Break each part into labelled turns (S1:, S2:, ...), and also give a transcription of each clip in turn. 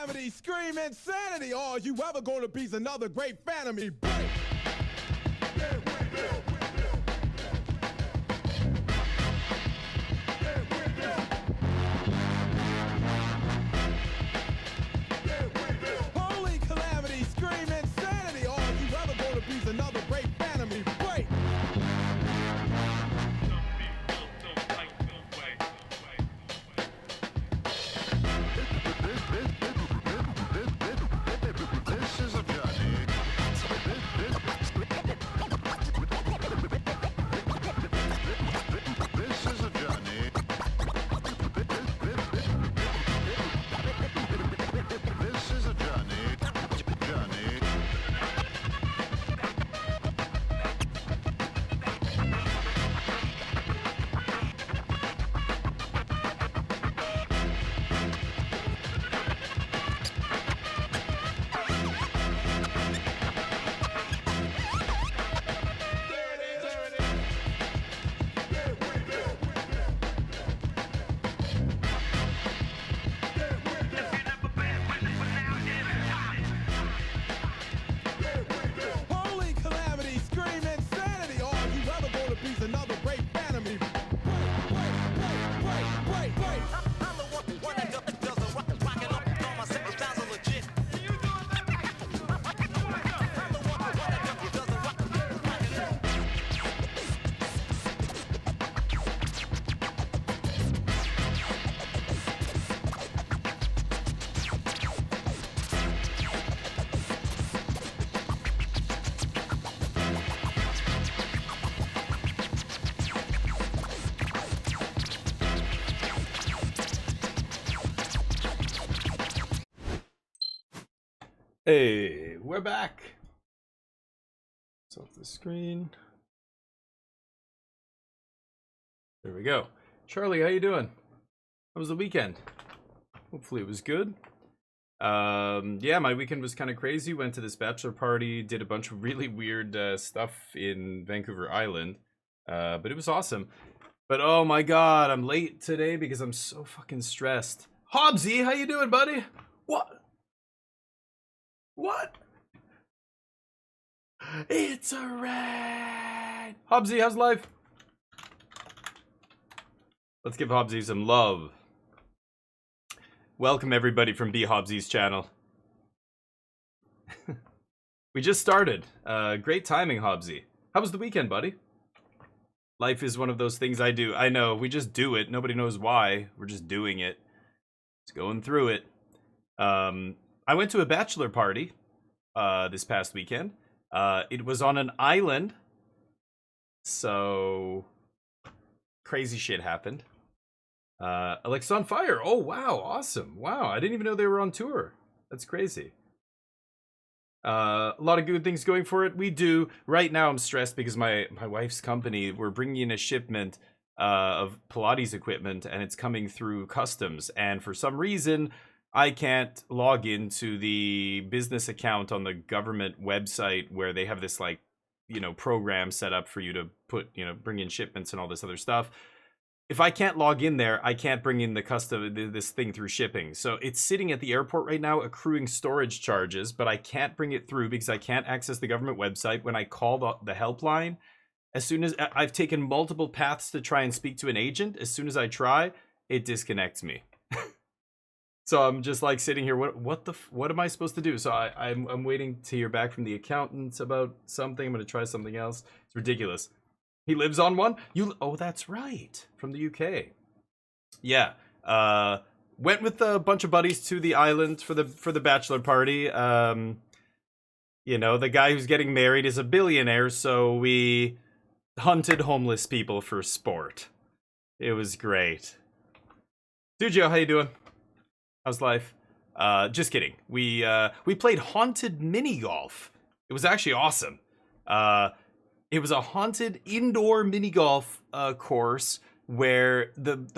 S1: calamity, scream insanity. All you ever gonna be's another great fan of me. Break. Holy calamity, scream insanity. All you ever gonna be's another great fan of me. Break.
S2: This is a journey. This is a journey. This is a journey. Journey.
S1: Holy calamity, scream insanity. All you ever gonna be's another great fan of me. Break.
S3: I'm the one that does the rockin' up on my set. Sounds legit. I'm the one that does the rockin' up.
S4: Hey, we're back. It's off the screen. There we go. Charlie, how you doing? How was the weekend? Hopefully it was good. Yeah, my weekend was kind of crazy. Went to this bachelor party, did a bunch of really weird stuff in Vancouver Island. But it was awesome. But oh my god, I'm late today because I'm so fucking stressed. Hobbsy, how you doing, buddy? What? What? It's a raid! Hobbsy, how's life? Let's give Hobbsy some love. Welcome everybody from B Hobbsy's channel. We just started. Great timing, Hobbsy. How was the weekend, buddy? Life is one of those things I do. I know, we just do it. Nobody knows why. We're just doing it. Just going through it. I went to a bachelor party this past weekend. It was on an island, so crazy shit happened. Alexa's on fire. Oh wow, awesome! Wow, I didn't even know they were on tour. That's crazy. A lot of good things going for it. We do right now. I'm stressed because my wife's company, we're bringing in a shipment of Pilates equipment, and it's coming through customs. And for some reason, I can't log into the business account on the government website where they have this, like, you know, program set up for you to put, you know, bring in shipments and all this other stuff. If I can't log in there, I can't bring in this thing through shipping. So it's sitting at the airport right now accruing storage charges, but I can't bring it through because I can't access the government website. When I call the helpline, as soon as I've taken multiple paths to try and speak to an agent, as soon as I try, it disconnects me. So I'm just like sitting here. What am I supposed to do? So I'm waiting to hear back from the accountants about something. I'm gonna try something else. It's ridiculous. He lives on one. Oh, that's right, from the UK. Yeah. Went with a bunch of buddies to the island for the bachelor party. You know, the guy who's getting married is a billionaire, so we hunted homeless people for sport. It was great. Dujo, how you doing? How's life? Just kidding. We played haunted mini golf. It was actually awesome. It was a haunted indoor mini golf course where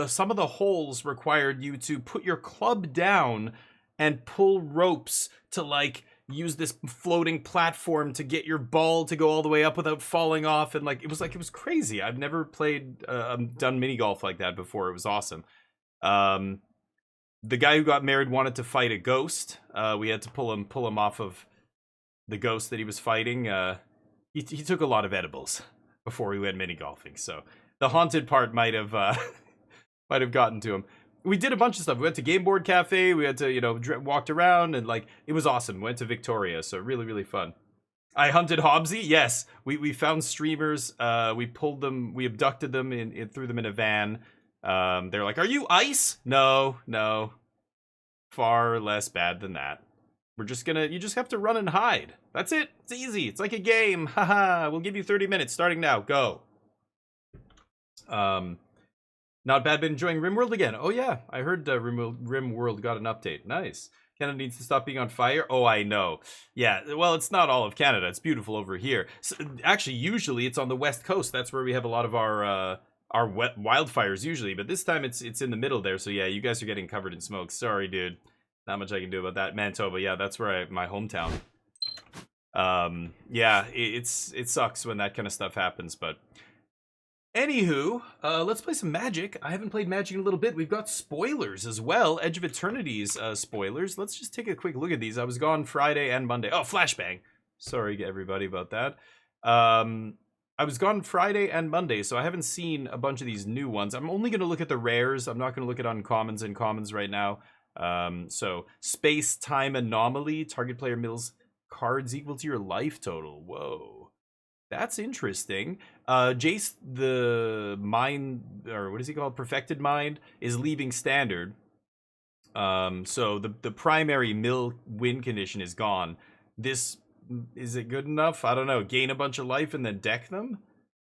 S4: some of the holes required you to put your club down and pull ropes to, like, use this floating platform to get your ball to go all the way up without falling off. And it was crazy. I've never played done mini golf like that before. It was awesome. The guy who got married wanted to fight a ghost. We had to pull him off of the ghost that he was fighting. He took a lot of edibles before we went mini golfing, so the haunted part might have might have gotten to him. We did a bunch of stuff. We went to Game Board Cafe. We had to walked around, and like it was awesome. We went to Victoria, so really fun. I hunted Hobbsy. Yes, we found streamers. We pulled them. We abducted them and threw them in a van. They're like, "Are you ice?" No. Far less bad than that. You just have to run and hide. That's it. It's easy. It's like a game. Haha. We'll give you 30 minutes starting now. Go. Not bad, been enjoying RimWorld again. Oh yeah, I heard RimWorld got an update. Nice. Canada needs to stop being on fire. Oh, I know. Yeah, well, it's not all of Canada. It's beautiful over here. So, actually, usually it's on the west coast. That's where we have a lot of our wildfires usually. But this time it's in the middle there. So yeah, you guys are getting covered in smoke. Sorry, dude. Not much I can do about that. Manitoba, yeah, that's where my hometown. Yeah, it sucks when that kind of stuff happens, but anywho, let's play some Magic. I haven't played Magic in a little bit. We've got spoilers as well. Edge of Eternity's spoilers. Let's just take a quick look at these. I was gone Friday and Monday. Oh, Flashbang. Sorry, everybody, about that. I was gone Friday and Monday, so I haven't seen a bunch of these new ones. I'm only going to look at the rares. I'm not going to look at uncommons and commons right now. So, Space Time Anomaly. Target player mills cards equal to your life total. Whoa. That's interesting. Jace the Mind, or what is he called? Perfected Mind, is leaving Standard. So the primary mill win condition is gone. Is it good enough? I don't know. Gain a bunch of life and then deck them?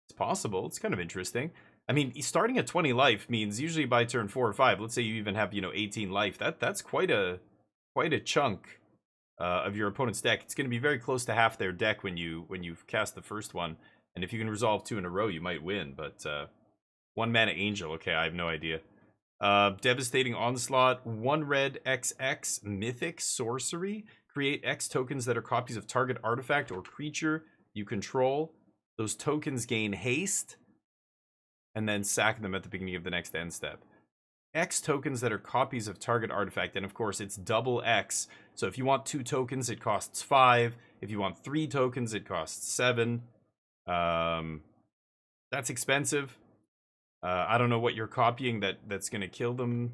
S4: It's possible. It's kind of interesting. I mean, starting at 20 life means usually by turn 4 or 5, let's say you even have, 18 life. That's quite a chunk of your opponent's deck. It's going to be very close to half their deck when you cast the first one. And if you can resolve 2 in a row, you might win. But 1 mana Angel, okay, I have no idea. Devastating Onslaught, 1 red XX Mythic Sorcery. Create X tokens that are copies of target artifact or creature you control. Those tokens gain haste, and then sack them at the beginning of the next end step. X tokens that are copies of target artifact, and of course it's double X. So if you want 2 tokens, it costs 5. If you want 3 tokens, it costs 7. That's expensive. I don't know what you're copying that's going to kill them,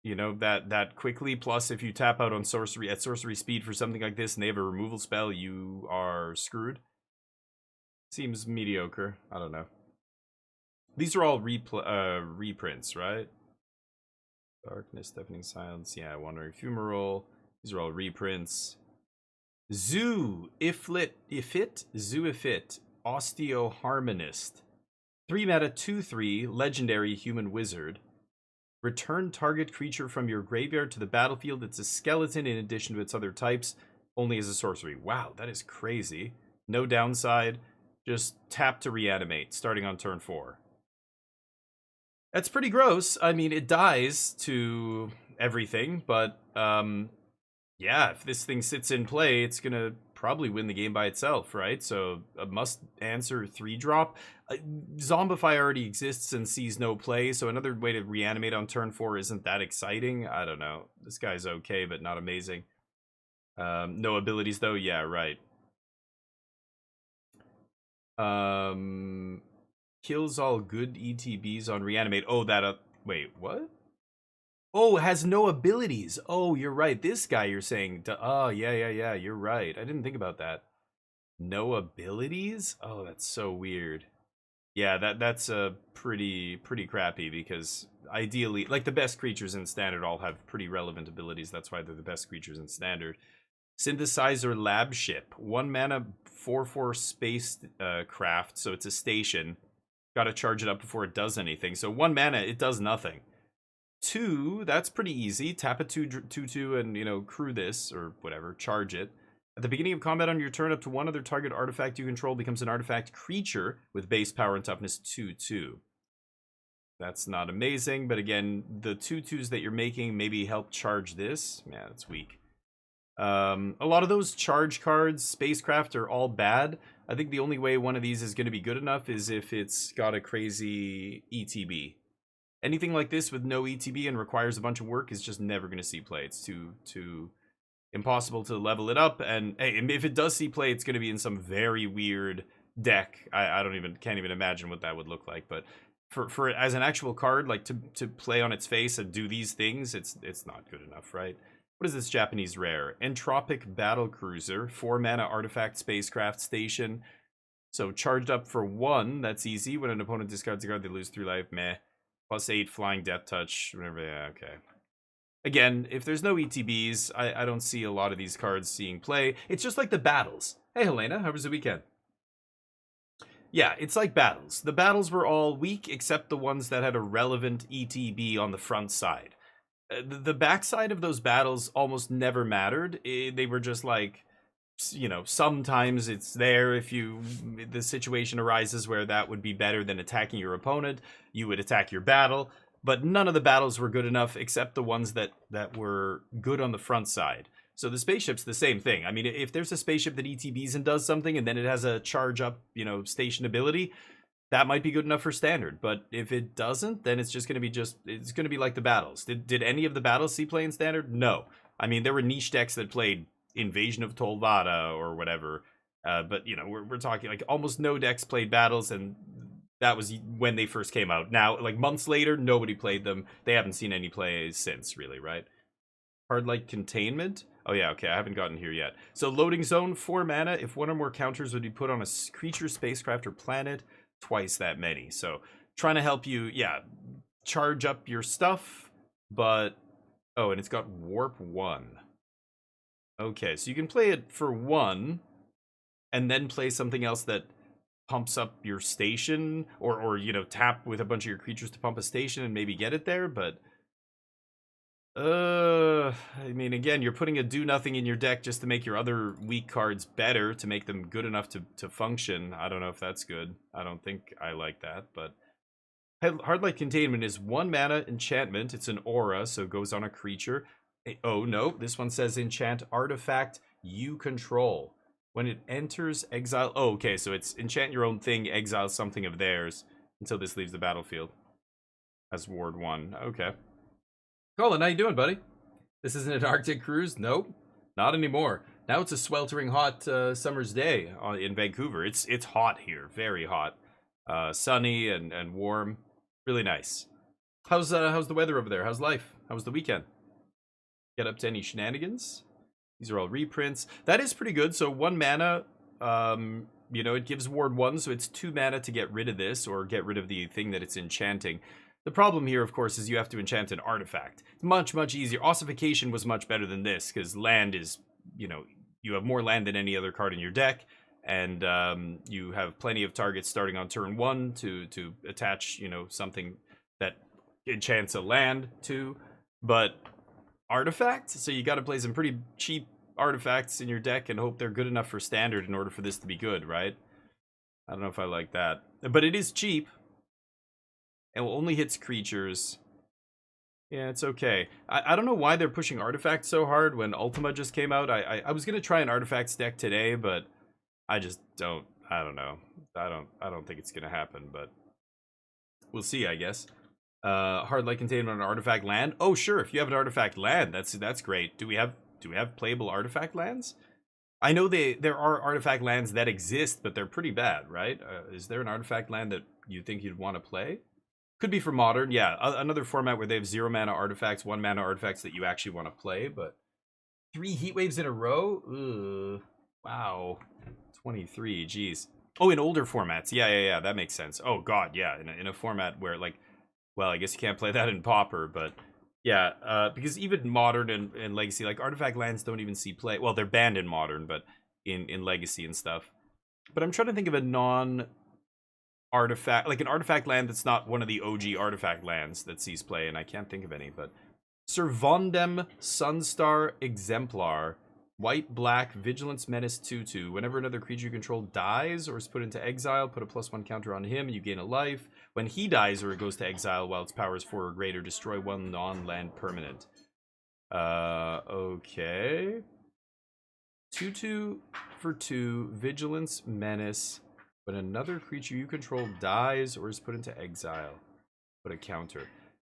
S4: that quickly. Plus, if you tap out on sorcery at sorcery speed for something like this and they have a removal spell, you are screwed. Seems mediocre. I don't know. These are all reprints, right? Darkness, Deafening Silence, yeah, Wandering Fumarole. These are all reprints. Zoo, Ifit, Osteoharmonist. 3 mana, 2/3, legendary human wizard. Return target creature from your graveyard to the battlefield. It's a skeleton in addition to its other types, only as a sorcery. Wow, that is crazy. No downside, just tap to reanimate, starting on turn 4. That's pretty gross. I mean, it dies to everything, but yeah, if this thing sits in play, it's gonna probably win the game by itself, right? So a must answer 3-drop. Zombify already exists and sees no play, so another way to reanimate on turn 4 isn't that exciting. I don't know. This guy's okay, but not amazing. No abilities though. Yeah, right. Kills all good ETBs on reanimate. Oh, that wait, what? Oh, has no abilities. Oh, you're right. This guy you're saying. Oh, yeah. You're right. I didn't think about that. No abilities? Oh, that's so weird. Yeah, that's pretty crappy, because ideally, like, the best creatures in Standard all have pretty relevant abilities. That's why they're the best creatures in Standard. Synthesizer Lab Ship. 1 mana, 4/4 space craft, so it's a station. Gotta charge it up before it does anything. So 1 mana, it does nothing. 2, that's pretty easy. Tap a 2/2 and, crew this, or whatever, charge it. At the beginning of combat on your turn, up to 1 other target artifact you control becomes an artifact creature with base power and toughness 2/2. That's not amazing, but again, the 2/2s that you're making maybe help charge this. Yeah, that's weak. A lot of those charge cards, Spacecraft, are all bad. I think the only way one of these is going to be good enough is if it's got a crazy ETB. anything like this with no ETB and requires a bunch of work is just never going to see play. It's too impossible to level it up, and hey, if it does see play, it's going to be in some very weird deck. I can't even imagine what that would look like. But for as an actual card, like to play on its face and do these things, it's not good enough, right? What is this Japanese rare? Entropic Battle Cruiser, 4 mana artifact spacecraft station. So charged up for 1, that's easy. When an opponent discards a card, they lose 3 life. Meh. +8 flying death touch. Whatever. Yeah, okay. Again, if there's no ETBs, I don't see a lot of these cards seeing play. It's just like the battles. Hey, Helena, how was the weekend? Yeah, it's like battles. The battles were all weak except the ones that had a relevant ETB on the front side. The backside of those battles almost never mattered. They were just like, you know, sometimes it's there if the situation arises where that would be better than attacking your opponent. You would attack your battle. But none of the battles were good enough except the ones that were good on the front side. So the spaceship's the same thing. I mean, if there's a spaceship that ETBs and does something and then it has a charge up, you know, station ability, that might be good enough for standard. But if it doesn't, then it's just going to be it's going to be like the battles. Did any of the battles see play in standard? No. I mean, there were niche decks that played Invasion of Tolvada or whatever. But, you know, we're talking like almost no decks played battles, and that was when they first came out. Now, like months later, nobody played them. They haven't seen any play since, really, right? Hard Light Containment. Oh yeah, okay, I haven't gotten here yet. So loading zone, 4 mana. If one or more counters would be put on a creature, spacecraft, or planet, twice that many. So trying to help you, yeah, charge up your stuff, but oh, and it's got Warp 1. Okay, so you can play it for 1, and then play something else that pumps up your station, or you know, tap with a bunch of your creatures to pump a station and maybe get it there, but I mean, again, you're putting a do nothing in your deck just to make your other weak cards better, to make them good enough to function. I don't know if that's good. I don't think I like that, but Hard Light Containment is 1 mana enchantment. It's an aura, so it goes on a creature. Oh no, this one says enchant artifact you control. When it enters exile... Oh, okay, so it's enchant your own thing, exile something of theirs until this leaves the battlefield. As Ward 1. Okay. Colin, how you doing, buddy? This isn't an Arctic cruise? Nope, not anymore. Now it's a sweltering hot summer's day in Vancouver. It's hot here, very hot. Sunny and warm. Really nice. How's the weather over there? How's life? How was the weekend? Get up to any shenanigans? These are all reprints. That is pretty good. So 1 mana, you know, it gives Ward 1, so it's 2 mana to get rid of this, or get rid of the thing that it's enchanting. The problem here, of course, is you have to enchant an artifact. It's much, much easier. Ossification was much better than this, because land is, you know, you have more land than any other card in your deck, and you have plenty of targets starting on turn 1 to attach, you know, something that enchants a land to. But artifact, so you got to play some pretty cheap artifacts in your deck and hope they're good enough for standard in order for this to be good, right? I don't know if I like that. But it is cheap. It only hits creatures. Yeah, it's okay. I don't know why they're pushing artifacts so hard when Ultima just came out. I was gonna try an artifacts deck today, but I just don't. I don't know. I don't think it's gonna happen, but we'll see, I guess. Hard Light Containment on artifact land. Oh sure, if you have an artifact land, that's great. Do we have playable artifact lands? I know there are artifact lands that exist, but they're pretty bad, right? Is there an artifact land that you think you'd want to play? Could be for modern, yeah. Another format where they have 0 mana artifacts, 1 mana artifacts that you actually want to play, but 3 heat waves in a row? Ugh. Wow. 23, geez. Oh, in older formats. Yeah, that makes sense. Oh god, yeah. In a format where, like, well, I guess you can't play that in Pauper, but yeah, because even modern and Legacy, like, artifact lands don't even see play. Well, they're banned in modern, but in Legacy and stuff. But I'm trying to think of a artifact, like an artifact land that's not one of the OG artifact lands that sees play, and I can't think of any. But Servondem Sunstar Exemplar, white black Vigilance Menace 2/2. Whenever another creature you control dies or is put into exile, put a +1 counter on him and you gain a life. When he dies or it goes to exile while its power is 4 or greater, destroy 1 non-land permanent. Okay. 2/2 for 2, Vigilance Menace. When another creature you control dies or is put into exile, put a counter.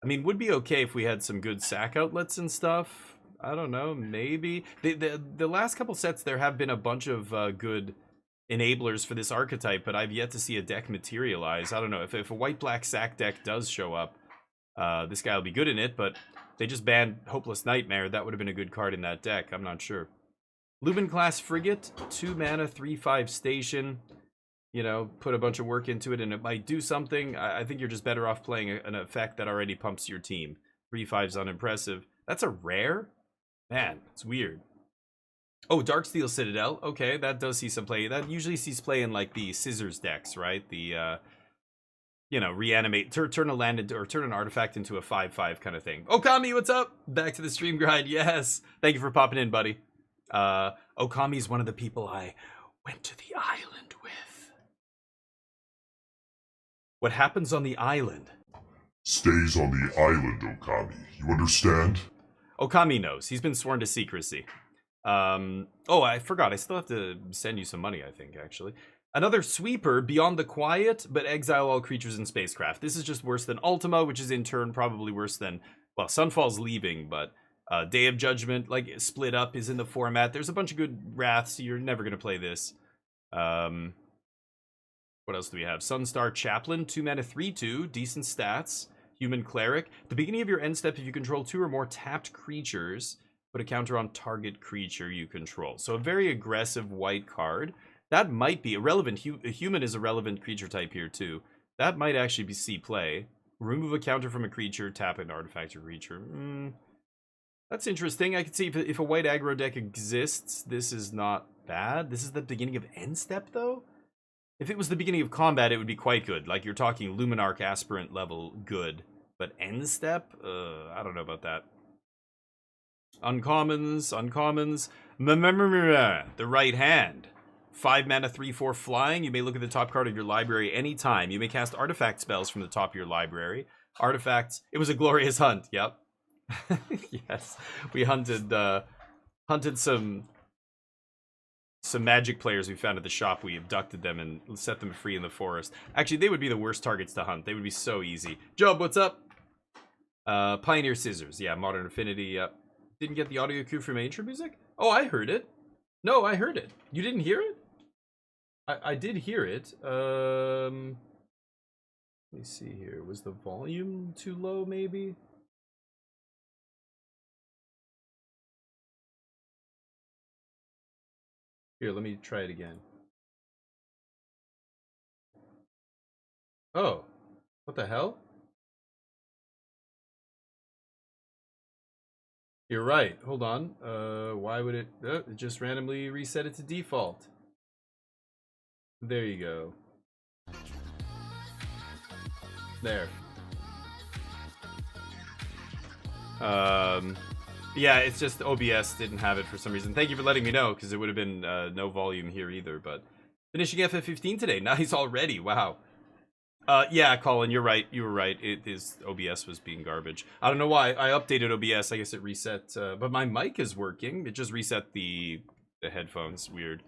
S4: I mean, would be okay if we had some good sack outlets and stuff. I don't know, maybe. The last couple sets, there have been a bunch of good enablers for this archetype, but I've yet to see a deck materialize. I don't know, if a white-black sack deck does show up, this guy will be good in it, but they just banned Hopeless Nightmare. That would have been a good card in that deck. I'm not sure. Lubin Class Frigate, 2 mana, 3/5 station. You know, put a bunch of work into it and it might do something. I think you're just better off playing an effect that already pumps your team. 3/5's unimpressive. That's a rare? Man, it's weird. Oh, Darksteel Citadel. Okay, that does see some play. That usually sees play in like the scissors decks, right? The you know, reanimate, turn a land into, or turn an artifact into a 5/5 kind of thing. Okami, what's up? Back to the stream grind. Yes. Thank you for popping in, buddy. Okami's one of the people I went to the island with. What happens on the island
S5: stays on the island, Okami. You understand?
S4: Okami knows. He's been sworn to secrecy. Oh, I forgot. I still have to send you some money, I think, actually. Another sweeper, Beyond the Quiet, but exile all creatures in spacecraft. This is just worse than Ultima, which is in turn probably worse than, well, Sunfall's leaving, but Day of Judgment, like, split up is in the format. There's a bunch of good wraths. You're never going to play this. What else do we have? Sunstar Chaplain, 2 mana, 3/2, decent stats. Human Cleric. At the beginning of your end step, if you control 2 or more tapped creatures, put a counter on target creature you control. So a very aggressive white card. That might be irrelevant. Human is a relevant creature type here too. That might actually be see play. Remove a counter from a creature, tap an artifact or creature. That's interesting. I could see if a white aggro deck exists, this is not bad. This is the beginning of end step though? If it was the beginning of combat, it would be quite good. Like, you're talking Luminarch Aspirant level good. But end step? I don't know about that. Uncommons. The Right Hand. 5 mana, 3/4 flying. You may look at the top card of your library anytime. You may cast artifact spells from the top of your library. Artifacts. It was a glorious hunt. Yep. Yes. We hunted some magic players we found at the shop. We abducted them and set them free in the forest. Actually, they would be the worst targets to hunt. They would be so easy. Job, what's up? Pioneer Scissors. Yeah, Modern Affinity. Yep. Didn't get the audio cue from intro music? Oh, I heard it. No, I heard it. You didn't hear it? I did hear it. Let me see here. Was the volume too low, maybe? Here, let me try it again. Oh, what the hell? You're right. Hold on. Why would it? It just randomly reset it to default. There you go. There. Yeah, it's just OBS didn't have it for some reason. Thank you for letting me know, because it would have been no volume here either. But finishing FF15 today. Nice already. Wow. Yeah, Colin, you're right. You were right. OBS was being garbage. I don't know why. I updated OBS. I guess it reset. But my mic is working. It just reset the headphones. Weird.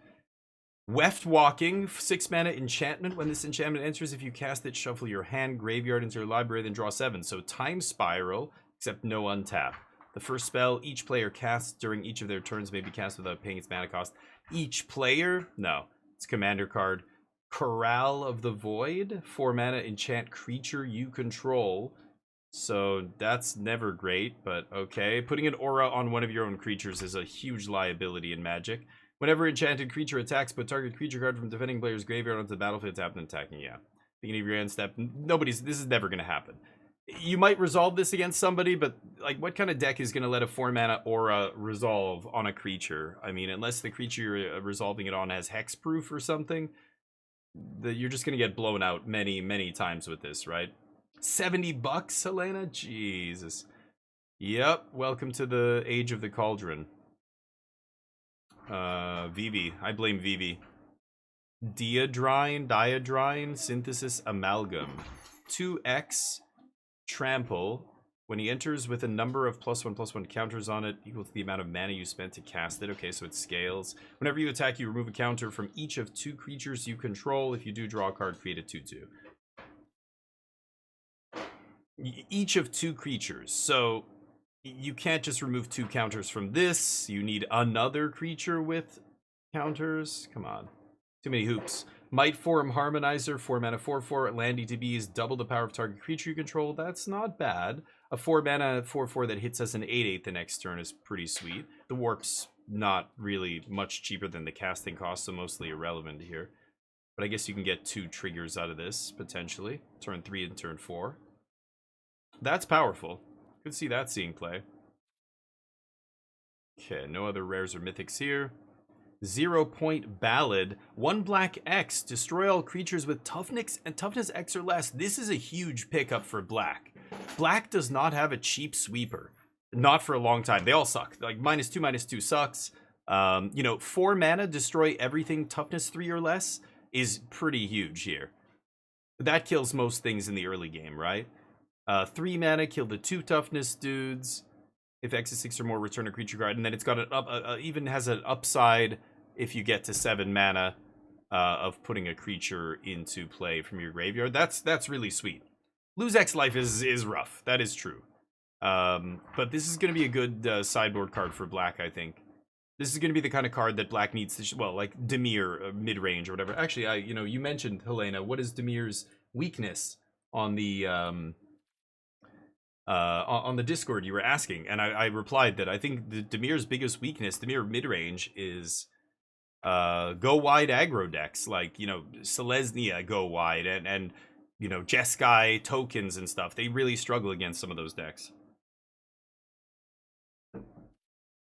S4: Weft Walking, 6 mana enchantment. When this enchantment enters, if you cast it, shuffle your hand, graveyard into your library, then draw 7. So Time Spiral, except no untap. The first spell each player casts during each of their turns may be cast without paying its mana cost. Each player? No. It's commander card. Corral of the Void, 4 mana enchant creature you control. So that's never great, but okay. Putting an aura on one of your own creatures is a huge liability in Magic. Whenever enchanted creature attacks, put target creature card from defending player's graveyard onto the battlefield, tapped and attacking. Yeah. Beginning of your end step. This is never going to happen. You might resolve this against somebody, but like, what kind of deck is going to let a 4 mana aura resolve on a creature? I mean, unless the creature you're resolving it on has hexproof or something, you're just going to get blown out many, many times with this, right? $70, Helena? Jesus. Yep. Welcome to the age of the cauldron. Vivi. I blame Vivi. Diadrine, Synthesis Amalgam. 2x, Trample. When he enters with a number of +1/+1 counters on it equal to the amount of mana you spent to cast it. Okay, so it scales. Whenever you attack, you remove a counter from each of 2 creatures you control. If you do draw a card, create a 2/2. each of 2 creatures. So you can't just remove 2 counters from this. You need another creature with counters. Come on. Too many hoops. Might Form Harmonizer, 4 mana 4/4. Land ETB is double the power of target creature you control. That's not bad. A 4 mana 4/4 that hits us an 8/8 the next turn is pretty sweet. The warp's not really much cheaper than the casting cost, so mostly irrelevant here. But I guess you can get 2 triggers out of this, potentially. Turn 3 and turn 4. That's powerful. Could see that seeing play. Okay, no other rares or mythics here. 0-point Ballad. 1 black X. Destroy all creatures with toughness and toughness X or less. This is a huge pickup for black. Black does not have a cheap sweeper. Not for a long time. They all suck. Like, -2/-2 sucks. 4 mana, destroy everything toughness 3 or less is pretty huge here. That kills most things in the early game, right? 3 mana, kill the 2 toughness dudes. If X is 6 or more, return a creature card, and then it's got an even has an upside if you get to 7 mana of putting a creature into play from your graveyard. That's really sweet. Lose X life is rough. That is true. But this is going to be a good sideboard card for black, I think. This is going to be the kind of card that black needs to, like Dimir, mid-range or whatever. Actually, you mentioned, Helena, what is Dimir's weakness on the Discord? You were asking, and I replied that I think Dimir's biggest weakness, Dimir mid-range, is go wide aggro decks, like, Selesnya go wide, and Jeskai tokens and stuff. They really struggle against some of those decks.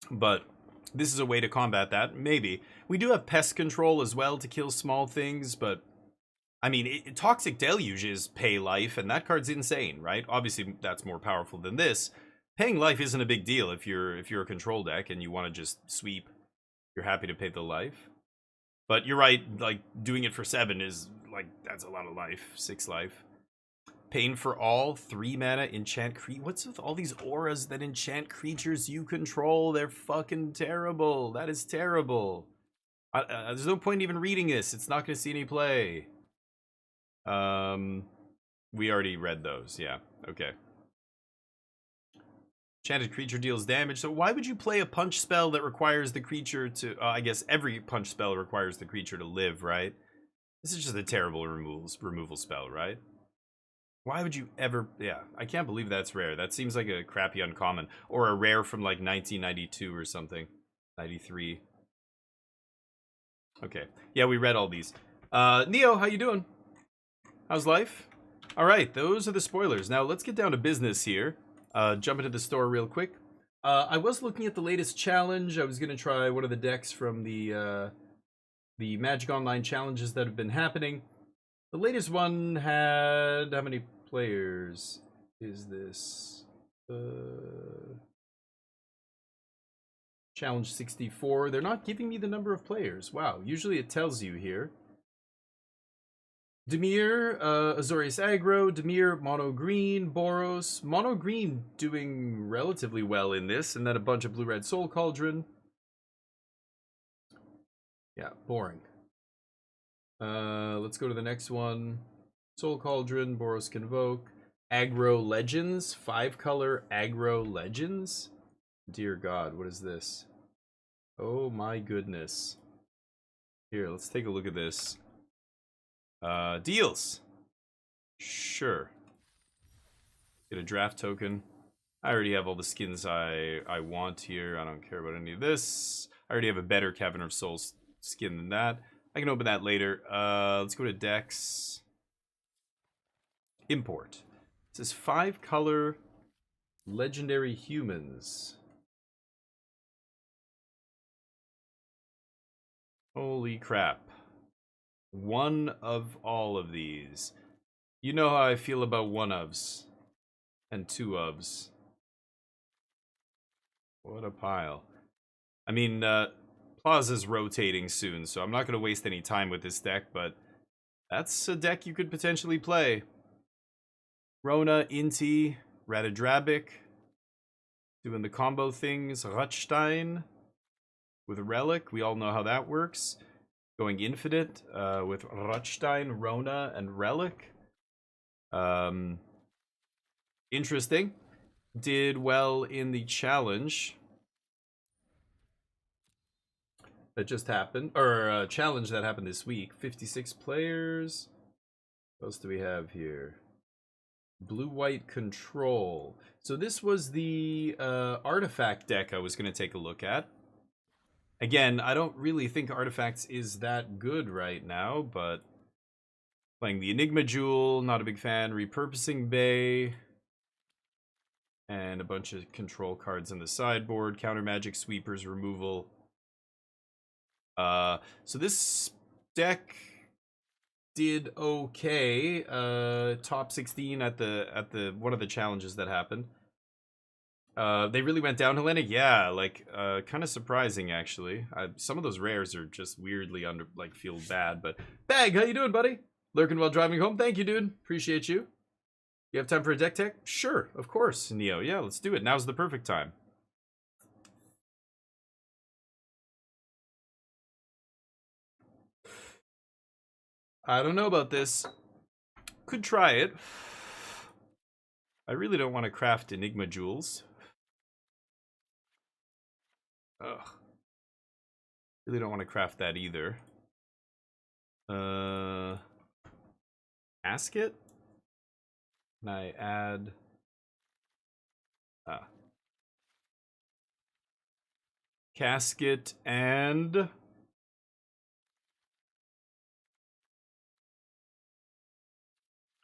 S4: But this is a way to combat that, maybe. We do have pest control as well to kill small things, but I mean, Toxic Deluge is pay life, and that card's insane, right? Obviously, that's more powerful than this. Paying life isn't a big deal if you're a control deck and you want to just sweep. You're happy to pay the life. But you're right, like, doing it for 7 is, like, that's a lot of life. 6 life. Pain for all, 3 mana, enchant creature. What's with all these auras that enchant creatures you control? They're fucking terrible. That is terrible. There's no point even reading this. It's not going to see any play. We already read those. Yeah, okay. Enchanted creature deals damage. So why would you play a punch spell that requires the creature to... I guess every punch spell requires the creature to live, right? This is just a terrible removal spell, right? Why would you ever... Yeah, I can't believe that's rare. That seems like a crappy uncommon. Or a rare from, like, 1992 or something. 93. Okay. Yeah, we read all these. Neo, how you doing? How's life? Alright, those are the spoilers. Now, let's get down to business here. Jump into the store real quick. I was looking at the latest challenge. I was going to try one of the decks from the Magic Online challenges that have been happening. The latest one had... How many players is this? Challenge 64. They're not giving me the number of players. Wow, usually it tells you here. Dimir, Azorius Aggro, Dimir, Mono Green, Boros. Mono Green doing relatively well in this, and then a bunch of Blue-Red Soul Cauldron. Yeah, boring. Let's go to the next one. Soul Cauldron, Boros Convoke. Aggro Legends, 5-color Aggro Legends. Dear God, what is this? Oh my goodness. Here, let's take a look at this. Deals. Sure. Get a draft token. I already have all the skins I want here. I don't care about any of this. I already have a better Cavern of Souls skin than that. I can open that later. Let's go to Dex. Import. It says 5-color Legendary Humans. Holy crap. One of all of these. You know how I feel about one-ofs. And two-ofs. What a pile. I mean, Plaza's rotating soon, so I'm not going to waste any time with this deck, but that's a deck you could potentially play. Rona, Inti, Ratadrabic. Doing the combo things. Rutstein. With Relic, we all know how that works. Going infinite with Rutstein, Rona, and Relic. Interesting. Did well in the challenge that just happened, or challenge that happened this week. 56 players. What else do we have here? Blue-white control. So this was the artifact deck I was going to take a look at. Again, I don't really think artifacts is that good right now, but playing the Enigma Jewel, not a big fan. Repurposing Bay. And a bunch of control cards on the sideboard. Counter magic, sweepers, removal. So this deck did okay. Top 16 at the one of the challenges that happened. They really went down, Hellenic. Yeah, like kind of surprising actually. Some of those rares are just weirdly feel bad. But Bag, how you doing, buddy? Lurking while driving home. Thank you, dude. Appreciate you. You have time for a deck tech? Sure, of course, Neo. Yeah, let's do it. Now's the perfect time. I don't know about this. Could try it. I really don't want to craft Enigma Jewels. Ugh. Really don't want to craft that either. Casket? Can I add... Casket and...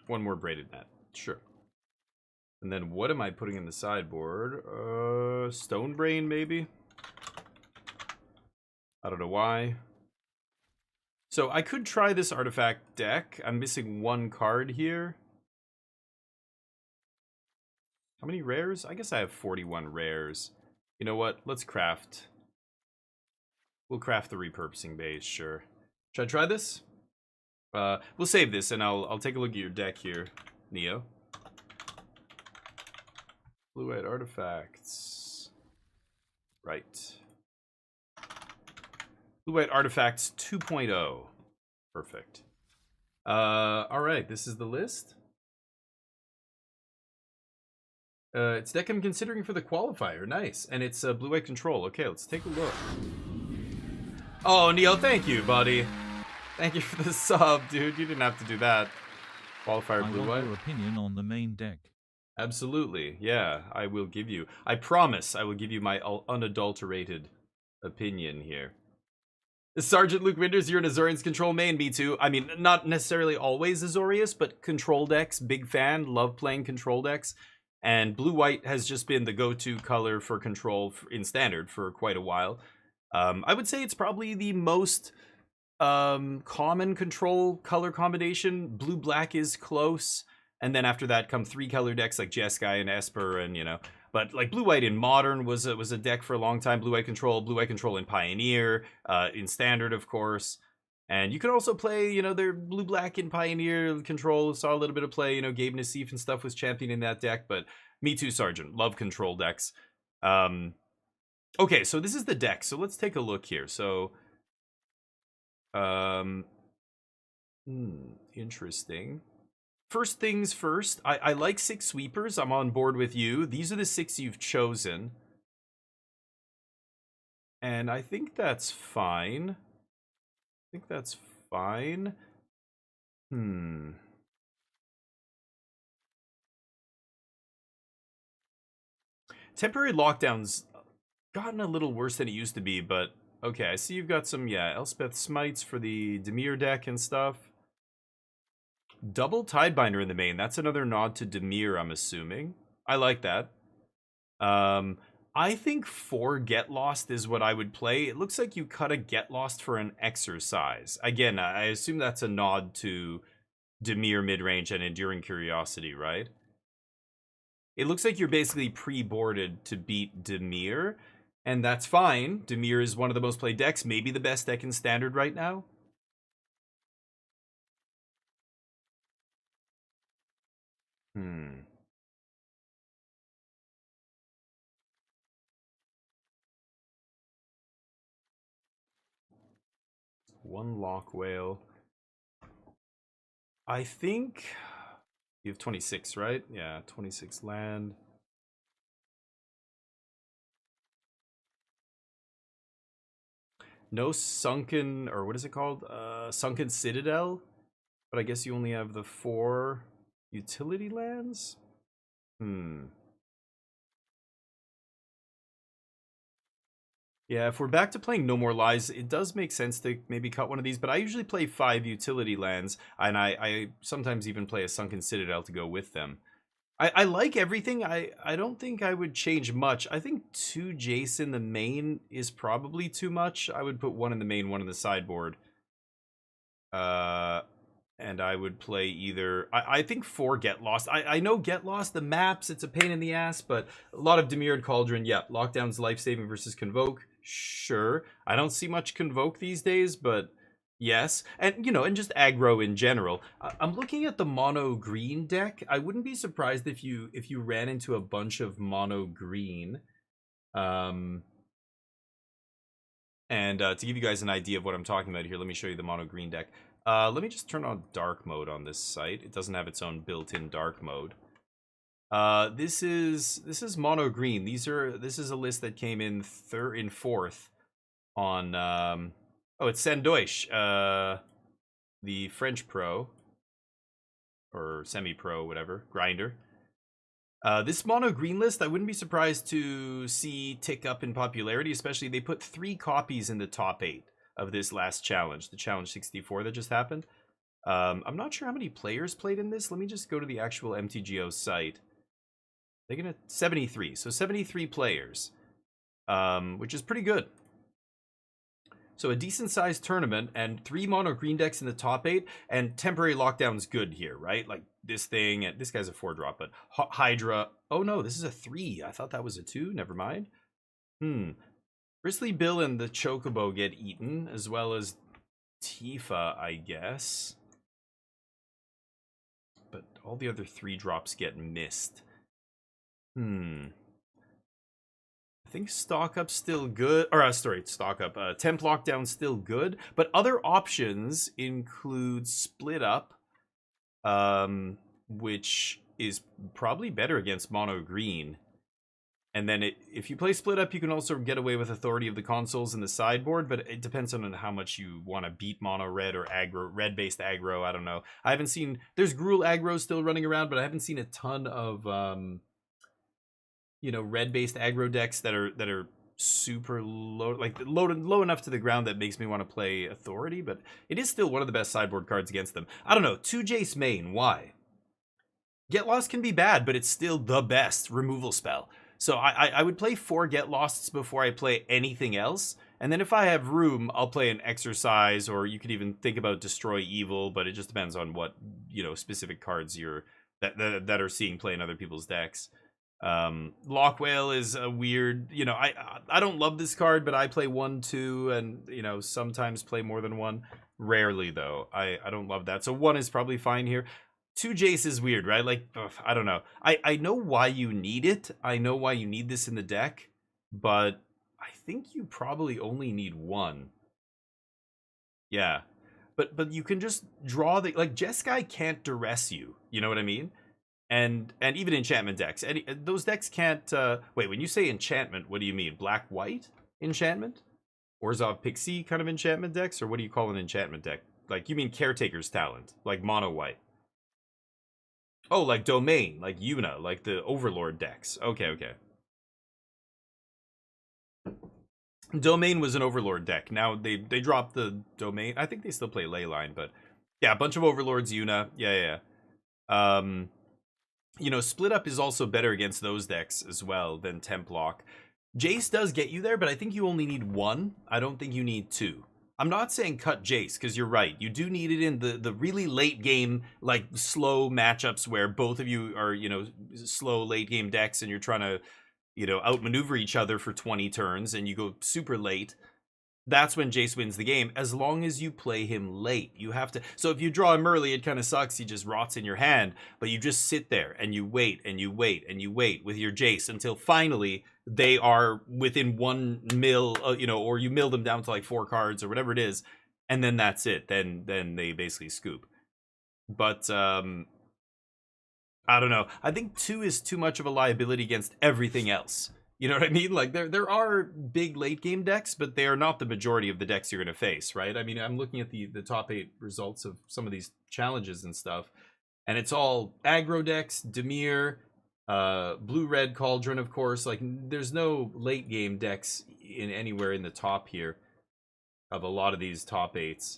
S4: one more braided net. Sure. And then what am I putting in the sideboard? Stone Brain, maybe? I don't know why. So I could try this artifact deck. I'm missing one card here. How many rares? I guess I have 41 rares. You know what? Let's craft. We'll craft the repurposing base, sure. Should I try this? We'll save this and I'll take a look at your deck here, Neo. Blue-white artifacts. Right. Blue-white artifacts 2.0. Perfect. Alright, this is the list. It's deck I'm considering for the qualifier. Nice. And it's blue-white control. Okay, let's take a look. Oh, Neo, thank you, buddy. Thank you for the sub, dude. You didn't have to do that. Qualifier blue-white.
S6: I want your opinion on the main deck.
S4: Absolutely. Yeah, I will give you. I promise I will give you my unadulterated opinion here. Sergeant Luke Winters, you're an Azorian's control main. Me too. I mean, not necessarily always Azorius, but control decks. Big fan. Love playing control decks. And blue-white has just been the go-to color for control in Standard for quite a while. I would say it's probably the most common control color combination. Blue-black is close. And then after that come 3-color decks like Jeskai and Esper and, you know. But like blue-white in Modern was a deck for a long time. Blue-white control in Pioneer, in Standard, of course. And you can also play, you know, their blue-black in Pioneer control. Saw a little bit of play, you know, Gabe Nassif and stuff was championing that deck. But me too, Sergeant. Love control decks. Okay, so this is the deck. So let's take a look here. So, interesting. First things first, I like 6 sweepers. I'm on board with you. These are the 6 you've chosen. And I think that's fine. Temporary lockdown's gotten a little worse than it used to be, but okay, I see you've got some, yeah, Elspeth Smites for the Dimir deck and stuff. Double Tidebinder in the main. That's another nod to Dimir, I'm assuming. I like that. I think 4 Get Lost is what I would play. It looks like you cut a Get Lost for an exercise. Again, I assume that's a nod to Dimir midrange and Enduring Curiosity, right? It looks like you're basically pre-boarded to beat Dimir, and that's fine. Dimir is one of the most played decks, maybe the best deck in Standard right now. One Lock Whale. I think, You have 26, right? Yeah, 26 land. No sunken, or what is it called? Sunken Citadel? But I guess you only have the 4 utility lands? Yeah, if we're back to playing No More Lies, it does make sense to maybe cut one of these, but I usually play 5 utility lands, and I sometimes even play a Sunken Citadel to go with them. I like everything. I don't think I would change much. I think 2 Jace in the main is probably too much. I would put 1 in the main, 1 in the sideboard. And I would play either... I think 4 Get Lost. I know Get Lost, the maps, it's a pain in the ass, but a lot of Demiurge Cauldron. Yeah, Lockdown's life-saving versus Convoke. Sure. I don't see much Convoke these days, but yes. And, you know, and just aggro in general. I'm looking at the mono green deck. I wouldn't be surprised if you ran into a bunch of mono green. And to give you guys an idea of what I'm talking about here, let me show you the mono green deck. Let me just turn on dark mode on this site. It doesn't have its own built-in dark mode. This is mono green. This is a list that came in fourth on oh, it's Sandoish, the French pro or semi-pro, whatever, grinder. This mono green list, I wouldn't be surprised to see tick up in popularity, especially they put 3 copies in the top 8 of this last challenge, the challenge 64 that just happened. I'm not sure how many players played in this. Let me just go to the actual MTGO site. They're gonna 73, so 73 players, which is pretty good. So a decent sized tournament and 3 mono green decks in the top 8, and temporary lockdown's good here, right? Like this thing, and this guy's a 4-drop, but Hydra. Oh no, this is a 3. I thought that was a 2. Never mind. Bristly Bill and the Chocobo get eaten, as well as Tifa, I guess. But all the other 3-drops get missed. I think Stock Up's still good. Or, sorry, Stock Up. Temp Lockdown's still good. But other options include Split Up, which is probably better against Mono Green. And then if you play Split Up, you can also get away with Authority of the Consoles in the sideboard, but it depends on how much you want to beat mono red or aggro, red-based aggro. I don't know. I haven't seen... There's Gruul aggro still running around, but I haven't seen a ton of, you know, red-based aggro decks that are super low, like low enough to the ground that makes me want to play Authority, but it is still one of the best sideboard cards against them. I don't know. 2 Jace main. Why? Get Lost can be bad, but it's still the best removal spell. So I would play 4 Get Losts before I play anything else. And then if I have room, I'll play an Exercise, or you could even think about Destroy Evil, but it just depends on what, you know, specific cards you're that are seeing play in other people's decks. Lock Whale is a weird, you know, I don't love this card, but I play 1, 2, and, you know, sometimes play more than 1. Rarely, though. I don't love that. So 1 is probably fine here. 2 Jace is weird, right? Like, ugh, I don't know. I know why you need it. I know why you need this in the deck, but I think you probably only need 1. Yeah. But you can just draw the... Like, Jeskai can't duress you. You know what I mean? And even enchantment decks. Those decks can't... Wait, when you say enchantment, what do you mean? Black-white enchantment? Orzhov Pixie kind of enchantment decks? Or what do you call an enchantment deck? Like, you mean Caretaker's Talent. Like mono-white. Oh, like Domain, like Yuna, like the Overlord decks. Okay. Domain was an Overlord deck. Now they dropped the Domain. I think they still play Leyline, but yeah, a bunch of Overlords, Yuna. Yeah. You know, Split Up is also better against those decks as well than Templock. Jace does get you there, but I think you only need 1. I don't think you need 2. I'm not saying cut Jace, because you're right. You do need it in the really late game, like slow matchups where both of you are, you know, slow late game decks and you're trying to, you know, outmaneuver each other for 20 turns and you go super late. That's when Jace wins the game, as long as you play him late. You have to... So if you draw him early, it kind of sucks. He just rots in your hand. But you just sit there and you wait and you wait and you wait with your Jace until finally they are within 1 mill, you know, or you mill them down to like 4 cards or whatever it is. And then that's it. Then they basically scoop. But I don't know. I think 2 is too much of a liability against everything else. You know what I mean? Like there are big late game decks, but they are not the majority of the decks you're going to face, right? I mean, I'm looking at the top 8 results of some of these challenges and stuff, and it's all aggro decks, Dimir, blue-red Cauldron, of course. Like there's no late game decks in anywhere in the top here of a lot of these top 8s.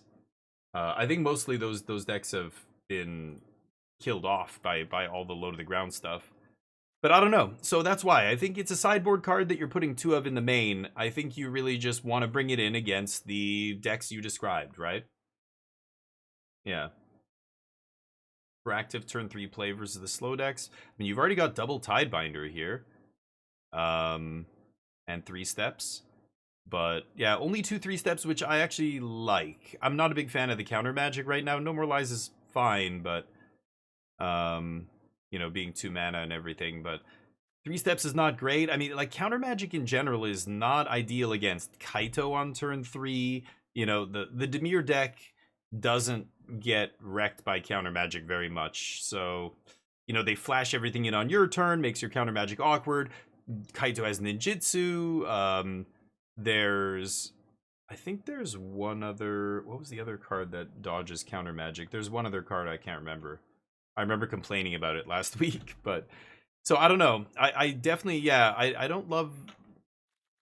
S4: I think mostly those decks have been killed off by all the low to the ground stuff. But I don't know. So that's why I think it's a sideboard card that you're putting 2 of in the main. I think you really just want to bring it in against the decks you described, right? Yeah. For active turn 3 play versus the slow decks. I mean, you've already got double Tidebinder here. And 3 steps. But yeah, only 2 3 steps, which I actually like. I'm not a big fan of the counter magic right now. No More Lies is fine, but you know, being 2 mana and everything, but 3 steps is not great. I mean, like, counter magic in general is not ideal against Kaito on turn 3. You know, the Dimir deck doesn't get wrecked by counter magic very much. So, you know, they flash everything in on your turn, makes your counter magic awkward. Kaito has ninjutsu. I think there's one other, what was the other card that dodges counter magic? There's one other card I can't remember. I remember complaining about it last week, but so I don't know. I definitely, yeah, I don't love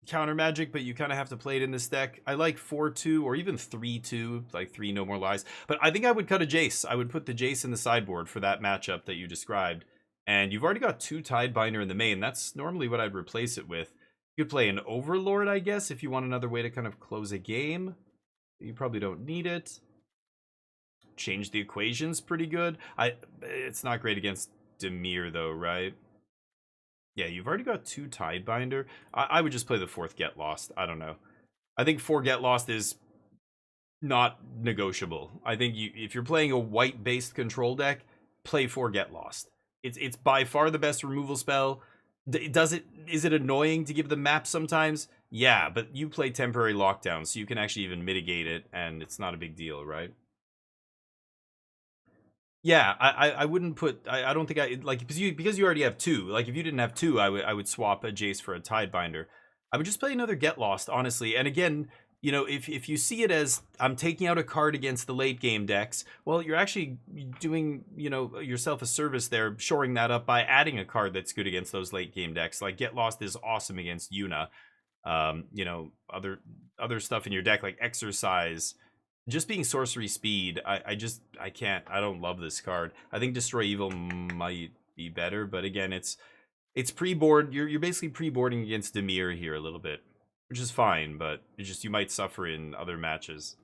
S4: counter magic, but you kind of have to play it in this deck. I like 4-2 or even 3-2, like 3 No More Lies. But I think I would cut a Jace. I would put the Jace in the sideboard for that matchup that you described. And you've already got 2 Tidebinder in the main. That's normally what I'd replace it with. You could play an Overlord, I guess, if you want another way to kind of close a game. You probably don't need it. Change the equations pretty good. It's not great against Dimir though, right? Yeah, you've already got 2 Tidebinder. I would just play the 4th Get Lost. I don't know. I think 4 Get Lost is not negotiable. I think if you're playing a white-based control deck, play 4 Get Lost. It's by far the best removal spell. Is it annoying to give the map sometimes? Yeah, but you play Temporary Lockdown, so you can actually even mitigate it, and it's not a big deal, right? Yeah, I wouldn't put. I don't think I like because you already have 2. Like if you didn't have 2, I would swap a Jace for a Tidebinder. I would just play another Get Lost, honestly. And again, you know, if you see it as I'm taking out a card against the late game decks, well, you're actually doing, you know, yourself a service there, shoring that up by adding a card that's good against those late game decks. Like Get Lost is awesome against Yuna. You know, other stuff in your deck like Exercise. Just being sorcery speed, I don't love this card. I think Destroy Evil might be better, but again, it's pre-board. You're basically pre-boarding against Dimir here a little bit, which is fine, but it's just you might suffer in other matches.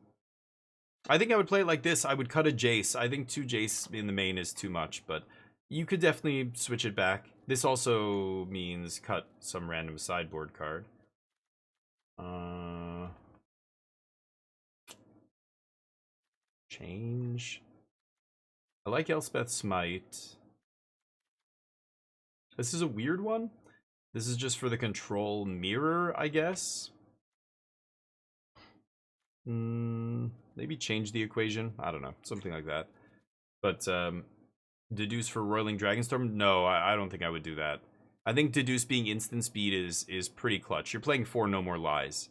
S4: I think I would play it like this. I would cut a Jace. I think 2 Jace in the main is too much, but you could definitely switch it back. This also means cut some random sideboard card. Change. I like Elspeth's Smite. This is a weird one. This is just for the control mirror, I guess. Maybe change the equation. I don't know. Something like that. But deduce for Roiling Dragonstorm? No, I don't think I would do that. I think deduce being instant speed is pretty clutch. You're playing 4 No More Lies.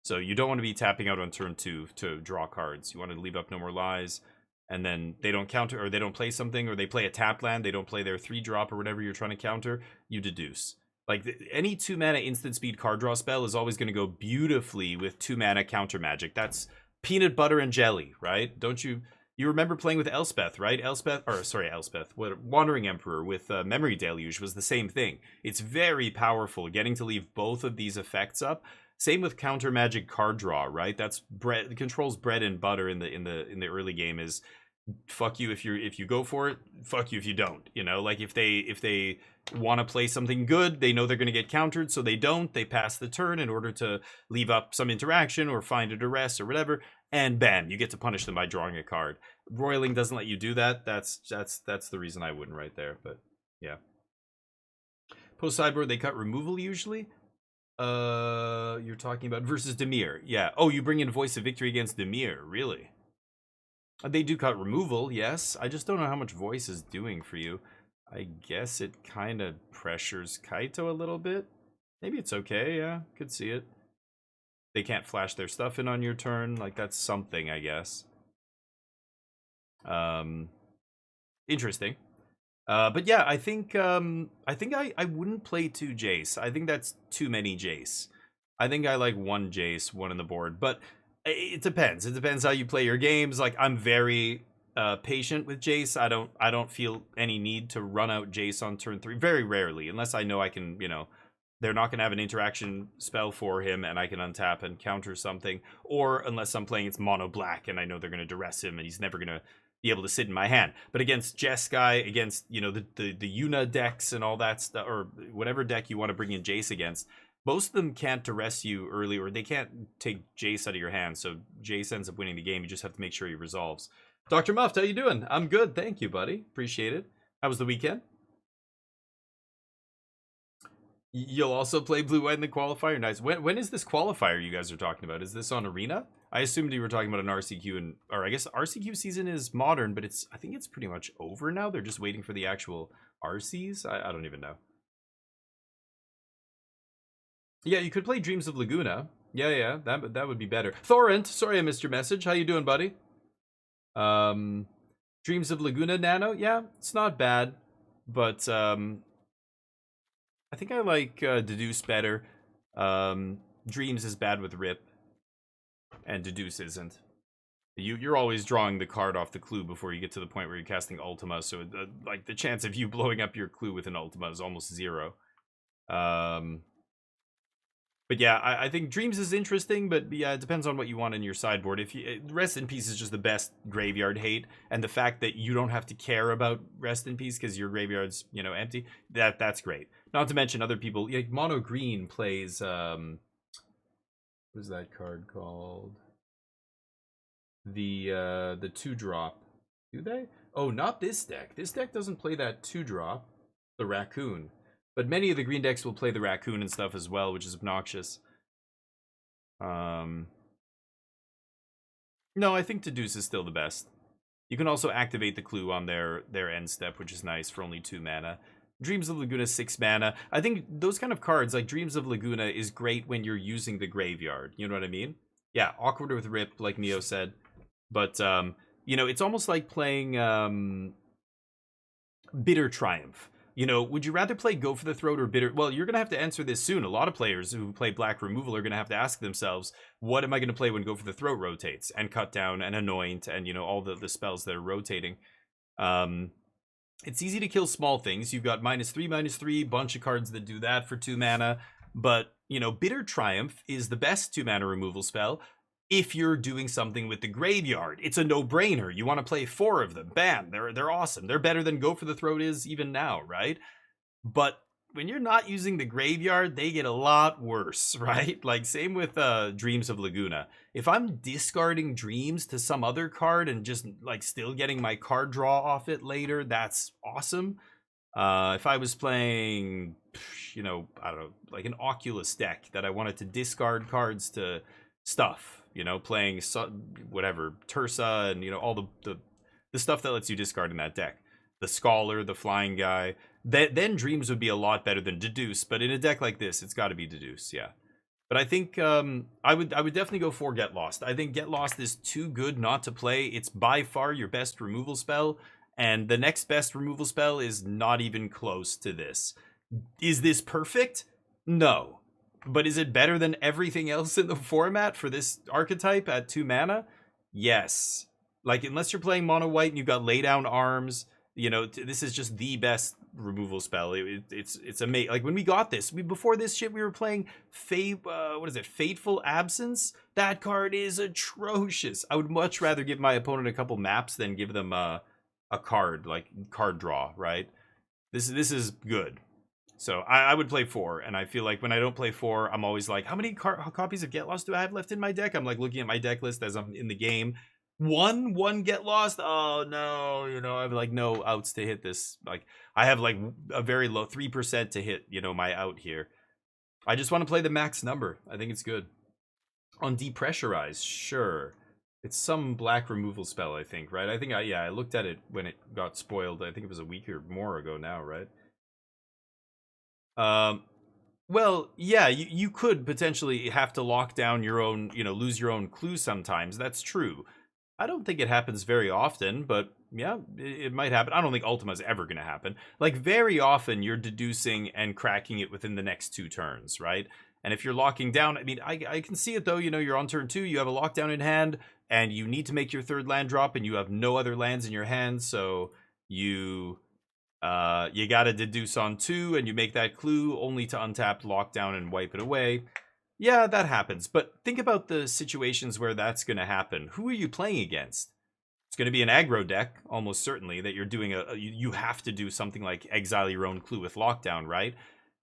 S4: So you don't want to be tapping out on turn 2 to draw cards. You want to leave up No More Lies, and then they don't counter, or they don't play something, or they play a tap land, they don't play their 3-drop or whatever you're trying to counter, you deduce. Like, any 2-mana instant speed card draw spell is always going to go beautifully with 2-mana counter magic. That's peanut butter and jelly, right? Don't you... You remember playing with Elspeth, right? Wandering Emperor with Memory Deluge was the same thing. It's very powerful getting to leave both of these effects up. Same with counter magic card draw, right? That's bread controls bread and butter in the early game is fuck you if you go for it, fuck you if you don't. You know, like if they want to play something good, they know they're going to get countered, so they don't. They pass the turn in order to leave up some interaction or find a duress or whatever, and bam, you get to punish them by drawing a card. Roiling doesn't let you do that. That's the reason I wouldn't right there. But yeah, post sideboard they cut removal usually. You're talking about versus Dimir. Yeah. Oh, you bring in Voice of Victory against Dimir. Really? They do cut removal, yes. I just don't know how much Voice is doing for you. I guess it kind of pressures Kaito a little bit. Maybe it's okay, yeah, could see it. They can't flash their stuff in on your turn, like that's something, I guess. Interesting. But yeah, I think I wouldn't play 2 Jace. I think that's too many Jace. I think I like 1 Jace, 1 on the board. But it depends. It depends how you play your games. Like I'm very patient with Jace. I don't feel any need to run out Jace on turn 3. Very rarely, unless I know I can, they're not going to have an interaction spell for him and I can untap and counter something. Or unless I'm playing it's mono black and I know they're going to duress him and he's never going to be able to sit in my hand. But against Jeskai, against, the Yuna decks and all that stuff, or whatever deck you want to bring in Jace against, most of them can't duress you early, or they can't take Jace out of your hand. So Jace ends up winning the game. You just have to make sure he resolves. Dr. Muft, how you doing? I'm good. Thank you, buddy. Appreciate it. How was the weekend? You'll also play blue-white in the qualifier? Nice. When is this qualifier you guys are talking about? Is this on Arena? I assumed you were talking about an RCQ, or I guess RCQ season is modern, but I think it's pretty much over now. They're just waiting for the actual RCs. I don't even know. Yeah, you could play Dreams of Laguna. Yeah, that would be better. Thorrent, sorry I missed your message. How you doing, buddy? Dreams of Laguna Nano. Yeah, it's not bad, but I think I like Deduce better. Dreams is bad with Rip, and Deduce isn't. You're always drawing the card off the clue before you get to the point where you're casting Ultima, so like the chance of you blowing up your clue with an Ultima is almost 0. But yeah, I think Dreams is interesting, but yeah, it depends on what you want in your sideboard. If you Rest in Peace is just the best graveyard hate, and the fact that you don't have to care about Rest in Peace because your graveyard's empty, that's great. Not to mention other people. Like Mono Green plays what is that card called? The 2-drop. Do they? Oh, not this deck. This deck doesn't play that 2-drop. The Raccoon. But many of the green decks will play the Raccoon and stuff as well, which is obnoxious. No, I think Deduce is still the best. You can also activate the clue on their end step, which is nice for only 2 mana. Dreams of Laguna 6 mana. I think those kind of cards, like Dreams of Laguna, is great when you're using the graveyard. You know what I mean? Yeah, awkward with Rip, like Neo said. But, it's almost like playing Bitter Triumph. Would you rather play Go for the Throat or Bitter? Well, you're going to have to answer this soon. A lot of players who play Black Removal are going to have to ask themselves, what am I going to play when Go for the Throat rotates? And Cut Down and Anoint and, all the spells that are rotating. It's easy to kill small things. You've got -3/-3, bunch of cards that do that for 2 mana. But, Bitter Triumph is the best 2 mana removal spell. If you're doing something with the graveyard, it's a no-brainer. You want to play 4 of them. Bam, they're awesome. They're better than Go for the Throat is even now, right? But when you're not using the graveyard, they get a lot worse, right? Like same with Dreams of Laguna. If I'm discarding Dreams to some other card and just like still getting my card draw off it later, that's awesome. If I was playing, I don't know, like an Oculus deck that I wanted to discard cards to stuff, playing whatever Tursa and all the stuff that lets you discard in that deck, the Scholar, the Flying Guy, then Dreams would be a lot better than Deduce. But in a deck like this, it's got to be Deduce, yeah. But I think I would definitely go for Get Lost. I think Get Lost is too good not to play. It's by far your best removal spell, and the next best removal spell is not even close to this. Is this perfect? No. But is it better than everything else in the format for this archetype at 2 mana? Yes. Like, unless you're playing mono white and you've got lay down arms, this is just the best removal spell. It's amazing. Like, when we got this, before this shit, we were playing Fateful Absence? That card is atrocious. I would much rather give my opponent a couple maps than give them a card, like card draw, right? This is good. So I would play 4, and I feel like when I don't play 4, I'm always like, how many copies of Get Lost do I have left in my deck? I'm like looking at my deck list as I'm in the game. One Get Lost? Oh no, I have like no outs to hit this. Like I have like a very low 3% to hit, my out here. I just want to play the max number. I think it's good. On Depressurize, sure. It's some black removal spell, I think, right? I think I looked at it when it got spoiled. I think it was a week or more ago now, right? Well, yeah, you could potentially have to lock down your own, lose your own clue sometimes. That's true. I don't think it happens very often, but yeah, it might happen. I don't think Ultima's ever going to happen. Like, very often you're deducing and cracking it within the next 2 turns, right? And if you're locking down, I mean, I can see it though. You're on turn 2, you have a lockdown in hand, and you need to make your 3rd land drop, and you have no other lands in your hand, so you gotta deduce on 2, and you make that clue only to untap, lockdown, and wipe it away. Yeah, that happens. But think about the situations where that's going to happen. Who are you playing against? It's going to be an aggro deck, almost certainly, that you're doing you have to do something like exile your own clue with lockdown, right?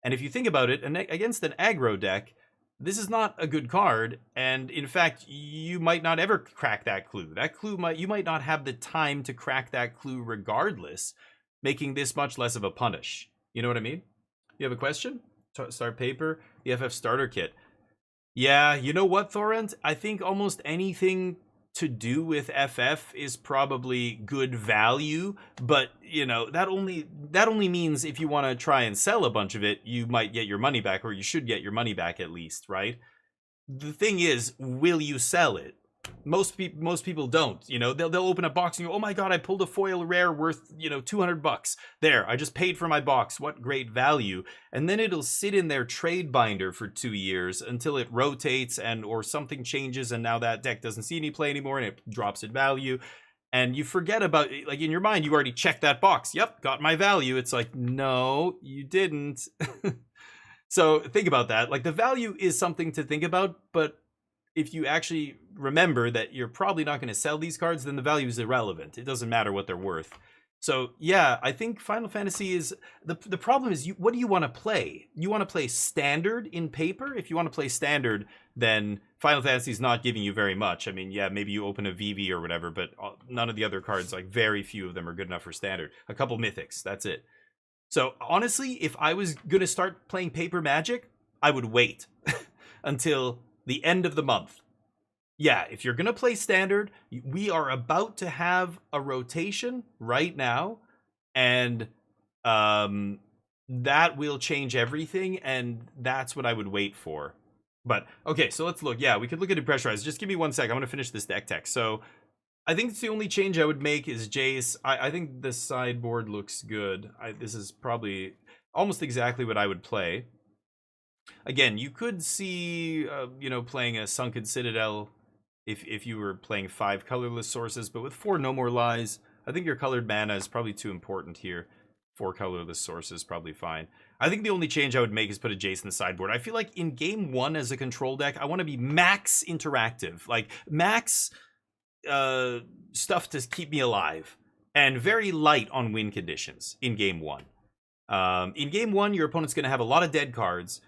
S4: And if you think about it, against an aggro deck, this is not a good card, and in fact, you might not ever crack that clue. You might not have the time to crack that clue regardless, making this much less of a punish. You know what I mean? You have a question? Start paper, the FF starter kit. Yeah, you know what, Thorent? I think almost anything to do with FF is probably good value, but that only means if you want to try and sell a bunch of it, you might get your money back, or you should get your money back at least, right? The thing is, will you sell it? Most people don't. They'll open a box and go, oh my god, I pulled a foil rare worth $200. There, I just paid for my box. What great value. And then it'll sit in their trade binder for 2 years until it rotates or something changes, and now that deck doesn't see any play anymore and it drops in value, and you forget about, like, in your mind you already checked that box. Yep, got my value. It's like, no, you didn't. So think about that. Like, the value is something to think about, but if you actually remember that you're probably not going to sell these cards, then the value is irrelevant. It doesn't matter what they're worth. So yeah, I think Final Fantasy is the problem is, what do you want to play? You want to play standard in paper? If you want to play standard, then Final Fantasy is not giving you very much. I mean, yeah, maybe you open a VV or whatever, but none of the other cards, like very few of them, are good enough for standard. A couple mythics, that's it. So honestly, if I was going to start playing paper Magic, I would wait until the end of the month. Yeah, if you're going to play standard, we are about to have a rotation right now, and that will change everything, and that's what I would wait for. But okay, so let's look. Yeah, we could look at Depressurize. Just give me 1 sec. I'm going to finish this deck text. So I think it's the only change I would make is Jace. I think the sideboard looks good. This is probably almost exactly what I would play. Again, you could see, playing a Sunken Citadel if you were playing 5 colorless sources, but with 4 No More Lies, I think your colored mana is probably too important here. 4 colorless sources, probably fine. I think the only change I would make is put a Jace in the sideboard. I feel like in game 1 as a control deck, I want to be max interactive, like max stuff to keep me alive, and very light on win conditions in game 1. In game 1, your opponent's going to have a lot of dead cards.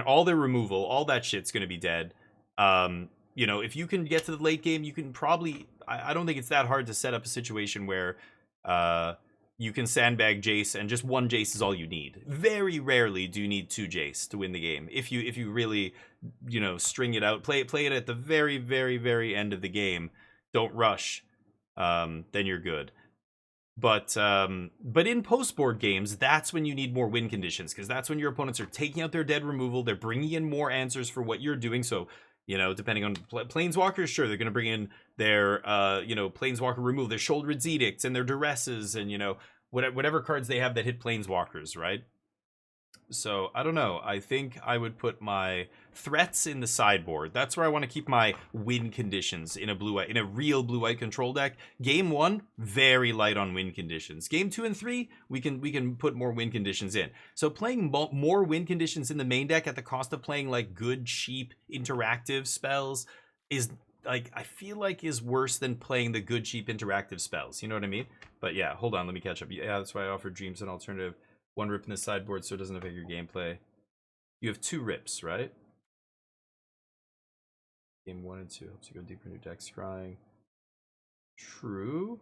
S4: All their removal, all that shit's going to be dead. If you can get to the late game, you can probably, I don't think it's that hard to set up a situation where you can sandbag Jace, and just 1 Jace is all you need. Very rarely do you need 2 Jace to win the game. If you really, string it out, play it at the very, very, very end of the game. Don't rush. Then you're good. But in post-board games, that's when you need more win conditions, because that's when your opponents are taking out their dead removal. They're bringing in more answers for what you're doing. So, depending on Planeswalkers, sure, they're going to bring in their, Planeswalker removal, their Shouldered Edicts, and their Duresses, and, whatever cards they have that hit Planeswalkers, right? So, I don't know. I think I would put my threats in the sideboard. That's where I want to keep my win conditions in a real blue-white control deck. Game 1, very light on win conditions. Game 2 and 3, we can put more win conditions in. So playing more win conditions in the main deck at the cost of playing like good, cheap, interactive spells is, like, I feel like is worse than playing the good, cheap, interactive spells. You know what I mean? But yeah, hold on, let me catch up. Yeah, that's why I offered Dreams an alternative. 1 rip in the sideboard so it doesn't affect your gameplay. You have 2 rips, right? Game 1 and 2 helps you go deeper into your deck, scrying. True.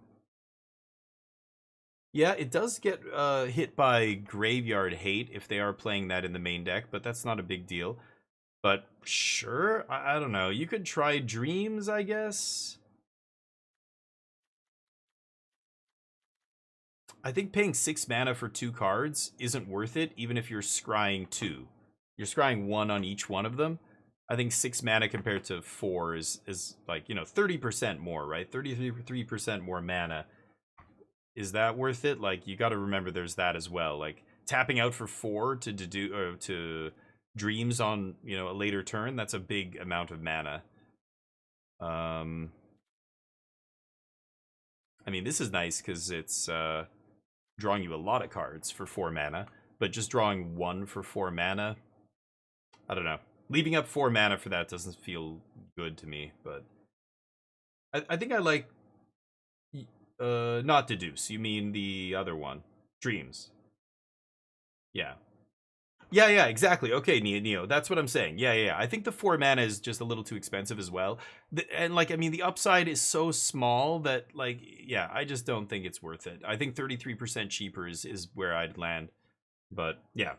S4: Yeah, it does get hit by Graveyard Hate if they are playing that in the main deck, but that's not a big deal. But sure, I don't know. You could try Dreams, I guess. I think paying 6 mana for 2 cards isn't worth it, even if you're scrying 2. You're scrying 1 on each one of them. I think 6 mana compared to 4 is like, 30% more, right? 33% more mana. Is that worth it? Like, you got to remember there's that as well. Like, tapping out for 4 to dreams on, a later turn, that's a big amount of mana. I mean, this is nice because it's drawing you a lot of cards for 4 mana, but just drawing 1 for 4 mana, I don't know. Leaving up 4 mana for that doesn't feel good to me, but I think I like not Deduce. You mean the other one, Dreams? Yeah. Yeah, exactly. Okay, Neo, that's what I'm saying. Yeah. I think the 4 mana is just a little too expensive as well. And, like, I mean, the upside is so small that, like, yeah, I just don't think it's worth it. I think 33% cheaper is where I'd land. But, yeah.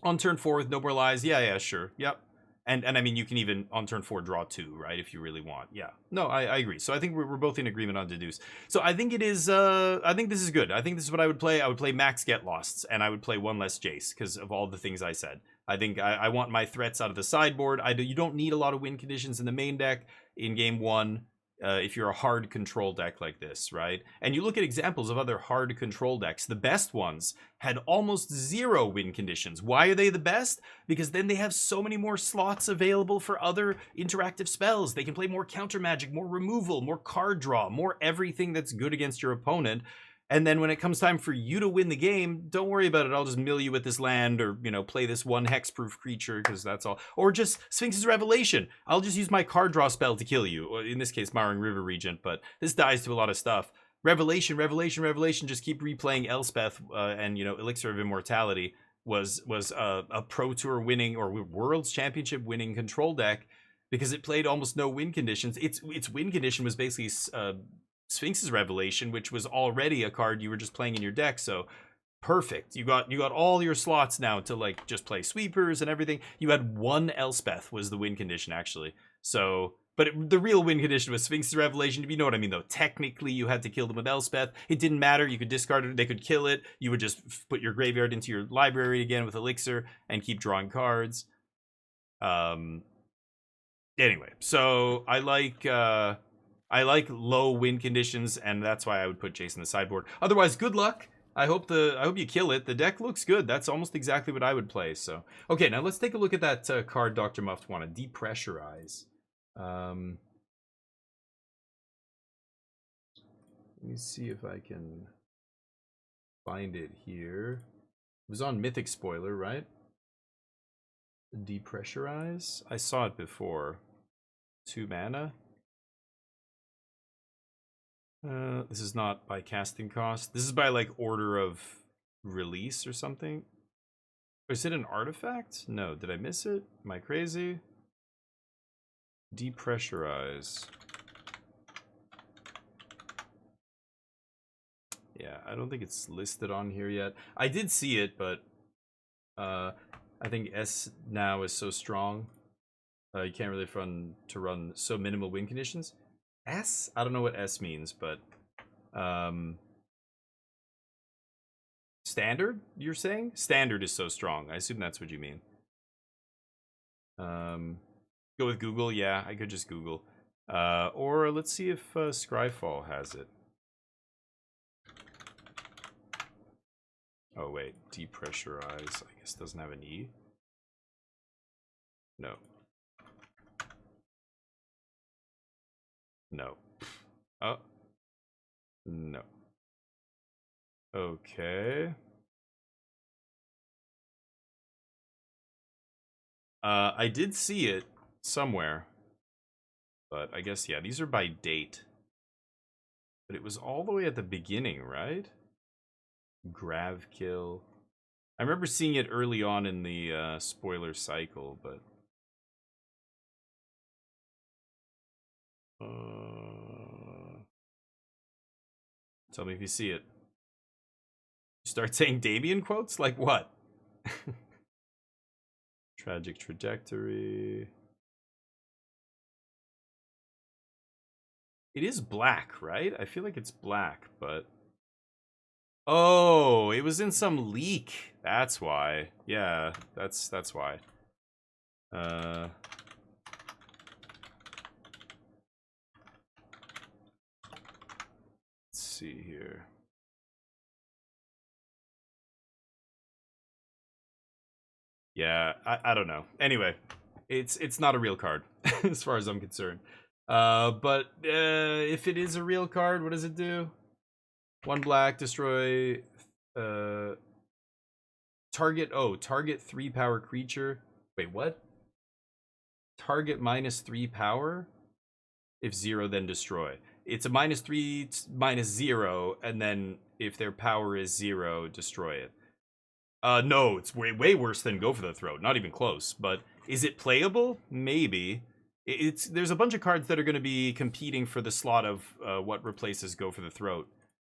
S4: On turn 4 with No More Lies, yeah, sure. Yep. And I mean, you can even, on turn 4, draw 2, right, if you really want. Yeah. No, I agree. So I think we're both in agreement on Deduce. So I think it is, I think this is good. I think this is what I would play. I would play Max Get Losts, and I would play 1 less Jace, because of all the things I said. I think I want my threats out of the sideboard. You don't need a lot of win conditions in the main deck in game 1. If you're a hard control deck like this, right? And you look at examples of other hard control decks, the best ones had almost 0 win conditions. Why are they the best? Because then they have so many more slots available for other interactive spells. They can play more counter magic, more removal, more card draw, more everything that's good against your opponent. And then when it comes time for you to win the game, don't worry about it. I'll just mill you with this land, or, play this 1 hexproof creature, because that's all. Or just Sphinx's Revelation. I'll just use my card draw spell to kill you. Or in this case, Mowering River Regent, but this dies to a lot of stuff. Revelation. Just keep replaying Elspeth and, Elixir of Immortality was a Pro Tour winning or World's Championship winning control deck because it played almost no win conditions. Its win condition was basically Sphinx's Revelation, which was already a card you were just playing in your deck, so perfect. You got all your slots now to, like, just play sweepers and everything. You had 1 Elspeth was the win condition, actually. So, but the real win condition was Sphinx's Revelation, if you know what I mean, though. Technically, you had to kill them with Elspeth. It didn't matter. You could discard it. They could kill it. You would just put your graveyard into your library again with Elixir and keep drawing cards. Anyway, so I like low win conditions, and that's why I would put Jace in the sideboard. Otherwise, good luck. I hope you kill it. The deck looks good. That's almost exactly what I would play. So, okay, now let's take a look at that card Dr. Muff wanted. Depressurize. Let me see if I can find it here. It was on Mythic Spoiler, right? Depressurize? I saw it before. 2 mana. This is not by casting cost. This is by, like, order of release or something. Is it an artifact? No. Did I miss it? Am I crazy? Depressurize. Yeah, I don't think it's listed on here yet. I did see it, but I think S now is so strong. You can't really run so minimal win conditions. S? I don't know what S means, but standard, you're saying? Standard is so strong. I assume that's what you mean. Go with Google. Yeah, I could just Google. Or let's see if Scryfall has it. Oh wait, depressurize. I guess doesn't have an E. No. No. Oh. No. Okay. I did see it somewhere. But I guess, yeah, these are by date. But it was all the way at the beginning, right? Gravkill. I remember seeing it early on in the spoiler cycle, but... Tell me if you see it. You start saying Damien quotes? Like what? Tragic trajectory. It is black, right? I feel like it's black, but Oh, it was in some leak. That's why. Yeah, that's why. Let's see here. Yeah, I don't know. Anyway, it's not a real card as far as I'm concerned. But if it is a real card, what does it do? 1 black, destroy target 3 power creature. Wait, what? Target -3 power? If 0, then destroy. It's a -3, -0, and then if their power is 0, destroy it. No, it's way worse than Go for the Throat. Not even close. But is it playable? Maybe. There's a bunch of cards that are going to be competing for the slot of what replaces Go for the Throat.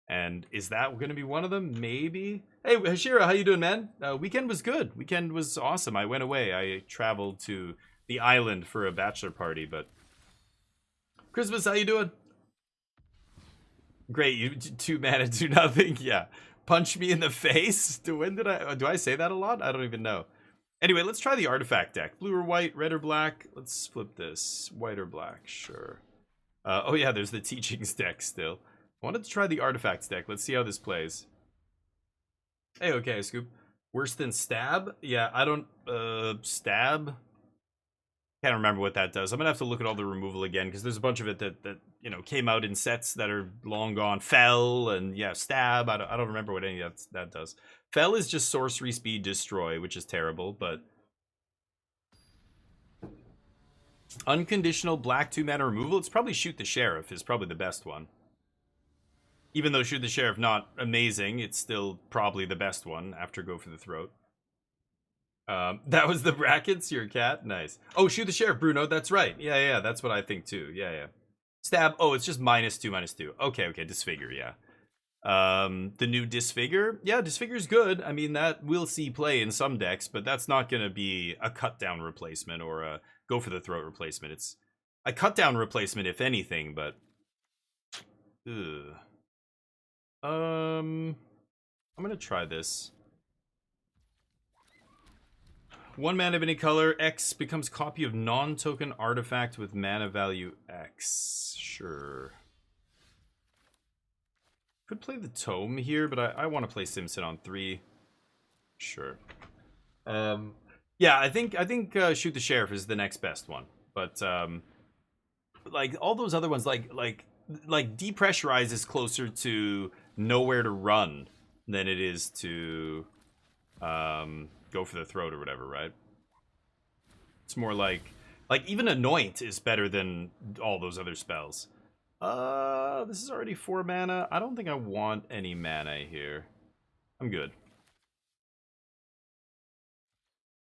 S4: And is that going to be one of them? Maybe. Hey, Hashira, how you doing, man? Weekend was good. Weekend was awesome. I went away. I traveled to the island for a bachelor party, but Christmas, how you doing? Great, you 2 mana, do nothing. Yeah, punch me in the face. Do I say that a lot? I don't even know. Anyway, let's try the artifact deck. Blue or white, red or black. Let's flip this. White or black, sure. Oh yeah, there's the teachings deck still. I wanted to try the artifacts deck. Let's see how this plays. Hey, okay, Scoop. Worse than stab? Yeah, I don't stab. Can't remember what that does. I'm gonna have to look at all the removal again because there's a bunch of it that you know came out in sets that are long gone. Fell and yeah, stab. I don't remember what any of that does. Fell is just sorcery speed destroy, which is terrible. But unconditional black 2 mana removal. It's probably shoot the sheriff is probably the best one. Even though shoot the sheriff not amazing, it's still probably the best one after Go for the Throat. That was the brackets, your cat? Nice. Oh, shoot the sheriff, Bruno. That's right. Yeah, that's what I think too. Yeah. Stab. Oh, it's just -2/-2. Okay, disfigure, yeah. The new disfigure. Yeah, disfigure's good. I mean, that will see play in some decks, but that's not gonna be a cut down replacement or a Go for the Throat replacement. It's a cut down replacement, if anything, but ugh. I'm gonna try this. 1 mana of any color, X becomes copy of non-token artifact with mana value X. Sure. Could play the Tome here, but I want to play Simpson on 3. Sure. Yeah, I think Shoot the Sheriff is the next best one. But like all those other ones, like Depressurize is closer to Nowhere to Run than it is to Go for the Throat or whatever, right? It's more like even Anoint is better than all those other spells. This is already 4 mana. I don't think I want any mana here. I'm good.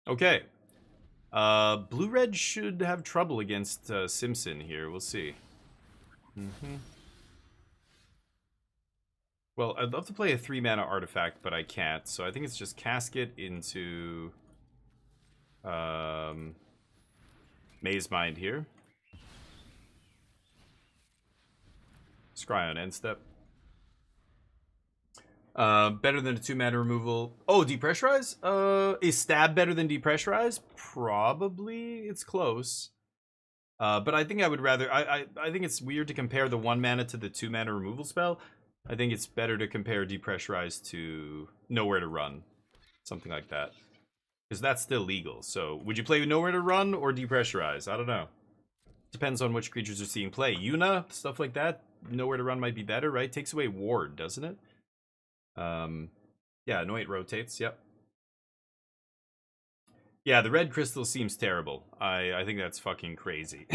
S4: Okay. Blue-red should have trouble against Simpson here. We'll see. Well, I'd love to play a 3 mana artifact, but I can't. So I think it's just Casket into Maze Mind here. Scry on end step. Better than a 2 mana removal. Oh, Depressurize? Is Stab better than Depressurize? Probably. It's close. But I think I would rather... I think it's weird to compare the 1 mana to the 2 mana removal spell. I think it's better to compare Depressurize to Nowhere to Run. Something like that. Because that's still legal. So, would you play Nowhere to Run or Depressurize? I don't know. Depends on which creatures are seeing play. Yuna, stuff like that. Nowhere to Run might be better, right? Takes away Ward, doesn't it? Yeah, Anoint rotates, yep. Yeah, the red crystal seems terrible. I think that's fucking crazy.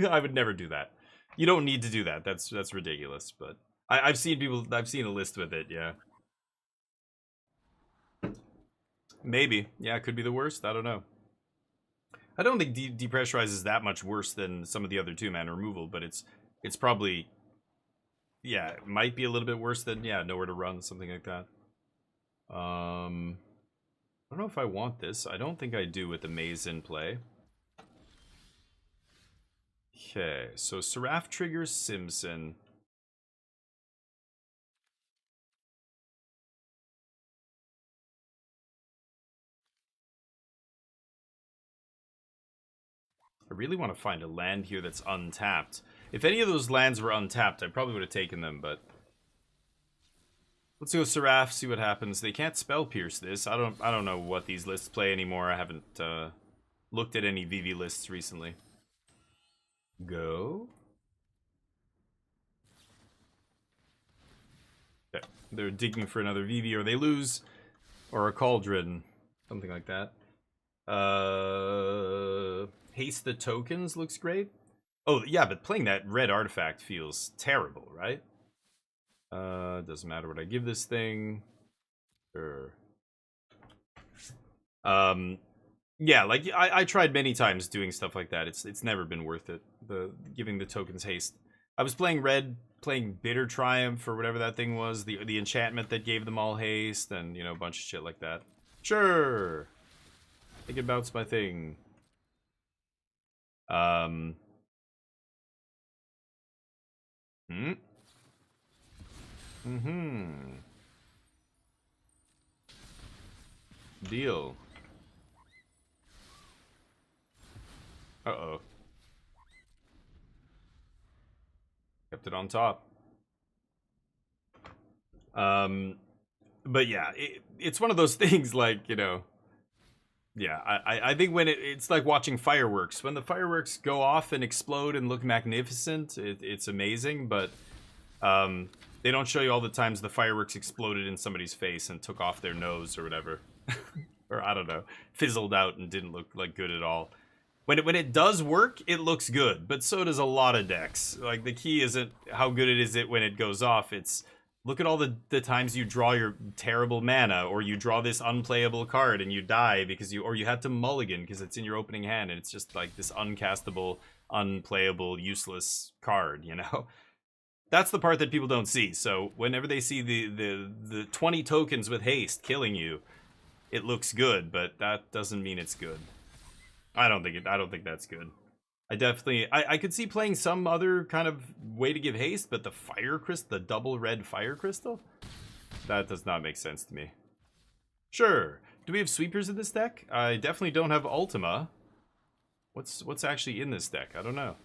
S4: I would never do that. You don't need to do that. That's ridiculous, but I've seen a list with it, yeah. Maybe. Yeah, it could be the worst. I don't know. I don't think Depressurize is that much worse than some of the other 2 mana removal, but it's probably, yeah, it might be a little bit worse than, yeah, Nowhere to Run, something like that. I don't know if I want this. I don't think I do with the Maze in play. Okay, so Seraph triggers Simpson. I really want to find a land here that's untapped. If any of those lands were untapped, I probably would have taken them, but... Let's go Seraph, see what happens. They can't spell pierce this. I don't know what these lists play anymore. I haven't looked at any VV lists recently. Go. Okay. They're digging for another VV, or they lose, or a Cauldron, something like that. Haste the tokens looks great. Oh yeah, but playing that red artifact feels terrible, right? Doesn't matter what I give this thing. Sure. Yeah, like I tried many times doing stuff like that. It's never been worth it. Giving the tokens haste. I was playing red, playing Bitter Triumph or whatever that thing was, the enchantment that gave them all haste, and you know, a bunch of shit like that. Sure. I can bounce my thing. Deal. Uh-oh. Kept it on top. But yeah, it's one of those things like, you know... Yeah, I think when it's like watching fireworks. When the fireworks go off and explode and look magnificent, it's amazing, but they don't show you all the times the fireworks exploded in somebody's face and took off their nose or whatever. Or I don't know, fizzled out and didn't look like good at all. When it does work, it looks good, but so does a lot of decks. Like, the key isn't how good it is when it goes off, it's look at all the times you draw your terrible mana, or you draw this unplayable card and you die because you had to mulligan because it's in your opening hand, and it's just like this uncastable, unplayable, useless card, you know? That's the part that people don't see. So whenever they see the 20 tokens with haste killing you, it looks good, but that doesn't mean it's good. I don't think that's good. I could see playing some other kind of way to give haste, but the double red fire crystal? That does not make sense to me. Sure. Do we have sweepers in this deck? I definitely don't have Ultima. What's actually in this deck? I don't know.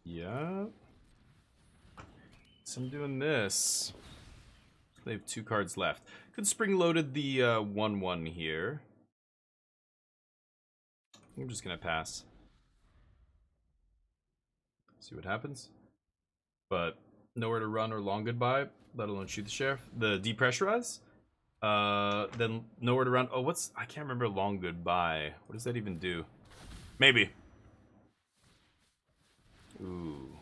S4: Yeah. So I'm doing this. They have 2 cards left. Could spring-loaded the 1/1 here. I'm just gonna pass. See what happens. But nowhere to run or long goodbye, let alone shoot the sheriff. The depressurize. Then nowhere to run. Oh, I can't remember long goodbye. What does that even do? Maybe. Ooh.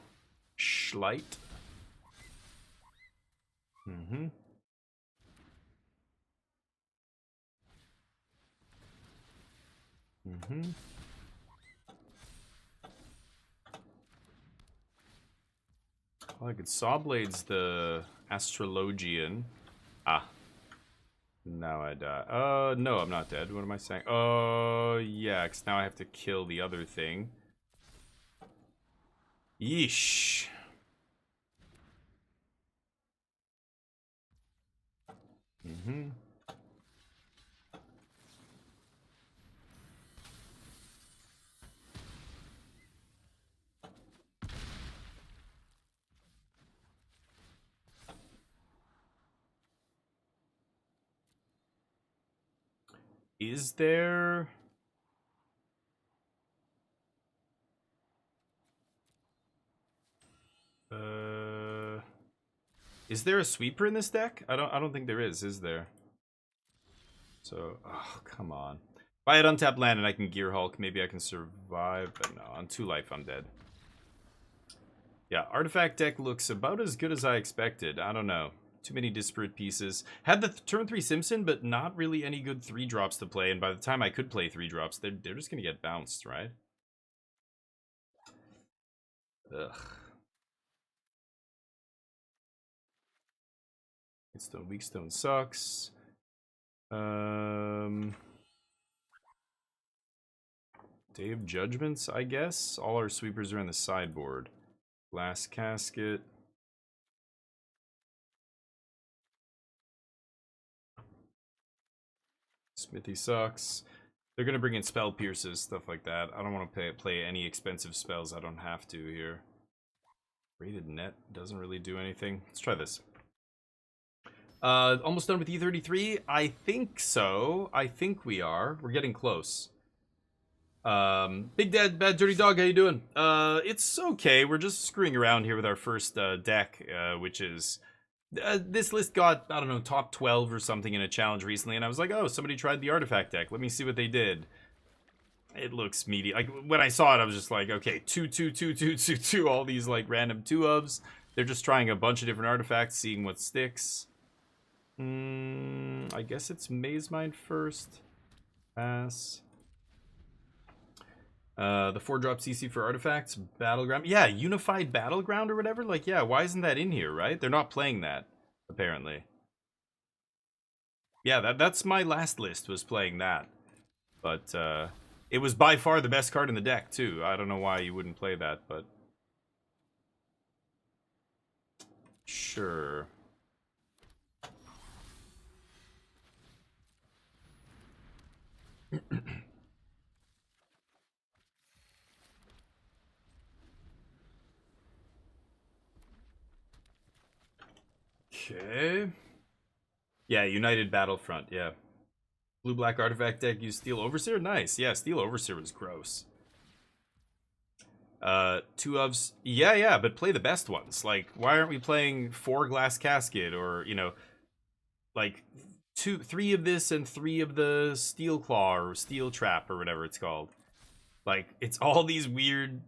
S4: Schlight. Mm-hmm. Well, I could Sawblade's the Astrologian. Ah. Now I die. No, I'm not dead. What am I saying? Oh, yeah, because now I have to kill the other thing. Yeesh. Is there... Is there a sweeper in this deck? I don't think there is there? So, oh, come on. If I had untapped land and I can Gear Hulk, maybe I can survive, but no, on 2 life I'm dead. Yeah, artifact deck looks about as good as I expected. I don't know. Too many disparate pieces. Had the turn 3 Simpson, but not really any good 3-drops to play, and by the time I could play 3-drops, they're just gonna get bounced, right? Ugh. Weakstone sucks. Day of Judgments, I guess. All our sweepers are in the sideboard. Glass casket. Smithy sucks. They're gonna bring in spell pierces, stuff like that. I don't want to play any expensive spells. I don't have to here. Rated net doesn't really do anything. Let's try this. Almost done with E33? I think so. I think we are. We're getting close. Big Dad, Bad Dirty Dog, how you doing? It's okay. We're just screwing around here with our first deck, which is... this list got, I don't know, top 12 or something in a challenge recently, and I was like, oh, somebody tried the artifact deck. Let me see what they did. It looks meaty. Like, when I saw it, I was just like, okay, 2, 2, 2, 2, 2, 2, all these, like, random 2-ofs. They're just trying a bunch of different artifacts, seeing what sticks. I guess it's Maze Mind first. Pass. The 4-drop CC for artifacts. Battleground. Yeah, Unified Battleground or whatever. Like, yeah, why isn't that in here, right? They're not playing that, apparently. Yeah, that's my last list, was playing that. But, it was by far the best card in the deck, too. I don't know why you wouldn't play that, but... Sure. Okay. Yeah, United Battlefront, yeah. Blue-black artifact deck, use Steel Overseer? Nice, yeah, Steel Overseer was gross. 2-ofs, yeah, but play the best ones. Like, why aren't we playing 4 Glass Casket, or, you know, like, 3 of this and 3 of the Steel Claw, or Steel Trap, or whatever it's called. Like, it's all these weird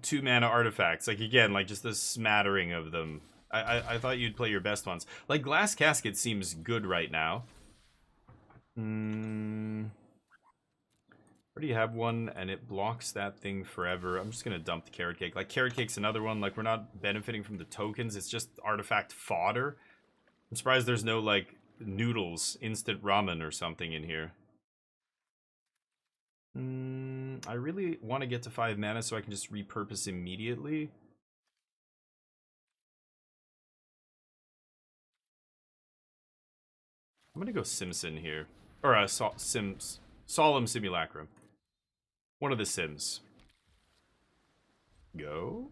S4: 2-mana artifacts. Like, again, like, just a smattering of them. I thought you'd play your best ones. Like, Glass Casket seems good right now. Already have one, and it blocks that thing forever. I'm just gonna dump the Carrot Cake. Like, Carrot Cake's another one. Like, we're not benefiting from the tokens. It's just artifact fodder. I'm surprised there's no, like, noodles, instant ramen or something in here. I really want to get to 5 mana so I can just repurpose immediately. I'm gonna go Simpson here. Or, Solemn Simulacrum. One of the Sims. Go.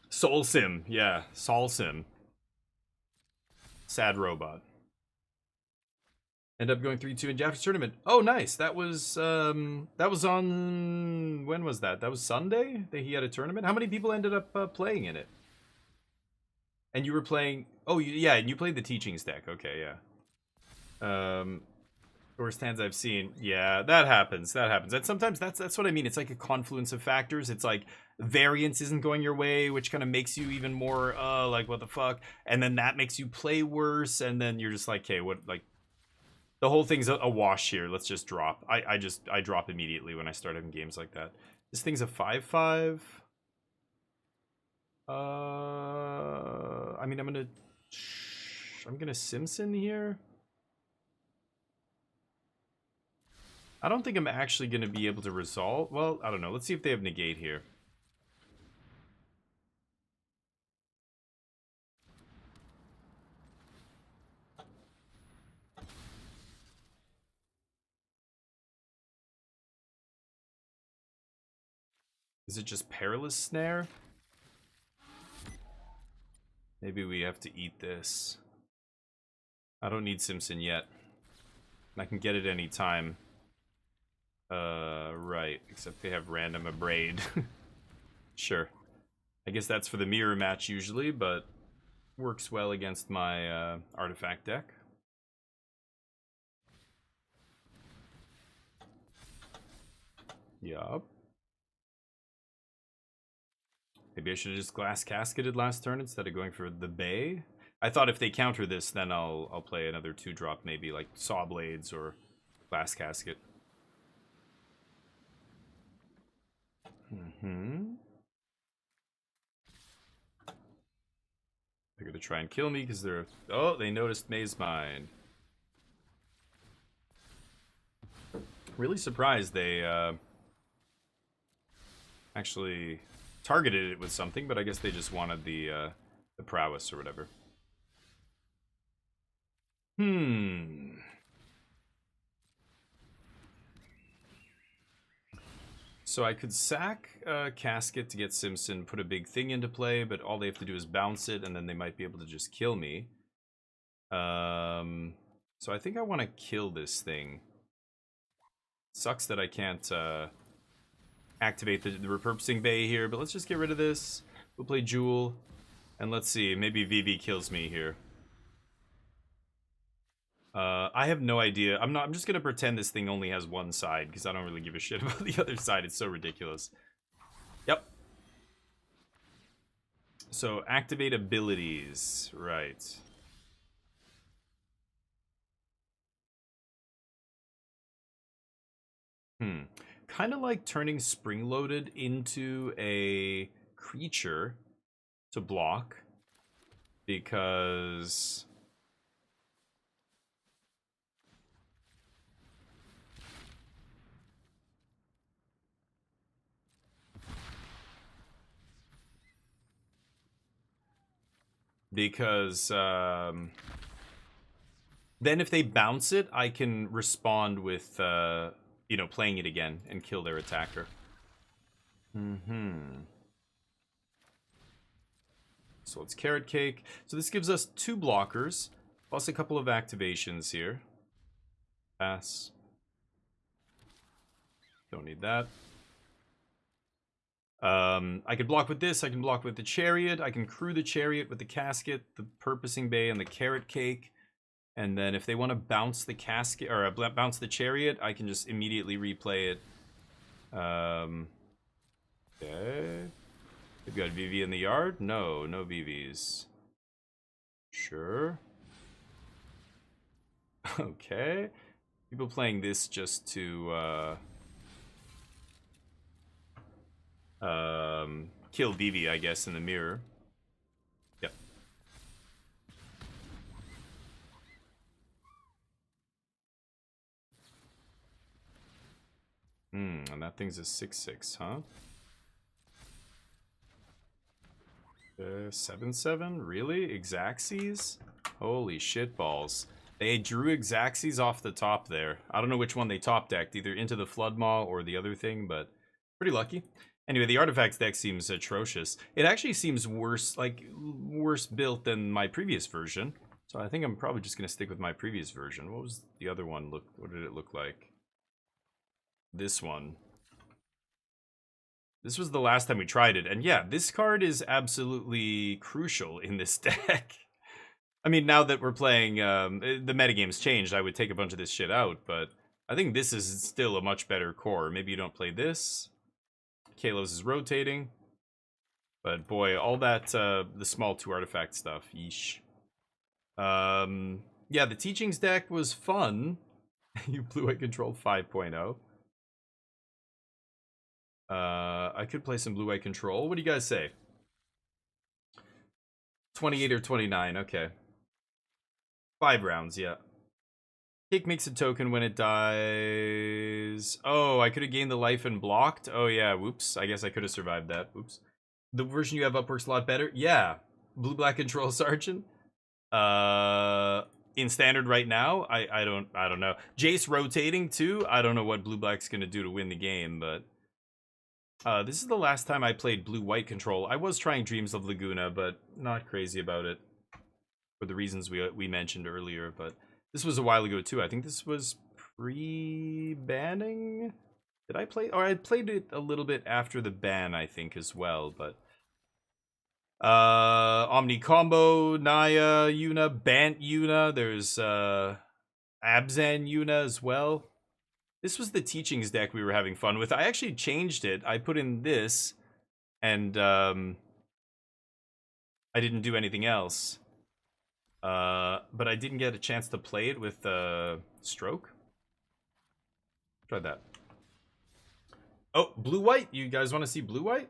S4: Soul Sim, yeah. Soul Sim. Sad robot. End up going 3-2 in Jaffe's tournament. Oh, nice. That was on... When was that? That was Sunday that he had a tournament? How many people ended up playing in it? And you were playing... Oh, yeah, and you played the Teachings deck. Okay, yeah. Worst hands I've seen. Yeah, that happens. That happens. And sometimes that's what I mean. It's like a confluence of factors. It's like variance isn't going your way, which kind of makes you even more, like, what the fuck? And then that makes you play worse, and then you're just like, okay, what, like... The whole thing's a wash here. Let's just drop. I drop immediately when I start having games like that. This thing's a 5/5. I mean, I'm gonna Simpson here. I don't think I'm actually gonna be able to resolve. Well, I don't know. Let's see if they have negate here. Is it just Perilous Snare? Maybe we have to eat this. I don't need Simpson yet. I can get it any time. Right. Except they have random abrade. Sure. I guess that's for the mirror match usually, but works well against my artifact deck. Yup. Maybe I should have just Glass Casketed last turn instead of going for the Bay. I thought if they counter this, then I'll play another 2-drop, maybe like Saw Blades or Glass Casket. They're gonna try and kill me because they're... Oh, they noticed Maze Mine. Really surprised they actually targeted it with something, but I guess they just wanted the prowess or whatever. So I could sack Casket to get Simpson, put a big thing into play, but all they have to do is bounce it, and then they might be able to just kill me. So I think I want to kill this thing. Sucks that I can't activate the repurposing bay here, but let's just get rid of this. We'll play Jewel, and let's see, maybe Vivi kills me here. I have no idea. I'm just gonna pretend this thing only has one side because I don't really give a shit about the other side. It's so ridiculous. Yep. So activate abilities, right? Kind of like turning Spring Loaded into a creature to block because then if they bounce it, I can respond with, you know, playing it again and kill their attacker. So let's Carrot Cake. So this gives us 2 blockers, plus a couple of activations here. Pass. Don't need that. I can block with this, I can block with the Chariot, I can crew the Chariot with the Casket, the Purposing Bay, and the Carrot Cake. And then if they want to bounce the Casket, or bounce the Chariot, I can just immediately replay it. Okay. We've got VV in the yard? No, no VVs. Sure. Okay. People playing this just to, kill Vivi, I guess, in the mirror. Yep. And that thing's a 6/6, huh? 7/7? Really? Exaxes? Holy shit balls. They drew Exaxes off the top there. I don't know which one they top decked, either Into the Flood Maw or the other thing, but pretty lucky. Anyway, the Artifacts deck seems atrocious. It actually seems worse, like, worse built than my previous version. So I think I'm probably just going to stick with my previous version. What was the other one? What did it look like? This one. This was the last time we tried it. And yeah, this card is absolutely crucial in this deck. I mean, now that we're playing, the metagame's changed, I would take a bunch of this shit out. But I think this is still a much better core. Maybe you don't play this. Kalos is rotating. But boy, all that, the small 2 artifact stuff, yeesh. Yeah, the Teachings deck was fun. You Blue-White Control 5.0. I could play some Blue-White Control. What do you guys say? 28 or 29, okay. 5 rounds, yeah. Cake makes a token when it dies. Oh, I could have gained the life and blocked? Oh yeah, whoops. I guess I could have survived that. Whoops. The version you have up works a lot better? Yeah. Blue-Black Control Sergeant? In standard right now? I don't know. Jace rotating too? I don't know what Blue-Black's gonna do to win the game, but... this is the last time I played Blue-White Control. I was trying Dreams of Laguna, but not crazy about it. For the reasons we mentioned earlier, but... This was a while ago too. I think this was pre-banning? Did I play? Or I played it a little bit after the ban, I think, as well, but... Omni Combo, Naya, Yuna, Bant Yuna, there's Abzan Yuna as well. This was the Teachings deck we were having fun with. I actually changed it. I put in this, and I didn't do anything else. But I didn't get a chance to play it with Stroke. Try that. Oh, Blue-White? You guys want to see Blue-White?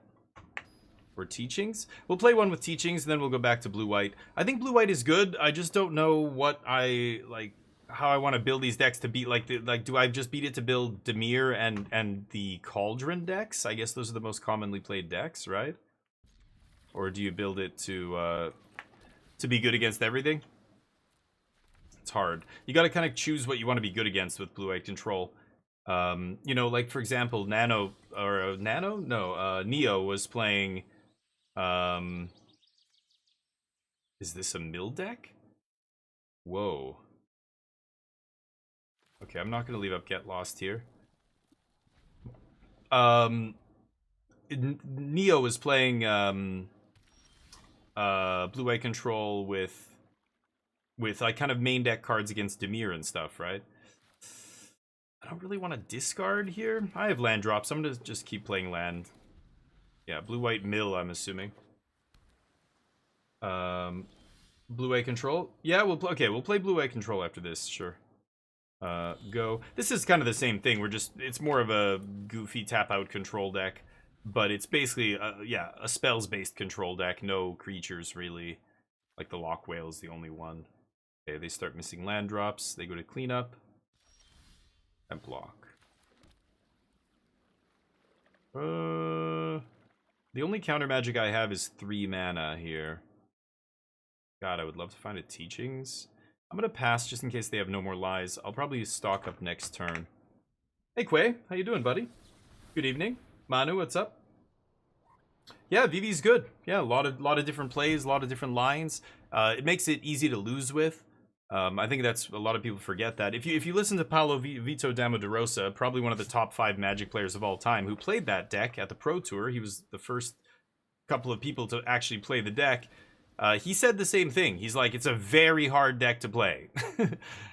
S4: Or Teachings? We'll play one with Teachings, and then we'll go back to Blue-White. I think Blue-White is good. I just don't know what I, like, how I want to build these decks to beat, like, do I just beat it to build Dimir and the Cauldron decks? I guess those are the most commonly played decks, right? Or do you build it to be good against everything? It's hard. You got to kind of choose what you want to be good against with Blue-White Control. You know, like, for example, Neo was playing... is this a mill deck? Whoa. Okay, I'm not gonna leave up Get Lost here. Neo was playing Blue-White Control with like kind of main deck cards against Dimir and stuff, right? I don't really want to discard here. I have land drops. I'm gonna just keep playing land. Yeah, Blue-White Mill, I'm assuming. Blue-White Control. Yeah, we'll play Blue-White Control after this, sure. Go. This is kind of the same thing. It's more of a goofy tap-out control deck, but it's basically, yeah, a spells-based control deck. No creatures, really. Like the Lock Whale is the only one. Okay, they start missing land drops. They go to cleanup. And block. The only counter magic I have is 3 mana here. God, I would love to find a Teachings. I'm gonna pass just in case they have no more lies. I'll probably stock up next turn. Hey Quay, how you doing, buddy? Good evening. Manu, what's up? Yeah, Vivi's good. Yeah, a lot of different plays, a lot of different lines. It makes it easy to lose with. I think that's a lot of people forget that. If you listen to Paolo Vito Damo de Rosa, probably one of the top 5 Magic players of all time, who played that deck at the Pro Tour. He was the first couple of people to actually play the deck. He said the same thing. He's like, it's a very hard deck to play.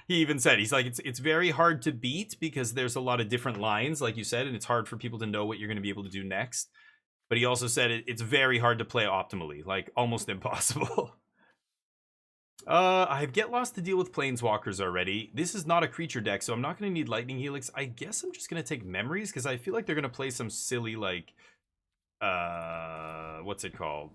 S4: He even said, he's like, it's very hard to beat because there's a lot of different lines, like you said, and it's hard for people to know what you're going to be able to do next. But he also said it's very hard to play optimally, like almost impossible. I have Get Lost to deal with Planeswalkers already. This is not a creature deck, so I'm not going to need Lightning Helix. I guess I'm just going to take Memories, because I feel like they're going to play some silly, like, what's it called?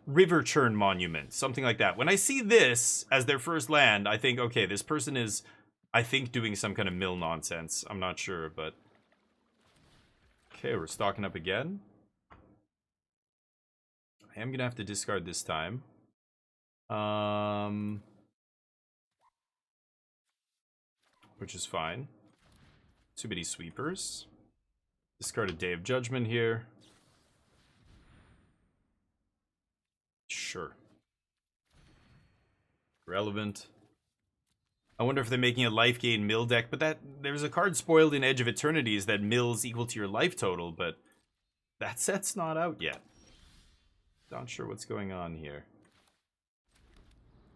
S4: River Churn Monument, something like that. When I see this as their first land, I think, okay, this person is, I think, doing some kind of mill nonsense. I'm not sure, but... Okay, we're stocking up again. I am gonna have to discard this time. Which is fine. Too many sweepers. Discard a Day of Judgment here. Sure. Relevant. I wonder if they're making a life gain mill deck, but there's a card spoiled in Edge of Eternities that mills equal to your life total, but that set's not out yet. Not sure what's going on here.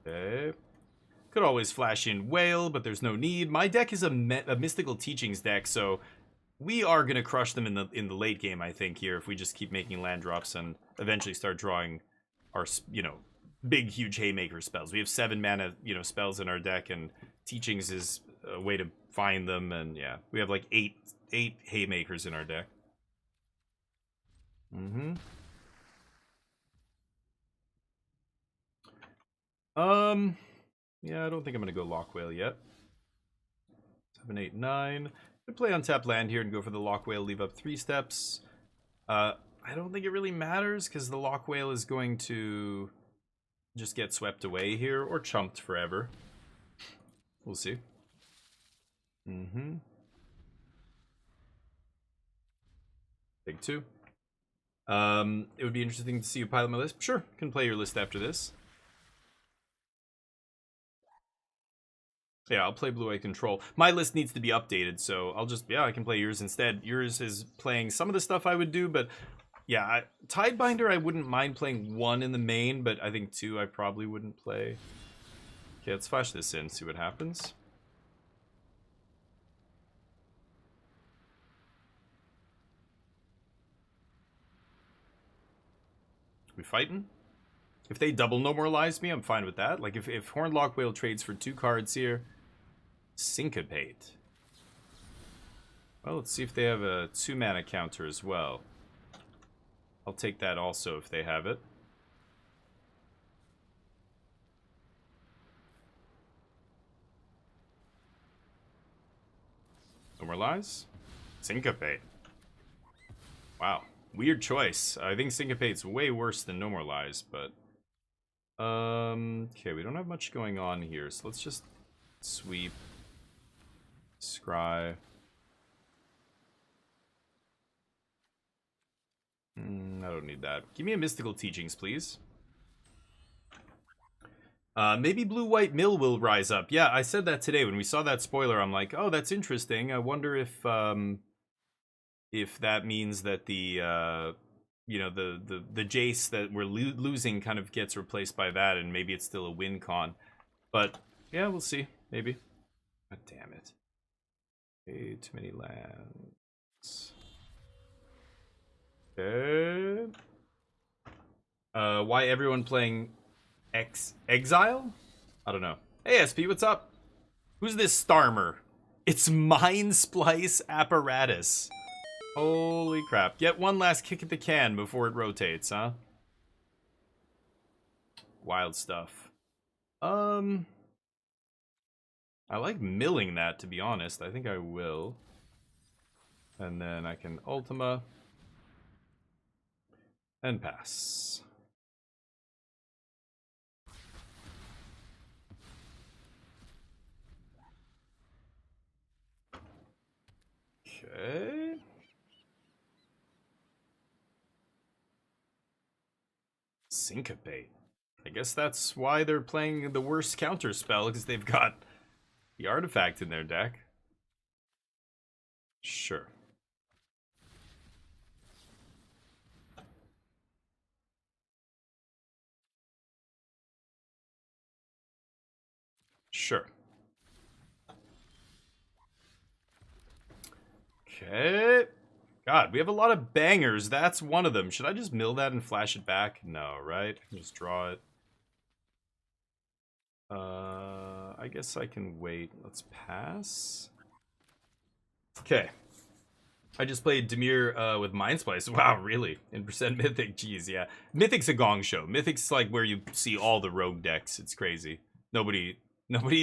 S4: Okay. Could always flash in Whale, but there's no need. My deck is a Mystical Teachings deck, so we are going to crush them in the late game, I think, here, if we just keep making land drops and eventually start drawing our, you know, big, huge Haymaker spells. We have 7 mana, you know, spells in our deck, and Teachings is a way to find them, and yeah, we have like 8 Haymakers in our deck. Yeah, I don't think I'm gonna go Lock Whale yet. 7, 8, 9. I play untap land here and go for the Lock Whale, leave up 3 steps. I don't think it really matters because the Lock Whale is going to just get swept away here or chumped forever. We'll see. Big 2. It would be interesting to see you pilot my list. Sure, can play your list after this. Yeah, I'll play Blue-White Control. My list needs to be updated, so I'll just, yeah, I can play yours instead. Yours is playing some of the stuff I would do, but yeah, Tidebinder, I wouldn't mind playing 1 in the main, but I think 2 I probably wouldn't play. Okay, let's flash this in, see what happens. We fighting? If they double No More Lies me, I'm fine with that. Like, if Horned Lock Whale trades for 2 cards here, Syncopate. Well, let's see if they have a 2-mana counter as well. I'll take that also if they have it. Normalize? Syncopate. Wow. Weird choice. I think Syncopate's way worse than Normalize, but... okay, we don't have much going on here, so let's just sweep. Scry. I don't need that. Give me a Mystical Teachings, please. Maybe Blue-White Mill will rise up. Yeah, I said that today. When we saw that spoiler, I'm like, oh, that's interesting. I wonder if that means that the, you know, the Jace that we're losing kind of gets replaced by that, and maybe it's still a win con. But, yeah, we'll see. Maybe. God damn it. Okay, too many lands. Okay. Why everyone playing Exile? I don't know. Hey, SP, what's up? Who's this Starmer? It's Mind Splice Apparatus. Holy crap. Get one last kick at the can before it rotates, huh? Wild stuff. I like milling that, to be honest. I think I will. And then I can Ultima. And pass. Okay. Syncopate. I guess that's why they're playing the worst counter spell, because they've got the artifact in their deck. Sure. Sure. Okay. God, we have a lot of bangers. That's one of them. Should I just mill that and flash it back? No, right? I can just draw it. I guess I can wait. Let's pass. Okay. I just played Dimir with Mind Splice. Wow, really? In percent Mythic? Jeez, yeah. Mythic's a gong show. Mythic's like where you see all the rogue decks. It's crazy. Nobody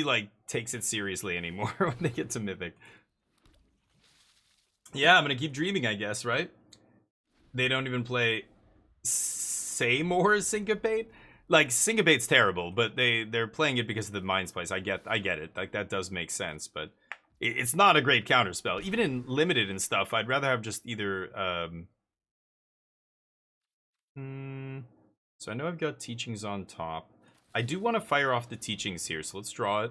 S4: like takes it seriously anymore when they get to Mythic. Yeah, I'm gonna keep dreaming, I guess, right? They don't even play Seymour Syncopate? Like, Syncopate's terrible, but they're playing it because of the Mind Splice. I get it. Like, that does make sense, but it's not a great counterspell. Even in limited and stuff, I'd rather have just either so I know I've got teachings on top. I do want to fire off the teachings here, so let's draw it.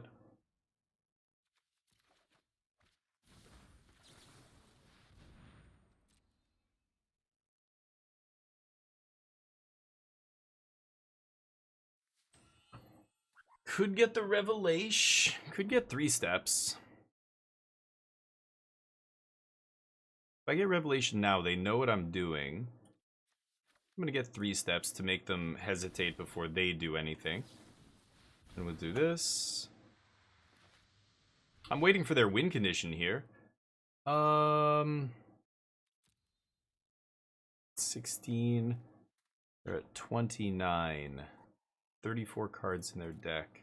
S4: Could get the Revelation. Could get 3 steps. If I get Revelation now, they know what I'm doing. I'm gonna get 3 steps to make them hesitate before they do anything. And we'll do this. I'm waiting for their win condition here. 16. They're at 29. 34 cards in their deck.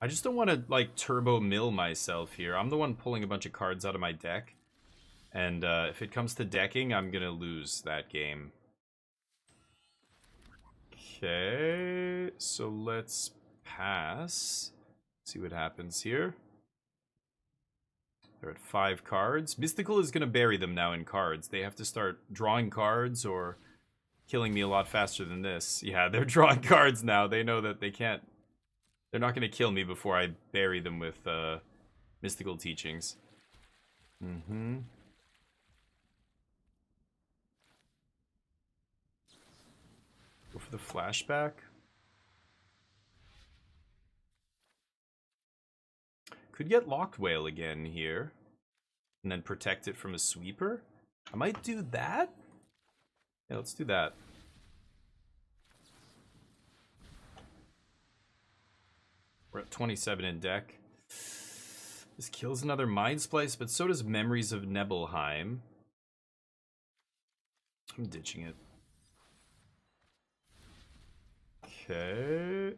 S4: I just don't want to, like, turbo mill myself here. I'm the one pulling a bunch of cards out of my deck. And if it comes to decking, I'm going to lose that game. Okay, so let's pass. See what happens here. They're at 5 cards. Mystical is going to bury them now in cards. They have to start drawing cards or killing me a lot faster than this. Yeah, they're drawing cards now. They know that they can't. They're not going to kill me before I bury them with Mystical Teachings. Go for the flashback. Could get Locked Whale again here. And then protect it from a sweeper. I might do that. Yeah, let's do that. We're at 27 in deck. This kills another Mind Splice, but so does Memories of Nebelheim. I'm ditching it. Okay.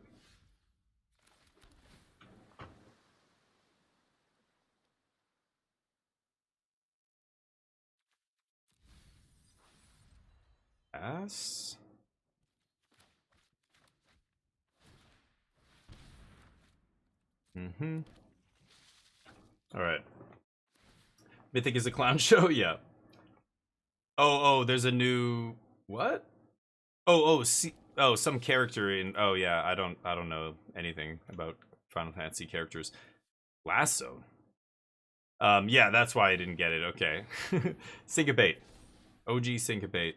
S4: Pass. Mm-hmm. Alright. Mythic is a clown show? Yeah. Oh, there's a new... What? Some character in... Oh, yeah, I don't know anything about Final Fantasy characters. Lasso? Yeah, that's why I didn't get it. Okay. Syncopate. OG Syncopate.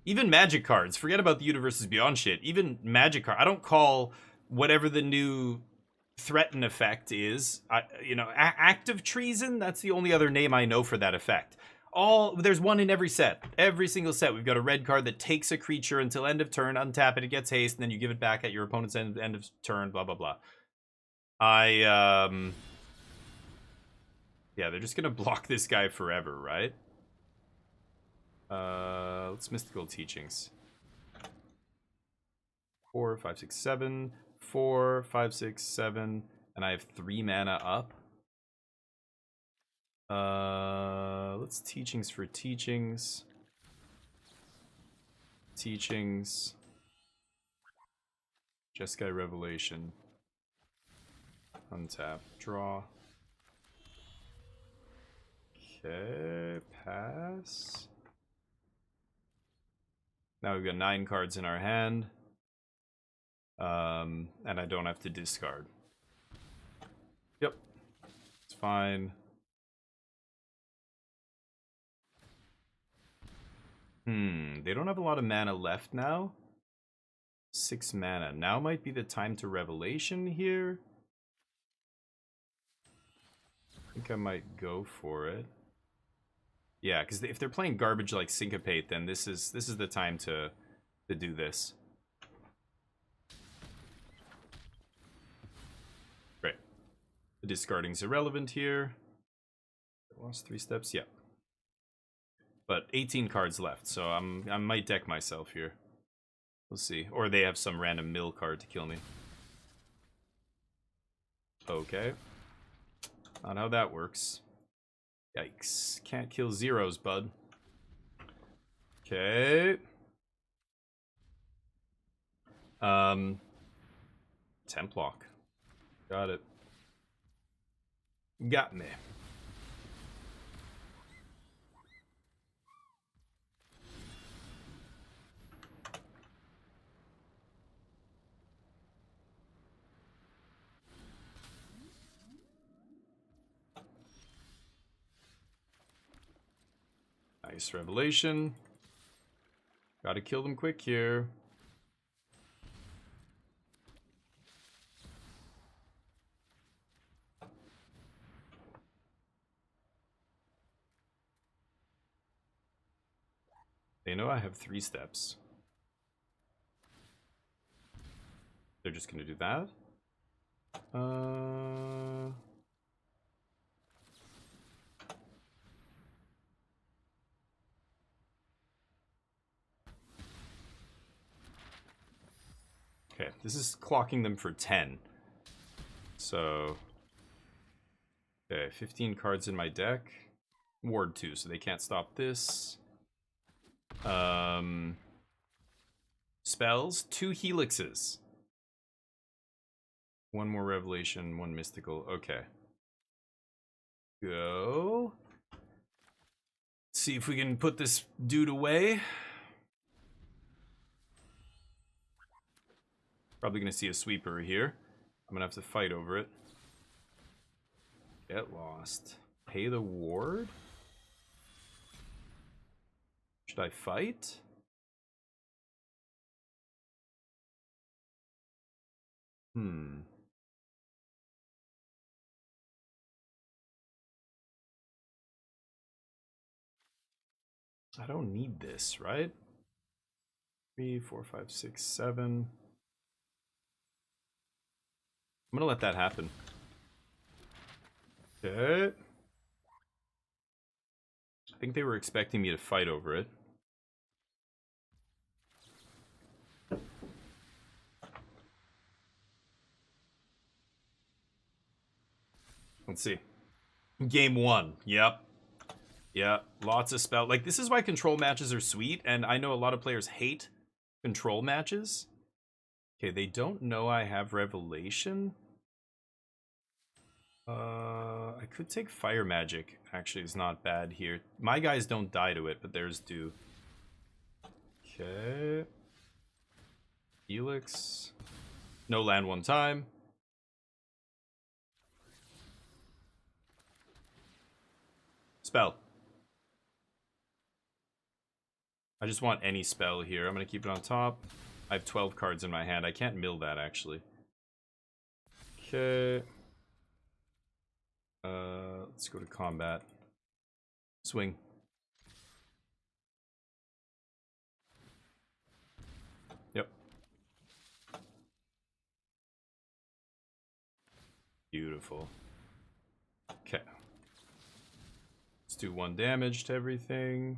S4: Even magic cards. Forget about the Universes Beyond shit. Even magic card. I don't call whatever the new threaten effect is. Active treason. That's the only other name I know for that effect. There's one in every set. Every single set. We've got a red card that takes a creature until end of turn, untap it, it gets haste, and then you give it back at your opponent's end of turn. Blah blah blah. Yeah, they're just gonna block this guy forever, right? Let's Mystical Teachings. 4, 5, 6, 7. 4, 5, 6, 7. And I have 3 mana up. Let's Teachings for Teachings. Teachings. Jeskai Revelation. Untap. Draw. Okay. Pass. Now we've got 9 cards in our hand. And I don't have to discard. Yep. It's fine. They don't have a lot of mana left now. 6 mana. Now might be the time to Revelation here. I think I might go for it. Yeah, because if they're playing garbage like Syncopate, then this is the time to do this. Right. The discarding's irrelevant here. Lost 3 steps, yeah. But 18 cards left, so I might deck myself here. We'll see. Or they have some random mill card to kill me. Okay. Not how that works. Yikes. Can't kill zeros, bud. Okay. Templock. Got it. Got me. Nice Revelation. Gotta kill them quick here. They know I have 3 steps. They're just gonna do that. Okay, this is clocking them for 10. So, okay, 15 cards in my deck. Ward 2, so they can't stop this. Spells, 2 helixes. 1 more Revelation, 1 mystical. Okay. Go. See if we can put this dude away. Probably gonna see a sweeper here. I'm gonna have to fight over it. Get lost. Pay the ward? Should I fight? I don't need this, right? 3, 4, 5, 6, 7. I'm gonna let that happen. Okay. I think they were expecting me to fight over it. Let's see. Game 1. Yep. Yeah, lots of spell. Like, this is why control matches are sweet, and I know a lot of players hate control matches. Okay, they don't know I have Revelation. I could take Fire Magic. Actually, it's not bad here. My guys don't die to it, but theirs do. Okay. Helix. No land one time. Spell. I just want any spell here. I'm going to keep it on top. I have 12 cards in my hand. I can't mill that, actually. Okay. Let's go to combat. Swing. Yep. Beautiful. Okay. Let's do 1 damage to everything.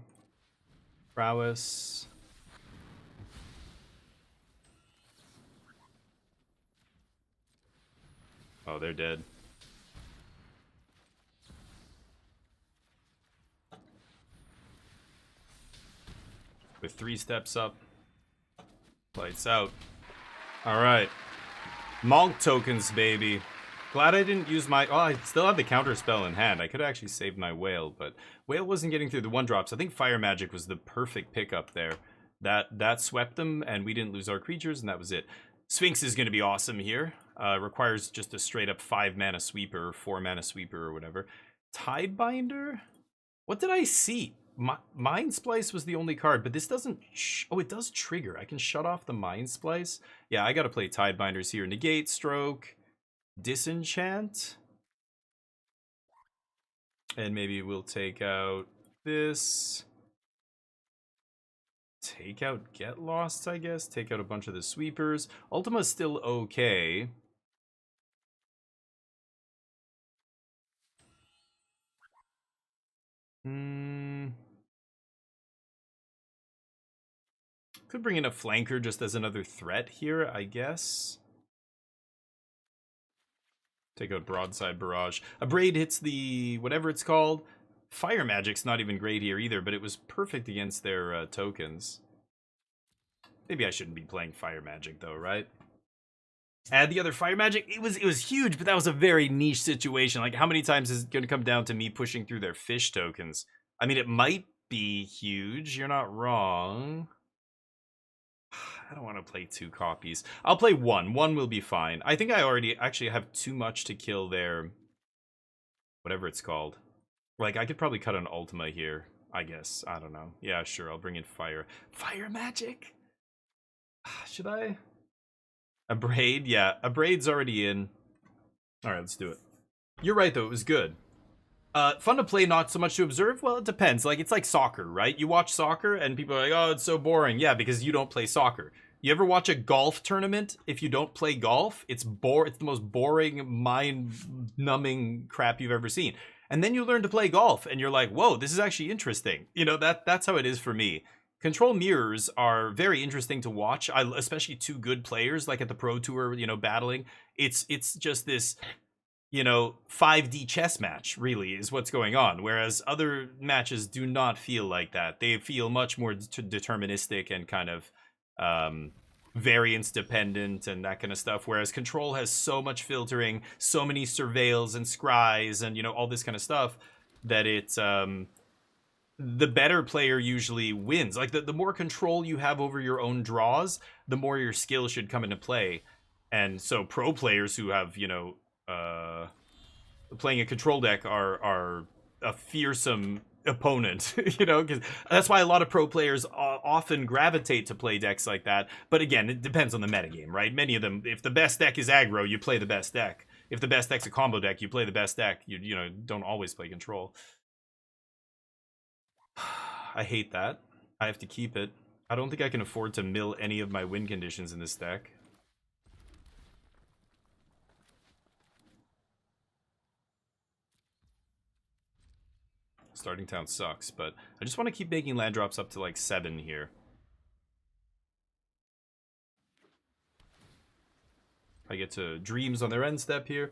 S4: Prowess. Oh, they're dead. With 3 steps up. Lights out. Alright. Monk tokens, baby. Glad I didn't use my... Oh, I still have the counter spell in hand. I could have actually saved my whale, but whale wasn't getting through the 1-drops. I think Fire Magic was the perfect pickup there. That swept them, and we didn't lose our creatures, and that was it. Sphinx is going to be awesome here. Requires just a straight-up 5-mana sweeper, or 4-mana sweeper, or whatever. Tidebinder? What did I see? Mind Splice was the only card, but this doesn't... Oh, it does trigger. I can shut off the Mind Splice. Yeah, I gotta play Tidebinders here. Negate, Stroke, Disenchant. And maybe we'll take out this. Take out Get Lost, I guess. Take out a bunch of the sweepers. Ultima's still okay. Could bring in a flanker just as another threat here, I guess. Take out Broadside Barrage. A Braid hits the... whatever it's called. Fire Magic's not even great here either, but it was perfect against their tokens. Maybe I shouldn't be playing Fire Magic though, right? Add the other Fire Magic. It was huge, but that was a very niche situation. Like, how many times is it going to come down to me pushing through their fish tokens? I mean, it might be huge. You're not wrong. I don't want to play 2 copies. I'll play 1. 1 will be fine. I think I already actually have too much to kill their... whatever it's called. Like, I could probably cut an Ultima here, I guess. I don't know. Yeah, sure, I'll bring in Fire. Fire Magic? Should I? A Braid? Yeah, a Braid's already in. Alright, let's do it. You're right, though. It was good. Fun to play, not so much to observe? Well, it depends. Like, it's like soccer, right? You watch soccer, and people are like, oh, it's so boring. Yeah, because you don't play soccer. You ever watch a golf tournament? If you don't play golf, it's the most boring, mind-numbing crap you've ever seen. And then you learn to play golf, and you're like, whoa, this is actually interesting. You know, that's how it is for me. Control mirrors are very interesting to watch, especially 2 good players, like at the Pro Tour, you know, battling. It's just this... you know, 5D chess match, really, is what's going on. Whereas other matches do not feel like that. They feel much more deterministic and kind of variance dependent and that kind of stuff. Whereas Control has so much filtering, so many surveils and scries and, you know, all this kind of stuff that it's... the better player usually wins. Like, the more control you have over your own draws, the more your skill should come into play. And so pro players who have, you know... playing a control deck are a fearsome opponent, you know, because that's why a lot of pro players often gravitate to play decks like that. But again, it depends on the metagame, right? Many of them, if the best deck is aggro, you play the best deck. If the best deck's a combo deck, you play the best deck. You know, don't always play control. I hate that. I have to keep it. I don't think I can afford to mill any of my win conditions in this deck. Starting town sucks, but I just want to keep making land drops up to like 7 here. I get to dreams on their end step here.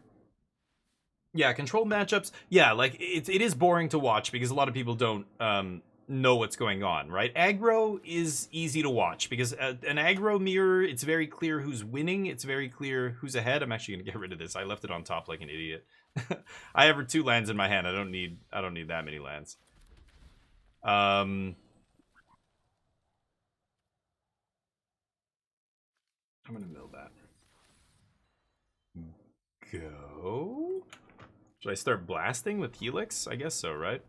S4: Yeah, control matchups. Yeah, like it is boring to watch because a lot of people don't know what's going on, right? Aggro is easy to watch because an aggro mirror, it's very clear who's winning. It's very clear who's ahead. I'm actually gonna get rid of this. I left it on top like an idiot. I have 2 lands in my hand. I don't need that many lands. I'm gonna mill that. Go. Should I start blasting with Helix? I guess so, right?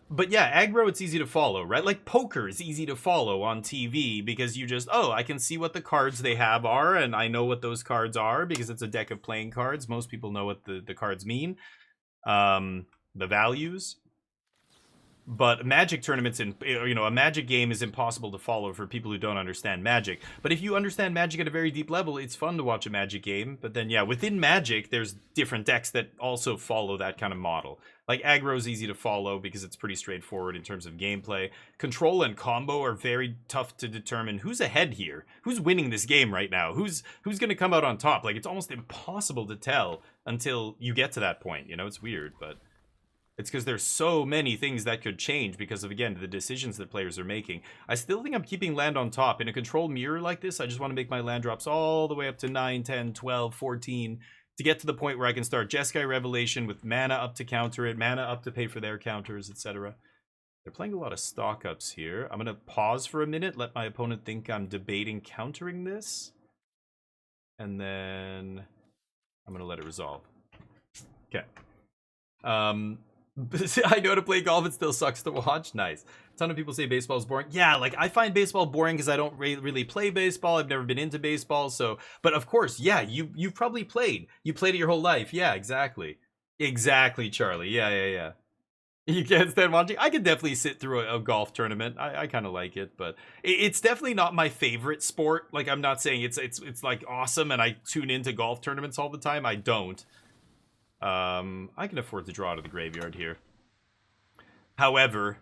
S4: But yeah, aggro, it's easy to follow, right? Like poker is easy to follow on TV because you just, oh, I can see what the cards they have are, and I know what those cards are because it's a deck of playing cards. Most people know what the cards mean, the values. But Magic tournaments, a Magic game is impossible to follow for people who don't understand Magic. But if you understand Magic at a very deep level, it's fun to watch a Magic game. But then, yeah, within Magic, there's different decks that also follow that kind of model. Like aggro is easy to follow because it's pretty straightforward in terms of gameplay. Control and combo are very tough to determine who's ahead here. Who's winning this game right now? Who's going to come out on top? Like, it's almost impossible to tell until you get to that point. You know, it's weird, but it's because there's so many things that could change because of, again, the decisions that players are making. I still think I'm keeping land on top. In a control mirror like this, I just want to make my land drops all the way up to 9, 10, 12, 14 to get to the point where I can start Jeskai Revelation with mana up to counter it, mana up to pay for their counters, etc. They're playing a lot of stock ups here. I'm going to pause for a minute, let my opponent think I'm debating countering this. And then I'm going to let it resolve. Okay. I know how to play golf, it still sucks to watch. Nice. A ton of people say baseball is boring. Yeah, like I find baseball boring because I don't really play baseball. I've never been into baseball, so. But of course, yeah, you've probably played. You played it your whole life. Yeah, exactly. Exactly, Charlie. Yeah. You can't stand watching. I could definitely sit through a golf tournament. I kind of like it, but it's definitely not my favorite sport. Like I'm not saying it's like awesome, and I tune into golf tournaments all the time. I don't. I can afford to draw to the graveyard here. However,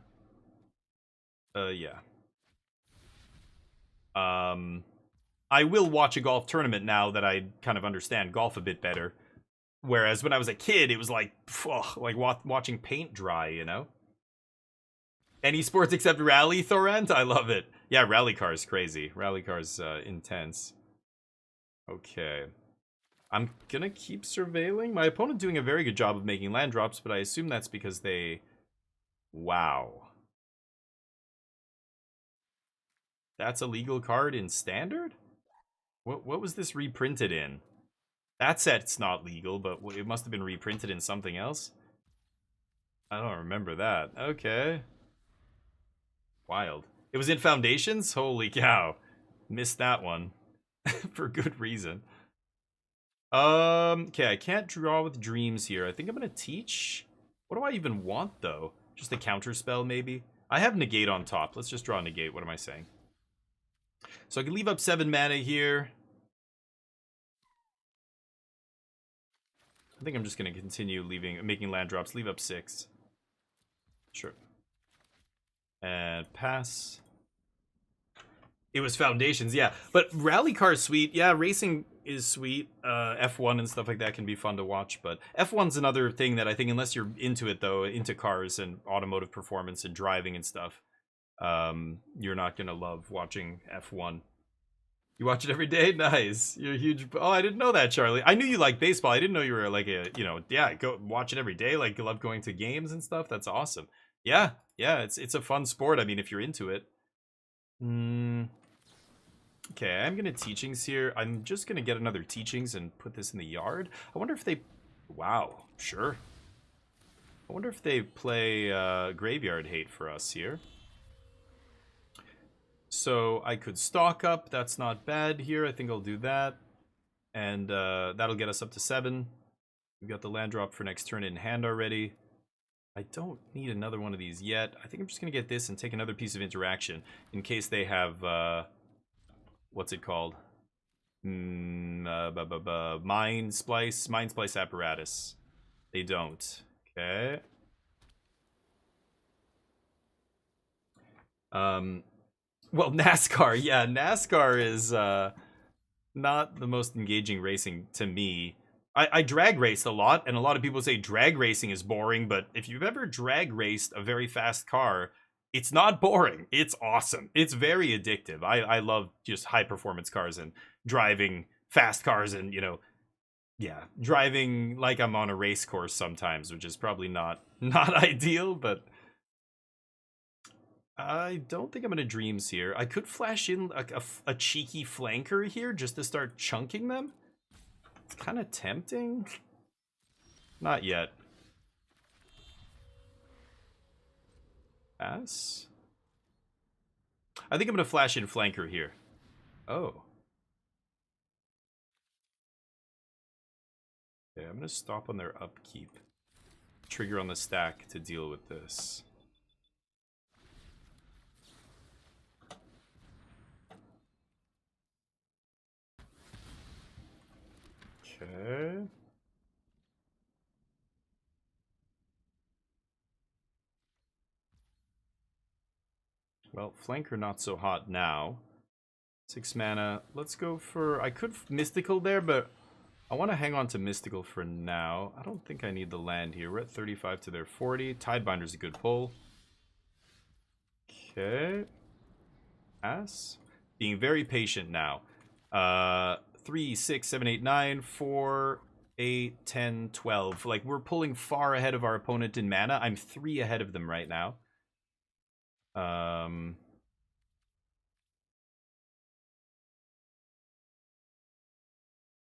S4: yeah. I will watch a golf tournament now that I kind of understand golf a bit better. Whereas when I was a kid, it was like, like watching paint dry, you know? Any sports except rally, Thorant? I love it. Yeah, rally car is crazy. Rally car is intense. Okay. I'm gonna keep surveilling. My opponent doing a very good job of making land drops, but I assume that's because they... Wow. That's a legal card in Standard? What was this reprinted in? That set's not legal, but it must have been reprinted in something else. I don't remember that. Okay. Wild. It was in Foundations? Holy cow. Missed that one. For good reason. Okay, I can't draw with dreams here. I think I'm gonna teach. What do I even want though? Just a counter spell maybe? I have negate on top. Let's just draw negate. What am I saying? So I can leave up 7 mana here. I think I'm just gonna continue making land drops. Leave up 6. Sure. And pass. It was Foundations, yeah. But rally car is sweet. Yeah, racing is sweet. F1 and stuff like that can be fun to watch. But F1's another thing that I think, unless you're into it, though, into cars and automotive performance and driving and stuff, you're not going to love watching F1. You watch it every day? Nice. You're a huge... Oh, I didn't know that, Charlie. I knew you liked baseball. I didn't know you were like a, yeah, go watch it every day. Like, you love going to games and stuff. That's awesome. Yeah, it's a fun sport. I mean, if you're into it. Okay, I'm gonna teachings here. I'm just gonna get another teachings and put this in the yard. I wonder if they... Wow, sure. I wonder if they play Graveyard Hate for us here. So I could stock up. That's not bad here. I think I'll do that. And that'll get us up to 7. We've got the land drop for next turn in hand already. I don't need another one of these yet. I think I'm just gonna get this and take another piece of interaction in case they have... what's it called? Mind splice apparatus. They don't. Okay. Well, NASCAR, yeah, NASCAR is not the most engaging racing to me. I drag raced a lot, and a lot of people say drag racing is boring, but if you've ever drag raced a very fast car, it's not boring. It's awesome. It's very addictive. I love just high performance cars and driving fast cars and, yeah, driving like I'm on a race course sometimes, which is probably not ideal, but I don't think I'm gonna dreams here. I could flash in a cheeky flanker here just to start chunking them. It's kind of tempting. Not yet. Pass. I think I'm gonna flash in flanker here. Oh. Okay, I'm gonna stop on their upkeep. Trigger on the stack to deal with this. Okay. Well, flanker not so hot now. 6 mana. Let's go for... I could mystical there, but I want to hang on to mystical for now. I don't think I need the land here. We're at 35 to their 40. Tidebinder's a good pull. Okay. Pass. Being very patient now. 3, 6, 7, 8, 9, 4, 8, 10, 12. Like, we're pulling far ahead of our opponent in mana. I'm 3 ahead of them right now.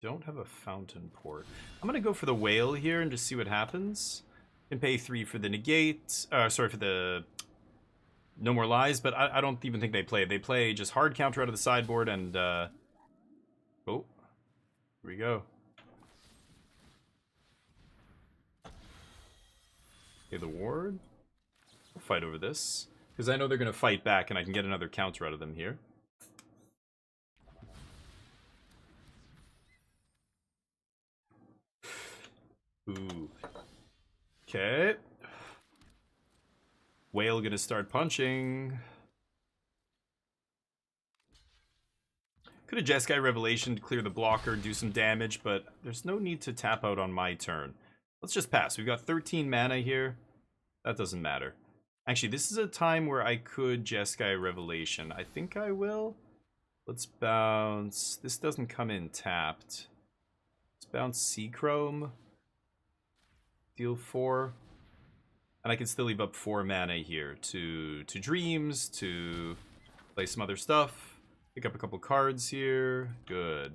S4: Don't have a fountain port. I'm gonna go for the whale here and just see what happens. Can pay 3 for the negate. Sorry, for the no more lies, but I don't even think they play. They play just hard counter out of the sideboard and oh, here we go. Okay, the ward. We'll fight over this because I know they're gonna fight back, and I can get another counter out of them here. Ooh. Okay. Whale gonna start punching. Could have Jeskai Revelation to clear the blocker, do some damage, but there's no need to tap out on my turn. Let's just pass. We've got 13 mana here. That doesn't matter. Actually, this is a time where I could Jeskai Revelation. I think I will. Let's bounce. This doesn't come in tapped. Let's bounce Seachrome. Deal 4. And I can still leave up 4 mana here to dreams, to play some other stuff. Pick up a couple cards here. Good.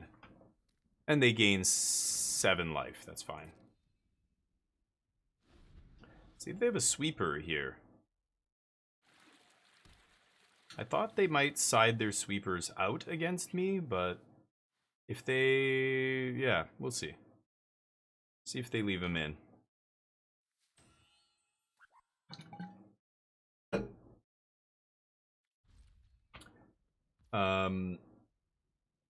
S4: And they gain 7 life. That's fine. See if they have a sweeper here. I thought they might side their sweepers out against me, but if they... yeah, we'll see. See if they leave them in.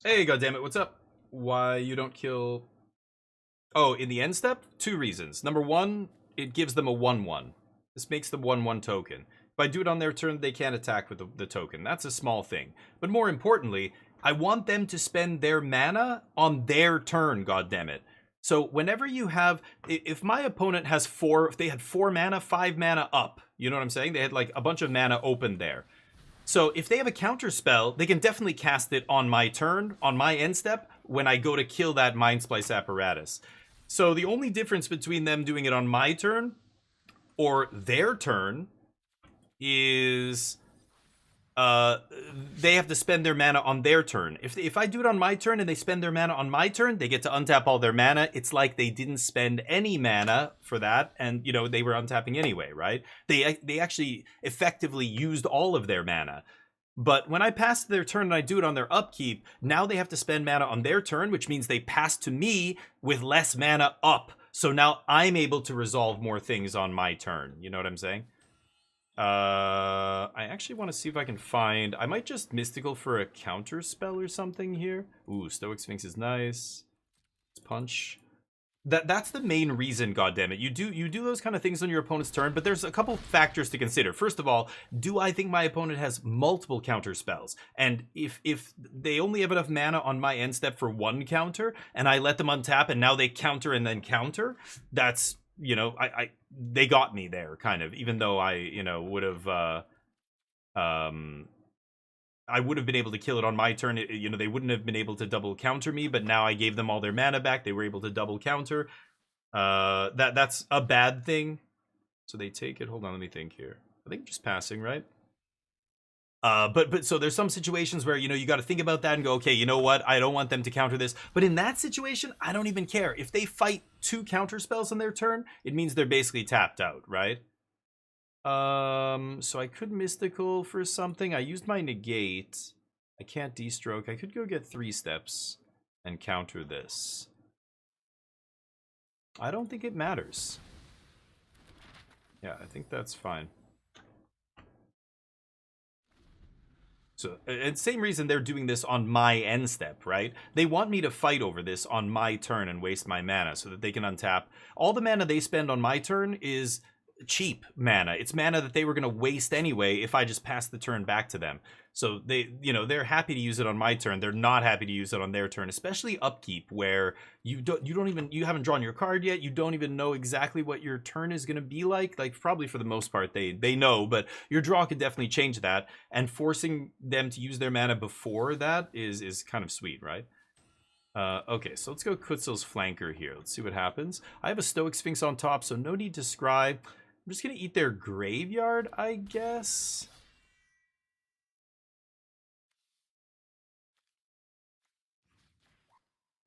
S4: Hey, goddammit, what's up? Why you don't kill... Oh, in the end step? 2 reasons. Number 1, it gives them a 1/1. This makes the 1/1 token. If I do it on their turn, they can't attack with the token. That's a small thing. But more importantly, I want them to spend their mana on their turn, goddammit. So whenever you have... If my opponent has 4... If they had 4 mana, 5 mana up. You know what I'm saying? They had like a bunch of mana open there. So if they have a counter spell, they can definitely cast it on my turn, on my end step, when I go to kill that Mind Splice apparatus. So the only difference between them doing it on my turn or their turn is they have to spend their mana on their turn. If I do it on my turn and they spend their mana on my turn, they get to untap all their mana. It's like they didn't spend any mana for that, and you know they were untapping anyway, right? They actually effectively used all of their mana. But when I pass their turn and I do it on their upkeep, now they have to spend mana on their turn, which means they pass to me with less mana up. So now I'm able to resolve more things on my turn. You know what I'm saying? I actually want to see if I can find... I might just mystical for a counter spell or something here. Ooh, Stoic Sphinx is nice. Let's punch. That's the main reason, goddammit. You do those kind of things on your opponent's turn, but there's a couple factors to consider. First of all, do I think my opponent has multiple counter spells? And if they only have enough mana on my end step for one counter, and I let them untap and now they counter and then counter, that's, you know, they got me there, kind of, even though I, you know, would have I would have been able to kill it on my turn. You know, they wouldn't have been able to double counter me, but now I gave them all their mana back. They were able to double counter. That's a bad thing. So they take it. Hold on, let me think here. I think just passing, right? But so there's some situations where, you know, you got to think about that and go, okay, you know what? I don't want them to counter this. But in that situation, I don't even care. If they fight 2 counter spells on their turn, it means they're basically tapped out, right? So I could mystical for something. I used my negate. I can't destroke. I could go get 3 steps and counter this. I don't think it matters. Yeah, I think that's fine. So, and same reason they're doing this on my end step, right? They want me to fight over this on my turn and waste my mana so that they can untap. All the mana they spend on my turn is cheap mana. It's mana that they were going to waste anyway if I just passed the turn back to them. So they, you know, they're happy to use it on my turn. They're not happy to use it on their turn, especially upkeep where you haven't drawn your card yet. You don't even know exactly what your turn is going to be like. Like, probably for the most part they know, but your draw could definitely change that, and forcing them to use their mana before that is kind of sweet, right? Okay, so let's go Kutzel's Flanker here. Let's see what happens. I have a Stoic Sphinx on top, so no need to scry. I'm just going to eat their graveyard, I guess.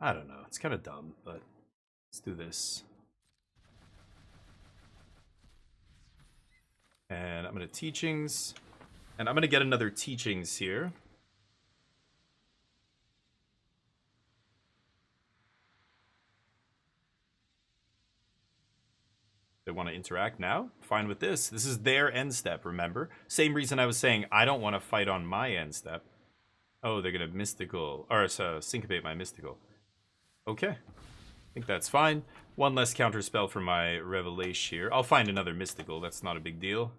S4: I don't know. It's kind of dumb, but let's do this. And I'm going to Teachings. And I'm going to get another Teachings here. They want to interact now? Fine with this. This is their end step, remember? Same reason I was saying I don't want to fight on my end step. Oh, they're going to mystical, or syncopate my mystical. Okay. I think that's fine. One less counter spell for my Revelation here. I'll find another mystical. That's not a big deal.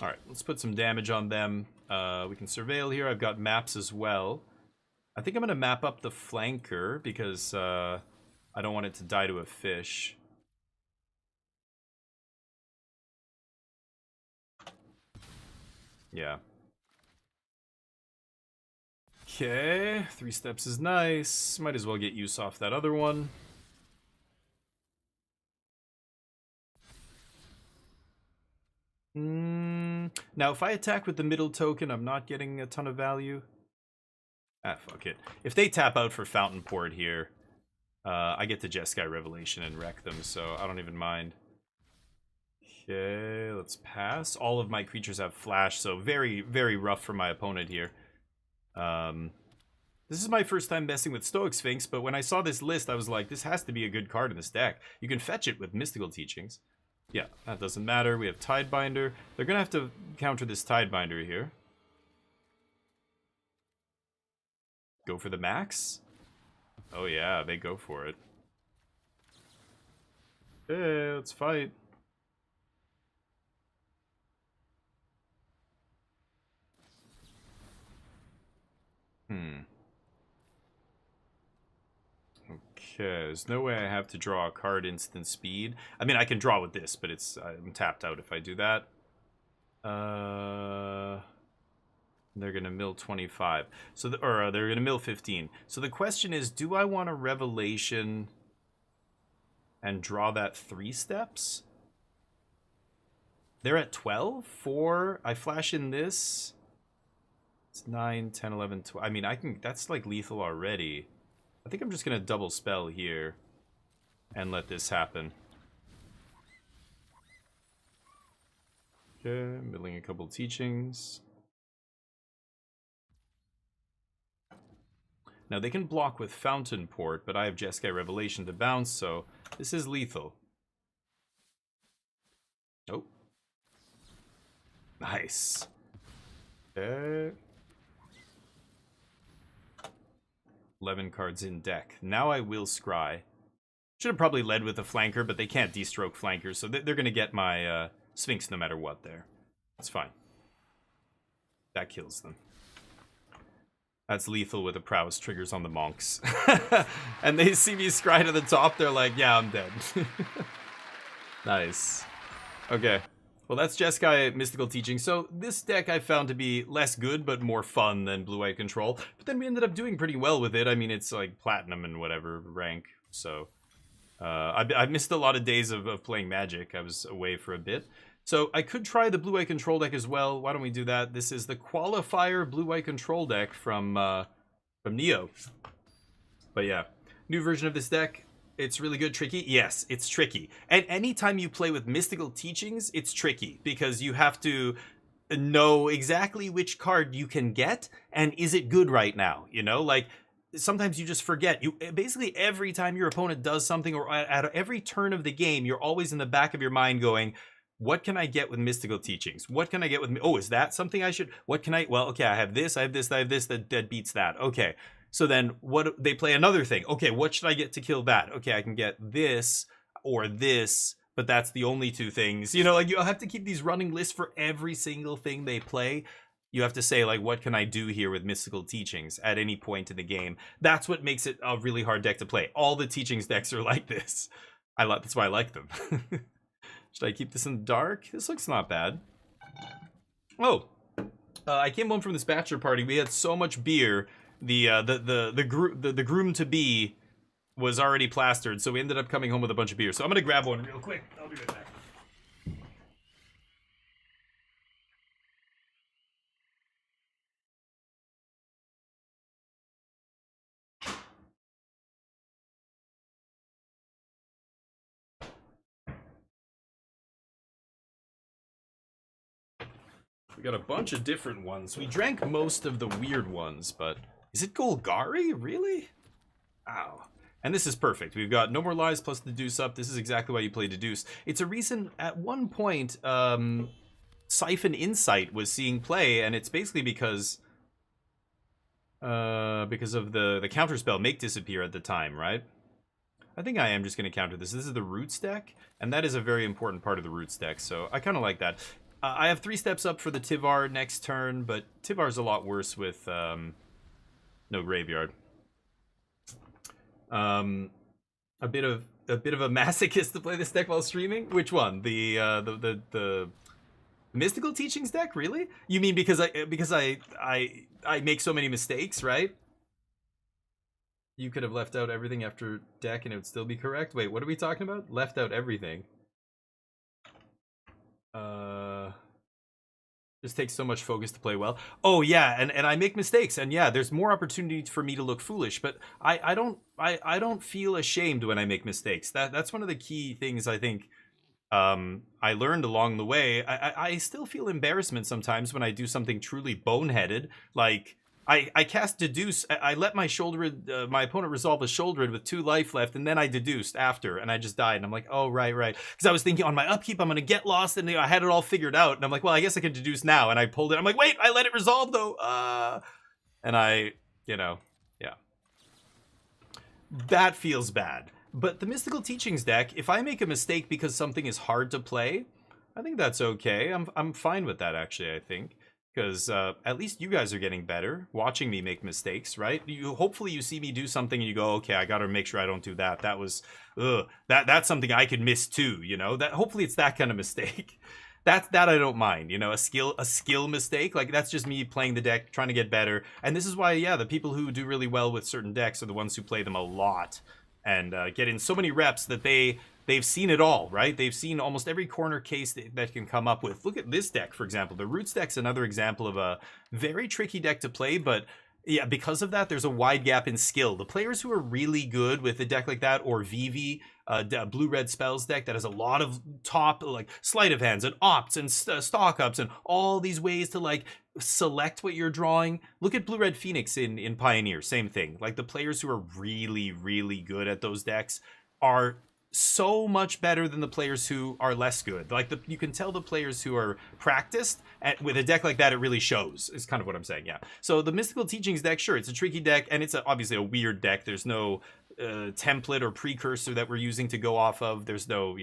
S4: Alright, let's put some damage on them. We can surveil here. I've got maps as well. I think I'm going to map up the flanker because I don't want it to die to a fish. Yeah. Okay, 3 steps is nice. Might as well get use off that other one. Now, if I attack with the middle token, I'm not getting a ton of value. Ah, fuck it. If they tap out for Fountain Port here, I get to Jeskai Revelation and wreck them, so I don't even mind. Okay, let's pass. All of my creatures have flash, so very, very rough for my opponent here. This is my first time messing with Stoic Sphinx, but when I saw this list, I was like, this has to be a good card in this deck. You can fetch it with Mystical Teachings. Yeah, that doesn't matter. We have Tidebinder. They're going to have to counter this Tidebinder here. Go for the max? Oh yeah, they go for it. Hey, let's fight. Okay, there's no way I have to draw a card instant speed. I mean, I can draw with this, but I'm tapped out if I do that. They're gonna mill 25. So, they're gonna mill 15. So the question is, do I want a Revelation and draw that 3 steps? They're at 12? 4? I flash in this. It's 9, 10, 11, 12. I mean, that's like lethal already. I think I'm just gonna double spell here and let this happen. Okay, milling a couple Teachings. Now they can block with Fountain Port, but I have Jeskai Revelation to bounce, so this is lethal. Nope. Nice. Okay. 11 cards in deck. Now I will scry. Should have probably led with a flanker, but they can't destroke flankers, so they're going to get my Sphinx no matter what there. That's fine. That kills them. That's lethal with the prowess triggers on the monks. And they see me scry to the top, they're like, yeah, I'm dead. Nice. Okay. Well, that's Jeskai Mystical Teaching. So this deck I found to be less good, but more fun than Blue-White Control. But then we ended up doing pretty well with it. I mean, it's like Platinum and whatever rank. So I missed a lot of days of playing Magic. I was away for a bit. So I could try the Blue-White Control deck as well. Why don't we do that? This is the Qualifier Blue-White Control deck from Neo. But yeah, new version of this deck. It's really good. Tricky? Yes, it's tricky. And anytime you play with Mystical Teachings, it's tricky because you have to know exactly which card you can get and is it good right now, you know? Like, sometimes you just forget. You basically, every time your opponent does something or at every turn of the game, you're always in the back of your mind going, what can I get with Mystical Teachings? What can I get with... Oh, is that something I should... What can I... Well, okay, I have this, I have this, I have this, that beats that. Okay. So then what they play another thing. Okay, what should I get to kill that? Okay, I can get this or this, but that's the only two things. You know, like you have to keep these running lists for every single thing they play. You have to say, like, what can I do here with Mystical Teachings at any point in the game? That's what makes it a really hard deck to play. All the Teachings decks are like this. That's why I like them. Should I keep this in the dark? This looks not bad. Oh, I came home from this bachelor party. We had so much beer. The groom to be was already plastered, so we ended up coming home with a bunch of beer. So I'm gonna grab one real quick. I'll be right back. We got a bunch of different ones. We drank most of the weird ones, but is it Golgari? Really? Wow. And this is perfect. We've got No More Lies plus the Deuce Up. This is exactly why you play the Deuce. It's a reason at one point Siphon Insight was seeing play, and it's basically because of the counterspell Make Disappear at the time, right? I think I am just going to counter this. This is the Roots deck, and that is a very important part of the Roots deck, so I kind of like that. I have 3 steps up for the Tivar next turn, but Tivar's a lot worse with no graveyard. A bit of a masochist to play this deck while streaming. Which one? The Mystical Teachings deck? Really? You mean because I make so many mistakes, right? You could have left out everything after deck and it would still be correct. Wait, what are we talking about? Left out everything. Just takes so much focus to play well. Oh yeah, and I make mistakes, and yeah, there's more opportunity for me to look foolish, but I don't feel ashamed when I make mistakes. That's one of the key things I think I learned along the way. I still feel embarrassment sometimes when I do something truly boneheaded, like I cast Deduce. I let my my opponent resolve a Shouldered with 2 life left, and then I deduced after, and I just died. And I'm like, oh, right. Because I was thinking on my upkeep, I'm going to get lost, and I had it all figured out. And I'm like, well, I guess I can deduce now. And I pulled it. I'm like, wait, I let it resolve, though. And yeah. That feels bad. But the Mystical Teachings deck, if I make a mistake because something is hard to play, I think that's okay. I'm fine with that, actually, I think. Because at least you guys are getting better watching me make mistakes, right? Hopefully you see me do something and you go, okay, I gotta make sure I don't do that. That was that's something I could miss too, you know? That hopefully it's that kind of mistake. That I don't mind, you know, a skill mistake. Like that's just me playing the deck, trying to get better. And this is why, yeah, the people who do really well with certain decks are the ones who play them a lot and get in so many reps that they've seen it all, right? They've seen almost every corner case that can come up with. Look at this deck, for example. The Roots deck's another example of a very tricky deck to play, but yeah, because of that, there's a wide gap in skill. The players who are really good with a deck like that, or Vivi, blue-red spells deck that has a lot of top, like, sleight of hands and opts and stock ups and all these ways to, like, select what you're drawing. Look at blue-red Phoenix in Pioneer, same thing. Like, the players who are really, really good at those decks are so much better than the players who are less good. Like you can tell the players who are practiced with a deck like that, it really shows. Is kind of what I'm saying. Yeah. So the Mystical Teachings deck, sure, it's a tricky deck, and it's obviously a weird deck. There's no template or precursor that we're using to go off of. There's no,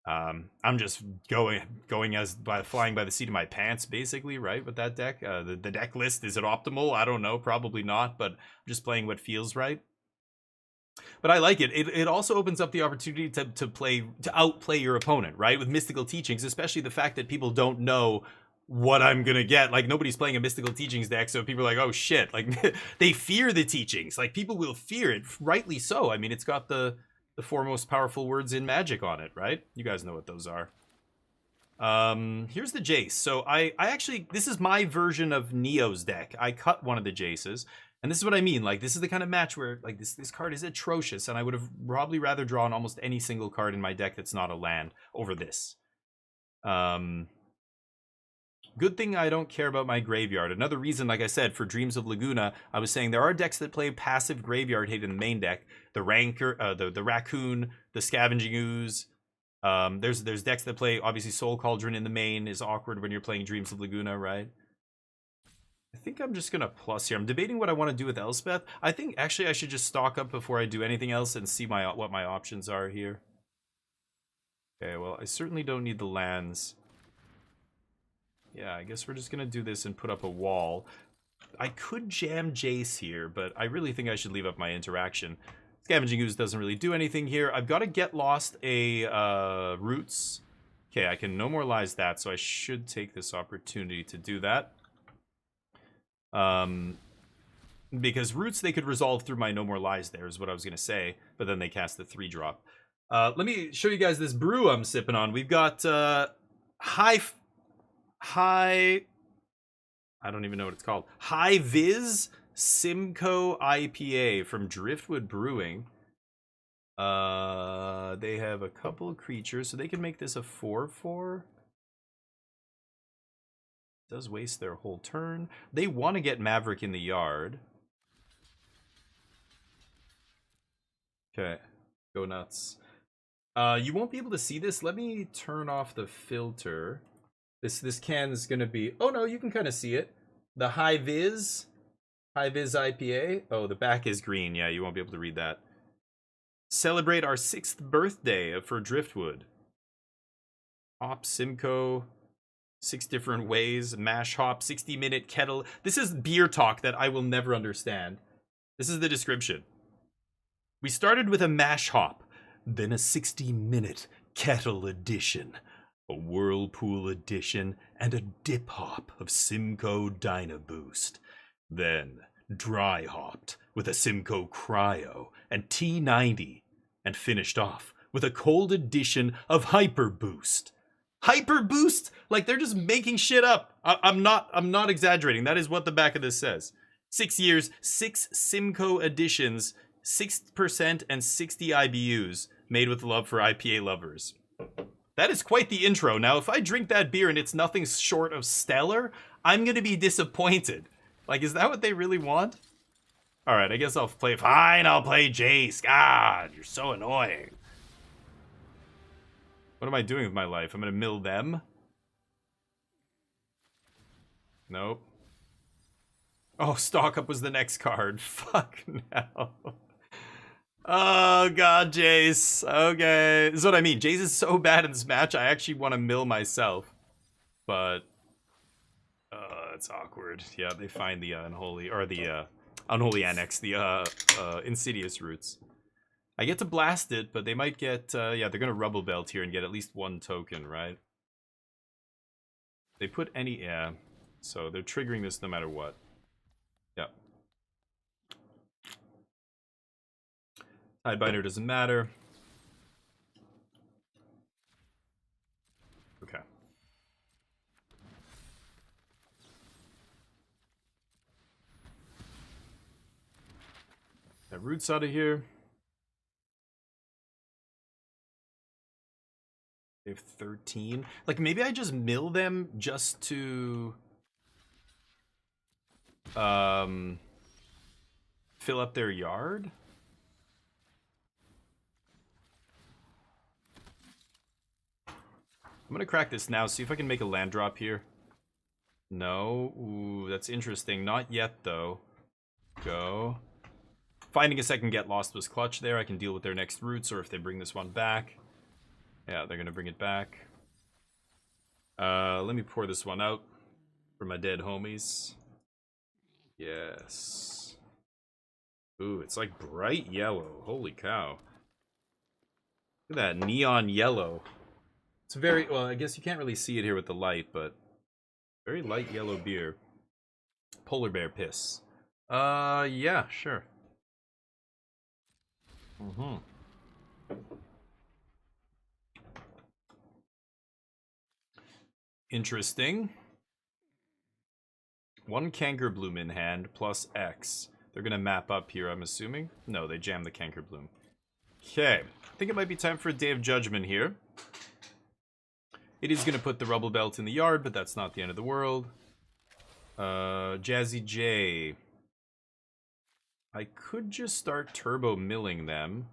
S4: I'm just going as flying by the seat of my pants, basically, right? With that deck, the deck list, is it optimal? I don't know, probably not, but I'm just playing what feels right. But I like it. It also opens up the opportunity to outplay your opponent, right? With Mystical Teachings, especially the fact that people don't know what I'm gonna get. Like, nobody's playing a Mystical Teachings deck, so people are like, oh shit. Like, they fear the teachings. Like, people will fear it, rightly so. I mean, it's got the four most powerful words in Magic on it, right? You guys know what those are. Here's the Jace. So I actually, this is my version of Neo's deck. I cut one of the Jaces. And this is what I mean. Like, this is the kind of match where, like, this card is atrocious, and I would have probably rather drawn almost any single card in my deck that's not a land over this. Good thing I don't care about my graveyard. Another reason, like I said, for Dreams of Laguna, I was saying there are decks that play passive graveyard hate in the main deck. The Rancor, the Raccoon, the Scavenging Ooze. There's decks that play, obviously, Soul Cauldron in the main is awkward when you're playing Dreams of Laguna, right? I think I'm just gonna plus here. I'm debating what I want to do with Elspeth. I think actually I should just stock up before I do anything else and see what my options are here. Okay, well, I certainly don't need the lands. Yeah, I guess we're just gonna do this and put up a wall. I could jam Jace here, but I really think I should leave up my interaction. Scavenging Ooze doesn't really do anything here. I've got to get lost a Roots. Okay, I can no more lies that, so I should take this opportunity to do that. Because Roots they could resolve through my No More Lies there is what I was going to say, but then they cast the 3-drop. Let me show you guys this brew I'm sipping on. We've got high I don't even know what it's called. High Viz Simcoe IPA from Driftwood Brewing. They have a couple of creatures, so they can make this a 4/4. Does waste their whole turn. They want to get Maverick in the yard. Okay, go nuts. You won't be able to see this. Let me turn off the filter. This can is gonna be. Oh no, you can kind of see it. The High Viz IPA. Oh, the back is green. Yeah, you won't be able to read that. Celebrate our 6th birthday for Driftwood. Hop Simcoe. 6 different ways, mash hop, 60-minute kettle. This is beer talk that I will never understand. This is the description. We started with a mash hop, then a 60-minute kettle edition, a whirlpool edition, and a dip hop of Simcoe Dyna Boost. Then dry hopped with a Simcoe Cryo and T90, and finished off with a cold edition of Hyper Boost. Hyper Boost? Like, they're just making shit up. I'm not exaggerating. That is what the back of this says. 6 years, 6 Simcoe editions, 6% and 60 IBUs, made with love for IPA lovers. That is quite the intro. Now, if I drink that beer and it's nothing short of stellar, I'm gonna be disappointed. Like, is that what they really want? Alright, I guess I'll play. Fine, I'll play Jace. God, you're so annoying. What am I doing with my life? I'm gonna mill them? Nope. Oh, Stock Up was the next card. Fuck no. Oh god, Jace. Okay. This is what I mean. Jace is so bad in this match, I actually want to mill myself. But it's awkward. Yeah, they find the unholy, or the unholy annex, the insidious roots. I get to blast it, but they might get, yeah, they're gonna Rubble Belt here and get at least 1 token, right? They put any, yeah. So they're triggering this no matter what. Yeah. Tidebinder doesn't matter. Okay. That roots out of here. They have 13. Like, maybe I just mill them just to fill up their yard. I'm gonna crack this now, see if I can make a land drop here. No. Ooh, that's interesting. Not yet, though. Go. Finding a second get lost was clutch there. I can deal with their next roots, or if they bring this one back. Yeah, they're gonna bring it back. Let me pour this one out for my dead homies. Yes. Ooh, it's like bright yellow. Holy cow. Look at that neon yellow. It's very, well, I guess you can't really see it here with the light, but very light yellow beer. Polar bear piss. Yeah, sure. Interesting. One Canker Bloom in hand plus X. They're gonna map up here, I'm assuming. No, they jam the Canker Bloom. Okay, I think it might be time for a Day of Judgment here. It is gonna put the Rubble Belt in the yard, but that's not the end of the world. Jazzy J. I could just start turbo milling them.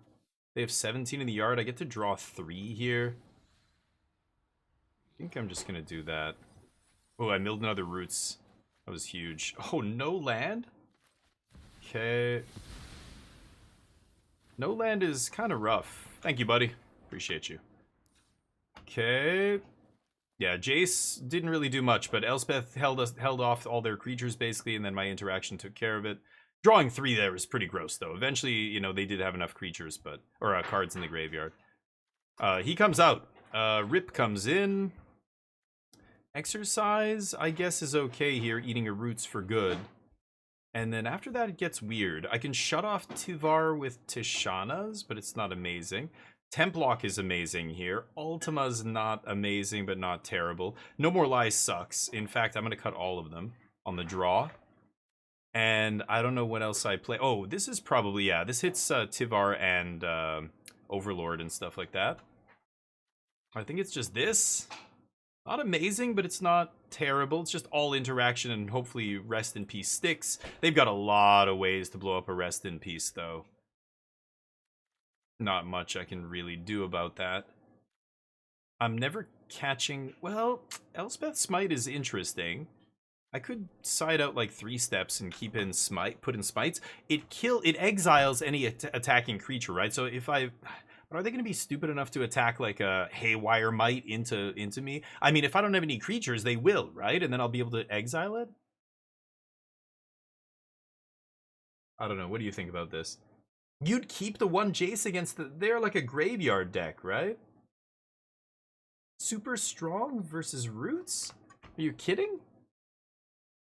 S4: They have 17 in the yard. I get to draw 3 here. I think I'm just gonna do that. Oh, I milled another roots. That was huge. Oh, no land? Okay. No land is kind of rough. Thank you, buddy. Appreciate you. Okay. Yeah, Jace didn't really do much, but Elspeth held off all their creatures, basically, and then my interaction took care of it. Drawing 3 there was pretty gross, though. Eventually, you know, they did have enough creatures, but... Or, cards in the graveyard. He comes out. Rip comes in. Exercise, I guess, is okay here, eating a roots for good. And then after that, it gets weird. I can shut off Tivar with Tishana's, but it's not amazing. Templock is amazing here. Ultima's not amazing, but not terrible. No More Lies sucks. In fact, I'm going to cut all of them on the draw. And I don't know what else I play. Oh, this is probably, yeah, this hits Tivar and Overlord and stuff like that. I think it's just this. Not amazing, but it's not terrible. It's just all interaction and hopefully Rest in Peace sticks. They've got a lot of ways to blow up a Rest in Peace, though. Not much I can really do about that. I'm never catching... Well, Elspeth Smite is interesting. I could side out like 3 steps and keep in smite, put in smites. It exiles any attacking creature, right? So if I... But are they going to be stupid enough to attack like a Haywire Might into me? I mean, if I don't have any creatures, they will, right? And then I'll be able to exile it? I don't know. What do you think about this? You'd keep the one Jace against the... They're like a graveyard deck, right? Super strong versus roots? Are you kidding?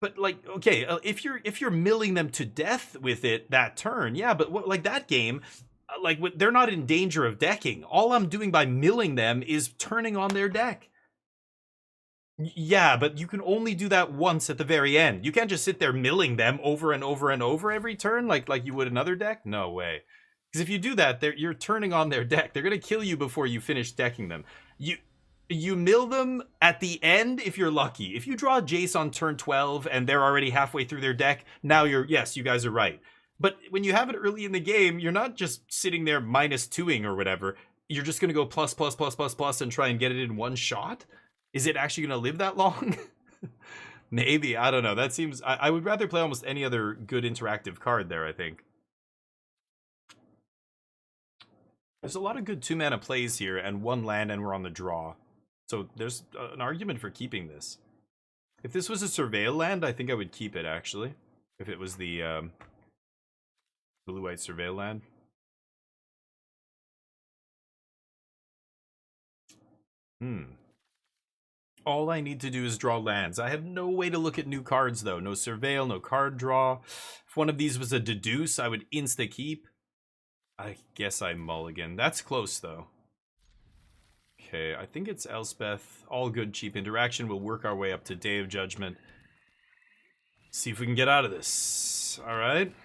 S4: But like, okay, if you're milling them to death with it that turn, yeah, but what, like that game... Like, they're not in danger of decking. All I'm doing by milling them is turning on their deck. Yeah, but you can only do that once at the very end. You can't just sit there milling them over and over and over every turn like you would another deck. No way. Because if you do that, you're turning on their deck. They're going to kill you before you finish decking them. You mill them at the end if you're lucky. If you draw Jace on turn 12 and they're already halfway through their deck, now yes, you guys are right. But when you have it early in the game, you're not just sitting there -2ing or whatever. You're just going to go plus, plus, plus, plus, plus and try and get it in one shot? Is it actually going to live that long? Maybe. I don't know. That seems... I would rather play almost any other good interactive card there, I think. There's a lot of good 2-mana plays here and 1 land and we're on the draw. So there's an argument for keeping this. If this was a Surveil land, I think I would keep it, actually. If it was the... Blue-white Surveil land. All I need to do is draw lands. I have no way to look at new cards, though. No Surveil, no card draw. If one of these was a Deduce, I would insta-keep. I guess I mulligan. That's close, though. Okay, I think it's Elspeth. All good, cheap interaction. We'll work our way up to Day of Judgment. See if we can get out of this. All right.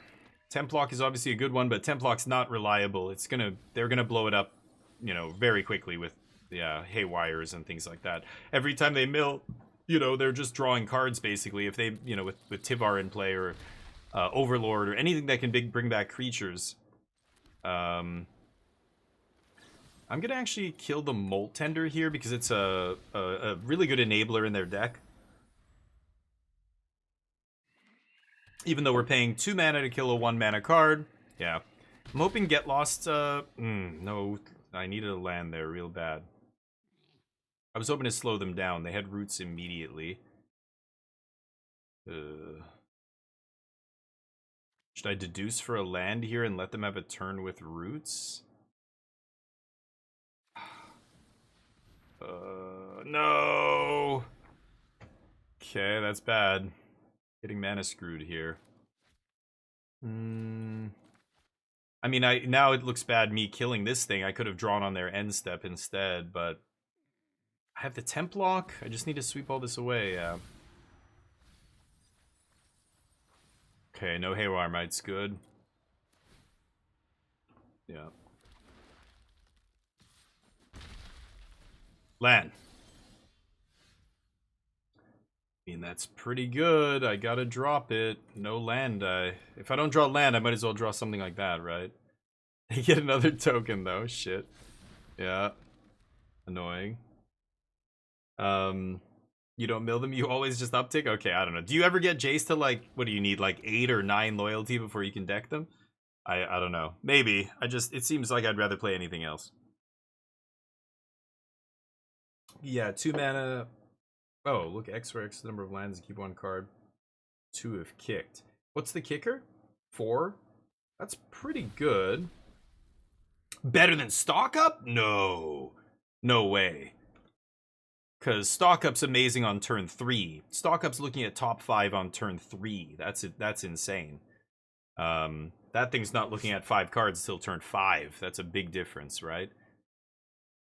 S4: Templock is obviously a good one, but Templock's not reliable. They're gonna blow it up, you know, very quickly with Haywires and things like that. Every time they mill, you know, they're just drawing cards basically. If they, you know, with Tivar in play or Overlord or anything that can bring back creatures. I'm gonna actually kill the Molt Tender here because it's a really good enabler in their deck. Even though we're paying 2 mana to kill a 1 mana card. Yeah. I'm hoping Get Lost, no, I needed a land there real bad. I was hoping to slow them down. They had roots immediately. Should I deduce for a land here and let them have a turn with roots? No! Okay, that's bad. Getting mana screwed here. I mean, now it looks bad me killing this thing. I could have drawn on their end step instead, but I have the temp lock. I just need to sweep all this away, yeah. Okay, no Haywire Might's good. Yeah. Land. I mean, that's pretty good. I gotta drop it. No land. If I don't draw land, I might as well draw something like that, right? They get another token, though. Shit. Yeah. Annoying. You don't mill them? You always just uptick? Okay, I don't know. Do you ever get Jace to, like, what do you need, like 8 or 9 loyalty before you can deck them? I don't know. Maybe. It seems like I'd rather play anything else. Yeah, 2 mana. Oh, look, X for X, the number of lands, keep 1 card. 2 if kicked. What's the kicker? 4? That's pretty good. Better than Stock Up? No. No way. Because Stock Up's amazing on turn 3. Stock Up's looking at top 5 on turn 3. That's insane. That thing's not looking at 5 cards till turn 5. That's a big difference, right?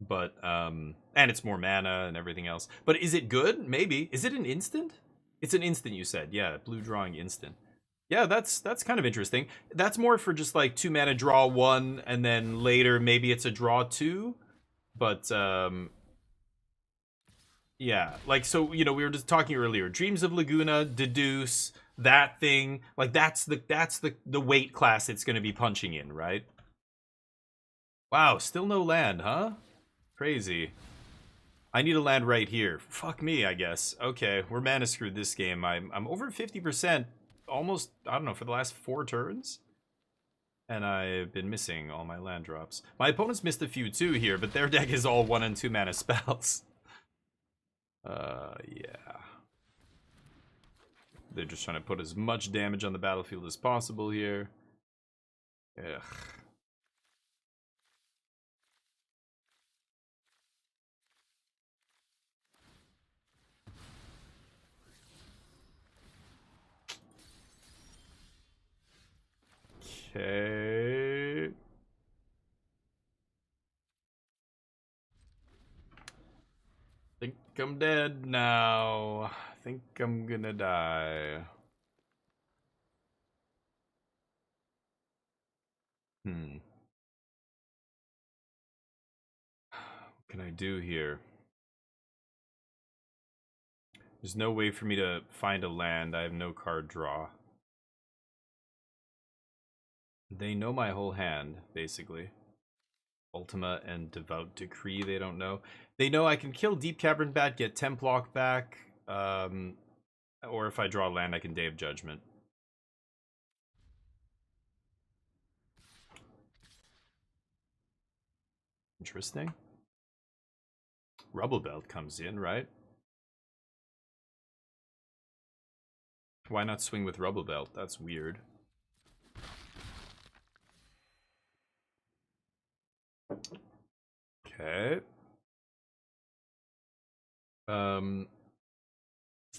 S4: But, and it's more mana and everything else. But is it good? Maybe. Is it an instant? It's an instant, you said. Yeah, blue drawing instant. Yeah, that's kind of interesting. That's more for just like 2 mana draw 1, and then later maybe it's a draw 2. But, yeah, like, so, you know, we were just talking earlier. Dreams of Laguna, Deduce, that thing. Like, that's the weight class it's going to be punching in, right? Wow, still no land, huh? Crazy. I need a land right here. Fuck me, I guess. Okay, we're mana screwed this game. I'm over 50%, almost, I don't know, for the last 4 turns. And I've been missing all my land drops. My opponents missed a few too here, but their deck is all 1 and 2 mana spells. Yeah. They're just trying to put as much damage on the battlefield as possible here. Ugh. Okay. Think I'm dead now. Think I'm gonna die. What can I do here? There's no way for me to find a land. I have no card draw. They know my whole hand, basically. Ultima and Devout Decree, they don't know. They know I can kill Deep Cavern Bat, get Temp Lock back, or if I draw land, I can Day of Judgment. Interesting. Rubble Belt comes in, right? Why not swing with Rubble Belt? That's weird. Okay.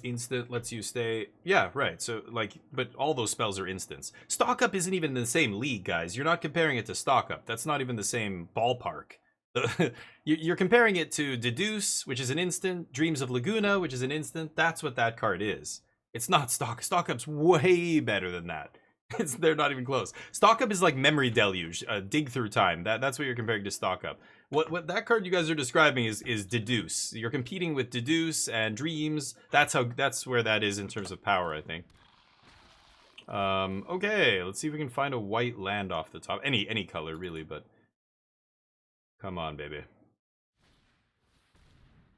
S4: Instant lets you stay. Yeah, right. So, like, but all those spells are instants. Stock Up isn't even in the same league, guys. You're not comparing it to Stock Up. That's not even the same ballpark. You're comparing it to Deduce, which is an instant, Dreams of Laguna, which is an instant. That's what that card is. It's not Stock. Stock Up's way better than that. They're not even close. Stock Up is like Memory Deluge, Dig Through Time. That's what you're comparing to Stock Up. What that card you guys are describing is Deduce. You're competing with Deduce and Dreams. That's where that is in terms of power, I think. Okay, let's see if we can find a white land off the top. Any color really, but Come on, baby.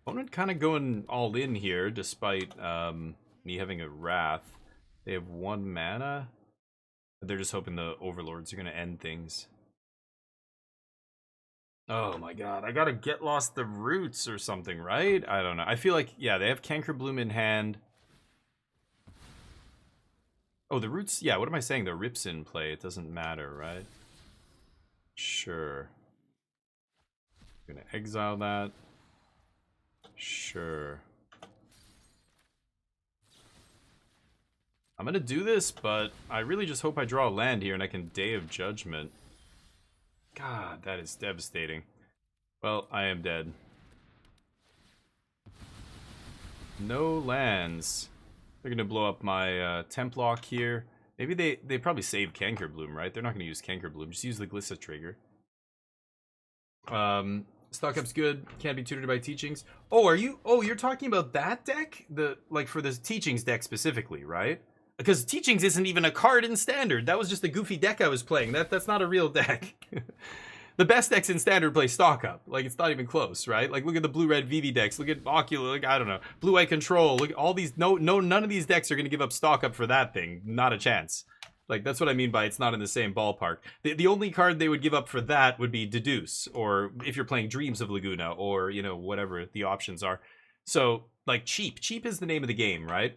S4: Opponent kind of going all in here, despite me having a Wrath. They have 1 mana. They're just hoping the Overlords are going to end things. Oh my god, I gotta get lost the roots or something, right? I don't know. I feel like, yeah, they have Cankerbloom in hand. Oh, the roots, yeah, what am I saying? The Rip's in play. It doesn't matter, right? Sure. Gonna exile that. Sure. I'm gonna do this, but I really just hope I draw a land here and I can Day of Judgment. God, that is devastating. Well, I am dead. No lands. They're gonna blow up my Templock here. Maybe they probably save Cankerbloom, right? They're not gonna use Cankerbloom. Just use the Glissa trigger. Stock up's good. Can't be tutored by teachings. Oh, are you? Oh, you're talking about that deck? Like for the teachings deck specifically, right? Because teachings isn't even a card in standard. That was just a goofy deck I was playing. That's not a real deck. The best decks in standard play stock up. Like, it's not even close, right? Like, look at the blue-red VV decks. Look at Ocular. Like, I don't know. Blue-white Control. Look at all these. None of these decks are going to give up stock up for that thing. Not a chance. Like, that's what I mean by it's not in the same ballpark. The only card they would give up for that would be Deduce. Or if you're playing Dreams of Laguna. Or, you know, whatever the options are. So, like, cheap. Cheap is the name of the game, right?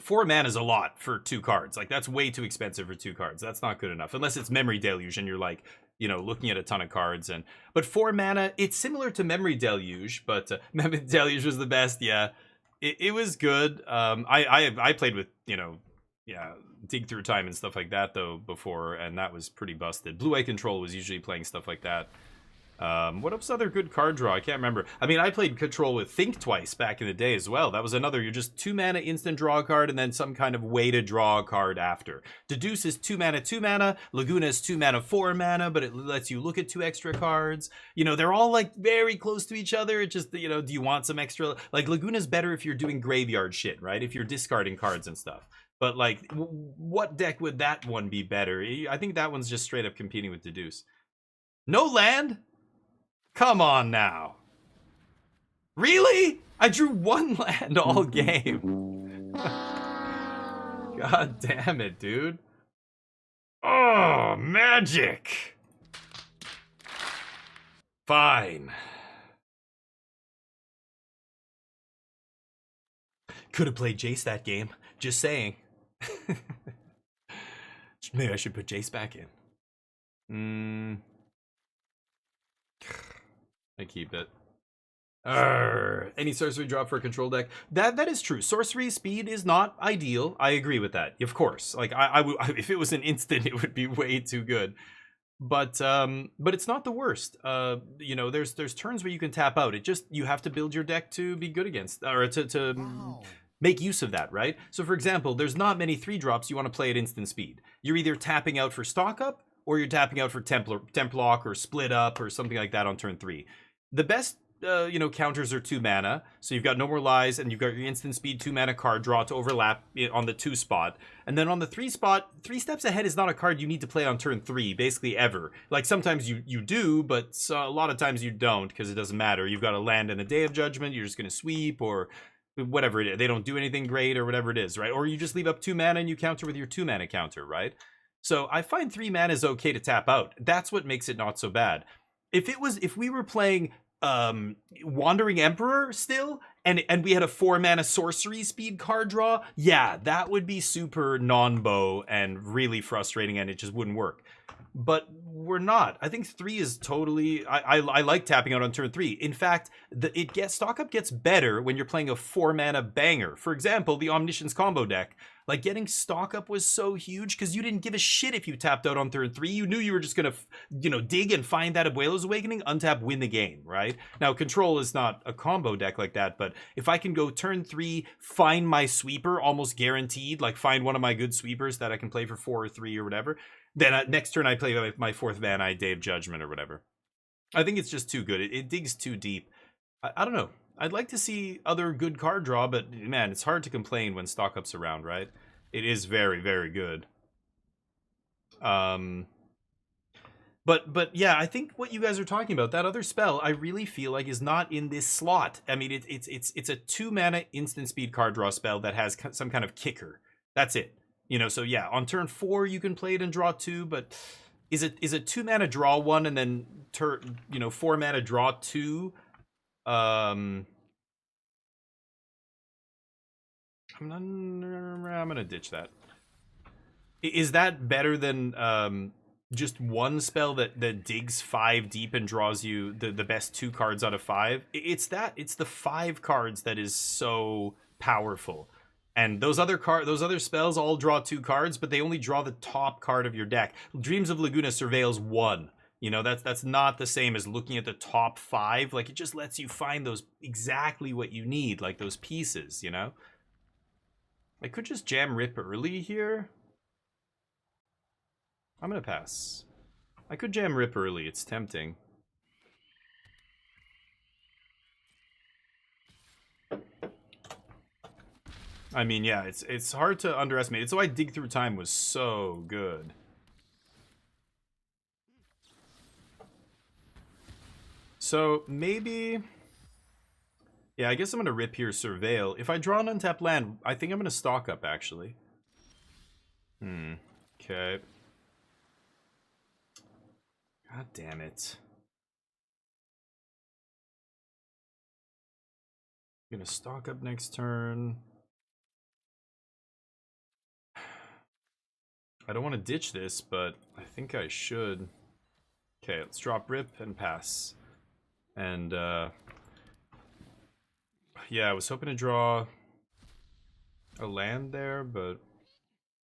S4: 4 mana is a lot for 2 cards. Like, that's way too expensive for 2 cards. That's not good enough. Unless it's Memory Deluge and you're like, you know, looking at a ton of cards. But 4 mana, it's similar to Memory Deluge, but Memory Deluge was the best, yeah. It was good. I played with, you know, yeah, Dig Through Time and stuff like that, though, before, and that was pretty busted. Blue Eye Control was usually playing stuff like that. What else other good card draw? I can't remember. I mean, I played Control with Think Twice back in the day as well. That was another, you're just 2 mana instant draw a card and then some kind of way to draw a card after. Deduce is 2 mana, 2 mana. Laguna is 2 mana, 4 mana, but it lets you look at 2 extra cards. You know, they're all like very close to each other. It just, you know, do you want some extra? Like, Laguna's better if you're doing graveyard shit, right? If you're discarding cards and stuff. But like, what deck would that one be better? I think that one's just straight up competing with Deduce. No land? Come on now. Really? I drew 1 land all game. God damn it, dude. Oh, magic. Fine. Could have played Jace that game. Just saying. Maybe I should put Jace back in. I keep it. Any sorcery drop for a control deck? That is true. Sorcery speed is not ideal. I agree with that. Of course. Like I would, if it was an instant, it would be way too good. But it's not the worst. You know, there's turns where you can tap out. It just, you have to build your deck to be good against, or to make use of that, right? So for example, there's not many 3-drops you want to play at instant speed. You're either tapping out for stock up, or you're tapping out for Templock or Split Up or something like that on turn 3. The best, you know, counters are 2 mana. So you've got No More Lies, and you've got your instant speed 2 mana card draw to overlap on the 2 spot. And then on the 3 spot, 3 Steps Ahead is not a card you need to play on turn 3, basically ever. Like, sometimes you do, but a lot of times you don't, because it doesn't matter. You've got a land and a Day of Judgment, you're just going to sweep, or whatever it is. They don't do anything great, or whatever it is, right? Or you just leave up 2 mana and you counter with your 2 mana counter, right? So I find 3 mana is okay to tap out. That's what makes it not so bad. If we were playing Wandering Emperor still, and we had a 4 mana sorcery speed card draw, yeah, that would be super non-bow and really frustrating, and it just wouldn't work. But we're not. I think 3 is totally. I like tapping out on turn 3. In fact, stock up gets better when you're playing a 4 mana banger. For example, the Omniscience combo deck. Like, getting stock up was so huge because you didn't give a shit if you tapped out on turn 3. You knew you were just gonna, you know, dig and find that Abuelo's Awakening, untap, win the game, right? Now, Control is not a combo deck like that, but if I can go turn 3, find my sweeper, almost guaranteed, like find one of my good sweepers that I can play for 4 or 3 or whatever, then next turn I play my 4th mana, Day of Judgment or whatever. I think it's just too good. It digs too deep. I don't know. I'd like to see other good card draw, but man, it's hard to complain when stock up's around, right? It is very, very good. But yeah, I think what you guys are talking about, that other spell, I really feel like is not in this slot. I mean, it's a 2-mana instant speed card draw spell that has some kind of kicker. That's it. You know, so yeah, on turn 4 you can play it and draw 2, but is it 2-mana draw 1 and then 4-mana draw 2? I'm gonna ditch that. Is that better than just one spell that digs 5 deep and draws you the best 2 cards out of 5? It's the 5 cards that is so powerful. And those other spells all draw 2 cards, but they only draw the top card of your deck. Dreams of Laguna surveils 1. You know, that's not the same as looking at the top 5. Like, it just lets you find those exactly what you need, like those pieces, you know? I could just jam Rip early here. I'm gonna pass. I could jam Rip early, it's tempting. I mean, yeah, it's hard to underestimate. It's why Dig Through Time was so good. So maybe, yeah, I guess I'm gonna Rip here, Surveil. If I draw an untapped land, I think I'm gonna stock up actually. Okay. God damn it. I'm gonna stock up next turn. I don't want to ditch this, but I think I should. Okay, let's drop Rip and pass. And, yeah, I was hoping to draw a land there, but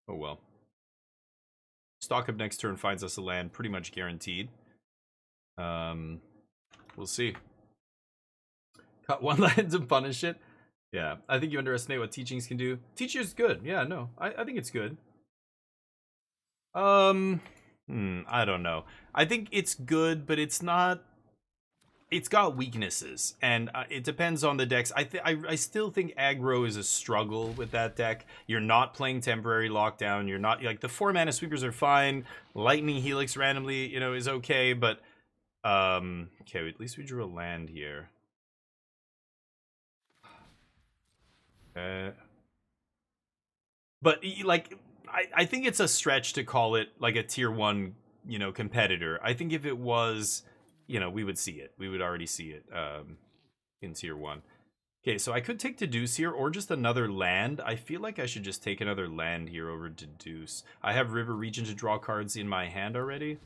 S4: oh well. Stock up next turn finds us a land, pretty much guaranteed. We'll see. Cut 1 land to punish it. Yeah, I think you underestimate what teachings can do. Teacher's good. Yeah, no, I think it's good. I don't know. I think it's good, but it's not. It's got weaknesses, and it depends on the decks. I still think aggro is a struggle with that deck. You're not playing temporary lockdown. You're not like the 4-mana sweepers are fine. Lightning Helix randomly, you know, is okay, but okay. At least we drew a land here. But like, I think it's a stretch to call it like a tier 1, you know, competitor. I think if it was, you know, we would see it. We would already see it in tier 1. Okay, so I could take Deduce here or just another land. I feel like I should just take another land here over Deduce. I have River Region to draw cards in my hand already.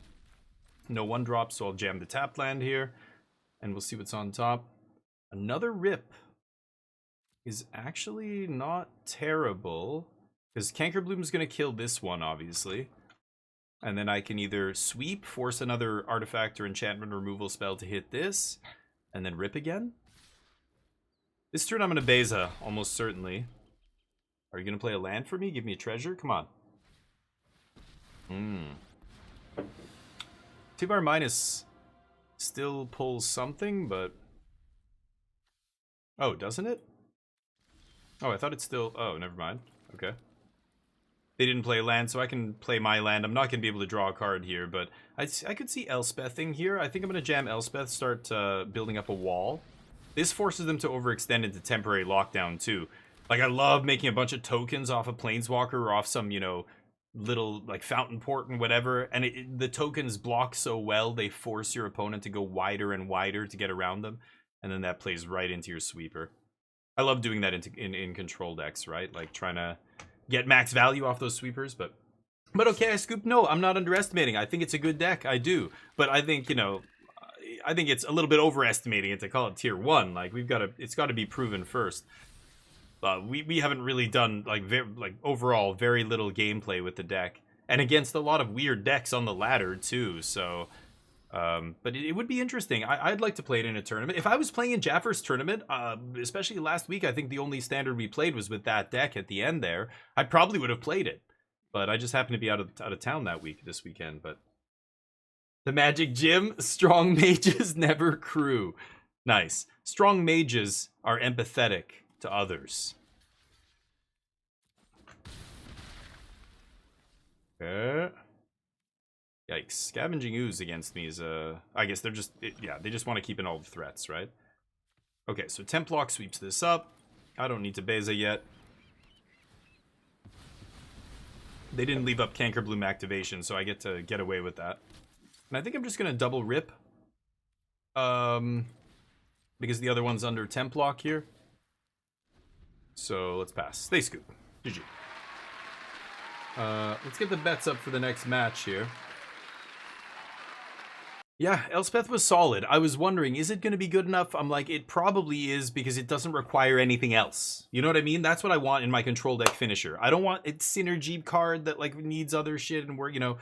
S4: No 1-drop, so I'll jam the tap land here. And we'll see what's on top. Another Rip is actually not terrible. Because Cankerbloom's going to kill this one, obviously. And then I can either sweep, force another artifact or enchantment removal spell to hit this, and then Rip again. This turn I'm going to Beza, almost certainly. Are you going to play a land for me? Give me a treasure? Come on. T-Bar Minus still pulls something, but... Oh, doesn't it? Oh, I thought it still... Oh, never mind. Okay. They didn't play land, so I can play my land. I'm not going to be able to draw a card here, but I could see Elspething here. I think I'm going to jam Elspeth, start building up a wall. This forces them to overextend into temporary lockdown, too. Like, I love making a bunch of tokens off a Planeswalker or off some, you know, little, like, fountain port and whatever. And the tokens block so well, they force your opponent to go wider and wider to get around them. And then that plays right into your sweeper. I love doing that in control decks, right? Like, trying to get max value off those sweepers, but okay, I scooped. No, I'm not underestimating. I think it's a good deck. I do, but I think, you know, I think it's a little bit overestimating it to call it tier 1. Like, it's got to be proven first. We haven't really done like overall very little gameplay with the deck, and against a lot of weird decks on the ladder too. So, but it would be interesting. I'd like to play it in a tournament. If I was playing in Jaffer's tournament, especially last week, I think the only standard we played was with that deck at the end there. I probably would have played it, but I just happened to be out of town this weekend. But the Magic Gym, strong mages never crew. Nice. Strong mages are empathetic to others. Okay. Yikes. Scavenging Ooze against me is, I guess they're just, yeah, they just want to keep in all the threats, right? Okay, so Templock sweeps this up. I don't need to Beza yet. They didn't leave up Canker Bloom activation, so I get to get away with that. And I think I'm just going to double rip. Because the other one's under Templock here. So let's pass. Stay scoop. GG. Let's get the bets up for the next match here. Yeah, Elspeth was solid. I was wondering, is it going to be good enough? I'm like, it probably is because it doesn't require anything else. You know what I mean? That's what I want in my control deck finisher. I don't want a synergy card that like needs other shit and we're, you know,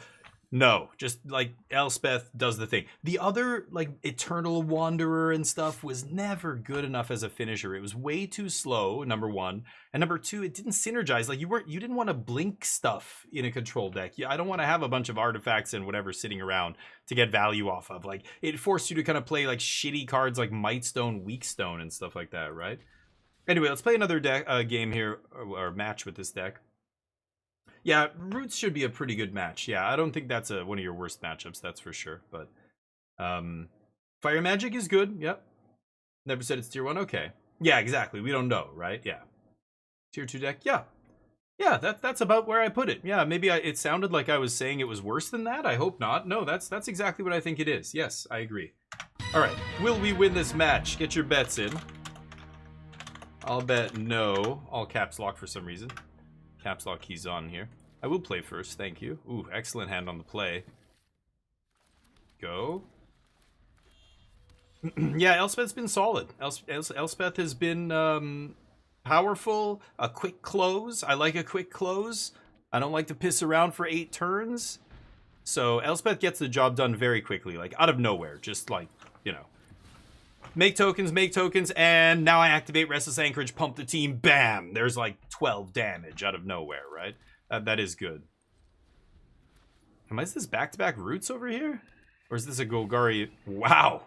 S4: no, just like Elspeth does the thing. The other like Eternal Wanderer and stuff was never good enough as a finisher. It was way too slow, number one, and number two, it didn't synergize. Like you didn't want to blink stuff in a control deck. Yeah, I don't want to have a bunch of artifacts and whatever sitting around to get value off of. Like it forced you to kind of play like shitty cards like Mightstone, Weakstone, and stuff like that, right? Anyway, let's play another game here or match with this deck. Yeah, Roots should be a pretty good match. Yeah, I don't think that's one of your worst matchups, that's for sure. But Fire Magic is good. Yep. Never said it's tier 1. Okay. Yeah, exactly. We don't know, right? Yeah. Tier 2 deck. Yeah. Yeah, that's about where I put it. Yeah, maybe it sounded like I was saying it was worse than that. I hope not. No, that's exactly what I think it is. Yes, I agree. All right. Will we win this match? Get your bets in. I'll bet no. All caps lock for some reason. Caps lock keys on here. I will play first, thank you. Ooh, excellent hand on the play. Go. Yeah, Elspeth's been solid. Elspeth has been powerful. A quick close. I like a quick close. I don't like to piss around for 8 turns. So Elspeth gets the job done very quickly, like out of nowhere. Just like, you know. Make tokens, and now I activate Restless Anchorage, pump the team, bam! There's like 12 damage out of nowhere, right? That is good. Is this back-to-back Roots over here? Or is this a Golgari? Wow!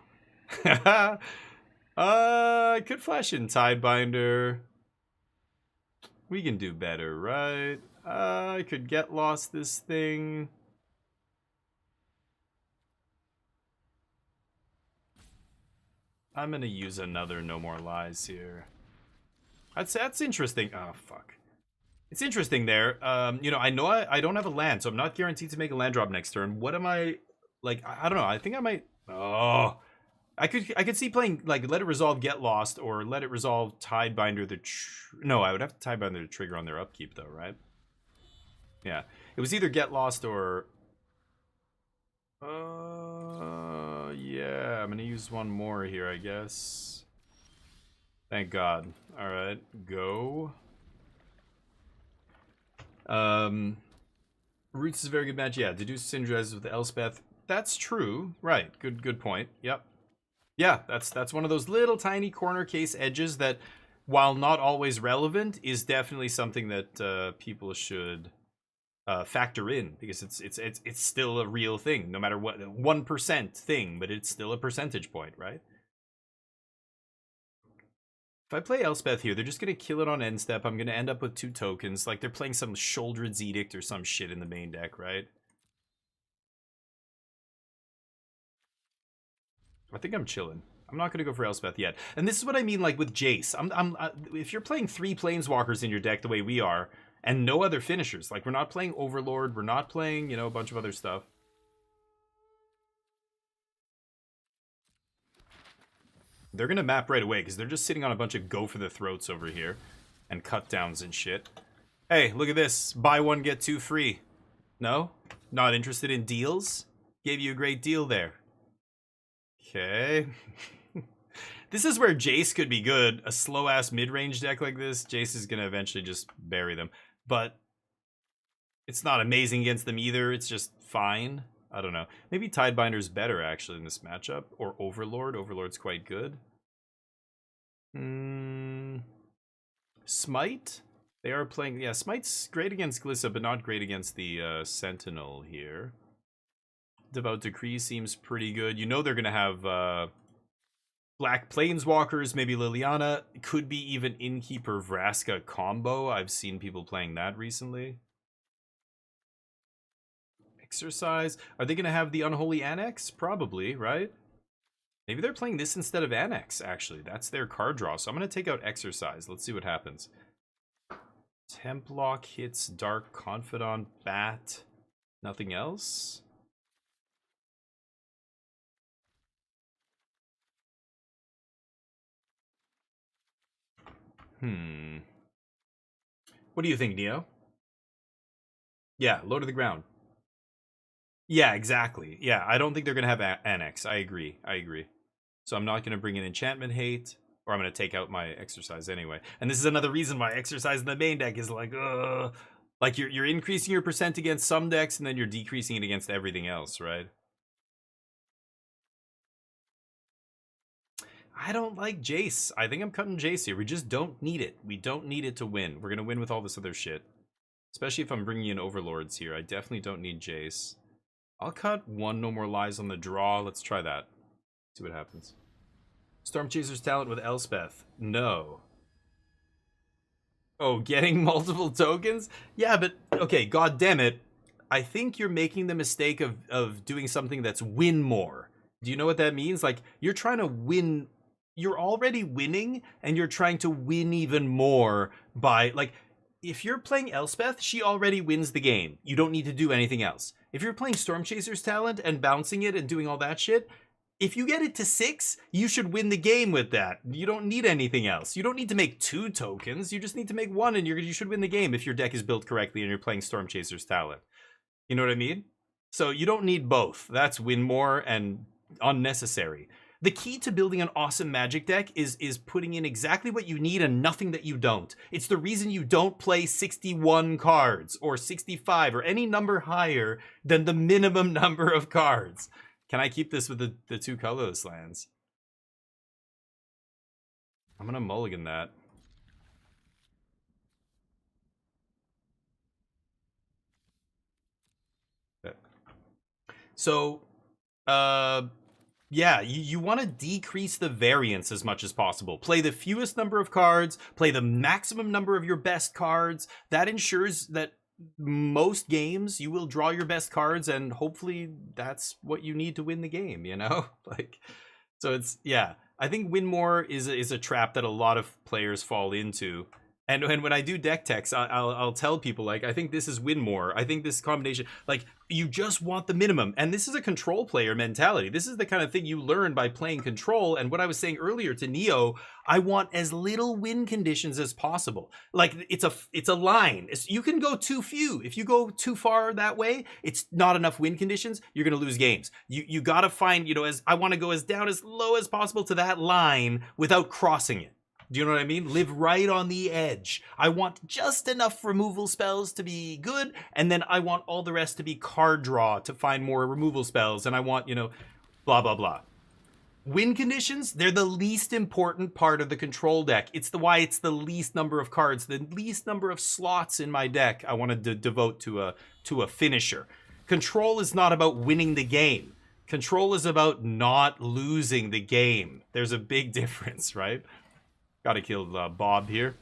S4: I could flash in Tidebinder. We can do better, right? I could get lost this thing. I'm gonna use another No More Lies here. That's interesting. Oh, fuck. It's interesting there. You know I don't have a land, so I'm not guaranteed to make a land drop next turn. What am I... Like, I don't know. I think I might... Oh... I could see playing, like, Let It Resolve Get Lost, or Let It Resolve Tidebinder the... No, I would have to Tidebinder the trigger on their upkeep, though, right? Yeah. It was either Get Lost or... Yeah, I'm gonna use one more here, I guess. Thank God. Alright, go. Roots is a very good match. Yeah, Deduce synergizes with Elspeth. That's true. Right, good point. Yep. Yeah, that's one of those little tiny corner case edges that, while not always relevant, is definitely something that people should factor in, because it's still a real thing, no matter what, 1% thing, but it's still a percentage point, right? If I play Elspeth here, they're just gonna kill it on end step. I'm gonna end up with 2 tokens, like they're playing some Shouldered's Edict or some shit in the main deck, right? I think I'm chilling. I'm not gonna go for Elspeth yet. And this is what I mean, like with Jace. If you're playing 3 Planeswalkers in your deck the way we are, and no other finishers, like we're not playing Overlord, we're not playing, you know, a bunch of other stuff. They're gonna map right away because they're just sitting on a bunch of go for the throats over here and cut downs and shit. Hey, look at this. Buy 1, get 2 free. No? Not interested in deals? Gave you a great deal there. Okay. This is where Jace could be good. A slow-ass mid-range deck like this, Jace is going to eventually just bury them. But it's not amazing against them either. It's just fine. I don't know. Maybe Tidebinder's better, actually, in this matchup. Or Overlord. Overlord's quite good. Smite? They are playing... Yeah, Smite's great against Glissa, but not great against the Sentinel here. Devout Decree seems pretty good. You know they're going to have... Black Planeswalkers, maybe Liliana. Could be even Innkeeper Vraska combo. I've seen people playing that recently. Exercise. Are they going to have the Unholy Annex? Probably, right? Maybe they're playing this instead of Annex, actually. That's their card draw. So I'm going to take out Exercise. Let's see what happens. Templock hits Dark Confidant, Bat. Nothing else? What do you think, Neo? Yeah, low to the ground. Yeah, exactly. Yeah, I don't think they're going to have Annex. I agree. So I'm not going to bring in Enchantment Hate, or I'm going to take out my Exercise anyway. And this is another reason why Exercise in the main deck is like, ugh. Like, you're increasing your percent against some decks, and then you're decreasing it against everything else, right? I don't like Jace. I think I'm cutting Jace here. We just don't need it. We don't need it to win. We're going to win with all this other shit. Especially if I'm bringing in Overlords here. I definitely don't need Jace. I'll cut one No More Lies on the draw. Let's try that. See what happens. Storm Chaser's talent with Elspeth. No. Oh, getting multiple tokens? Yeah, but, okay, god damn it. I think you're making the mistake of doing something that's win more. Do you know what that means? Like, you're trying to win. You're already winning, and you're trying to win even more by, like, if you're playing Elspeth, she already wins the game. You don't need to do anything else. If you're playing Storm Chaser's talent and bouncing it and doing all that shit, if you get it to 6, you should win the game with that. You don't need anything else. You don't need to make 2 tokens. You just need to make 1, and you should win the game if your deck is built correctly and you're playing Storm Chaser's talent. You know what I mean? So you don't need both. That's win more and unnecessary. The key to building an awesome Magic deck is putting in exactly what you need and nothing that you don't. It's the reason you don't play 61 cards or 65 or any number higher than the minimum number of cards. Can I keep this with the 2 colorless lands? I'm gonna mulligan that. Okay. So, yeah, you want to decrease the variance as much as possible. Play the fewest number of cards, play the maximum number of your best cards. That ensures that most games you will draw your best cards, and hopefully that's what you need to win the game, you know? Like, so it's, yeah. I think win more is a trap that a lot of players fall into. And when I do deck techs, I'll tell people, like, I think this is win more. I think this combination, like, you just want the minimum. And this is a control player mentality. This is the kind of thing you learn by playing control. And what I was saying earlier to Neo, I want as little win conditions as possible. Like, it's a line. You can go too few. If you go too far that way, it's not enough win conditions. You're going to lose games. You got to find, you know, I want to go as down as low as possible to that line without crossing it. Do you know what I mean? Live right on the edge. I want just enough removal spells to be good, and then I want all the rest to be card draw to find more removal spells, and I want, you know, blah, blah, blah. Win conditions, they're the least important part of the control deck. It's why it's the least number of cards, the least number of slots in my deck I want to devote to a finisher. Control is not about winning the game. Control is about not losing the game. There's a big difference, right? Gotta kill Bob here.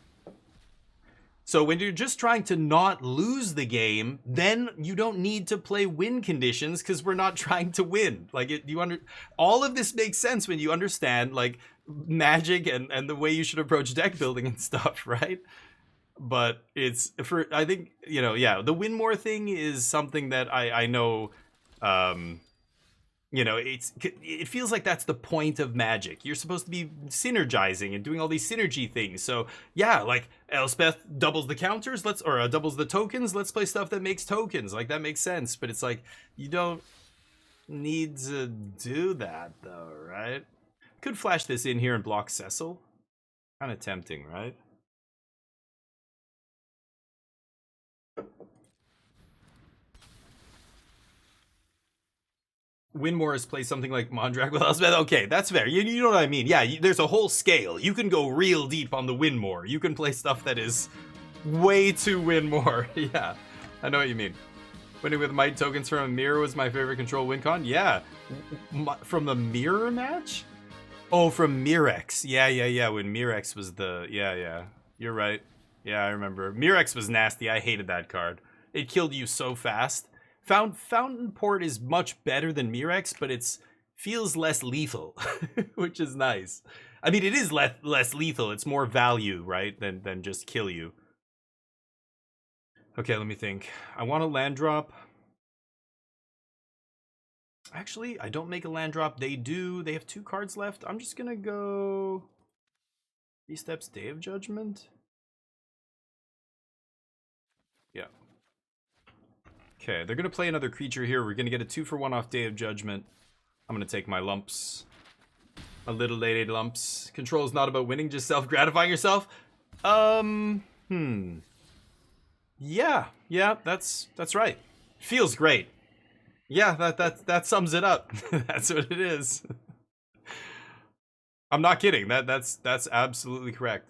S4: So when you're just trying to not lose the game, then you don't need to play win conditions because we're not trying to win. Like, all of this makes sense when you understand, like, Magic and the way you should approach deck building and stuff, right? But I think, you know, yeah, the win more thing is something that I know, you know, it feels like that's the point of Magic. You're supposed to be synergizing and doing all these synergy things. So yeah, like Elspeth doubles the counters, doubles the tokens. Let's play stuff that makes tokens. Like, that makes sense. But it's like, you don't need to do that though, right? Could flash this in here and block Cecil. Kind of tempting, right? Winmore has played something like Mondrak with Elspeth. Okay, that's fair. You know what I mean. Yeah, there's a whole scale. You can go real deep on the Winmore. You can play stuff that is way too Winmore. Yeah, I know what you mean. Winning with Might tokens from a mirror was my favorite control win con. Yeah, from the mirror match? Oh, from Mirex. Yeah. When Mirex was yeah. You're right. Yeah, I remember. Mirex was nasty. I hated that card. It killed you so fast. Fountain Port is much better than Mirex, but it's feels less lethal, which is nice. I mean, it is less lethal. It's more value, right, than just kill you. Okay, let me think. I want a land drop. Actually, I don't make a land drop. They do. They have 2 cards left. I'm just gonna go 3 steps Day of Judgment. Yeah. Okay, they're gonna play another creature here. We're gonna get a 2-for-1 off Day of Judgment. I'm gonna take my lumps. My little lady lumps. Control is not about winning, just self-gratifying yourself. Yeah, that's right. Feels great. Yeah, that sums it up. That's what it is. I'm not kidding. That's absolutely correct.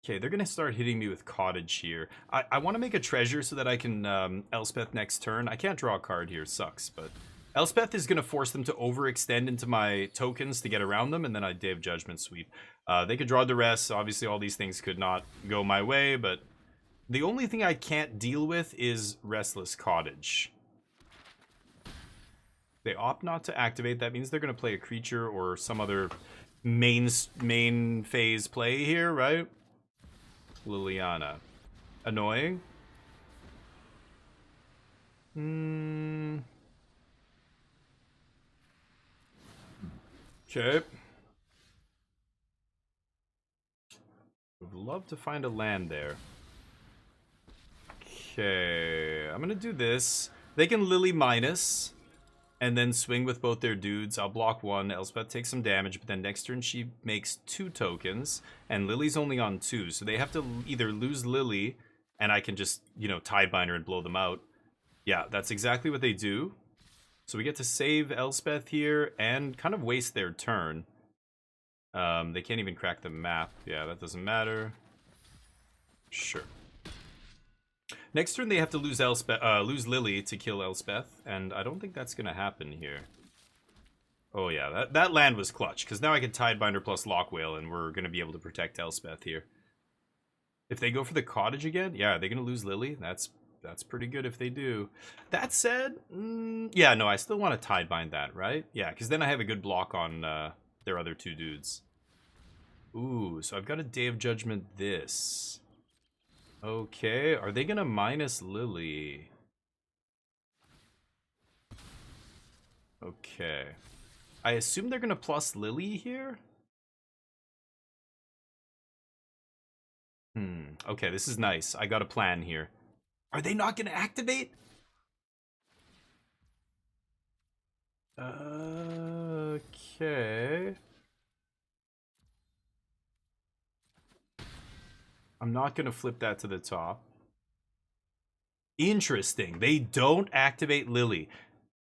S4: Okay, they're gonna start hitting me with Cottage here. I want to make a treasure so that I can Elspeth next turn. I can't draw a card here, sucks, but Elspeth is gonna force them to overextend into my tokens to get around them, and then I Day of Judgment sweep. They could draw the rest. Obviously, all these things could not go my way, but the only thing I can't deal with is Restless Cottage. They opt not to activate. That means they're going to play a creature or some other main phase play here, right? Liliana. Annoying. Okay. Would love to find a land there. Okay, I'm gonna do this. They can Lily minus, and then swing with both their dudes. I'll block 1. Elspeth takes some damage, but then next turn she makes 2 tokens, and Lily's only on 2, so they have to either lose Lily, and I can just, you know, Tidebinder and blow them out. Yeah, that's exactly what they do. So we get to save Elspeth here, and kind of waste their turn. They can't even crack the map. Yeah, that doesn't matter. Sure. Next turn, they have to lose lose Lily to kill Elspeth, and I don't think that's gonna happen here. Oh yeah, that land was clutch, because now I can Tidebinder plus Lockwhale, and we're gonna be able to protect Elspeth here. If they go for the Cottage again, yeah, they're gonna lose Lily. That's pretty good if they do. That said, yeah, no, I still want to Tidebind that, right? Yeah, because then I have a good block on their other 2 dudes. Ooh, so I've got a Day of Judgment this. Okay, are they gonna minus Lily? Okay. I assume they're gonna plus Lily here? Okay, this is nice. I got a plan here. Are they not gonna activate? Okay. I'm not gonna flip that to the top. Interesting. They don't activate Lily.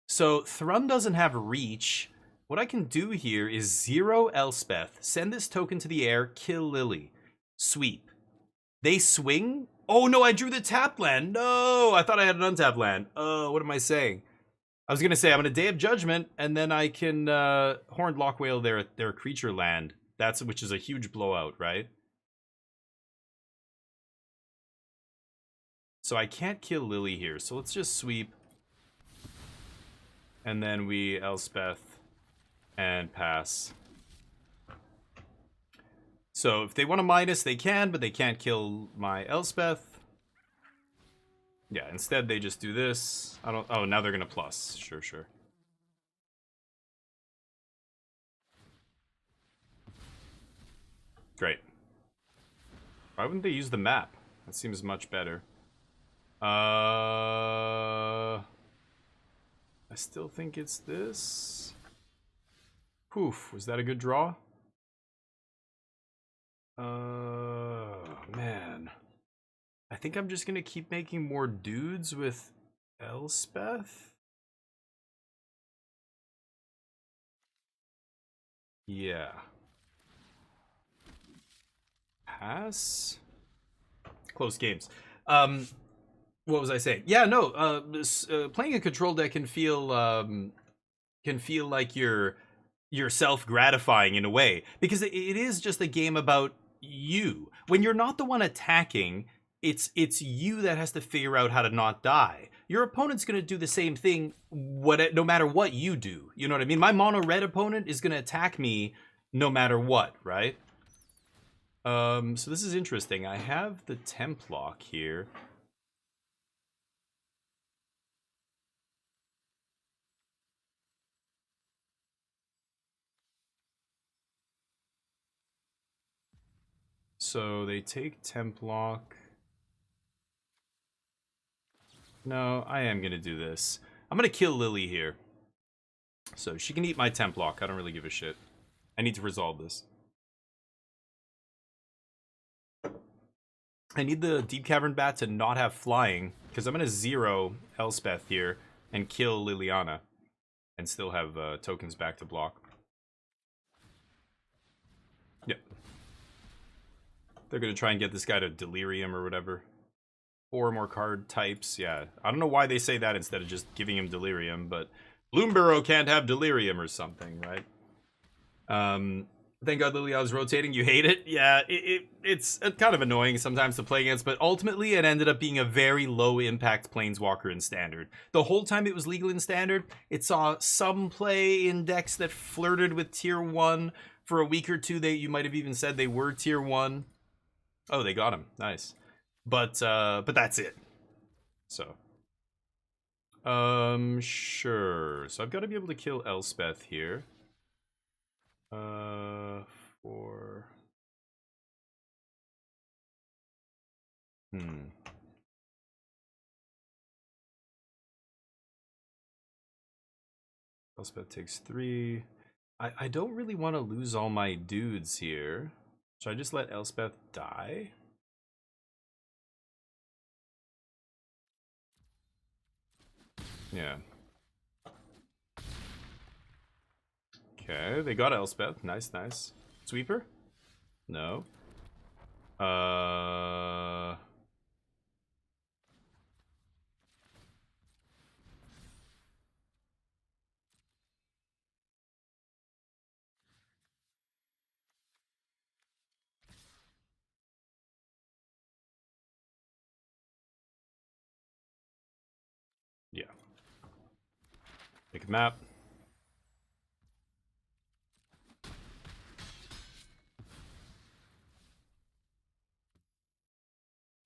S4: So Thrum doesn't have reach. What I can do here is 0 Elspeth, send this token to the air, kill Lily. Sweep. They swing? Oh no, I drew the tap land. No, I thought I had an untapped land. Oh, what am I saying? I was gonna say I'm gonna Day of Judgment, and then I can Horned Lockwhale their creature land. Which is a huge blowout, right? So I can't kill Lily here, so let's just sweep. And then we Elspeth and pass. So if they want to minus, they can, but they can't kill my Elspeth. Yeah, instead they just do this. Oh, now they're gonna plus. Sure. Great. Why wouldn't they use the map? That seems much better. I still think it's this. Poof, was that a good draw? Man. I think I'm just gonna keep making more dudes with Elspeth. Yeah. Pass? Close games. What was I saying? Yeah, no. Playing a control deck can feel like you're self-gratifying in a way, because it is just a game about you. When you're not the one attacking, it's you that has to figure out how to not die. Your opponent's going to do the same thing no matter what you do. You know what I mean? My mono red opponent is going to attack me no matter what, right? So this is interesting. I have the temp lock here. So they take temp lock. No, I am gonna do this. I'm gonna kill Lily here. So she can eat my temp lock. I don't really give a shit. I need to resolve this. I need the Deep Cavern Bat to not have flying, because I'm gonna 0 Elspeth here and kill Liliana. And still have tokens back to block. Yep. They're gonna try and get this guy to Delirium or whatever. 4 more card types, yeah. I don't know why they say that instead of just giving him Delirium, but Bloomburrow can't have Delirium or something, right? Thank God Liliana's rotating. You hate it? Yeah, it's kind of annoying sometimes to play against, but ultimately it ended up being a very low impact Planeswalker in Standard. The whole time it was legal in Standard, it saw some play in decks that flirted with Tier 1. For a week or two, you might have even said they were Tier 1. Oh, they got him. Nice. But that's it. So. Sure. So I've got to be able to kill Elspeth here. For... Elspeth takes 3. I don't really want to lose all my dudes here. Should I just let Elspeth die? Yeah. Okay, they got Elspeth. Nice, nice. Sweeper? No. Yeah. Make a map.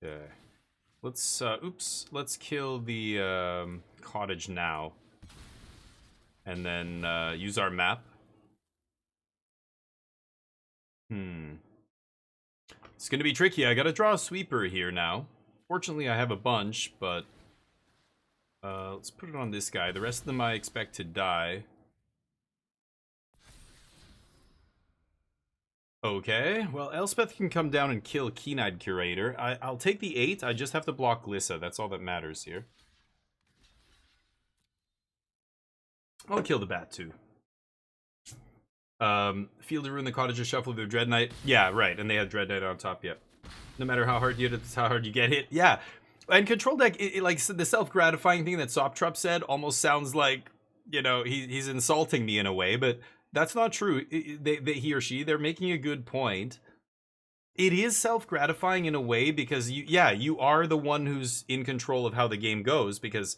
S4: Okay. Let's let's kill the cottage now. And then use our map. It's gonna be tricky. I gotta draw a sweeper here now. Fortunately I have a bunch, but let's put it on this guy. The rest of them I expect to die. Okay, well, Elspeth can come down and kill Keen-Eyed Curator. I'll take the 8. I just have to block Glissa. That's all that matters here. I'll kill the bat, too. Field to ruin the Cottage or shuffle their Dread Knight. Yeah, right, and they have Dread Knight on top, yep. No matter how hard you hit it, it's how hard you get hit. Yeah, and Control Deck, like the self-gratifying thing that Soptrop said almost sounds like, you know, he's insulting me in a way, but... That's not true. He or she, they're making a good point. It is self-gratifying in a way because, you are the one who's in control of how the game goes because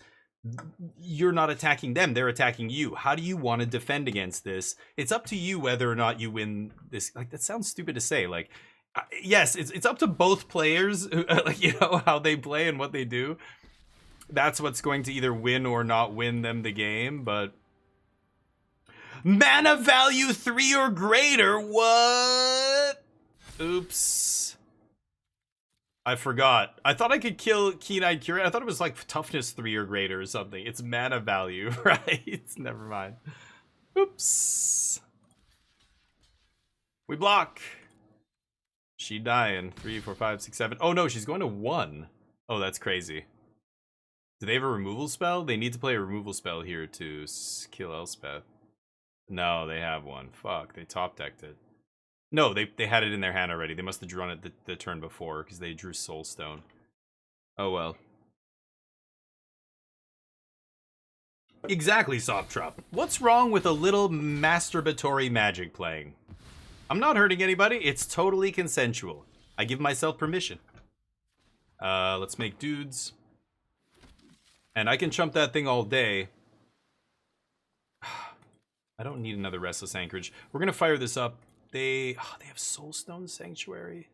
S4: you're not attacking them, they're attacking you. How do you want to defend against this? It's up to you whether or not you win this. Like, that sounds stupid to say. Like, yes, it's up to both players, like, you know, how they play and what they do. That's what's going to either win or not win them the game, but... Mana value 3 or greater? What? Oops. I forgot. I thought I could kill Keen-Eyed Curator. I thought it was like toughness 3 or greater or something. It's mana value, right? Never mind. Oops. We block. She dying. 3, 4, 5, 6, 7. Oh no, she's going to 1. Oh, that's crazy. Do they have a removal spell? They need to play a removal spell here to kill Elspeth. No, they have one. Fuck, they top decked it. No, they had it in their hand already. They must have drawn it the turn before because they drew Soulstone. Oh well. Exactly, Soptrop. What's wrong with a little masturbatory magic playing? I'm not hurting anybody. It's totally consensual. I give myself permission. Let's make dudes. And I can chump that thing all day. I don't need another Restless Anchorage. We're going to fire this up. They have Soulstone Sanctuary.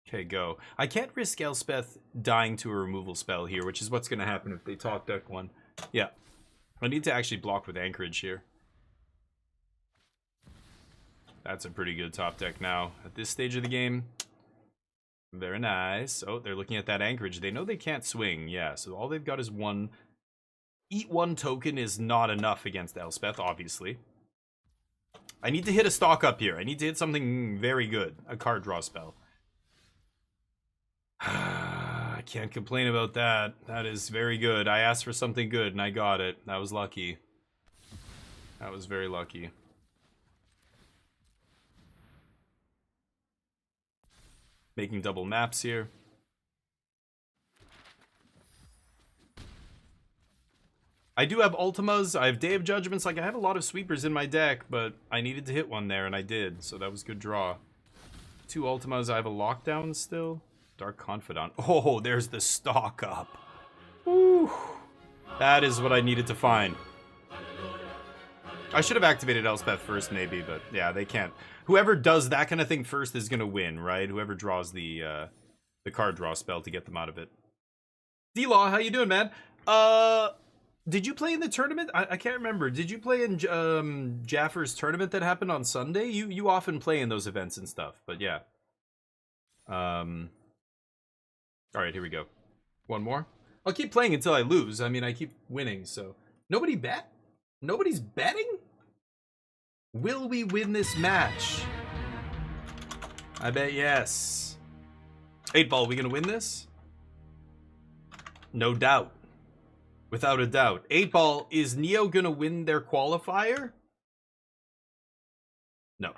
S4: Okay, go. I can't risk Elspeth dying to a removal spell here, which is what's going to happen if they top deck one. Yeah. I need to actually block with Anchorage here. That's a pretty good top deck now. At this stage of the game, very nice. Oh, they're looking at that Anchorage. They know they can't swing. Yeah, so all they've got is one. Eat one token is not enough against Elspeth, obviously. I need to hit a stock up here. I need to hit something very good. A card draw spell. I can't complain about that. That is very good. I asked for something good and I got it. That was lucky. That was very lucky. Making double maps here. I do have Ultimas. I have Day of Judgments. Like, I have a lot of sweepers in my deck, but I needed to hit one there and I did. So that was good draw. 2 Ultimas. I have a Lockdown still. Dark Confidant. Oh, there's the stock up. Woo. That is what I needed to find. I should have activated Elspeth first, maybe, but yeah, they can't. Whoever does that kind of thing first is gonna win, right? Whoever draws the card draw spell to get them out of it. D-Law, how you doing, man? Did you play in the tournament? I can't remember. Did you play in Jaffer's tournament that happened on Sunday? You often play in those events and stuff, but yeah. All right, here we go. One more. I'll keep playing until I lose. I mean, I keep winning, so. Nobody bet? Nobody's betting? Will we win this match? I bet yes. 8-Ball, we gonna win this? No doubt. Without a doubt. 8-Ball, is Neo gonna win their qualifier? No.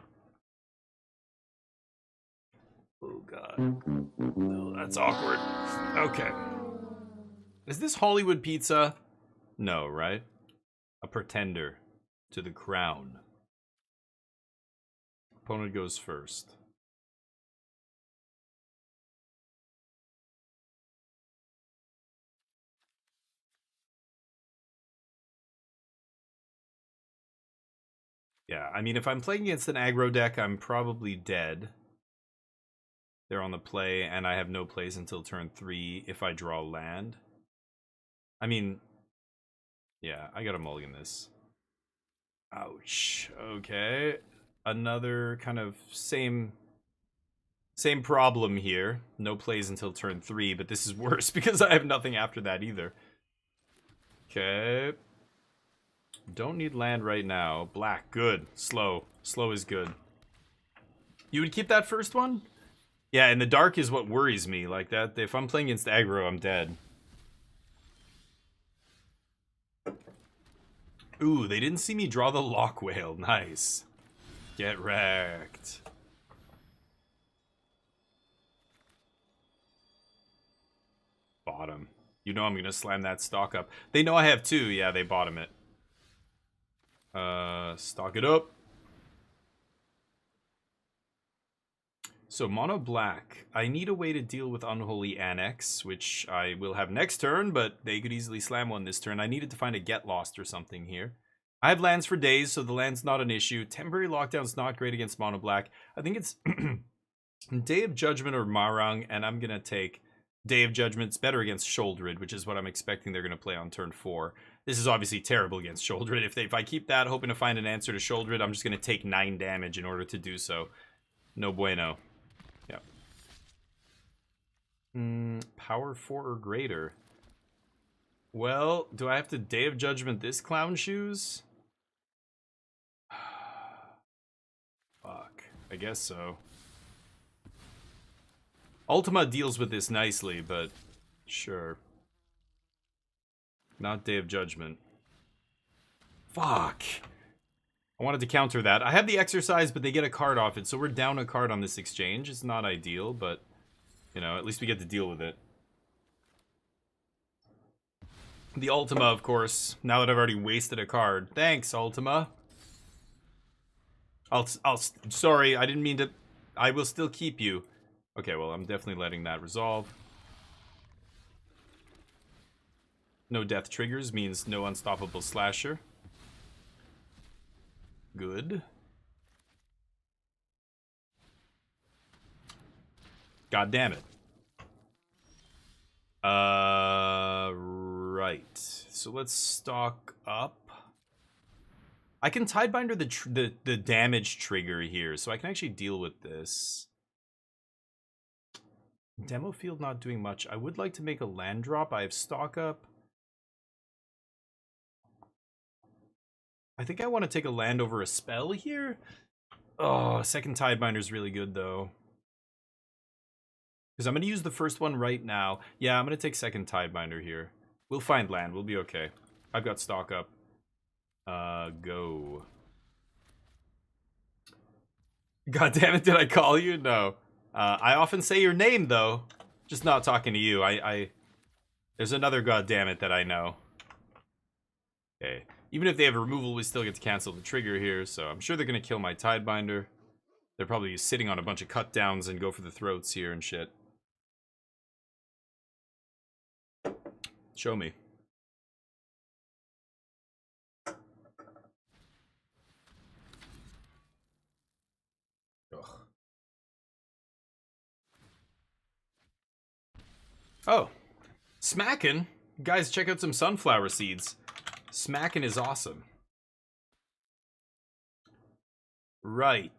S4: Oh, God. No, that's awkward. Okay. Is this Hollywood Pizza? No, right? A pretender to the crown. Opponent goes first. Yeah, I mean, if I'm playing against an aggro deck, I'm probably dead. They're on the play, and I have no plays until turn 3 if I draw land. I mean, yeah, I gotta mulligan this. Ouch. Okay. Another kind of same problem here. No plays until turn 3, but this is worse because I have nothing after that either. Okay. Don't need land right now. Black, good. Slow. Slow is good. You would keep that first one? Yeah, and the dark is what worries me. Like that, if I'm playing against aggro, I'm dead. Ooh, they didn't see me draw the Lock Whale. Nice. Get wrecked. Bottom. You know I'm gonna slam that stock up. They know I have 2. Yeah, they bottom it. Stock it up. So mono black. I need a way to deal with Unholy Annex, which I will have next turn, but they could easily slam one this turn. I needed to find a Get Lost or something here. I have lands for days, so the land's not an issue. Temporary Lockdown's not great against mono black. I think it's Day of Judgment or Marang, and I'm gonna take Day of Judgment's better against Shouldered, which is what I'm expecting they're gonna play on turn 4. This is obviously terrible against Shouldered. If I keep that, hoping to find an answer to Shouldered, I'm just gonna take 9 damage in order to do so. No bueno. Yeah. Power 4 or greater. Well, do I have to Day of Judgment this Clown Shoes? Fuck. I guess so. Ultima deals with this nicely, but sure. Not Day of Judgment. Fuck. I wanted to counter that. I have the Exercise, but they get a card off it, so we're down a card on this exchange. It's not ideal, but, you know, at least we get to deal with it. The Ultima, of course, now that I've already wasted a card. Thanks, Ultima. Sorry, I didn't mean to... I will still keep you. Okay, well, I'm definitely letting that resolve. No death triggers means no unstoppable slasher. Good. God damn it. Right. So let's stock up. I can Tidebinder the damage trigger here, so I can actually deal with this. Demo field not doing much. I would like to make a land drop. I have stock up. I think I want to take a land over a spell here. Oh, second Tidebinder is really good, though. Because I'm going to use the first one right now. Yeah, I'm going to take second Tidebinder here. We'll find land. We'll be okay. I've got stock up. Go. God damn it, did I call you? No. I often say your name, though. Just not talking to you. There's another goddammit that I know. Okay. Even if they have removal, we still get to cancel the trigger here, so I'm sure they're going to kill my Tidebinder. They're probably sitting on a bunch of cut downs and go for the throats here and shit. Show me. Ugh. Oh. Smackin'? Guys, check out some sunflower seeds. Smackin' is awesome. Right.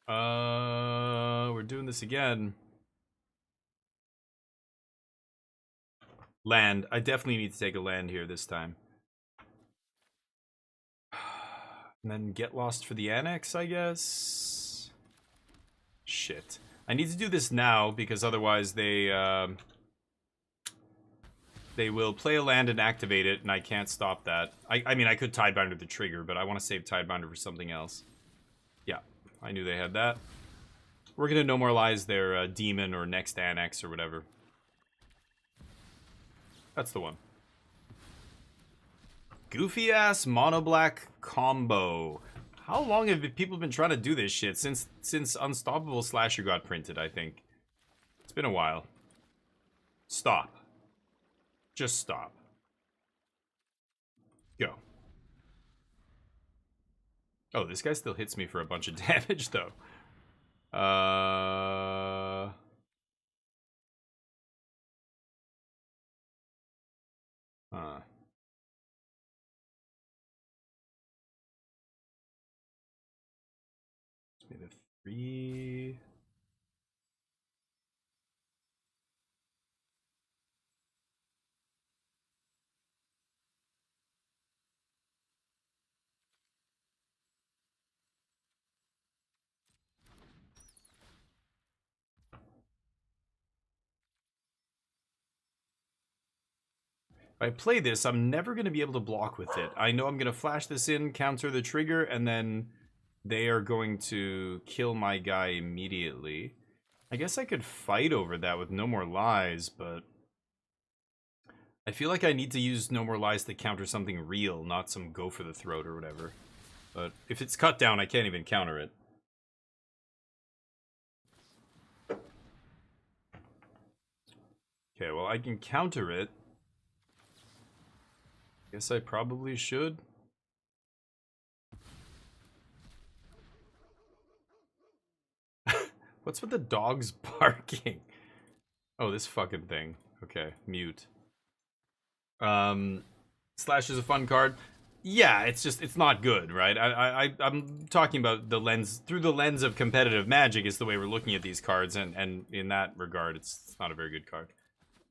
S4: We're doing this again. Land. I definitely need to take a land here this time. And then get lost for the annex, I guess. Shit. I need to do this now because otherwise they will play a land and activate it, and I can't stop that. I mean, I could Tidebinder the trigger, but I want to save Tidebinder for something else. Yeah, I knew they had that. We're going to no more lies their demon or next annex or whatever. That's the one. Goofy ass mono black combo. How long have people been trying to do this shit? Since Unstoppable Slasher got printed, I think. It's been a while. Stop. Just stop. Go. Oh, this guy still hits me for a bunch of damage, though. Made a 3. If I play this, I'm never going to be able to block with it. I know I'm going to flash this in, counter the trigger, and then they are going to kill my guy immediately. I guess I could fight over that with No More Lies, but I feel like I need to use No More Lies to counter something real, not some go for the throat or whatever. But if it's cut down, I can't even counter it. Okay, well, I can counter it. Guess I probably should. What's with the dogs barking? Oh, this fucking thing. Okay, mute. Slash is a fun card. Yeah, it's not good, right? I'm talking about the lens, through the lens of competitive Magic is the way we're looking at these cards, and in that regard, it's not a very good card.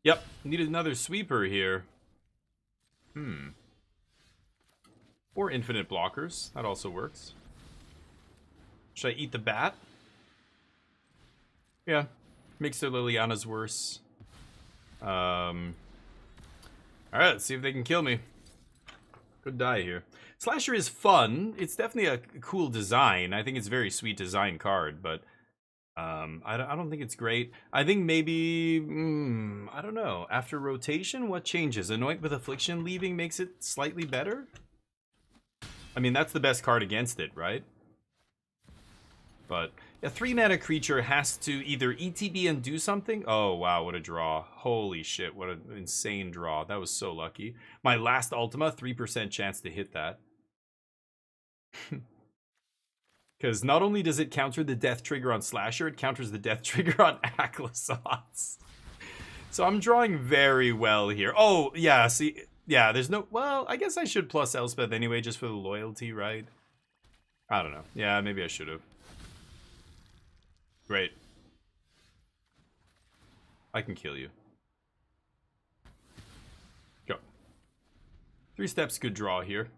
S4: Yep, need another sweeper here. Or infinite blockers. That also works. Should I eat the bat? Yeah. Makes their Liliana's worse. Alright, let's see if they can kill me. Could die here. Slasher is fun. It's definitely a cool design. I think it's a very sweet design card, but I don't think it's great. I think maybe, I don't know. After rotation, what changes? Anoint with Affliction leaving makes it slightly better? I mean, that's the best card against it, right? But a 3-mana creature has to either ETB and do something. Oh, wow, what a draw. Holy shit, what an insane draw. That was so lucky. My last Ultima, 3% chance to hit that. Because not only does it counter the death trigger on Slasher, it counters the death trigger on Aklasats. So I'm drawing very well here. Oh, yeah, see, yeah, there's no... Well, I guess I should plus Elspeth anyway, just for the loyalty, right? I don't know. Yeah, maybe I should have. Great. I can kill you. Go. 3 steps, good draw here.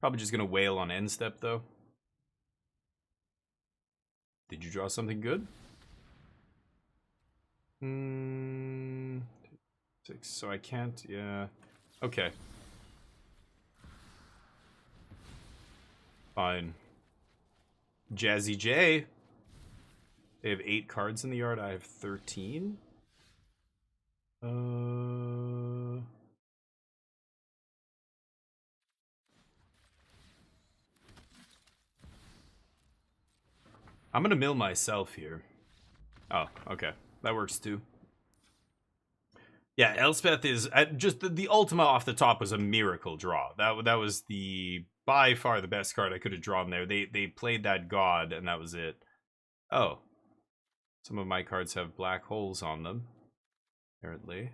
S4: Probably just gonna wail on end step, though. Did you draw something good? 6, so I can't, yeah. Okay. Fine. Jazzy J. They have 8 cards in the yard. I have 13. I'm gonna mill myself here. Oh, okay. That works too. Yeah, Elspeth is just the Ultima off the top was a miracle draw. That was the by far the best card I could have drawn there. They played that god and that was it. Oh. Some of my cards have black holes on them, apparently.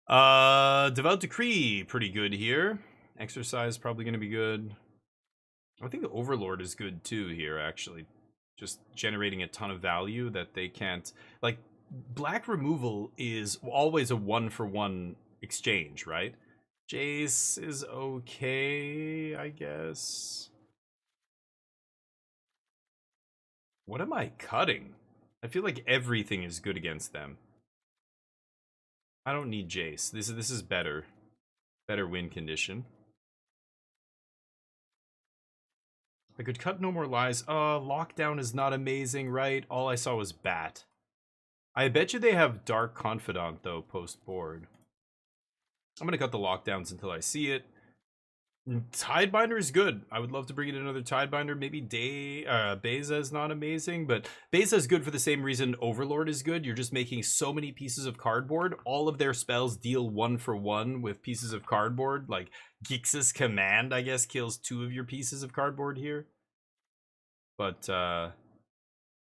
S4: Devout Decree, pretty good here. Exercise, probably going to be good. I think the Overlord is good too here, actually. Just generating a ton of value that they can't... Like, black removal is always a 1-for-1 exchange, right? Jace is okay, I guess. What am I cutting? I feel like everything is good against them. I don't need Jace. This is better. Better win condition. I could cut No More Lies. Lockdown is not amazing, right? All I saw was Bat. I bet you they have Dark Confidant, though, post-board. I'm going to cut the lockdowns until I see it. Tidebinder is good. I would love to bring in another Tidebinder. Maybe Beza is not amazing, but Beza is good for the same reason Overlord is good. You're just making so many pieces of cardboard. All of their spells deal 1-for-1 with pieces of cardboard. Like Gix's Command, I guess, kills 2 of your pieces of cardboard here. But, I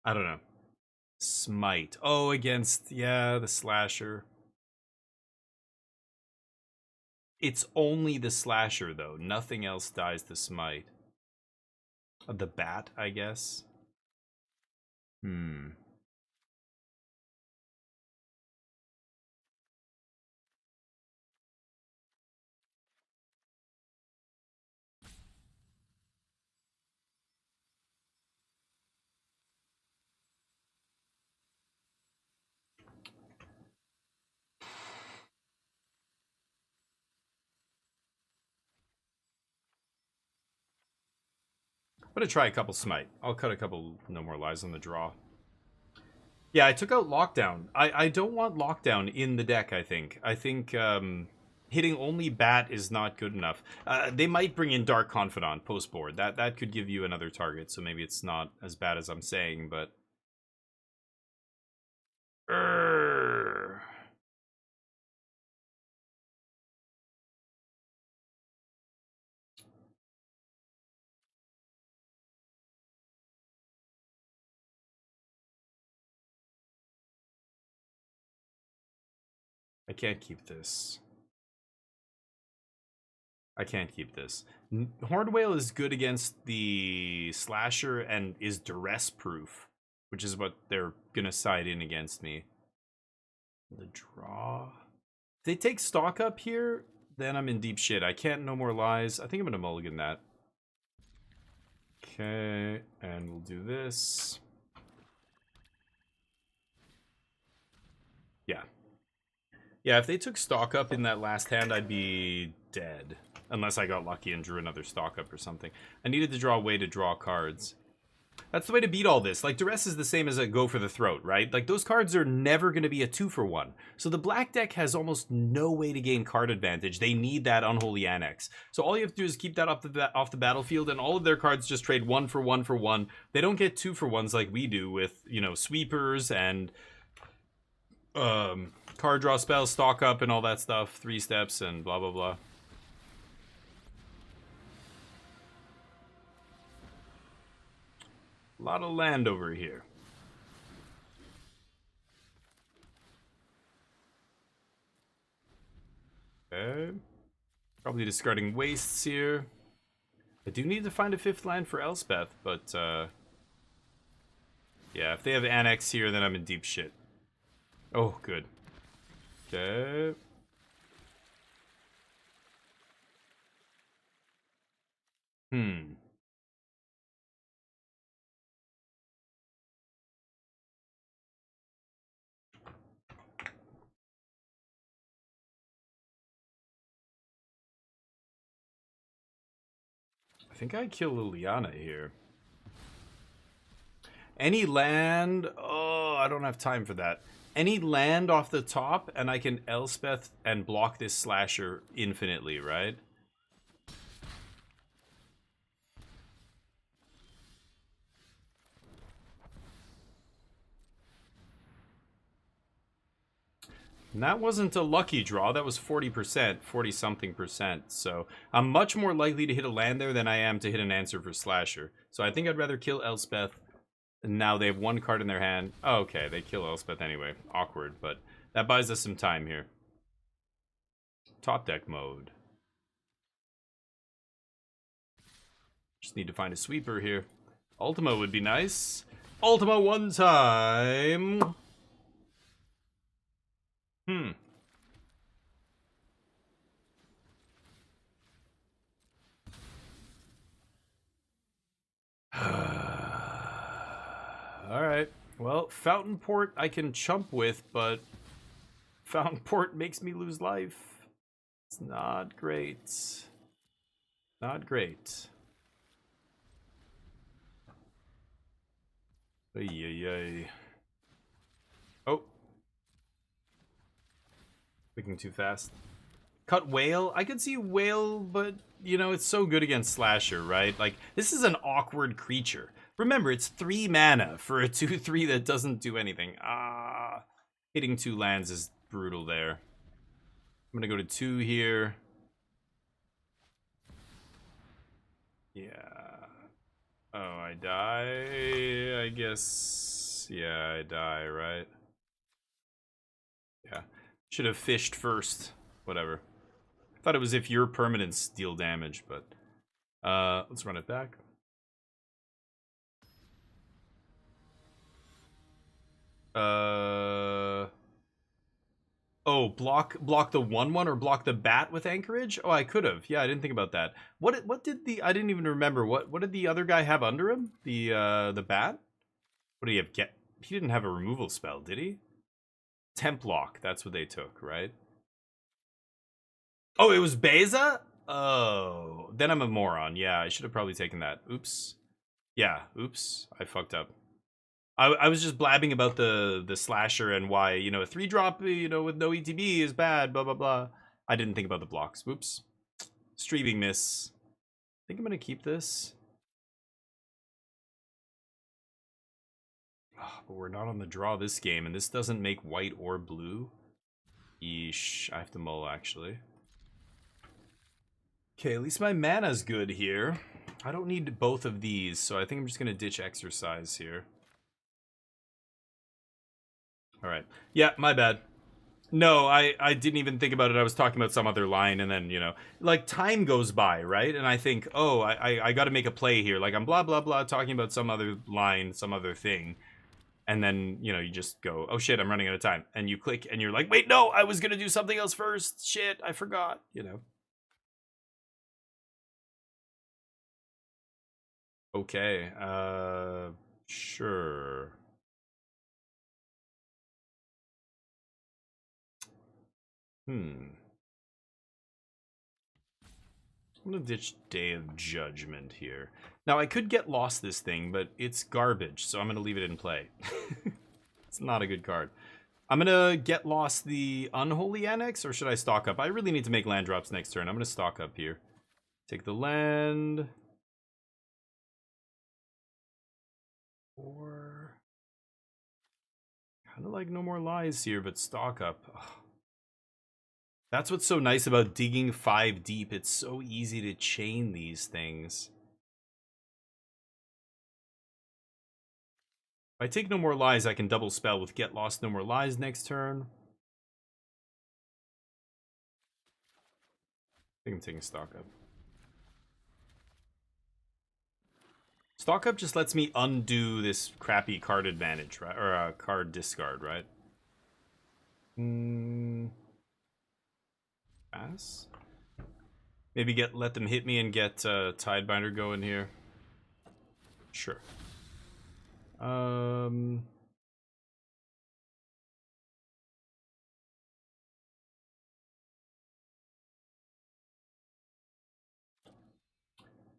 S4: don't know. Smite. Oh, against, yeah, the Slasher. It's only the Slasher, though. Nothing else dies to Smite. The Bat, I guess. I'm gonna try a couple Smite. I'll cut a couple No More Lies on the draw. Yeah, I took out Lockdown. I don't want Lockdown in the deck, I think. I think hitting only Bat is not good enough. They might bring in Dark Confidant post-board. That could give you another target, so maybe it's not as bad as I'm saying, but... I can't keep this. I can't keep this. Horned Whale is good against the Slasher and is duress proof, which is what they're gonna side in against me. The draw. If they take stock up here, then I'm in deep shit. I can't No More Lies. I think I'm gonna mulligan that. Okay, and we'll do this. Yeah. Yeah, if they took stock up in that last hand, I'd be dead. Unless I got lucky and drew another stock up or something. I needed to draw a way to draw cards. That's the way to beat all this. Like, Duress is the same as a Go for the Throat, right? Like, those cards are never going to be a 2-for-1. So the black deck has almost no way to gain card advantage. They need that Unholy Annex. So all you have to do is keep that off the battlefield, and all of their cards just trade 1-for-1-for-1. They don't get 2-for-1s like we do with, you know, sweepers and card draw spells, stock up, and all that stuff. 3 steps and blah, blah, blah. A lot of land over here. Okay. Probably discarding wastes here. I do need to find a 5th land for Elspeth, but yeah, if they have Annex here, then I'm in deep shit. Oh, good. Okay. I think I kill Liliana here. Any land... Oh, I don't have time for that. Any land off the top, and I can Elspeth and block this slasher infinitely, right? And that wasn't a lucky draw. That was 40%, 40-something percent. So I'm much more likely to hit a land there than I am to hit an answer for slasher. So I think I'd rather kill Elspeth. And now they have 1 card in their hand. Oh, okay, they kill Elspeth anyway. Awkward, but that buys us some time here. Top deck mode. Just need to find a sweeper here. Ultima would be nice. Ultima 1 time. Alright. Well, Fountain Port I can chump with, but Fountain Port makes me lose life. It's not great. Not great. Ay, ay, ay. Oh. Clicking too fast. Cut Whale? I could see Whale, but, you know, it's so good against Slasher, right? Like, this is an awkward creature. Remember, it's 3 mana for a 2-3 that doesn't do anything. Hitting 2 lands is brutal there. I'm gonna go to 2 here. Yeah. Oh, I die, I guess. Yeah, I die, right? Yeah. Should have fished first. Whatever. Thought it was if your permanents deal damage, but let's run it back. Oh, block the 1/1 or block the bat with anchorage? Oh, I could have. Yeah, I didn't think about that. What did the I didn't even remember. What did the other guy have under him? The bat? What did he have? He didn't have a removal spell, did he? Templock, that's what they took, right? Oh, it was Beza? Oh, then I'm a moron. Yeah, I should have probably taken that. Oops. Yeah, oops. I fucked up. I was just blabbing about the slasher and why, you know, a 3-drop, you know, with no ETB is bad, blah, blah, blah. I didn't think about the blocks. Whoops. Streaming miss. I think I'm going to keep this. Oh, but we're not on the draw this game, and this doesn't make white or blue. Yeesh. I have to mull, actually. Okay, at least my mana's good here. I don't need both of these, so I think I'm just going to ditch exercise here. Alright. Yeah, my bad. No, I didn't even think about it. I was talking about some other line, and then, you know, like, time goes by, right? And I think, oh, I got to make a play here. Like, I'm blah, blah, blah, talking about some other line, some other thing. And then, you know, you just go, oh, shit, I'm running out of time. And you click, and you're like, wait, no, I was going to do something else first. Shit, I forgot, you know. Okay, sure. I'm gonna ditch Day of Judgment here. Now, I could get lost this thing, but it's garbage, so I'm gonna leave it in play. It's not a good card. I'm gonna get lost the Unholy Annex, or should I stock up? I really need to make land drops next turn. I'm gonna stock up here. Take the land. Or... kind of like No More Lies here, but stock up. Ugh. That's what's so nice about digging 5 deep. It's so easy to chain these things. If I take No More Lies, I can double spell with Get Lost No More Lies next turn. I think I'm taking stock up. Stock up just lets me undo this crappy card advantage, right? Or card discard, right? Pass. Maybe let them hit me and get Tidebinder going here. Sure.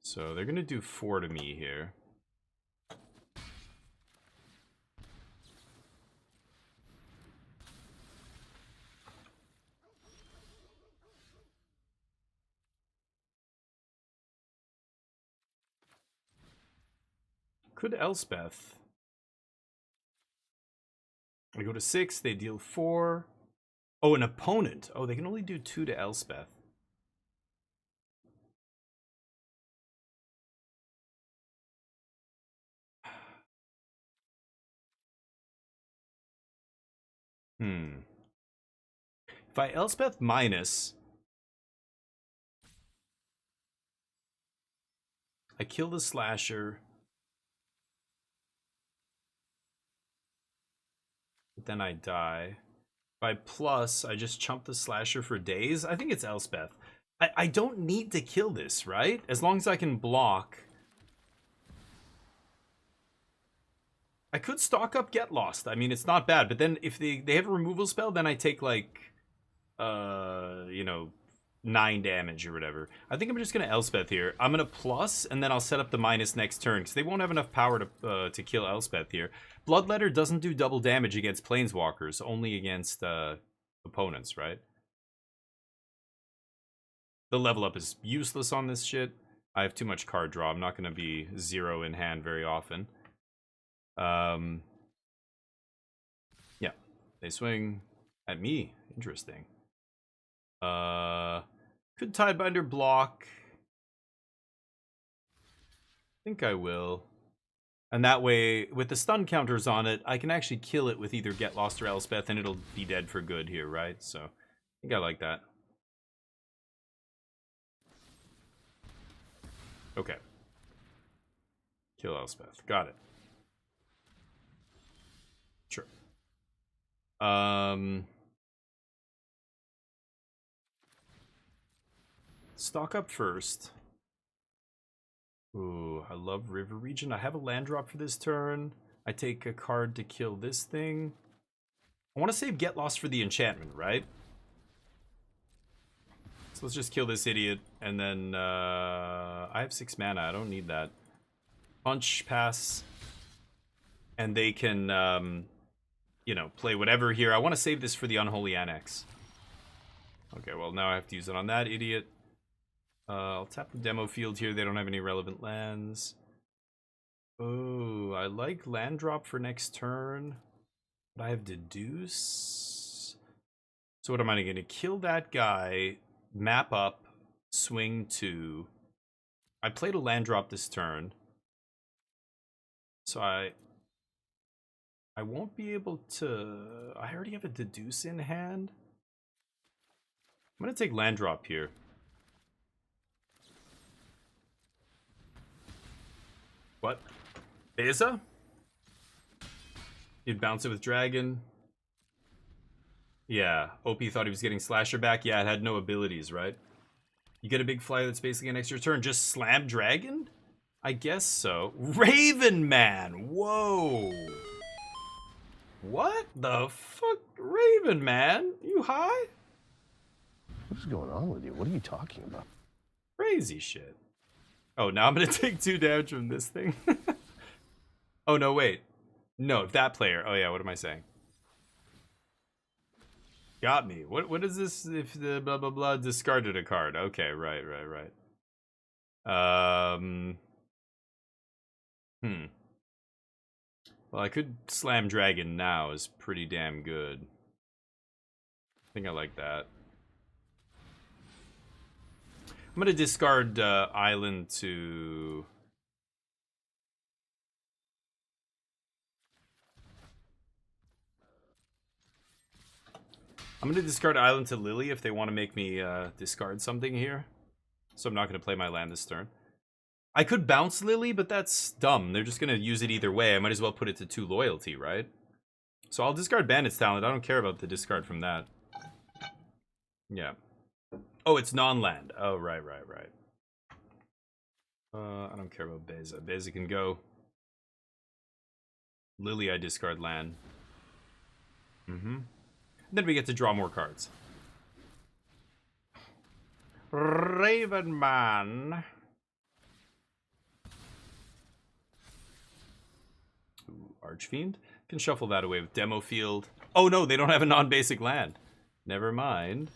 S4: So they're gonna do 4 to me here. Could Elspeth. I go to 6, they deal 4. Oh, an opponent. Oh, they can only do 2 to Elspeth. If I Elspeth minus, I kill the slasher. But then I die. If I plus, I just chump the slasher for days. I think it's Elspeth. I don't need to kill this, right? As long as I can block. I could stock up Get Lost. I mean, it's not bad. But then if they have a removal spell, then I take like, you know, 9 damage or whatever. I think I'm just going to Elspeth here. I'm going to plus, and then I'll set up the minus next turn, because they won't have enough power to kill Elspeth here. Bloodletter doesn't do double damage against Planeswalkers, only against opponents, right? The level up is useless on this shit. I have too much card draw. I'm not going to be 0 in hand very often. Yeah, they swing at me. Interesting. Could Tidebinder block? I think I will. And that way, with the stun counters on it, I can actually kill it with either Get Lost or Elspeth, and it'll be dead for good here, right? So, I think I like that. Okay. Kill Elspeth. Got it. Sure. Stock up first. Ooh, I love River Region. I have a land drop for this turn. I take a card to kill this thing. I want to save Get Lost for the enchantment, right? So let's just kill this idiot, and then I have 6 mana. I don't need that. Punch, pass, and they can, you know, play whatever here. I want to save this for the Unholy Annex. Okay, well, now I have to use it on that idiot. I'll tap the demo field here. They don't have any relevant lands. Oh, I like land drop for next turn. But I have Deduce. So what am I going to kill that guy, map up, swing 2. I played a land drop this turn. So I won't be able to... I already have a Deduce in hand. I'm going to take land drop here. What? Beza? You'd bounce it with Dragon. Yeah, OP thought he was getting Slasher back. Yeah, it had no abilities, right? You get a big flyer that's basically an extra turn. Just slam Dragon? I guess so. Raven Man! Whoa! What the fuck? Raven Man? You high?
S7: What is going on with you? What are you talking about?
S4: Crazy shit. Oh, now I'm gonna take 2 damage from this thing. Oh no, wait. No, that player. Oh yeah, what am I saying? Got me. What is this if the blah blah blah discarded a card? Okay, right. Hmm. Well, I could slam dragon now is pretty damn good. I think I like that. I'm gonna discard island to. I'm gonna discard island to Lily if they want to make me discard something here. So I'm not gonna play my land this turn. I could bounce Lily, but that's dumb. They're just gonna use it either way. I might as well put it to 2 loyalty, right? So I'll discard Bandit's Talent. I don't care about the discard from that. Yeah. Oh, it's non-land. Oh, right. I don't care about Beza. Beza can go. Lily, I discard land. Then we get to draw more cards. Ravenman. Ooh, Archfiend. Can shuffle that away with Demo Field. Oh no, they don't have a non-basic land. Never mind.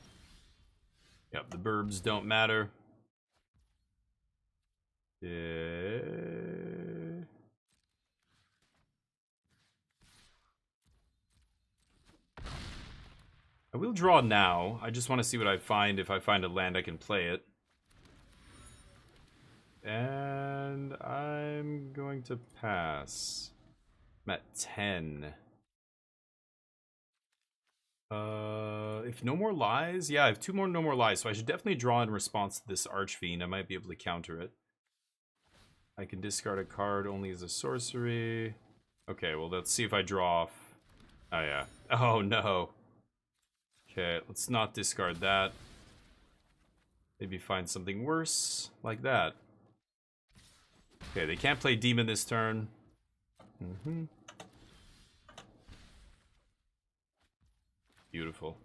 S4: Yep, the burbs don't matter. Yeah. I will draw now. I just want to see what I find. If I find a land, I can play it. And I'm going to pass. I'm at 10. If no more lies? Yeah, I have 2 more no more lies, so I should definitely draw in response to this Archfiend. I might be able to counter it. I can discard a card only as a sorcery. Okay, well, let's see if I draw off. Oh, yeah. Oh, no. Okay, let's not discard that. Maybe find something worse, like that. Okay, they can't play Demon this turn. Beautiful.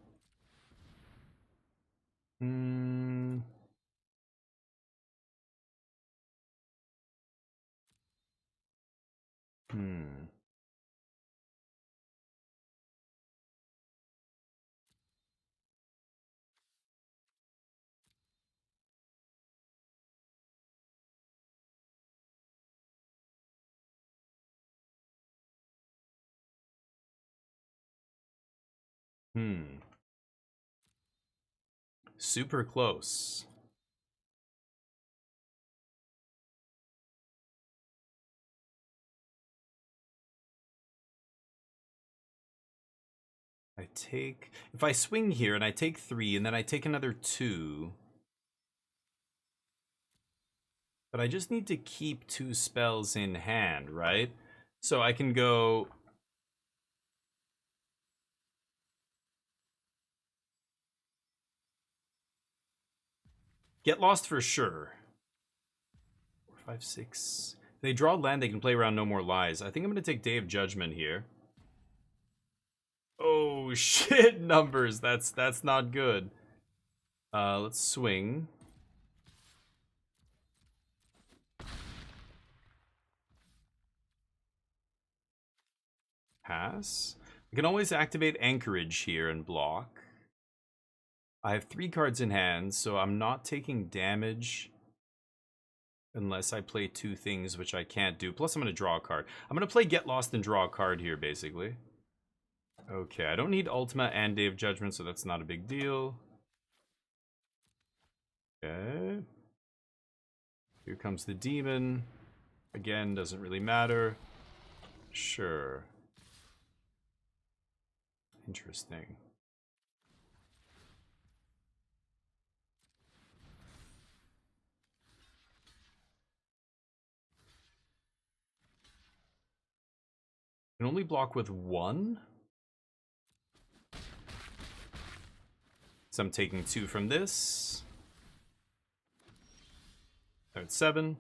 S4: Super close. I take... If I swing here and I take 3 and then I take another 2... But I just need to keep 2 spells in hand, right? So I can go... Get Lost for sure. 4, 5, 6... If they draw land, they can play around No More Lies. I think I'm going to take Day of Judgment here. Oh, shit numbers. That's not good. Let's swing. Pass. I can always activate Anchorage here and block. I have 3 cards in hand, so I'm not taking damage unless I play 2 things, which I can't do. Plus, I'm going to draw a card. I'm going to play Get Lost and draw a card here, basically. Okay, I don't need Ultima and Day of Judgment, so that's not a big deal. Okay. Here comes the demon. Again, doesn't really matter. Sure. Interesting. Can only block with 1? So I'm taking 2 from this. They're at 7.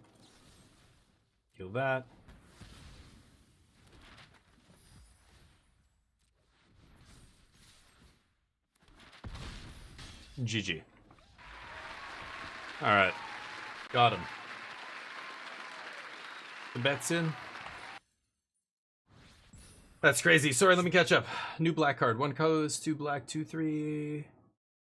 S4: Kill that. GG. Alright. Got him. The bet's in. That's crazy. Sorry, let me catch up. New black card. 1 colorless, 2 black, 2, 3.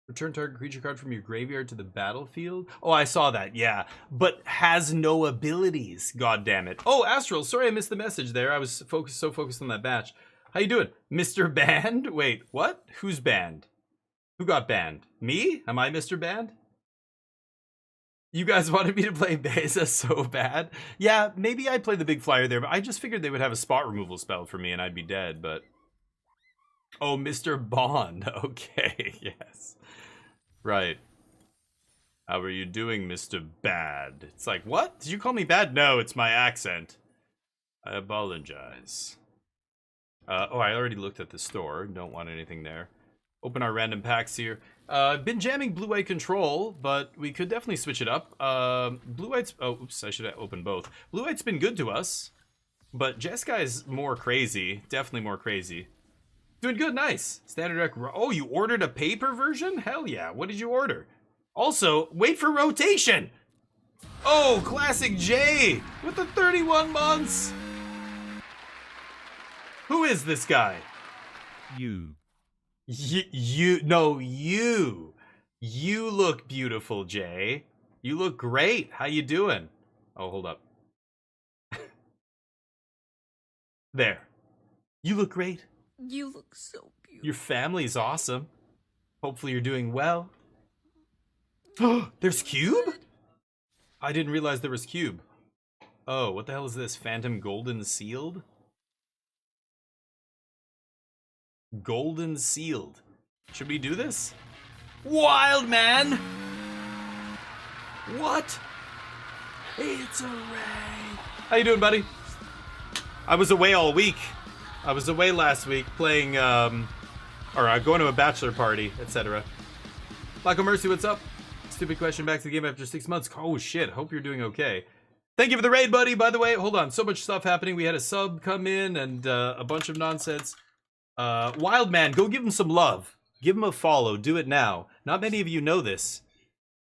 S4: Return target creature card from your graveyard to the battlefield. Oh, I saw that. Yeah, but has no abilities. God damn it. Oh, Astral. Sorry, I missed the message there. I was so focused on that batch. How you doing, Mr. Banned? Wait, what? Who's banned? Who got banned? Me? Am I Mr. Banned? You guys wanted me to play Beza so bad. Yeah, maybe I play the big flyer there, but I just figured they would have a spot removal spell for me and I'd be dead, but... Oh, Mr. Bond. Okay, yes. Right. How are you doing, Mr. Bad? It's like, what? Did you call me bad? No, it's my accent. I apologize. Oh, I already looked at the store. Don't want anything there. Open our random packs here. Been jamming blue-white control, but we could definitely switch it up. Blue-white's... Oh, oops, I should have opened both. Blue-white's been good to us, but Jeskai's more crazy. Definitely more crazy. Doing good, nice. Standard deck... Oh, you ordered a paper version? Hell yeah. What did you order? Also, wait for rotation! Oh, Classic J with the 31 months! Who is this guy?
S6: You.
S4: You look beautiful, Jay. You look great. How you doing? Oh, hold up. There. You look great.
S7: You look so beautiful.
S4: Your family's awesome. Hopefully you're doing well. There's Cube? I didn't realize there was Cube. Oh, what the hell is this? Phantom Golden Sealed? Golden Sealed. Should we do this? Wild man! What? It's a raid. How you doing, buddy? I was away all week. I was away last week playing, going to a bachelor party, etc. Lack of Mercy, what's up? Stupid question, back to the game after 6 months. Oh shit, hope you're doing okay. Thank you for the raid, buddy. By the way, hold on, so much stuff happening. We had a sub come in and a bunch of nonsense. Wild man, go give him some love. Give him a follow, do it now. Not many of you know this,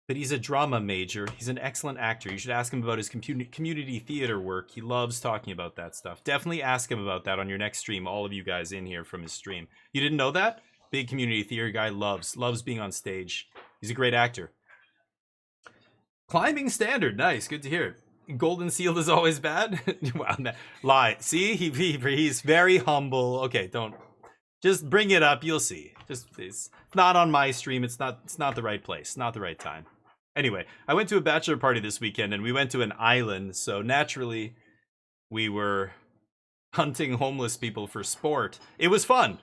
S4: but he's a drama major. He's an excellent actor. You should ask him about his community theater work. He loves talking about that stuff. Definitely ask him about that on your next stream, all of you guys in here from his stream. You didn't know that? Big community theater guy, loves being on stage. He's a great actor. Climbing standard, nice, good to hear. Golden Sealed is always bad? Wow, lie. See, he's very humble. Okay, don't. Just bring it up, you'll see. It's not on my stream, it's not the right place, not the right time. Anyway, I went to a bachelor party this weekend and we went to an island, so naturally we were hunting homeless people for sport. It was fun.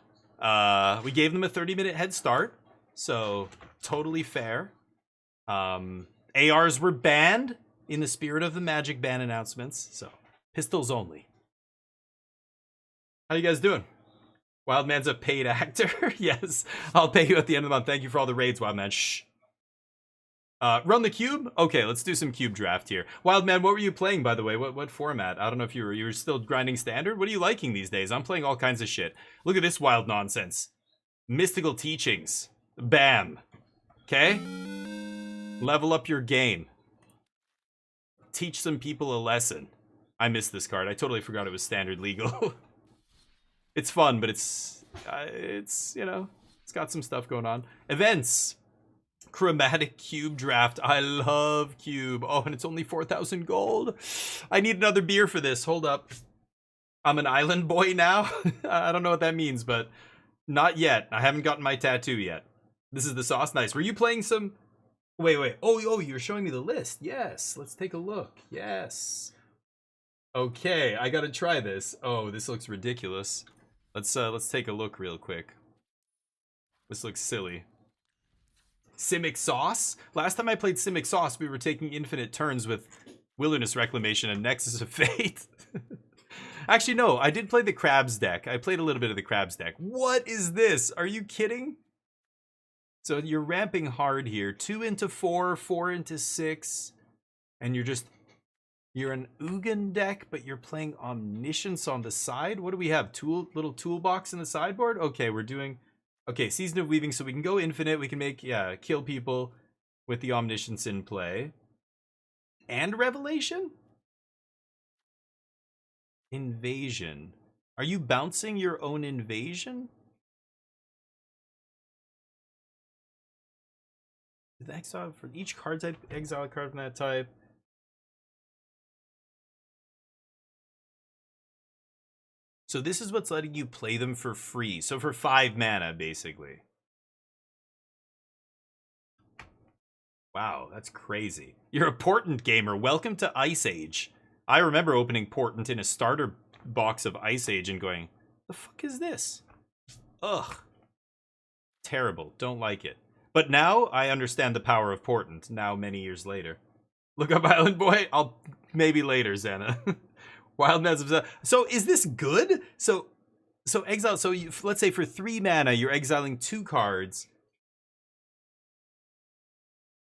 S4: We gave them a 30-minute head start, so totally fair. ARs were banned in the spirit of the Magic ban announcements, so pistols only. How you guys doing? Wildman's a paid actor. Yes, I'll pay you at the end of the month. Thank you for all the raids, Wildman. Shh. Run the cube? Okay, let's do some cube draft here. Wildman, what were you playing, by the way? What format? I don't know if you were still grinding standard. What are you liking these days? I'm playing all kinds of shit. Look at this wild nonsense. Mystical Teachings. Bam. Okay? Level up your game. Teach some people a lesson. I missed this card. I totally forgot it was standard legal. It's fun, but it's you know, it's got some stuff going on. Events. Chromatic Cube Draft. I love Cube. Oh, and it's only 4,000 gold. I need another beer for this. Hold up. I'm an island boy now. I don't know what that means, but not yet. I haven't gotten my tattoo yet. This is the sauce. Nice. Were you playing some... Wait. Oh, you're showing me the list. Yes. Let's take a look. Yes. Okay, I gotta try this. Oh, this looks ridiculous. Let's take a look real quick. This looks silly. Simic Sauce? Last time I played Simic Sauce, we were taking infinite turns with Wilderness Reclamation and Nexus of Fate. Actually, no, I did play the Crabs deck. I played a little bit of the Crabs deck. What is this? Are you kidding? So you're ramping hard here. 2 into 4, 4 into 6. And you're an Ugin deck, but you're playing Omniscience on the side? What do we have? Little toolbox in the sideboard? Okay, we're doing... Okay, Season of Weaving, so we can go infinite. We can make, kill people with the Omniscience in play. and Revelation? Invasion. Are you bouncing your own invasion? The exile for each card type, exile a card from that type. So this is what's letting you play them for free. So for 5 mana, basically. Wow, that's crazy. You're a Portent gamer. Welcome to Ice Age. I remember opening Portent in a starter box of Ice Age and going, the fuck is this? Ugh. Terrible. Don't like it. But now I understand the power of Portent, now many years later. Look up Island Boy. I'll maybe later, Xana. Wild Meds of Zelda. So is this good? So exile. So let's say for 3 mana, you're exiling 2 cards.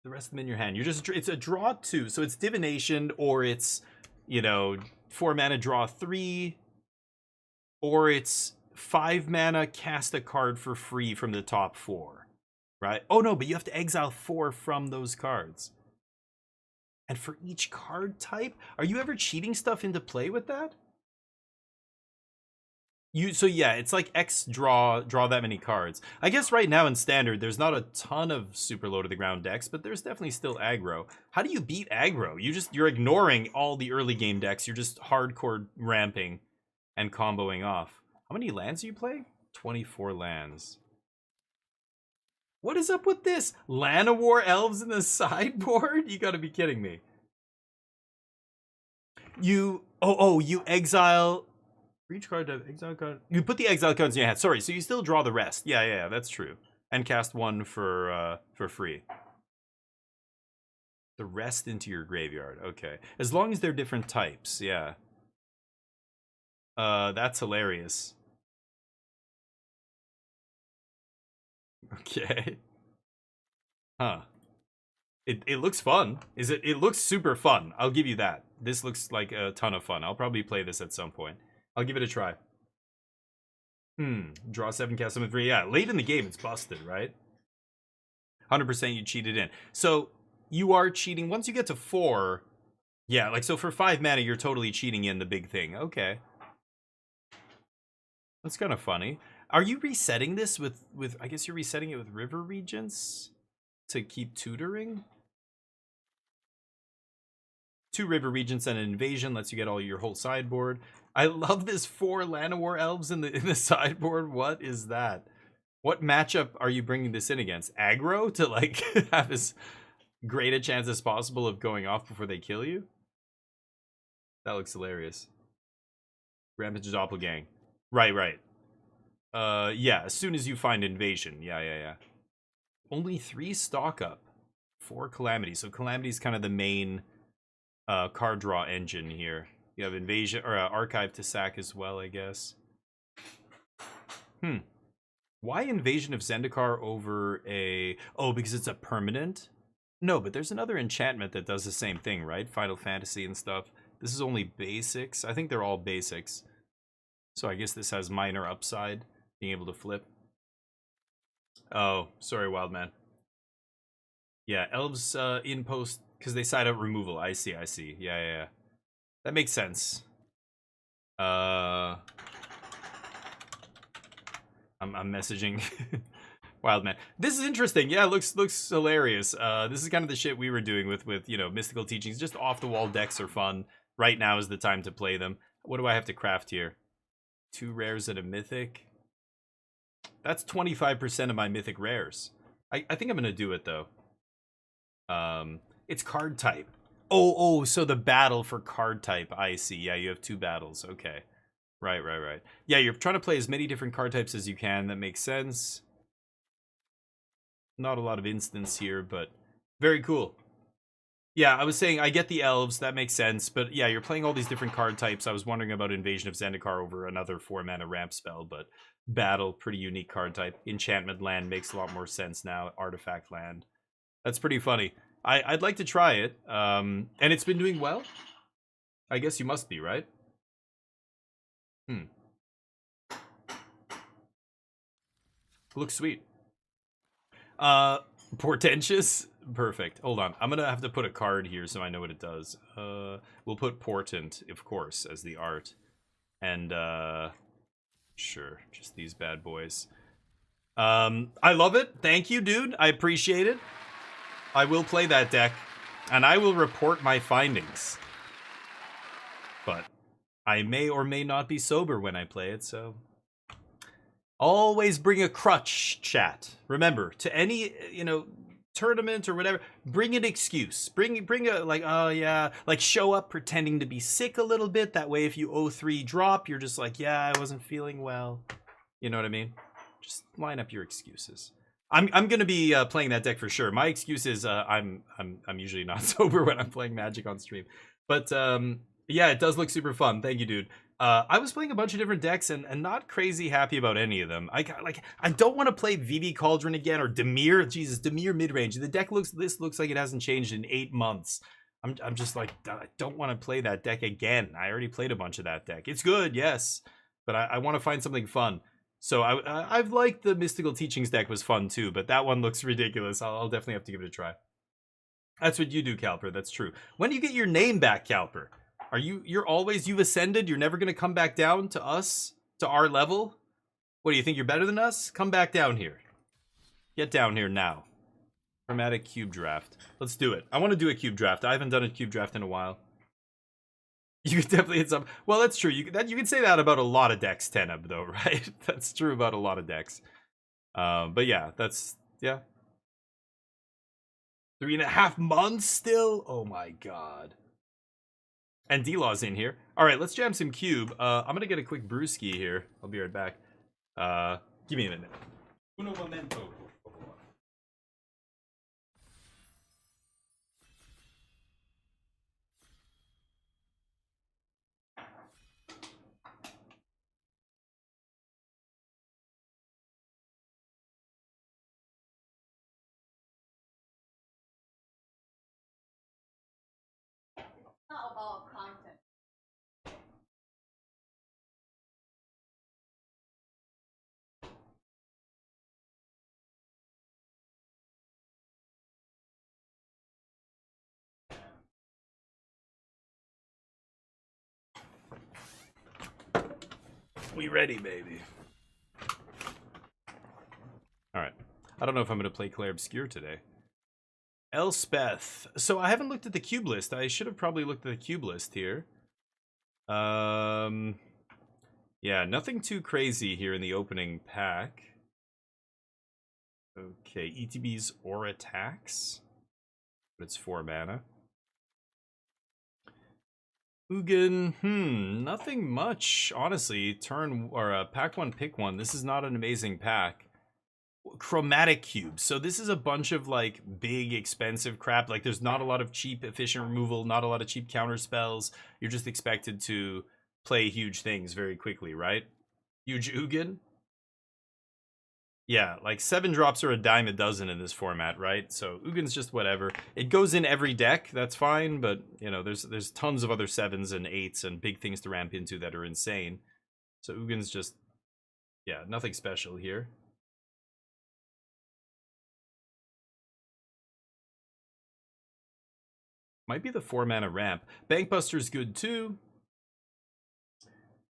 S4: The rest of them in your hand. It's a draw 2. So it's divination, or it's 4 mana draw 3, or it's 5 mana cast a card for free from the top 4, right? Oh no, but you have to exile 4 from those cards. And for each card type, are you ever cheating stuff into play with that? So yeah, it's like X draw that many cards. I guess right now in Standard, there's not a ton of super low to the ground decks, but there's definitely still aggro. How do you beat aggro? You're ignoring all the early game decks. You're just hardcore ramping and comboing off. How many lands do you play? 24 lands. What is up with this? Llanowar Elves in the sideboard? You gotta be kidding me. You exile for each card to exile card. You put the exile cards in your hand. Sorry, so you still draw the rest. Yeah, that's true. And cast 1 for free. The rest into your graveyard. Okay. As long as they're different types, yeah. That's hilarious. Okay. Huh. It looks fun. It looks super fun. I'll give you that. This looks like a ton of fun. I'll probably play this at some point. I'll give it a try. Draw 7, cast 7, 3. Yeah, late in the game, it's busted, right? 100% you cheated in. So you are cheating once you get to 4. Yeah, like so for 5 mana, you're totally cheating in the big thing. Okay. That's kind of funny. Are you resetting this with I guess you're resetting it with River Regents to keep tutoring? 2 River Regents and an Invasion lets you get all your whole sideboard. I love this 4 Llanowar Elves in the sideboard. What is that? What matchup are you bringing this in against? Aggro to like have as great a chance as possible of going off before they kill you? That looks hilarious. Rampage Doppelgang. Right. Yeah, as soon as you find Invasion. Yeah. Only 3 stock up. 4 Calamity. So Calamity is kind of the main card draw engine here. You have Invasion or Archive to sack as well, I guess. Why Invasion of Zendikar over a... Oh, because it's a permanent? No, but there's another enchantment that does the same thing, right? Final Fantasy and stuff. This is only basics. I think they're all basics. So I guess this has minor upside, being able to flip. Oh, sorry, Wildman. Yeah, Elves in post, because they side out removal. I see. Yeah. That makes sense. I'm messaging Wildman. This is interesting. Yeah, looks hilarious. This is kind of the shit we were doing with mystical teachings. Just off the wall decks are fun. Right now is the time to play them. What do I have to craft here? 2 rares and a mythic. That's 25% of my mythic rares. I think I'm gonna do it though. It's card type. Oh, so the battle for card type. I see. Yeah, you have 2 battles. Okay. Right. Yeah, you're trying to play as many different card types as you can. That makes sense. Not a lot of instance here, but very cool. Yeah, I was saying I get the elves. That makes sense. But yeah, you're playing all these different card types. I was wondering about Invasion of Zendikar over another 4 mana ramp spell, but battle, pretty unique card type. Enchantment land makes a lot more sense now. Artifact land. That's pretty funny. I'd like to try it. And it's been doing well? I guess you must be, right? Looks sweet. Portentous? Perfect. Hold on. I'm gonna have to put a card here so I know what it does. We'll put Portent, of course, as the art. And, sure, just these bad boys. I love it. Thank you, dude. I appreciate it. I will play that deck, and I will report my findings. But I may or may not be sober when I play it, so... Always bring a crutch, chat. Remember, to any, tournament or whatever, bring an excuse. Bring a, like, oh yeah, like show up pretending to be sick a little bit. That way if you 0-3 drop, you're just like, yeah, I wasn't feeling well. You know what I mean? Just line up your excuses. I'm gonna be playing that deck for sure. My excuse is I'm usually not sober when I'm playing Magic on stream. But yeah, it does look super fun. Thank you, dude. I was playing a bunch of different decks and not crazy happy about any of them. I don't want to play VV Cauldron again or Dimir. Jesus, Dimir midrange. The deck looks like it hasn't changed in 8 months. I'm just like, I don't want to play that deck again. I already played a bunch of that deck. It's good, yes, but I want to find something fun. So I've liked the Mystical Teachings deck was fun too, but that one looks ridiculous. I'll definitely have to give it a try. That's what you do, Calper. That's true. When do you get your name back, Calper? You've ascended? You're never going to come back down to us? To our level? What, do you think you're better than us? Come back down here. Get down here now. Chromatic cube draft. Let's do it. I want to do a cube draft. I haven't done a cube draft in a while. You could definitely hit some... Well, that's true. You can say that about a lot of decks, Teneb, though, right? That's true about a lot of decks. But yeah, yeah. 3.5 months still? Oh my god. And D-Law's in here. Alright, let's jam some cube. I'm gonna get a quick brewski here. I'll be right back. Give me a minute. Uno momento.
S8: Not about content.
S4: We ready, baby. Alright. I don't know if I'm going to play Clair Obscur today. Elspeth. So I haven't looked at the cube list. I should have probably looked at the cube list here. Yeah, nothing too crazy here in the opening pack. Okay, ETB's Aura Tax. But it's 4 mana. Ugin, nothing much, honestly. Pack 1, pick 1. This is not an amazing pack. Chromatic cubes. So this is a bunch of like big expensive crap. Like there's not a lot of cheap efficient removal, not a lot of cheap counter spells. You're just expected to play huge things very quickly, right? Huge Ugin. Yeah, like 7 drops are a dime a dozen in this format, right? So Ugin's just whatever. It goes in every deck, that's fine, but there's tons of other 7s and 8s and big things to ramp into that are insane. So Ugin's just, yeah, nothing special here. Might be the 4 mana ramp. Bankbuster's good too.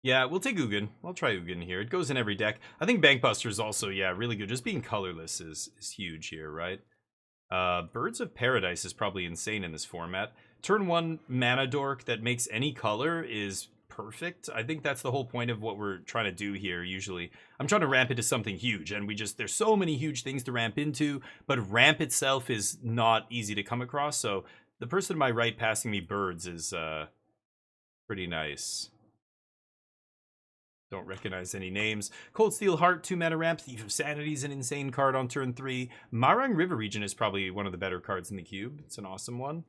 S4: Yeah, we'll take Ugin. I'll try Ugin here. It goes in every deck. I think Bankbuster's also, yeah, really good. Just being colorless is huge here, right? Birds of Paradise is probably insane in this format. Turn 1 mana dork that makes any color is perfect. I think that's the whole point of what we're trying to do here usually. I'm trying to ramp into something huge, and there's so many huge things to ramp into, but ramp itself is not easy to come across, so the person to my right passing me birds is pretty nice. Don't recognize any names. Cold Steel Heart, 2 mana ramp. Thief of Sanity is an insane card on turn 3. Marang River Region is probably one of the better cards in the cube. It's an awesome one.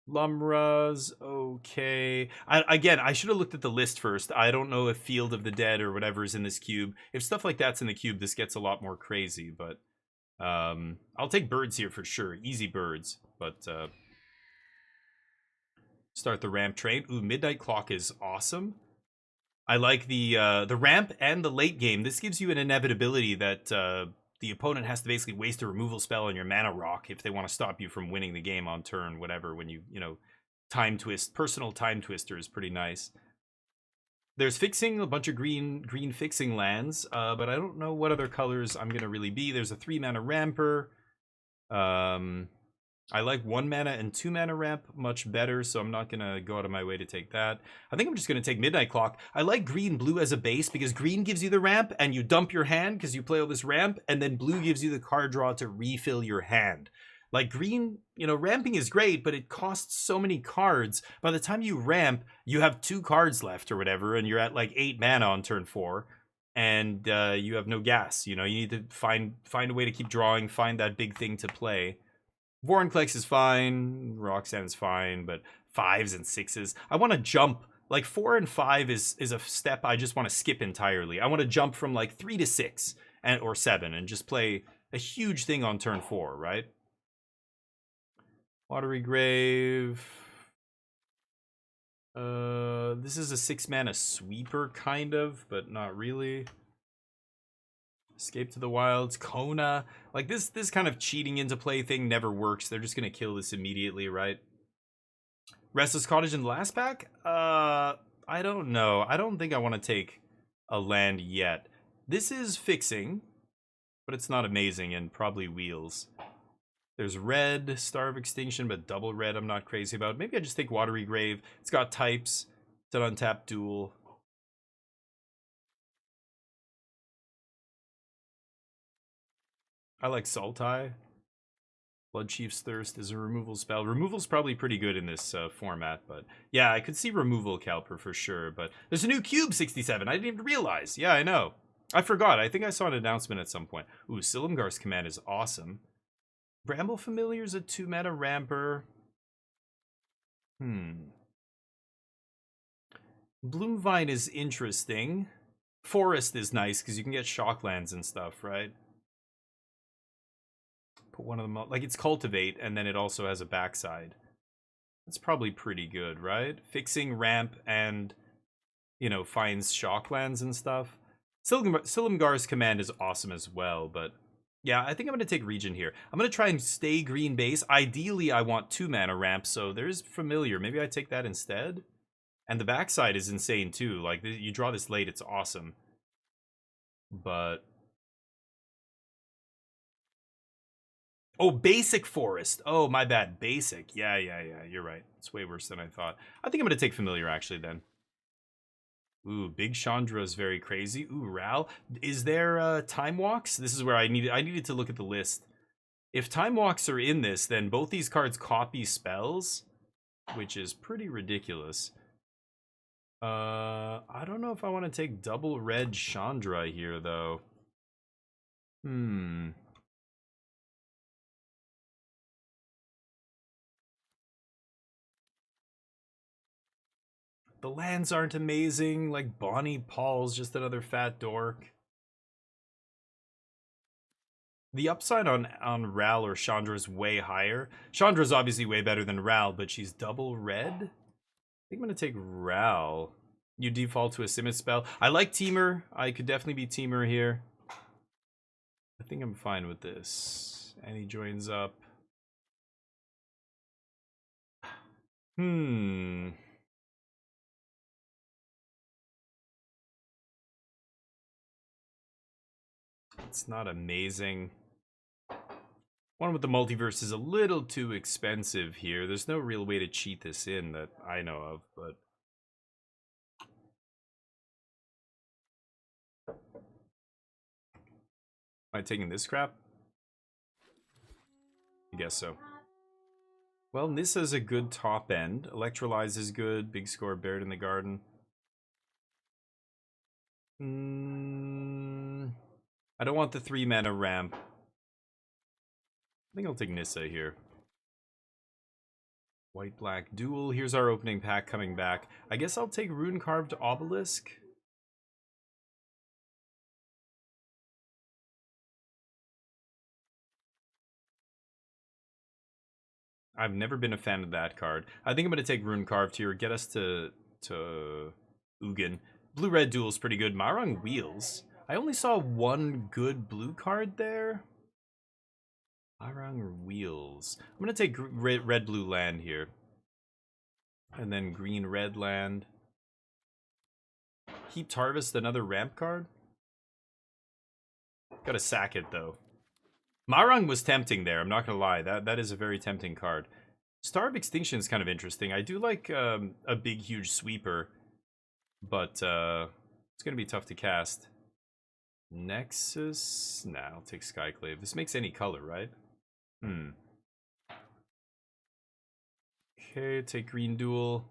S4: Lumra's okay. Again, I should have looked at the list first. I don't know if Field of the Dead or whatever is in this cube. If stuff like that's in the cube, this gets a lot more crazy. But I'll take birds here for sure. Easy birds. But start the ramp train. Ooh, Midnight Clock is awesome. I like the ramp and the late game. This gives you an inevitability that the opponent has to basically waste a removal spell on your mana rock if they want to stop you from winning the game on turn, whatever, when you know, time twist. Personal time twister is pretty nice. There's fixing, a bunch of green fixing lands, but I don't know what other colors I'm going to really be. There's a 3-mana ramper. I like 1 mana and 2 mana ramp much better, so I'm not going to go out of my way to take that. I think I'm just going to take Midnight Clock. I like green-blue as a base because green gives you the ramp and you dump your hand because you play all this ramp, and then blue gives you the card draw to refill your hand. Like green, you know, ramping is great, but it costs so many cards. By the time you ramp, you have 2 cards left or whatever, and you're at like 8 mana on turn 4, and you have no gas. You know, you need to find a way to keep drawing, find that big thing to play. Vorinclex is fine, Roxanne is fine, but 5s and 6s. I want to jump. Like 4 and 5 is a step I just want to skip entirely. I want to jump from like 3 to 6 or 7 and just play a huge thing on turn 4, right? Watery Grave. This is a 6-mana sweeper, kind of, but not really. Escape to the Wilds, Kona. Like this kind of cheating into play thing never works. They're just gonna kill this immediately, right? Restless Cottage in the last pack? I don't know. I don't think I want to take a land yet. This is fixing, but it's not amazing, and probably wheels. There's red, Star of Extinction, but double red I'm not crazy about. Maybe I just take Watery Grave. It's got types. It's an untapped duel. I like Sultai. Blood Chief's Thirst is a removal spell. Removal's probably pretty good in this format, but yeah, I could see removal Calper for sure. But there's a new Cube 67. I didn't even realize. Yeah, I know. I forgot. I think I saw an announcement at some point. Ooh, Silumgar's Command is awesome. Bramble Familiar's a 2-mana ramper. Bloomvine is interesting. Forest is nice because you can get shocklands and stuff, right? Put one of them up. Like, it's Cultivate, and then it also has a backside. That's probably pretty good, right? Fixing ramp and, you know, finds shocklands and stuff. Silumgar's Command is awesome as well, but yeah, I think I'm going to take Regent here. I'm going to try and stay green base. Ideally, I want 2-mana ramp, so there's Familiar. Maybe I take that instead. And the backside is insane, too. Like, you draw this late, it's awesome. But... oh, Basic Forest. Oh, my bad. Basic. Yeah. You're right. It's way worse than I thought. I think I'm going to take Familiar, actually, then. Ooh, Big Chandra is very crazy. Ooh, Ral. Is there Time Walks? This is where I needed to look at the list. If Time Walks are in this, then both these cards copy spells, which is pretty ridiculous. I don't know if I want to take double red Chandra here, though. The lands aren't amazing. Like, Bonnie Paul's just another fat dork. The upside on Ral or Chandra is way higher. Chandra's obviously way better than Ral, but she's double red. I think I'm going to take Ral. You default to a Simic spell. I like Teamer. I could definitely be Teamer here. I think I'm fine with this. And he joins up. It's not amazing. One with the multiverse is a little too expensive here. There's no real way to cheat this in that I know of, but... am I taking this crap? I guess so. Well, Nissa's a good top end. Electrolyze is good. Big Score Buried in the Garden. I don't want the 3-mana ramp. I think I'll take Nissa here. White-black duel. Here's our opening pack coming back. I guess I'll take Rune-Carved Obelisk. I've never been a fan of that card. I think I'm going to take Rune-Carved here. Get us to Ugin. Blue-red duel is pretty good. Marang Wheels. I only saw one good blue card there. Arang or Wheels. I'm going to take red blue land here. And then green red land. Heaped Harvest, another ramp card. Gotta sack it though. Marang was tempting there, I'm not gonna lie. That is a very tempting card. Star of Extinction is kind of interesting. I do like a big, huge sweeper, but it's gonna be tough to cast. Nexus? Nah, I'll take Skyclave. This makes any color, right? Okay, take Green Duel.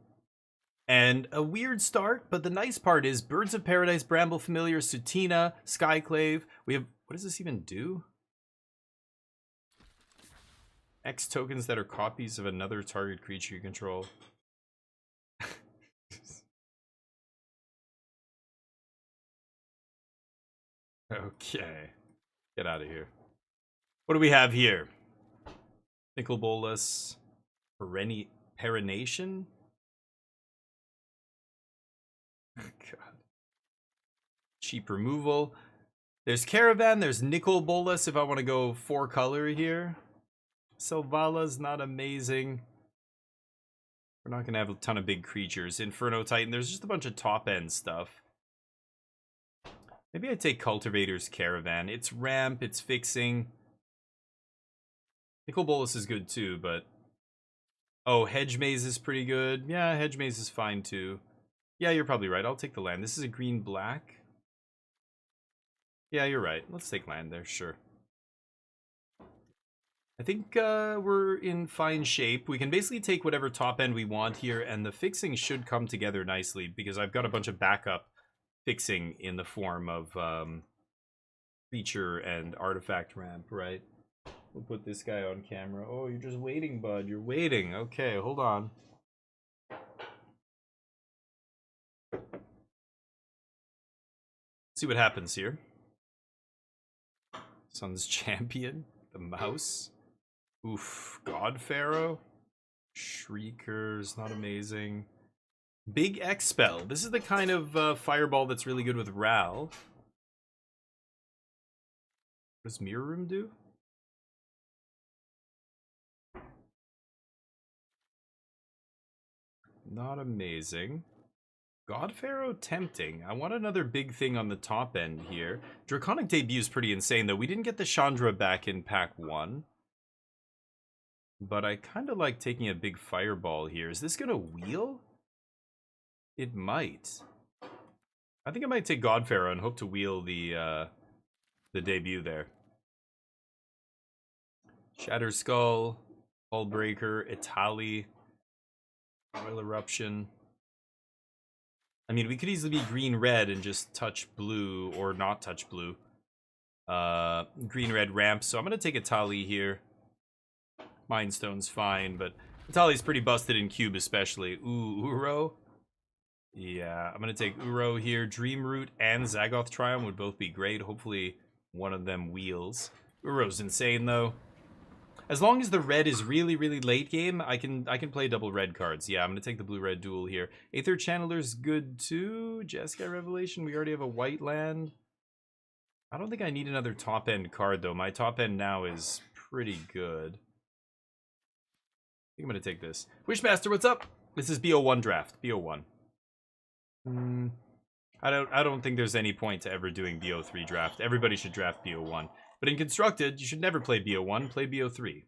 S4: And a weird start, but the nice part is Birds of Paradise, Bramble Familiar, Sutina, Skyclave. We have, what does this even do? X tokens that are copies of another target creature you control. Okay. Get out of here. What do we have here? Nicol Bolas. Perenation? God. Cheap removal. There's Caravan, there's Nicol Bolas if I want to go 4-color here. Selvala's not amazing. We're not going to have a ton of big creatures. Inferno Titan, there's just a bunch of top-end stuff. Maybe I take Cultivator's Caravan. It's ramp, it's fixing. Nicol Bolas is good too, but... Oh, Hedge Maze is pretty good. Yeah, Hedge Maze is fine too. Yeah, you're probably right. I'll take the land. This is a green-black. Yeah, you're right. Let's take land there, sure. I think we're in fine shape. We can basically take whatever top end we want here, and the fixing should come together nicely, because I've got a bunch of backup fixing in the form of creature and artifact ramp, right? We'll put this guy on camera. Oh, you're just waiting, bud. You're waiting. Okay, hold on. See what happens here. Sun's Champion. The mouse. Oof. God Pharaoh. Shriekers. Not amazing. Big X spell. This is the kind of fireball that's really good with Ral. What does Mirror Room do? Not amazing. God Pharaoh tempting. I want another big thing on the top end here. Draconic Debut is pretty insane though. We didn't get the Chandra back in pack 1. But I kind of like taking a big fireball here. Is this going to wheel? It might. I think I might take God Pharaoh and hope to wheel the debut there. Shatter Skull, Hullbreaker, Itali, Oil Eruption. I mean, we could easily be green-red and just touch blue, or not touch blue. Green-red ramp, so I'm going to take Itali here. Mind Stone's fine, but Itali's pretty busted in cube especially. Ooh, Uro. Yeah, I'm going to take Uro here. Dream Root and Zagoth Triumph would both be great. Hopefully one of them wheels. Uro's insane, though. As long as the red is really, really late game, I can play double red cards. Yeah, I'm going to take the blue-red duel here. Aether Channeler's good too. Jeskai Revelation, we already have a white land. I don't think I need another top-end card, though. My top-end now is pretty good. I think I'm going to take this. Wishmaster, what's up? This is BO1 draft. BO1. I don't think there's any point to ever doing BO3 draft. Everybody should draft BO1. But in Constructed, you should never play BO1, play BO3.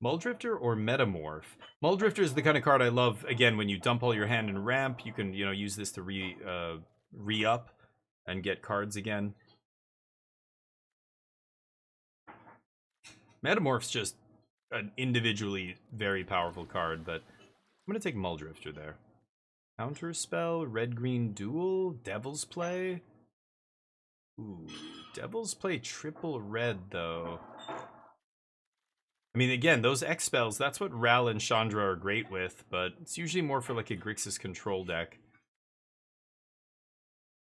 S4: Mulldrifter or Metamorph? Mulldrifter is the kind of card I love, again, when you dump all your hand and ramp, you can, you know, use this to re-up and get cards again. Metamorph's just an individually very powerful card, but I'm going to take Mulldrifter there. Counterspell, red-green duel, Devil's Play. Ooh, Devil's Play triple red, though. I mean, again, those X spells, that's what Ral and Chandra are great with, but it's usually more for like a Grixis control deck.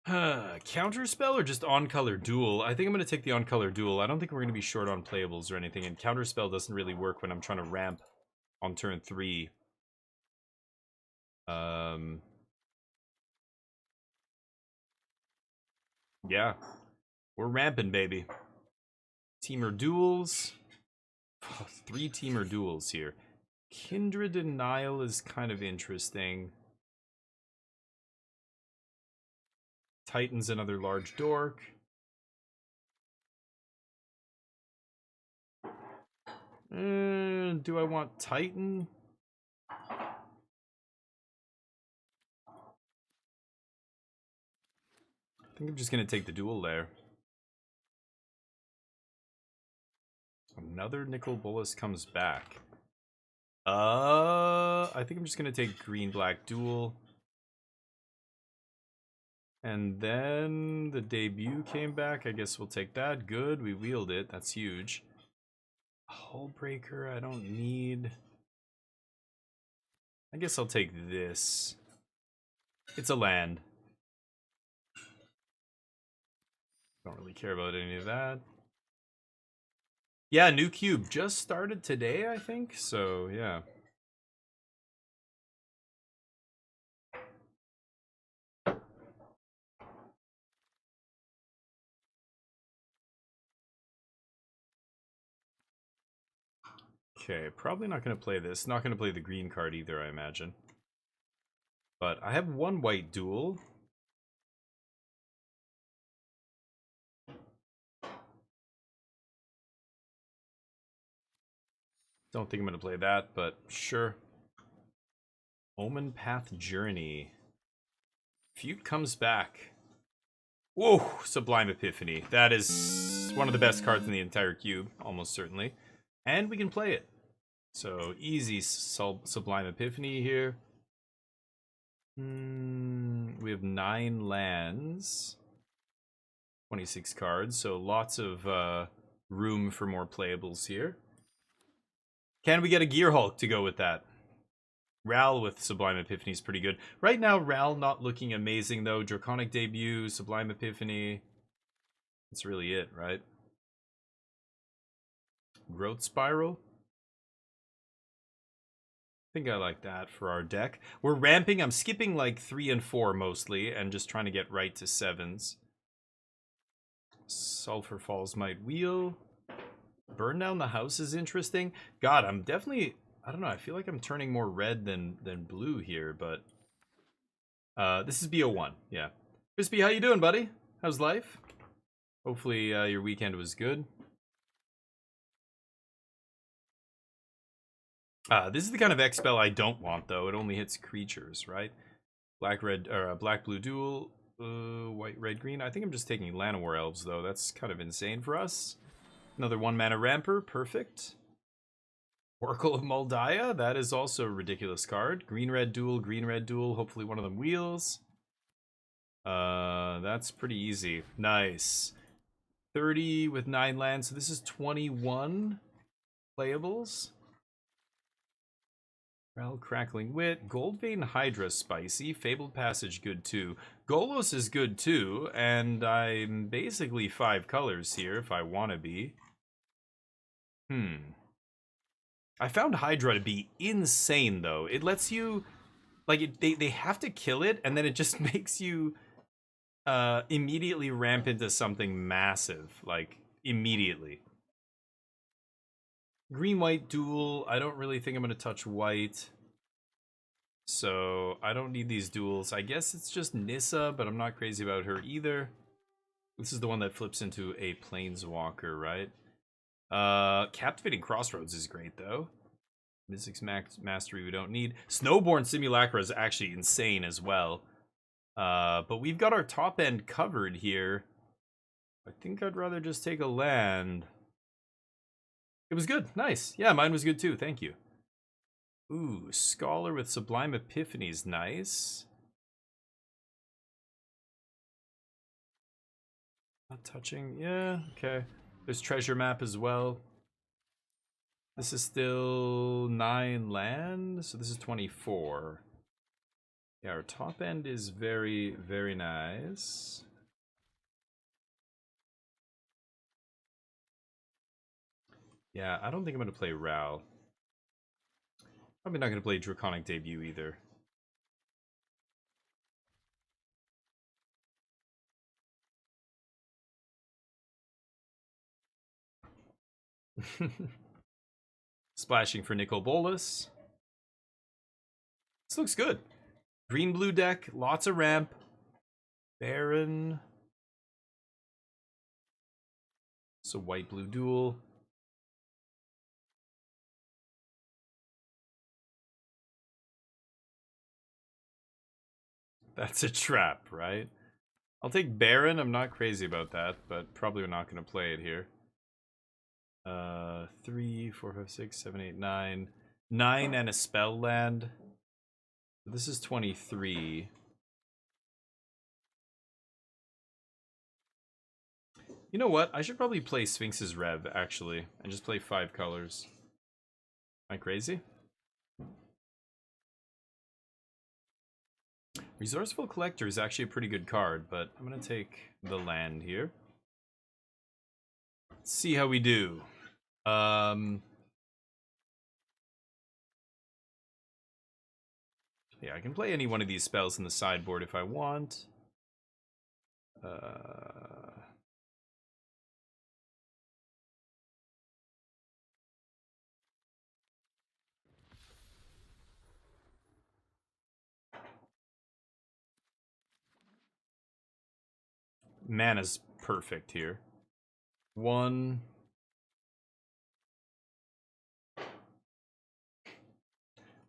S4: Counterspell or just on-color duel? I think I'm going to take the on-color duel. I don't think we're going to be short on playables or anything, and Counterspell doesn't really work when I'm trying to ramp on turn 3. Yeah. We're ramping, baby. Teamer duels. Oh, 3 teamer duels here. Kindred Denial is kind of interesting. Titan's another large dork. Do I want Titan? I think I'm just gonna take the duel there. Another Nicol Bolas comes back. I think I'm just gonna take green-black duel. And then the debut came back. I guess we'll take that. Good, we wheeled it. That's huge. Hullbreaker, I don't need. I guess I'll take this. It's a land. Don't really care about any of that. Yeah, new cube just started today, I think. So, yeah. Okay, probably not going to play this. Not going to play the green card either, I imagine. But I have 1 white duel. Don't think I'm going to play that, but sure. Omen Path Journey. Feud comes back. Whoa, Sublime Epiphany. That is one of the best cards in the entire cube, almost certainly. And we can play it. So, easy Sublime Epiphany here. We have 9 lands. 26 cards, so lots of room for more playables here. Can we get a Gear Hulk to go with that? Ral with Sublime Epiphany is pretty good. Right now, Ral not looking amazing, though. Draconic Debut, Sublime Epiphany. That's really it, right? Growth Spiral. I think I like that for our deck. We're ramping. I'm skipping like 3 and 4 mostly, and just trying to get right to 7s. Sulfur Falls might wheel. Burn Down the House is interesting. God, I'm definitely... I don't know, I feel like I'm turning more red than blue here, but... this is BO1, yeah. Crispy, how you doing, buddy? How's life? Hopefully your weekend was good. This is the kind of X-Spell I don't want, though. It only hits creatures, right? Black-red, or black-blue duel, white-red-green. I think I'm just taking Llanowar Elves, though. That's kind of insane for us. Another 1-mana ramper, perfect. Oracle of Moldiah, that is also a ridiculous card. Green-red duel, hopefully one of them wheels. That's pretty easy. Nice. 30 with 9 lands, so this is 21 playables. Ral Crackling Wit, Goldvein Hydra spicy, Fabled Passage good too. Golos is good too, and I'm basically 5 colors here if I want to be. I found Hydra to be insane though. It lets you, like, they have to kill it, and then it just makes you immediately ramp into something massive, like immediately. Green-white duel. I don't really think I'm going to touch white. So I don't need these duels. I guess it's just Nissa, but I'm not crazy about her either. This is the one that flips into a Planeswalker, right? Captivating Crossroads is great, though. Mystic's Mastery we don't need. Snowborn Simulacra is actually insane as well. But we've got our top end covered here. I think I'd rather just take a land. It was good. Nice. Yeah, mine was good too. Thank you. Ooh, Scholar with Sublime Epiphany is nice. Not touching. Yeah, okay. There's Treasure Map as well. This is still 9 land, so this is 24. Yeah, our top end is very, very nice. Yeah, I don't think I'm going to play Ral. Probably not going to play Draconic Debut either. Splashing for Nicol Bolas. This looks good. Green-blue deck, lots of ramp. Baron. It's a white-blue duel. That's a trap, right? I'll take Baron. I'm not crazy about that, but probably we're not going to play it here. 3, 4, 5, 6, 7, 8, 9. 9 and a spell land. This is 23. You know what? I should probably play Sphinx's Rev, actually, and just play 5 colors. Am I crazy? Resourceful Collector is actually a pretty good card, but I'm going to take the land here. Let's see how we do. Yeah, I can play any one of these spells in the sideboard if I want. Mana's perfect here. 1.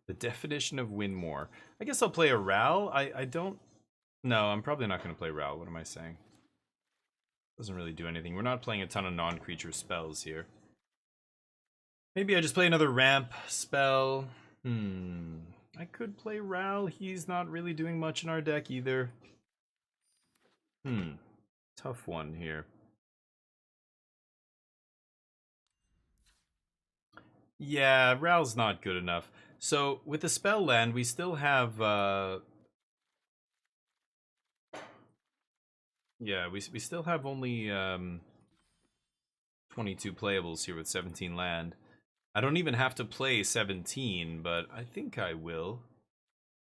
S4: The definition of win more. I guess I'll play a Ral. I don't... No, I'm probably not going to play Ral. What am I saying? Doesn't really do anything. We're not playing a ton of non-creature spells here. Maybe I just play another ramp spell. I could play Ral. He's not really doing much in our deck either. Tough one here. Yeah, Ral's not good enough. So, with the spell land, we still have, yeah, we still have only, 22 playables here with 17 land. I don't even have to play 17, but I think I will.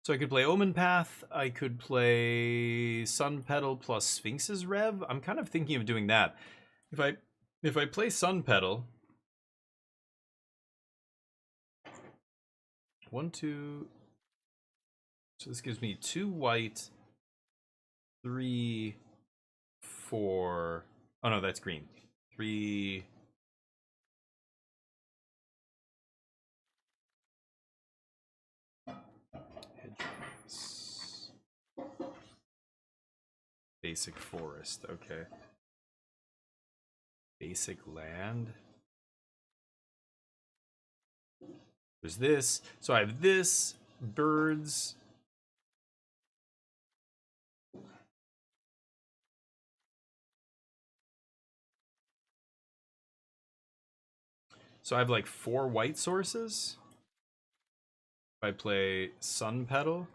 S4: So I could play Omen Path, I could play Sun Petal plus Sphinx's Rev. I'm kind of thinking of doing that. If I play Sun Petal... 1, 2... So this gives me 2 white, 3, 4... Oh no, that's green. 3... Basic forest, okay. Basic land. There's this. So I have this, birds. So I have like 4 white sources. If I play Sun Petal.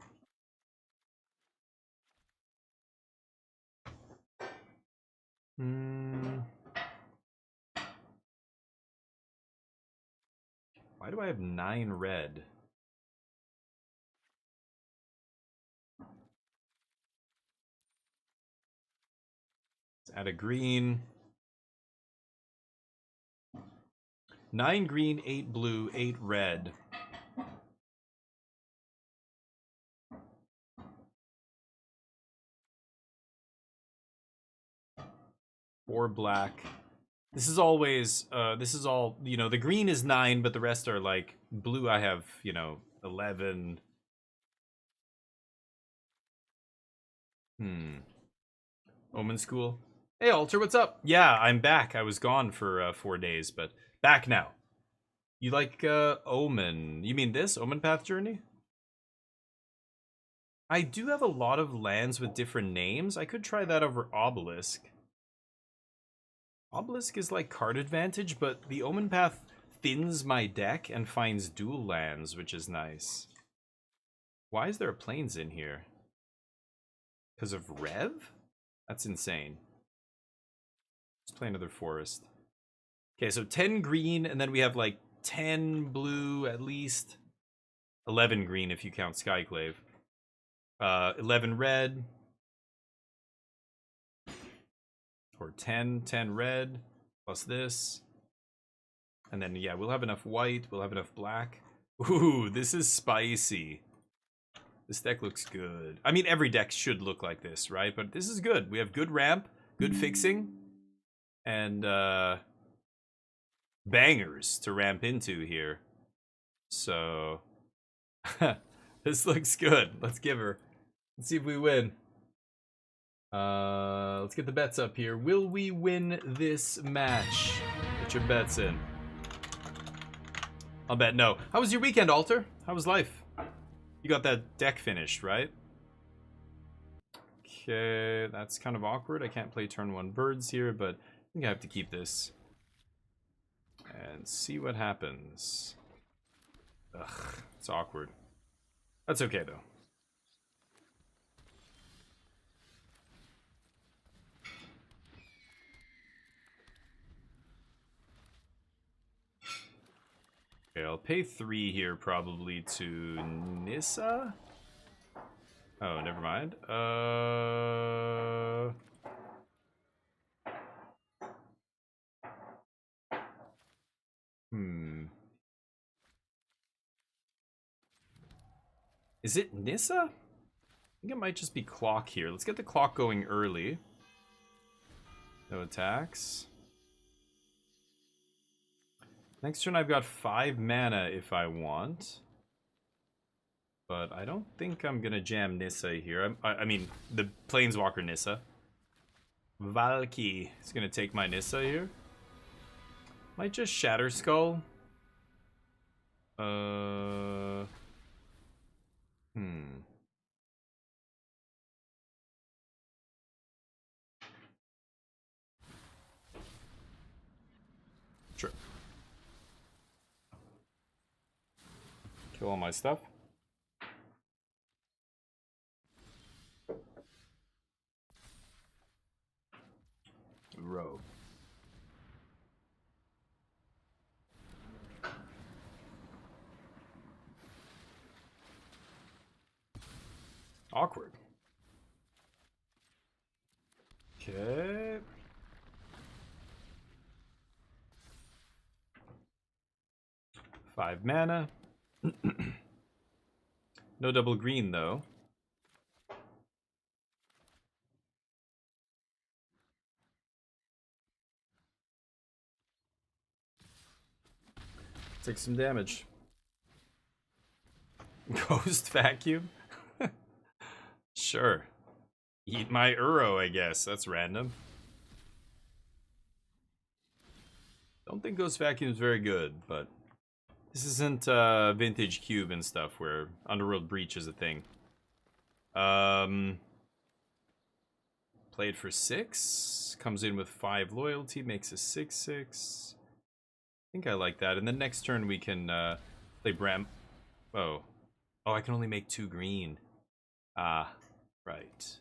S4: Why do I have 9 red? Let's add a green. 9 green, 8 blue, 8 red. Four black. This is always, this is all, you know, the green is 9, but the rest are like, blue I have, you know, 11. Omen School. Hey, Alter, what's up? Yeah, I'm back. I was gone for 4 days, but back now. You like, Omen. You mean this? Omen Path Journey? I do have a lot of lands with different names. I could try that over Obelisk. Obelisk is like card advantage, but the Omen Path thins my deck and finds dual lands, which is nice. Why is there a plains in here? Because of Rev? That's insane. Let's play another forest. Okay, so 10 green, and then we have like 10 blue at least. 11 green if you count Skyclave. 11 red. Or 10 red, plus this. And then, yeah, we'll have enough white. We'll have enough black. Ooh, this is spicy. This deck looks good. I mean, every deck should look like this, right? But this is good. We have good ramp, good fixing, and bangers to ramp into here. So, this looks good. Let's give her. Let's see if we win. Let's get the bets up here. Will we win this match? Put your bets in. I'll bet no. How was your weekend, Alter? How was life? You got that deck finished, right? Okay, that's kind of awkward. I can't play turn 1 birds here, but I think I have to keep this. And see what happens. Ugh, it's awkward. That's okay, though. Okay, I'll pay 3 here probably to Nissa. Oh, never mind. Is it Nissa? I think it might just be clock here. Let's get the clock going early. No attacks. Next turn I've got 5 mana if I want. But I don't think I'm gonna jam Nissa here. I mean, the Planeswalker Nissa. Valky is gonna take my Nissa here. Might just Shatter Skull. Sure. Kill all my stuff. Rogue. Awkward. Okay. Five mana. No double green though. Take some damage. Ghost vacuum? Sure. Eat my Uro, I guess. That's random. Don't think Ghost vacuum is very good, but this isn't Vintage Cube and stuff where Underworld Breach is a thing. Played for 6. Comes in with 5 loyalty, makes a 6/6. I think I like that. And then next turn we can play Bram. Oh, I can only make 2 green. Ah, right.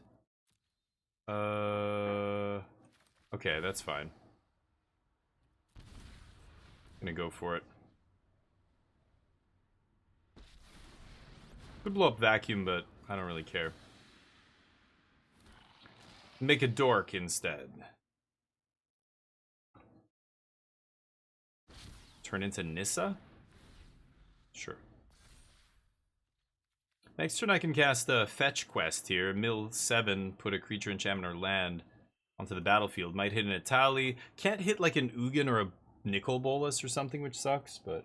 S4: Okay, that's fine. Gonna go for it. Could blow up vacuum, but I don't really care. Make a dork instead. Turn into Nissa? Sure. Next turn I can cast a fetch quest here. Mill 7, put a creature, enchantment, or land onto the battlefield. Might hit an Itali. Can't hit like an Ugin or a Nicol Bolas or something, which sucks, but...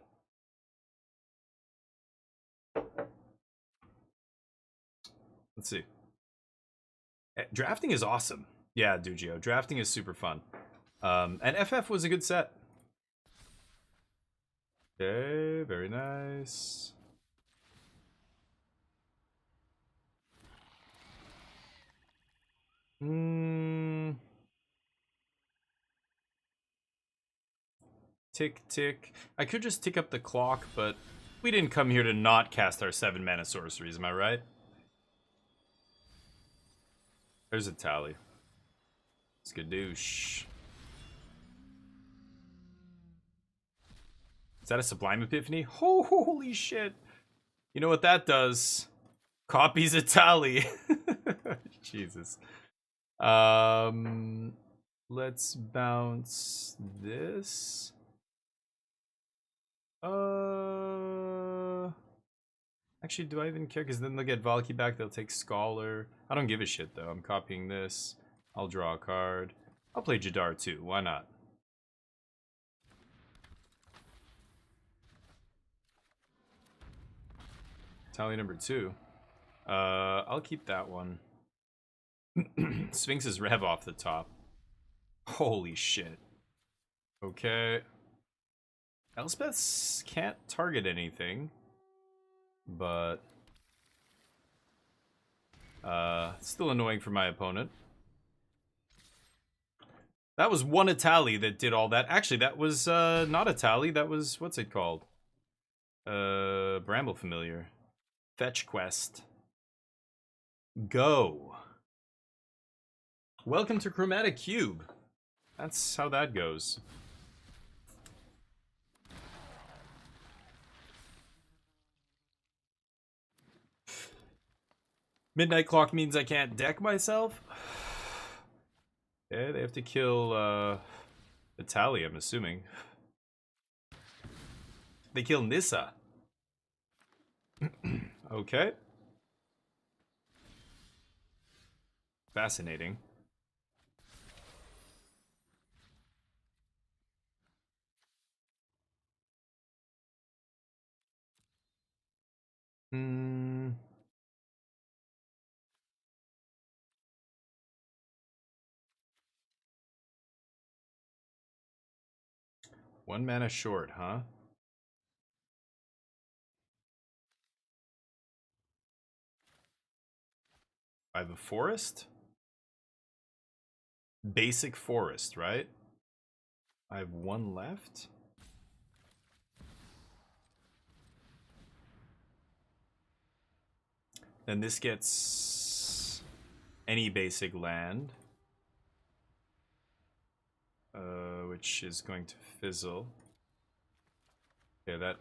S4: Let's see. Drafting is awesome. Yeah, Dugio. Drafting is super fun. And FF was a good set. Okay, very nice. Tick, tick. I could just tick up the clock, but we didn't come here to not cast our 7 mana sorceries, am I right? There's a tally. Skadoosh. Is that a Sublime Epiphany? Holy shit. You know what that does? Copies a tally. Jesus. Let's bounce this. Actually, do I even care? Because then they'll get Valky back. They'll take Scholar. I don't give a shit though. I'm copying this. I'll draw a card. I'll play Jadar too. Why not? Tally number 2. I'll keep that one. Sphinx's Rev off the top. Holy shit. Okay. Elspeth's can't target anything. But still annoying for my opponent. That was one Atali that did all that. Actually, that was not Atali. That was, what's it called? Bramble Familiar. Fetch quest. Go. Welcome to Chromatic Cube. That's how that goes. Midnight Clock means I can't deck myself? Okay, they have to kill Atali, I'm assuming. They kill Nissa. Okay. Fascinating. One mana short, huh? I have a forest? Basic forest, right? I have one left. Then this gets any basic land. Which is going to fizzle. Okay, that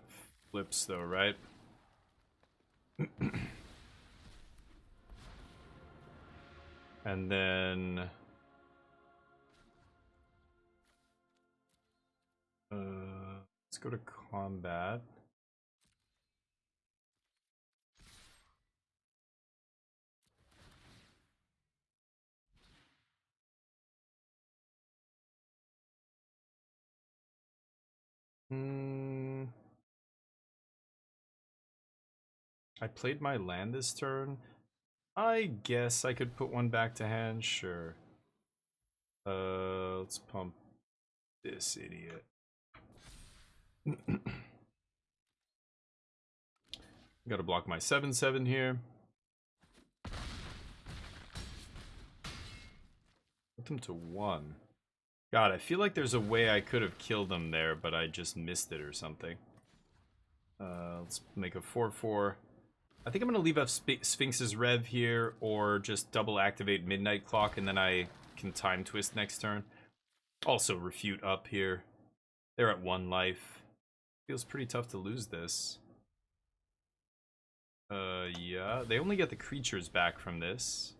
S4: flips though, right? And then let's go to combat. I played my land this turn. I guess I could put one back to hand, sure. Let's pump this idiot. Gotta block my 7/7 here. Put them to 1. God, I feel like there's a way I could have killed them there, but I just missed it or something. Let's make a 4/4. I think I'm gonna leave up Sphinx's Rev here, or just double activate Midnight Clock, and then I can time twist next turn. Also refute up here. They're at 1 life. Feels pretty tough to lose this. Yeah, they only get the creatures back from this.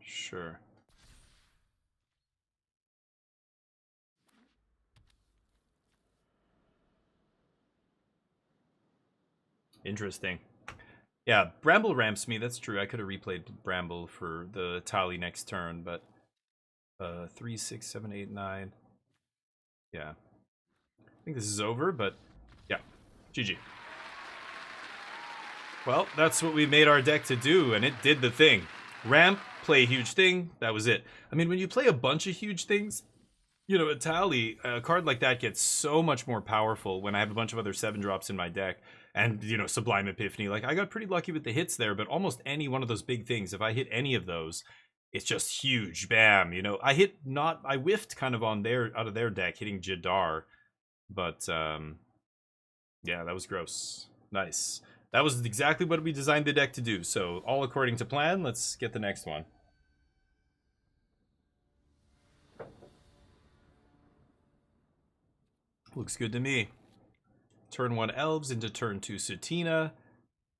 S4: Sure. Interesting. Yeah, Bramble ramps me, that's true. I could have replayed Bramble for the tally next turn, but 3, 6, 7, 8, 9. Yeah. I think this is over, but yeah. GG. Well, that's what we made our deck to do, and it did the thing. Ramp, play a huge thing, that was it. I mean, when you play a bunch of huge things, you know, a card like that gets so much more powerful when I have a bunch of other 7-drops in my deck. And, you know, Sublime Epiphany. Like, I got pretty lucky with the hits there, but almost any one of those big things, if I hit any of those, it's just huge. Bam, you know. I whiffed kind of on out of their deck, hitting Jadar. But, yeah, that was gross. Nice. That was exactly what we designed the deck to do. So, all according to plan. Let's get the next one. Looks good to me. Turn 1 Elves into turn 2 Sutina.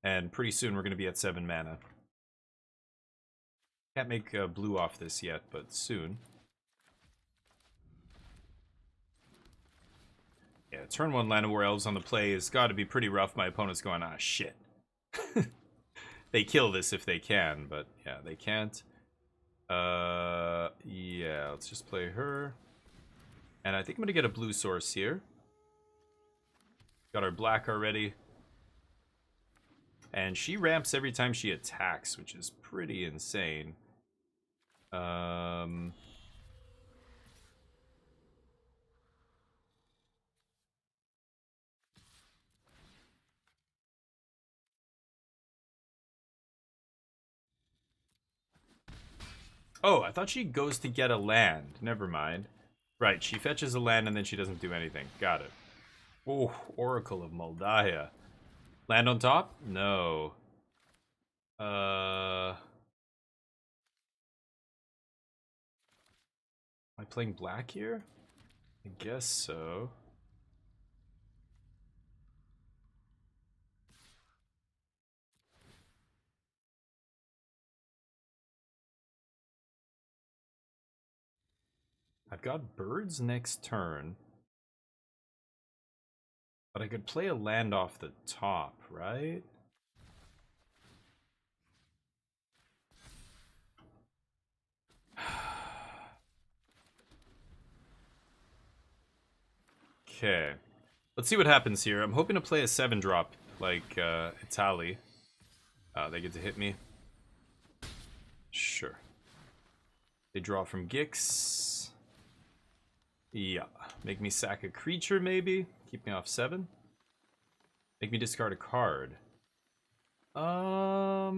S4: And pretty soon we're going to be at 7 mana. Can't make blue off this yet, but soon. Yeah, turn 1 Land of War Elves on the play has got to be pretty rough. My opponent's going, ah, shit. They kill this if they can, but yeah, they can't. Yeah, let's just play her. And I think I'm going to get a blue source here. Got our black already. And she ramps every time she attacks, which is pretty insane. Oh, I thought she goes to get a land. Never mind. Right, she fetches a land and then she doesn't do anything. Got it. Oh, Oracle of Moldaya. Land on top? No. Am I playing black here? I guess so. I've got birds next turn. But I could play a land off the top, right? Okay. Let's see what happens here. I'm hoping to play a 7-drop like Italy. They get to hit me. Sure. They draw from Gix. Yeah. Make me sack a creature, maybe. Keep me off 7. Make me discard a card. I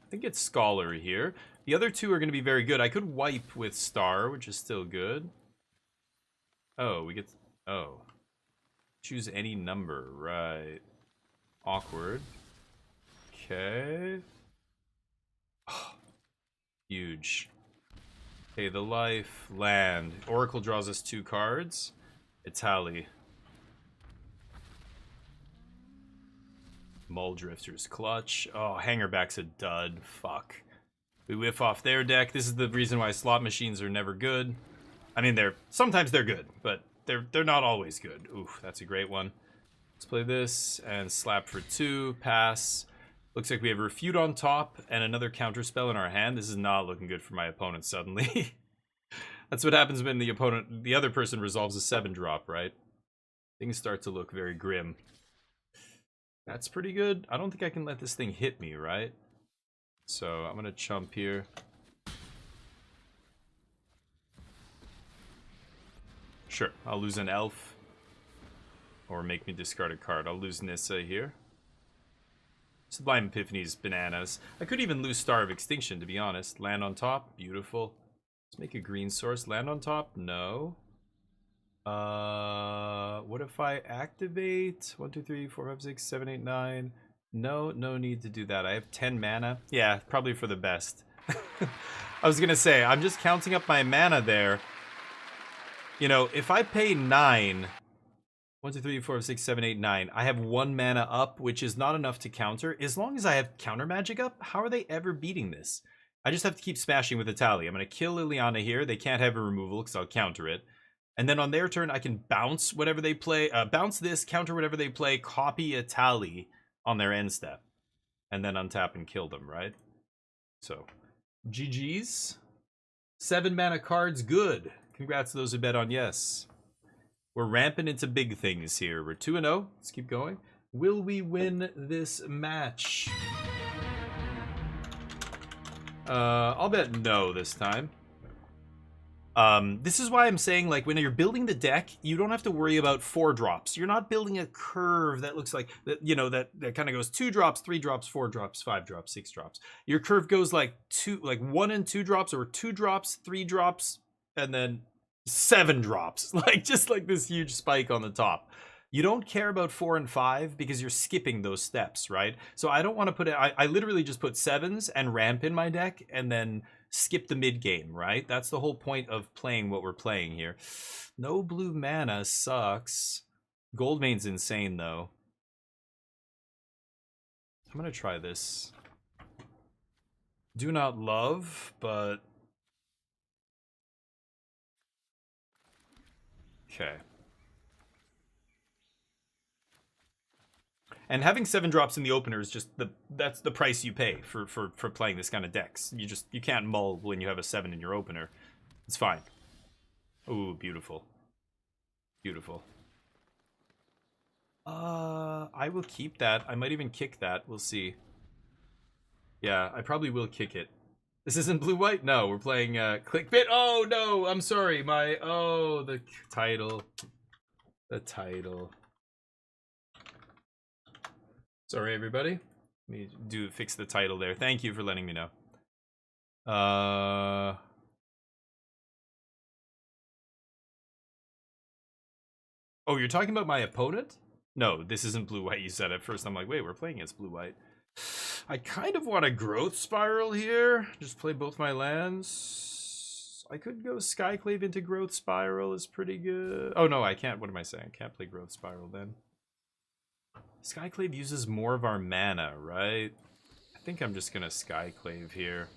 S4: think it's Scholar here. The other two are going to be very good. I could wipe with Star, which is still good. Oh, we get... Oh. Choose any number. Right. Awkward. Okay. Oh, huge. Okay, the life, land. Oracle draws us 2 cards. Italy. Muldrifter's Clutch. Oh, Hangerback's a dud. Fuck. We whiff off their deck. This is the reason why slot machines are never good. I mean, sometimes they're good, but they're not always good. Oof, that's a great one. Let's play this and slap for 2. Pass. Looks like we have Refute on top and another counterspell in our hand. This is not looking good for my opponent suddenly. That's what happens when the other person resolves a 7-drop, right? Things start to look very grim. That's pretty good. I don't think I can let this thing hit me, right? So I'm gonna chump here. Sure, I'll lose an elf. Or make me discard a card. I'll lose Nissa here. Sublime Epiphany's bananas. I could even lose Star of Extinction, to be honest. Land on top, beautiful. Let's make a green source. Land on top, no. What if I activate 1, 2, 3, 4, 5, 6, 7, 8, 9? No need to do that. I have 10 mana. Yeah, probably for the best. I was gonna say, I'm just counting up my mana there. You know, if I pay 9... 1, 2, 3, 4, 5, 6, 7, 8, 9. I have 1 mana up, which is not enough to counter. As long as I have counter magic up, how are they ever beating this? I just have to keep smashing with Italy. I'm going to kill Liliana here. They can't have a removal because I'll counter it. And then on their turn, I can bounce whatever they play. Bounce this, counter whatever they play, copy Italy on their end step. And then untap and kill them, right? So, GG's. 7 mana cards, good. Congrats to those who bet on yes. We're ramping into big things here. We're 2-0. Let's keep going. Will we win this match? I'll bet no this time. This is why I'm saying, like, when you're building the deck, you don't have to worry about 4 drops. You're not building a curve that looks like, you know, that kind of goes 2 drops, 3 drops, 4 drops, 5 drops, 6 drops. Your curve goes like 1 and 2 drops, or 2 drops, 3 drops, and then 7 drops. Like, just like this huge spike on the top. You don't care about 4 and 5 because you're skipping those steps, right? So I don't want to put it, I literally just put 7s and ramp in my deck and then skip the mid game, right? That's the whole point of playing what we're playing here. No blue mana sucks. Goldmane's insane though. I'm gonna try this. Do not love, but Okay. And having 7 drops in the opener is just that's the price you pay for playing this kind of decks. You can't mull when you have a 7 in your opener. It's fine. Ooh, beautiful. Beautiful. I will keep that. I might even kick that. We'll see. Yeah, I probably will kick it. This isn't blue-white? No, we're playing clickbait. Oh, no, I'm sorry. The title. The title. Sorry, everybody. Let me fix the title there. Thank you for letting me know. Oh, you're talking about my opponent? No, this isn't blue-white. You said at first. I'm like, wait, we're playing against blue-white. I kind of want a growth spiral here. Just play both my lands. I could go Skyclave into growth spiral is pretty good. Oh, no, I can't. What am I saying? I can't play growth spiral then. Skyclave uses more of our mana, right? I think I'm just gonna Skyclave here.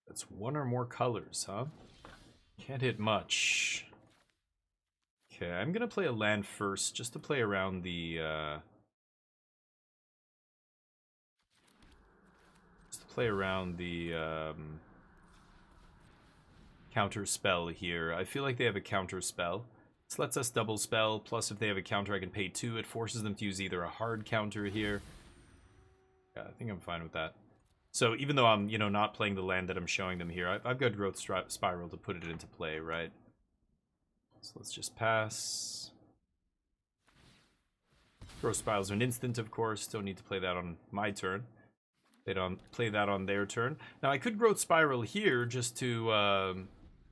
S4: That's 1 or more colors, huh? Can't hit much. Okay, I'm gonna play a land first, just to play around the, counter spell here. I feel like they have a counter spell. This lets us double spell, plus if they have a counter I can pay 2. It forces them to use either a hard counter here. Yeah, I think I'm fine with that. So even though I'm, not playing the land that I'm showing them here, I've got Growth Spiral to put it into play, right? So let's just pass. Growth Spirals are an instant, of course. Don't need to play that on my turn. They don't play that on their turn. Now, I could Growth Spiral here just to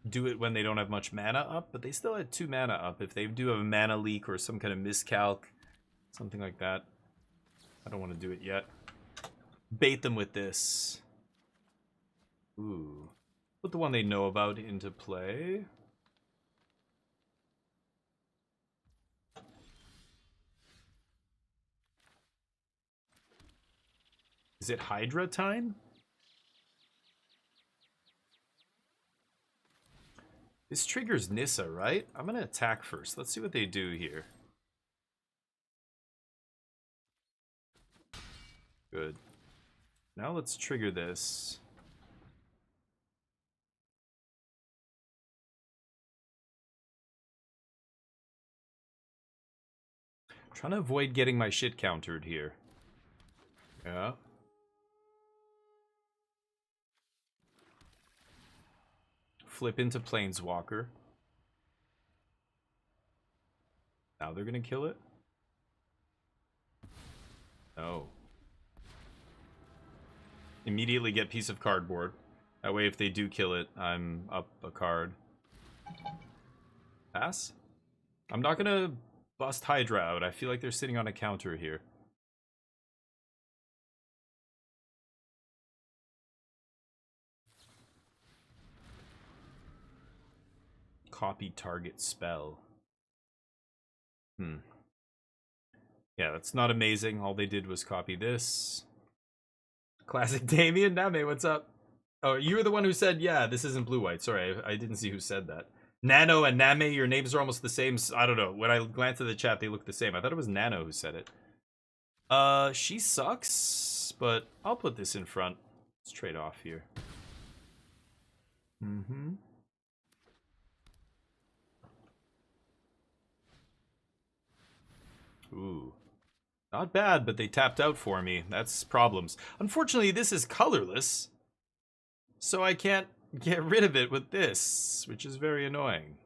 S4: do it when they don't have much mana up, but they still had 2 mana up. If they do have a mana leak or some kind of miscalc, something like that, I don't want to do it yet. Bait them with this. Ooh. Put the one they know about into play. Is it Hydra time? This triggers Nissa, right? I'm gonna attack first. Let's see what they do here. Good. Now let's trigger this. I'm trying to avoid getting my shit countered here. Yeah. Flip into Planeswalker. Now they're gonna kill it? No. Immediately get piece of cardboard. That way if they do kill it, I'm up a card. Pass? I'm not gonna bust Hydra out. I feel like they're sitting on a counter here. Copy target spell. Yeah, that's not amazing. All they did was copy this. Classic Damien. Name, what's up? Oh, you were the one who said, yeah, this isn't blue-white. Sorry, I didn't see who said that. Nano and Name, your names are almost the same. I don't know. When I glanced at the chat, they look the same. I thought it was Nano who said it. She sucks, but I'll put this in front. Let's trade off here. Ooh. Not bad, but they tapped out for me. That's problems. Unfortunately, this is colorless, so I can't get rid of it with this, which is very annoying.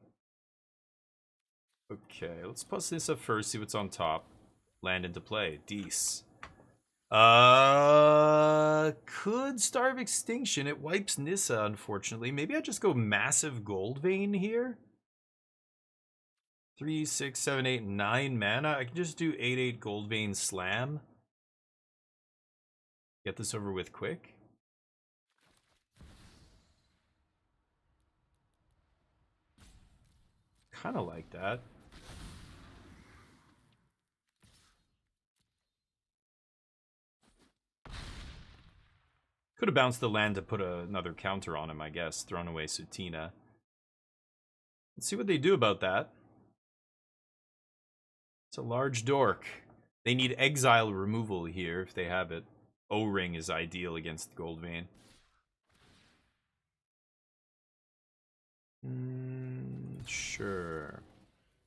S4: Okay, let's plus this up first, see what's on top. Land into play. Dece. Could Starve Extinction. It wipes Nissa, unfortunately. Maybe I just go massive Gold Vein here. 3, 6, 7, 8, 9 mana. I can just do 8/8 Gold Vein Slam. Get this over with quick. kind of like that. Could have bounced the land to put another counter on him, I guess. Thrown away Sutina. Let's see what they do about that. It's a large dork. They need exile removal here if they have it. O-Ring is ideal against Goldvein. Sure.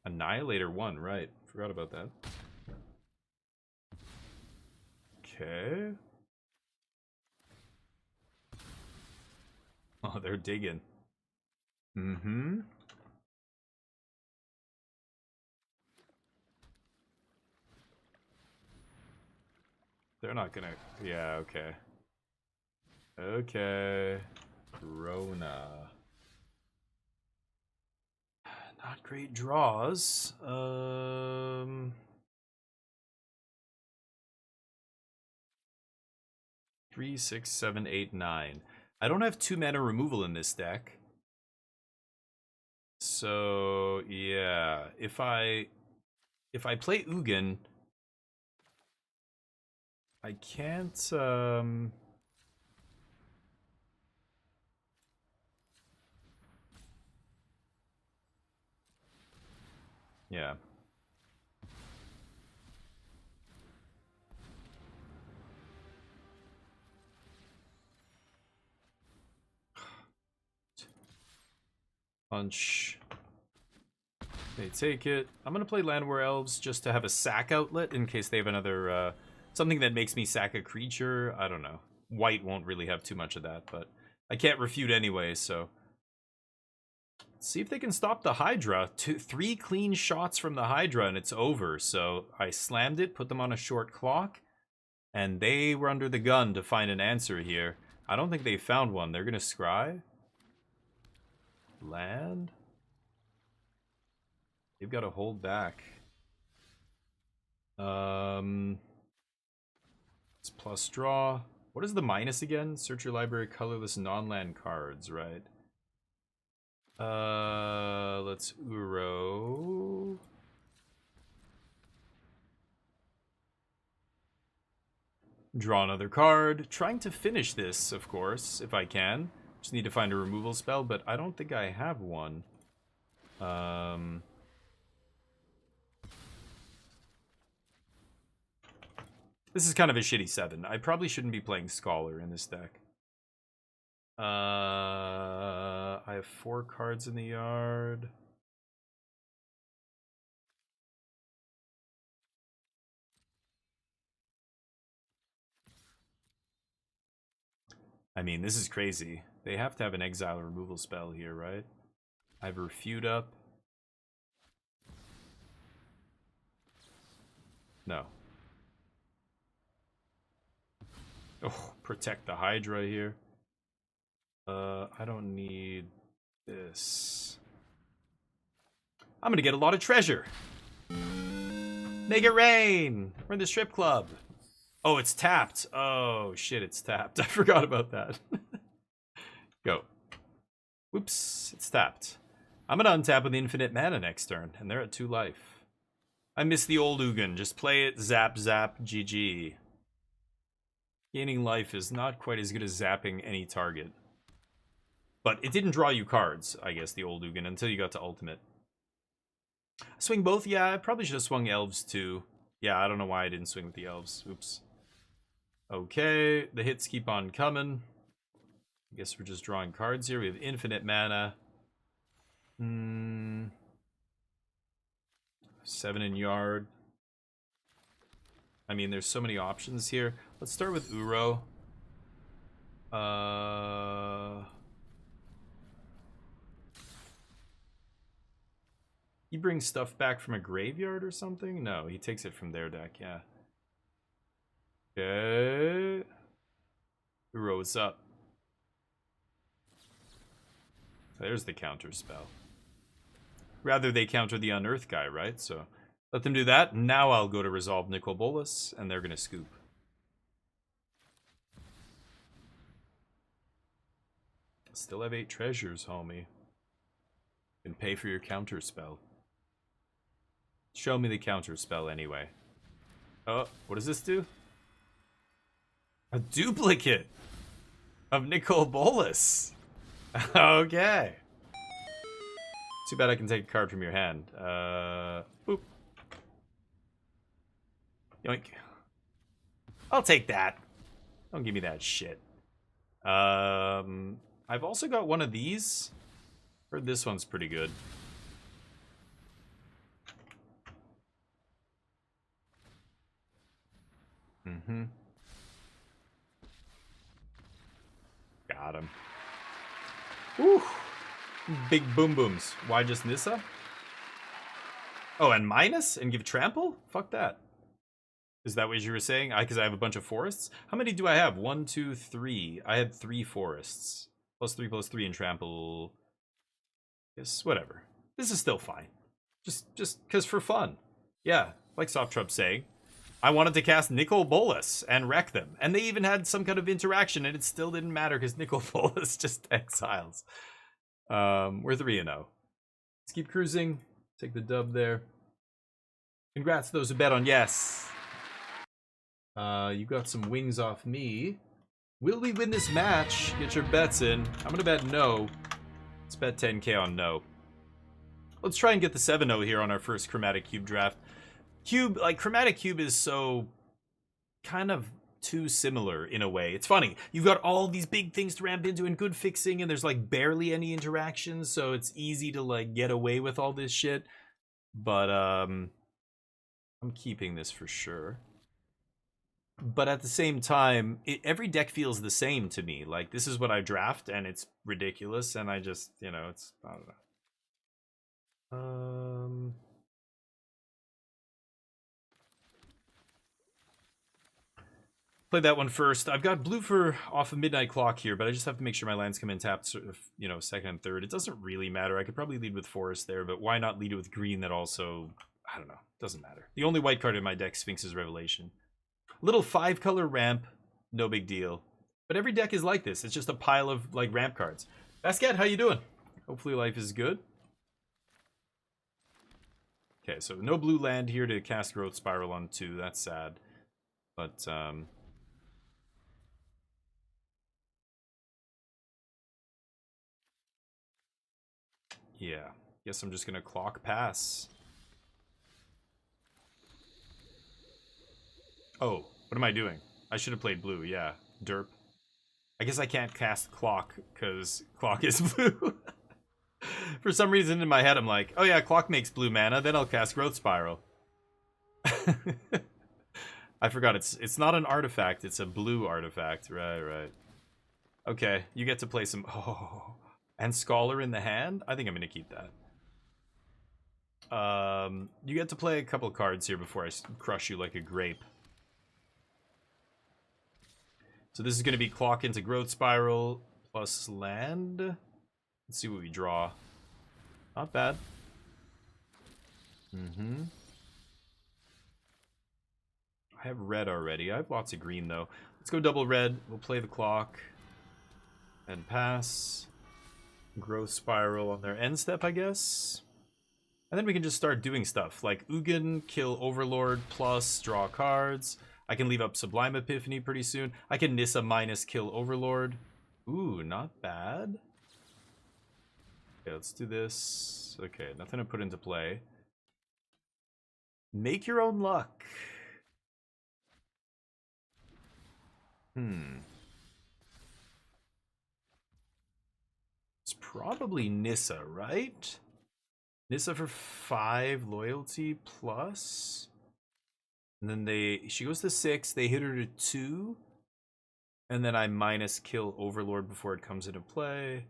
S4: Annihilator 1, right. Forgot about that. Okay. Oh, they're digging. Mm-hmm. They're not gonna... Yeah, okay. Okay. Rona. Not great draws. 3, 6, 7, 8, 9. I don't have 2 mana removal in this deck. So, yeah. If I play Ugin, I can't, yeah. Punch. They take it. I'm gonna play Landware Elves just to have a sack outlet in case they have another, something that makes me sack a creature. I don't know. White won't really have too much of that, but I can't refute anyway, so... See if they can stop the Hydra. 3 clean shots from the Hydra and it's over. So I slammed it, put them on a short clock, and they were under the gun to find an answer here. I don't think they found one. They're gonna scry. Land. They've got to hold back. It's plus draw. What is the minus again? Search your library, colorless non-land cards, right? Let's Uro. Draw another card. Trying to finish this, of course, if I can. Just need to find a removal spell, but I don't think I have one. This is kind of a shitty 7. I probably shouldn't be playing Scholar in this deck. I have 4 cards in the yard. I mean, this is crazy. They have to have an exile removal spell here, right? I have Refute up. No. Oh, protect the Hydra here. I don't need this. I'm gonna get a lot of treasure. Make it rain! We're in the strip club. Oh, it's tapped. Oh, shit, it's tapped. I forgot about that. Go. Whoops, it's tapped. I'm gonna untap with infinite mana next turn, and they're at 2 life. I miss the old Ugin. Just play it, zap, zap, GG. Gaining life is not quite as good as zapping any target. But it didn't draw you cards, I guess, the old Ugin, until you got to ultimate. Swing both? Yeah, I probably should have swung elves too. Yeah, I don't know why I didn't swing with the elves. Oops. Okay, the hits keep on coming. I guess we're just drawing cards here. We have infinite mana. 7 in yard. I mean, there's so many options here. Let's start with Uro. He brings stuff back from a graveyard or something? No, he takes it from their deck, yeah. Okay. Uro's up. There's the counter spell. Rather they counter the Unearth guy, right? So let them do that. Now I'll go to resolve Nicol Bolas, and they're gonna scoop. Still have 8 treasures, homie. And pay for your counter spell. Show me the counter spell anyway. Oh, what does this do? A duplicate of Nicol Bolas. Okay. Too bad I can take a card from your hand. Boop. Yoink. I'll take that. Don't give me that shit. I've also got one of these. Heard this one's pretty good. Mm-hmm. Got him. Woo! Big boom booms. Why just Nissa? Oh, and minus? And give trample? Fuck that. Is that what you were saying? Because I have a bunch of forests? How many do I have? 1, 2, 3. I had 3 forests. +3/+3 and trample. Yes, whatever. This is still fine. Just because for fun. Yeah, like Soft Trump saying. I wanted to cast Nicol Bolas and wreck them. And they even had some kind of interaction, and it still didn't matter because Nicol Bolas just exiles. We're 3-0. Let's keep cruising. Take the dub there. Congrats to those who bet on yes. You got some wings off me. Will we win this match? Get your bets in. I'm gonna bet no. Let's bet 10k on no. Let's try and get the 7-0 here on our first Chromatic Cube draft. Chromatic Cube is so kind of too similar in a way. It's funny. You've got all these big things to ramp into and good fixing, and there's like barely any interactions, so it's easy to like get away with all this shit. But I'm keeping this for sure. But at the same time, every deck feels the same to me. Like, this is what I draft, and it's ridiculous, and I just, you know, it's, I don't know. Play that one first. I've got blue for off of Midnight Clock here, but I just have to make sure my lands come in tapped, sort of, you know, second and third. It doesn't really matter. I could probably lead with forest there, but why not lead it with green that also, I don't know, doesn't matter. The only white card in my deck, Sphinx's Revelation. Little 5-color ramp, no big deal. But every deck is like this. It's just a pile of like ramp cards. Basket, how you doing? Hopefully life is good. Okay, so no blue land here to cast Growth Spiral on 2. That's sad. But yeah, guess I'm just gonna clock pass. Oh, what am I doing? I should have played blue, yeah. Derp. I guess I can't cast clock because clock is blue. For some reason in my head I'm like, oh yeah, clock makes blue mana, then I'll cast Growth Spiral. I forgot it's not an artifact, it's a blue artifact. Right. Okay, you get to play some and Scholar in the hand? I think I'm gonna keep that. You get to play a couple cards here before I crush you like a grape. So this is going to be clock into Growth Spiral plus land. Let's see what we draw. Not bad. I have red already. I have lots of green though. Let's go double red. We'll play the clock. And pass. Growth Spiral on their end step, I guess. And then we can just start doing stuff. Like Ugin, kill Overlord, plus draw cards. I can leave up Sublime Epiphany pretty soon. I can Nissa minus kill Overlord. Ooh, not bad. Okay, let's do this. Okay, nothing to put into play. Make your own luck. It's probably Nissa, right? Nissa for 5 loyalty plus. And then she goes to 6, they hit her to 2. And then I minus kill Overlord before it comes into play.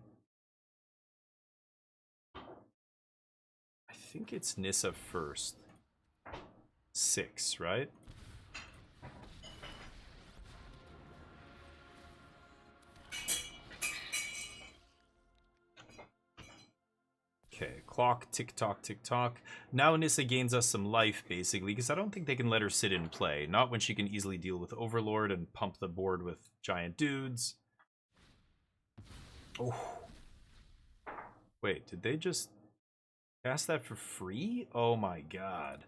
S4: I think it's Nissa first. 6, right? Okay, clock, tick-tock, tick-tock. Now Nissa gains us some life, basically, because I don't think they can let her sit in play. Not when she can easily deal with Overlord and pump the board with giant dudes. Oh. Wait, did they just... Cast that for free? Oh my god.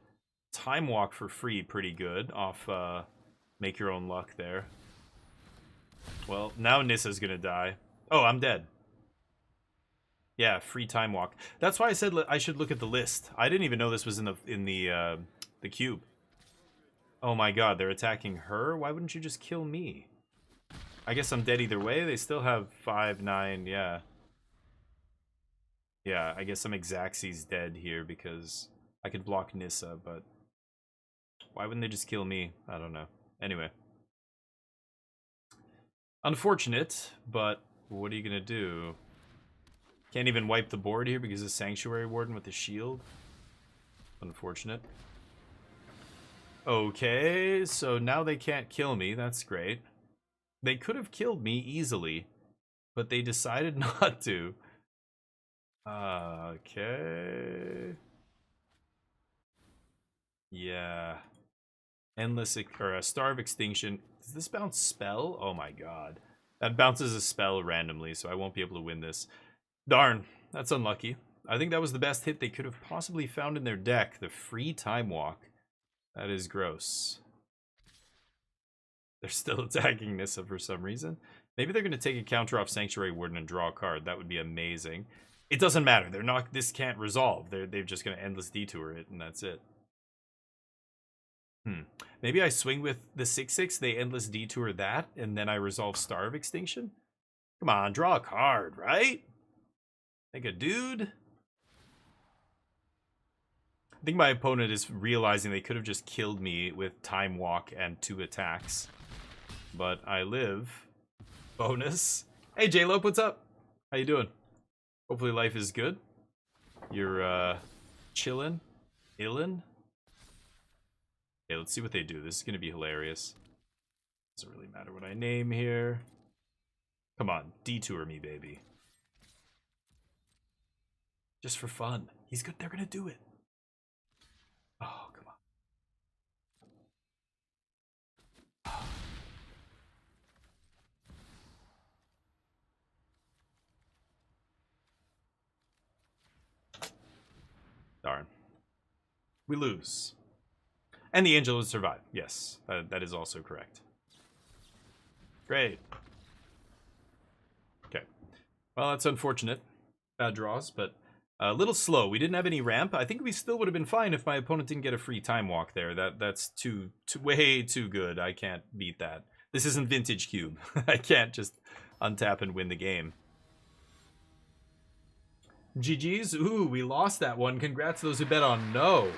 S4: Time walk for free, pretty good. Off make your own luck there. Well, now Nissa's gonna die. Oh, I'm dead. Yeah, free time walk. That's why I said I should look at the list. I didn't even know this was in the cube. Oh my god, they're attacking her? Why wouldn't you just kill me? I guess I'm dead either way. They still have 5, 9, yeah. Yeah, I guess some Xaxie's dead here because I could block Nissa, but why wouldn't they just kill me? I don't know. Anyway. Unfortunate, but what are you gonna do? Can't even wipe the board here because of Sanctuary Warden with the shield. Unfortunate. Okay, so now they can't kill me. That's great. They could have killed me easily, but they decided not to. Okay. Yeah. Endless or a Star of Extinction. Does this bounce spell? Oh my god. That bounces a spell randomly, so I won't be able to win this. Darn, that's unlucky. I think that was the best hit they could have possibly found in their deck. The free time walk. That is gross. They're still attacking Nissa for some reason. Maybe they're going to take a counter off Sanctuary Warden and draw a card. That would be amazing. It doesn't matter. They're not. This can't resolve. They're just going to endless detour it, and that's it. Maybe I swing with the 6/6. They endless detour that, and then I resolve Star of Extinction. Come on, draw a card, right? Like a dude. I think my opponent is realizing they could have just killed me with Time Walk and 2 attacks. But I live. Bonus. Hey, J-Lope, what's up? How you doing? Hopefully life is good. You're, chillin'? Illin'? Okay, let's see what they do. This is gonna be hilarious. Doesn't really matter what I name here. Come on, detour me, baby. Just for fun. He's good. They're gonna do it. Oh, come on. Darn. We lose. And the angel would survive. Yes, that is also correct. Great. Okay. Well, that's unfortunate. Bad draws, but a little slow. We didn't have any ramp. I think we still would have been fine if my opponent didn't get a free time walk there. That's way too good. I can't beat that. This isn't Vintage Cube. I can't just untap and win the game. GG's. Ooh, we lost that one. Congrats to those who bet on no.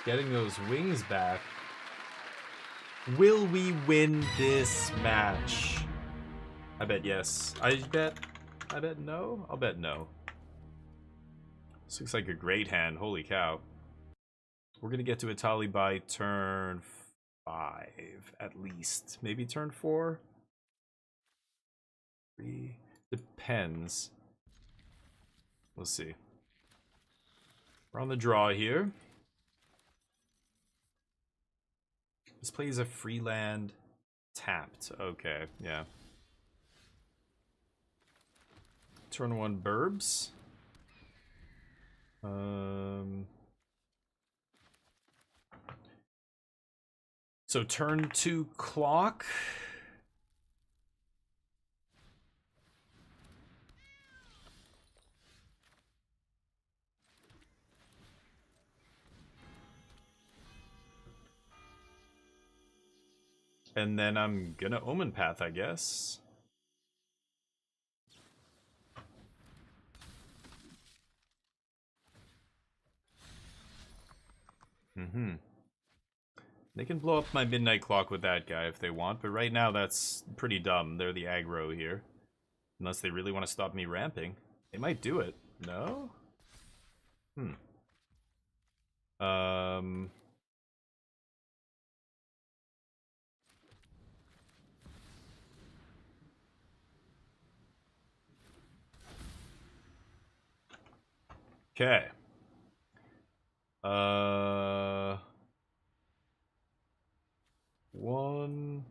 S4: Getting those wings back. Will we win this match? I bet yes. I bet no? I'll bet no. This looks like a great hand. Holy cow. We're going to get to Itali by turn 5, at least. Maybe turn 4? 3? Depends. We'll see. We're on the draw here. This plays a free land tapped. Okay, yeah. Turn 1 burbs. So turn 2 clock. And then I'm gonna Omen Path, I guess. They can blow up my Midnight Clock with that guy if they want, but right now that's pretty dumb. They're the aggro here. Unless they really want to stop me ramping. They might do it. No? Okay. One.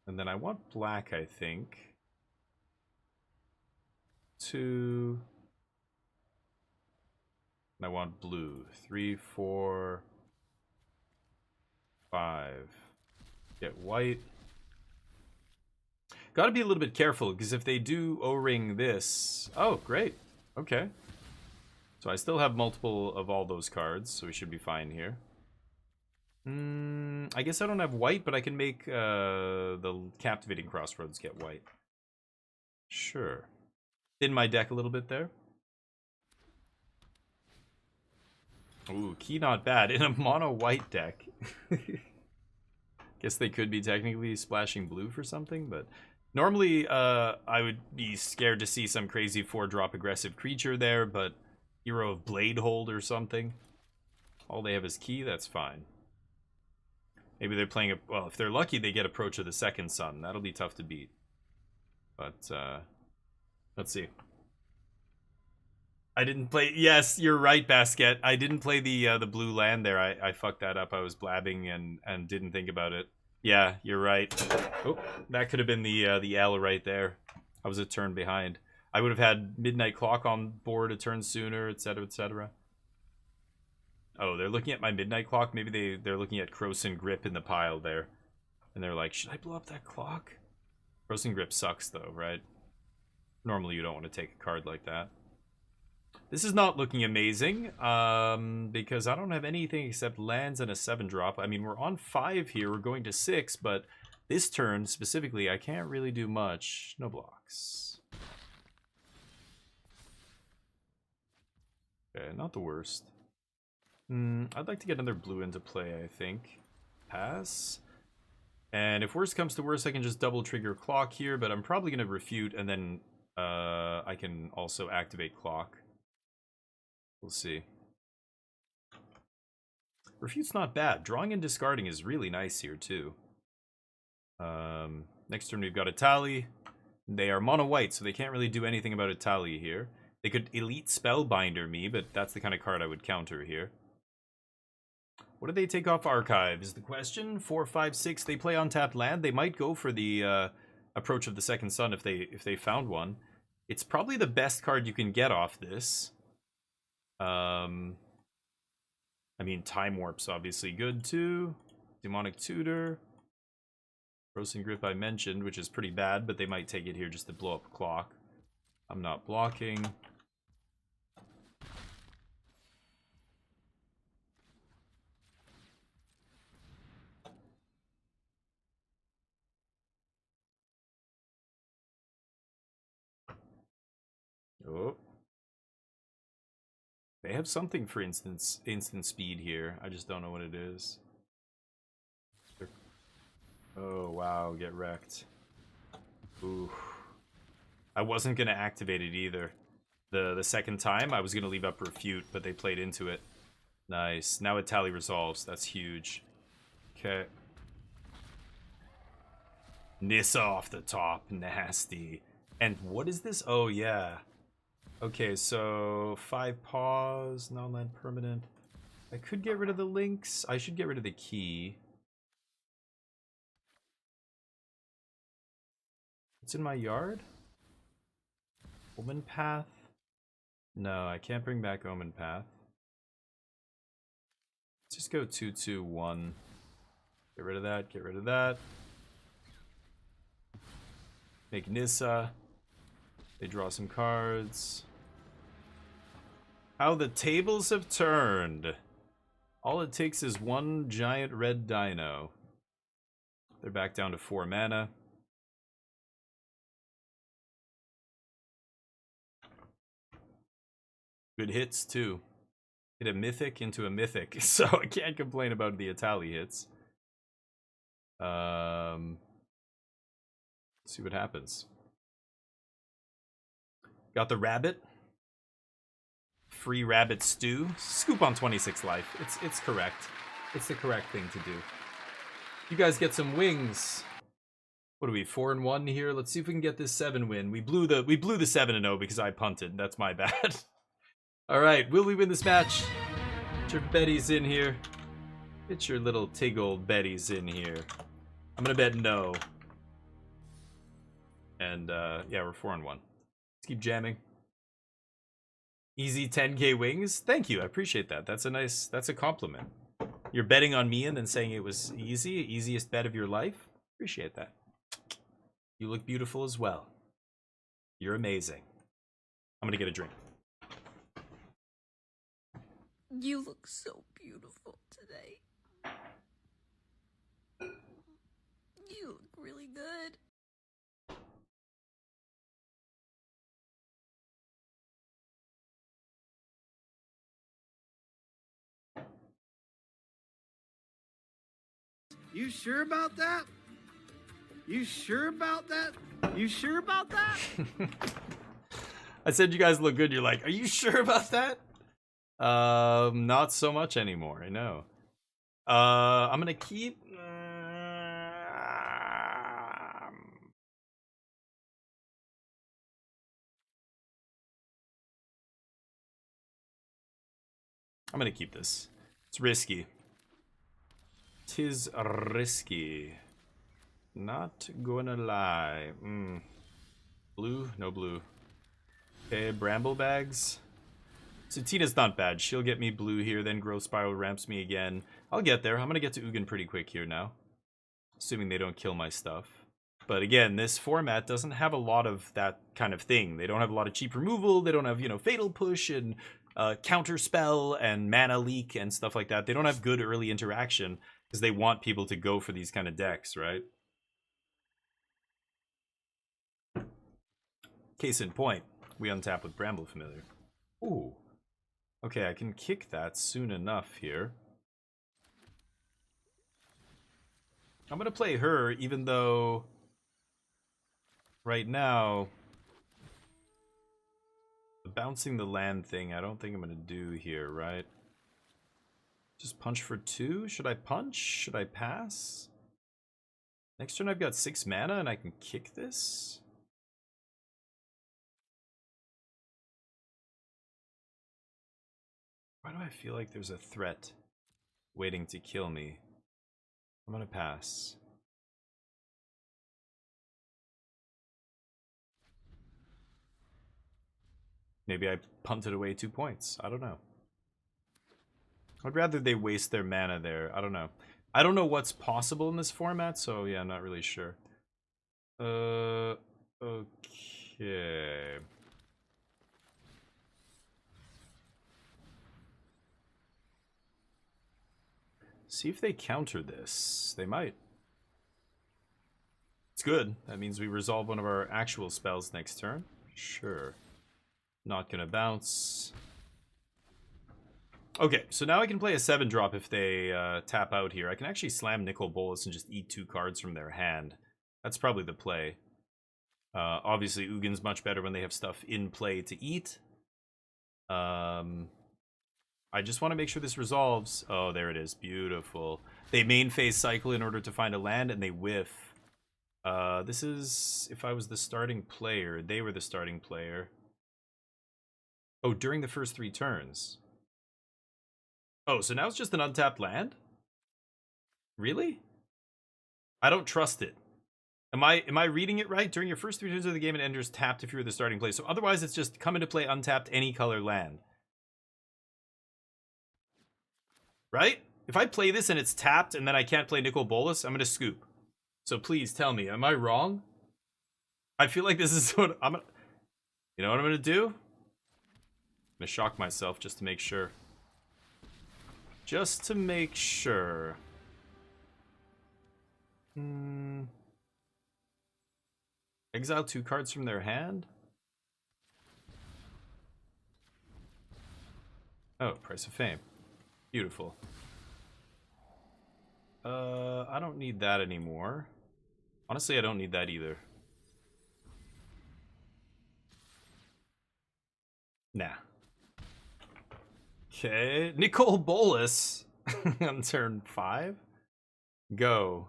S4: And then I want black, I think. 2. And I want blue. 3, 4, 5. Get white. Got to be a little bit careful, because if they do O-ring this... Oh, great. Okay. So I still have multiple of all those cards, so we should be fine here. I guess I don't have white, but I can make the Captivating Crossroads get white. Sure. Thin my deck a little bit there. Ooh, key not bad. In a mono white deck. Guess they could be technically splashing blue for something, but... Normally, I would be scared to see some crazy 4-drop aggressive creature there, but... Hero of Bladehold or something. All they have is key, that's fine. Maybe they're playing a... Well, if they're lucky, they get Approach of the Second Sun. That'll be tough to beat. But, let's see. I didn't play... Yes, you're right, Basket. I didn't play the blue land there. I fucked that up. I was blabbing and didn't think about it. Yeah, you're right. Oh, that could have been the L right there. I was a turn behind. I would have had Midnight Clock on board a turn sooner, etc., etc. Oh, they're looking at my Midnight Clock? Maybe they're looking at Krosan Grip in the pile there. And they're like, should I blow up that clock? Krosan Grip sucks, though, right? Normally you don't want to take a card like that. This is not looking amazing, because I don't have anything except lands and a 7-drop. I mean, we're on 5 here, we're going to 6, but this turn, specifically, I can't really do much. No blocks. Okay, not the worst. I'd like to get another blue into play, I think. Pass. And if worst comes to worst, I can just double trigger Clock here, but I'm probably going to refute, and then I can also activate Clock. We'll see. Refute's not bad. Drawing and discarding is really nice here, too. Next turn, we've got a Tally. They are mono-white, so they can't really do anything about a Tally here. They could Elite Spellbinder me, but that's the kind of card I would counter here. What do they take off Archive is the question. 4, 5, 6. They play untapped land. They might go for the Approach of the Second Sun if they found one. It's probably the best card you can get off this. I mean, Time Warp's obviously good too. Demonic Tutor. Krosan Grip I mentioned, which is pretty bad, but they might take it here just to blow up Clock. I'm not blocking. Oh. They have something for instant speed here. I just don't know what it is. Oh, wow. Get wrecked. Ooh. I wasn't going to activate it either. The second time, I was going to leave up Refute, but they played into it. Nice. Now it Tally resolves. That's huge. Okay. Nissa off the top. Nasty. And what is this? Oh, yeah. Okay, so 5 pause, non-land permanent. I could get rid of the links. I should get rid of the key. What's in my yard? Omen Path? No, I can't bring back Omen Path. Let's just go 2, 2, 1. Get rid of that, get rid of that. Make Nissa. They draw some cards. How the tables have turned. All it takes is one giant red dino. They're back down to 4 mana. Good hits, too. Hit a mythic into a mythic, so I can't complain about the Atali hits. Let's see what happens. Got the rabbit. Free rabbit stew. Scoop on 26 life. It's correct. It's the correct thing to do. You guys get some wings. What are we, 4-1 here? Let's see if we can get this 7 win. We blew the 7-0 because I punted. That's my bad. All right, will we win this match? Get your Betty's in here. Get your little tig-old Betty's in here. I'm gonna bet no. And yeah, we're 4-1. Let's keep jamming. Easy 10k wings. Thank you. I appreciate that. That's a compliment. You're betting on me and then saying it was easy, easiest bet of your life. Appreciate that. You look beautiful as well. You're amazing. I'm gonna get a drink.
S7: You look so beautiful today. You look really good.
S9: You sure about that? You sure about that? You sure about that?
S4: I said you guys look good. You're like, are you sure about that? Not so much anymore. I know. I'm gonna keep. I'm gonna keep this. It's risky. 'Tis risky. Not gonna lie. Blue? No blue. Okay, bramble bags. So Tina's not bad. She'll get me blue here, then Growth Spiral ramps me again. I'll get there. I'm gonna get to Ugin pretty quick here now. Assuming they don't kill my stuff. But again, this format doesn't have a lot of that kind of thing. They don't have a lot of cheap removal. They don't have, you know, Fatal Push and Counter Spell and Mana Leak and stuff like that. They don't have good early interaction because they want people to go for these kind of decks, right? Case in point, we untap with Bramble Familiar. Ooh. Okay, I can kick that soon enough here. I'm gonna play her, even though right now the bouncing the land thing I don't think I'm gonna do here, right? Just punch for 2? Should I punch? Should I pass? Next turn I've got 6 mana and I can kick this? Why do I feel like there's a threat waiting to kill me? I'm gonna pass. Maybe I punted away 2 points. I don't know. I'd rather they waste their mana there. I don't know. I don't know what's possible in this format, so yeah, I'm not really sure. Okay. See if they counter this. They might. It's good. That means we resolve one of our actual spells next turn. Sure. Not gonna bounce. Okay, so now I can play a 7-drop if they tap out here. I can actually slam Nicol Bolas and just eat 2 cards from their hand. That's probably the play. Obviously, Ugin's much better when they have stuff in play to eat. I just want to make sure this resolves. Oh, there it is. Beautiful. They main phase cycle in order to find a land, and they whiff. This is... If I was the starting player, they were the starting player. Oh, during the first 3 turns. Oh, so now it's just an untapped land? Really? I don't trust it. Am I reading it right? During your first 3 turns of the game, it enters tapped if you were the starting player. So otherwise, it's just come into play untapped any color land. Right? If I play this and it's tapped and then I can't play Nicol Bolas, I'm going to scoop. So please tell me, am I wrong? I feel like this is what I'm gonna... You know what I'm going to do? I'm going to shock myself just to make sure. Just to make sure. Exile 2 cards from their hand? Oh, Price of Fame. Beautiful. I don't need that anymore. Honestly, I don't need that either. Nah. Okay, Nicol Bolas on turn 5. Go.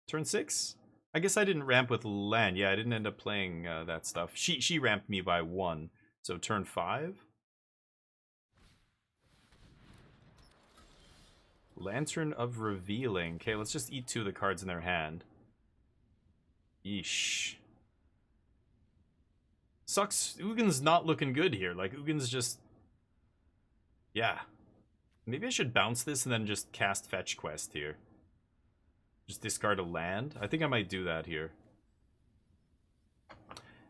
S4: Turn 6? I guess I didn't ramp with land. Yeah, I didn't end up playing that stuff. She ramped me by 1. So turn 5. Lantern of Revealing. Okay, let's just eat 2 of the cards in their hand. Yeesh. Sucks. Ugin's not looking good here. Like, Ugin's just Yeah. Maybe I should bounce this and then just cast Fetch Quest here. Just discard a land. I think I might do that here.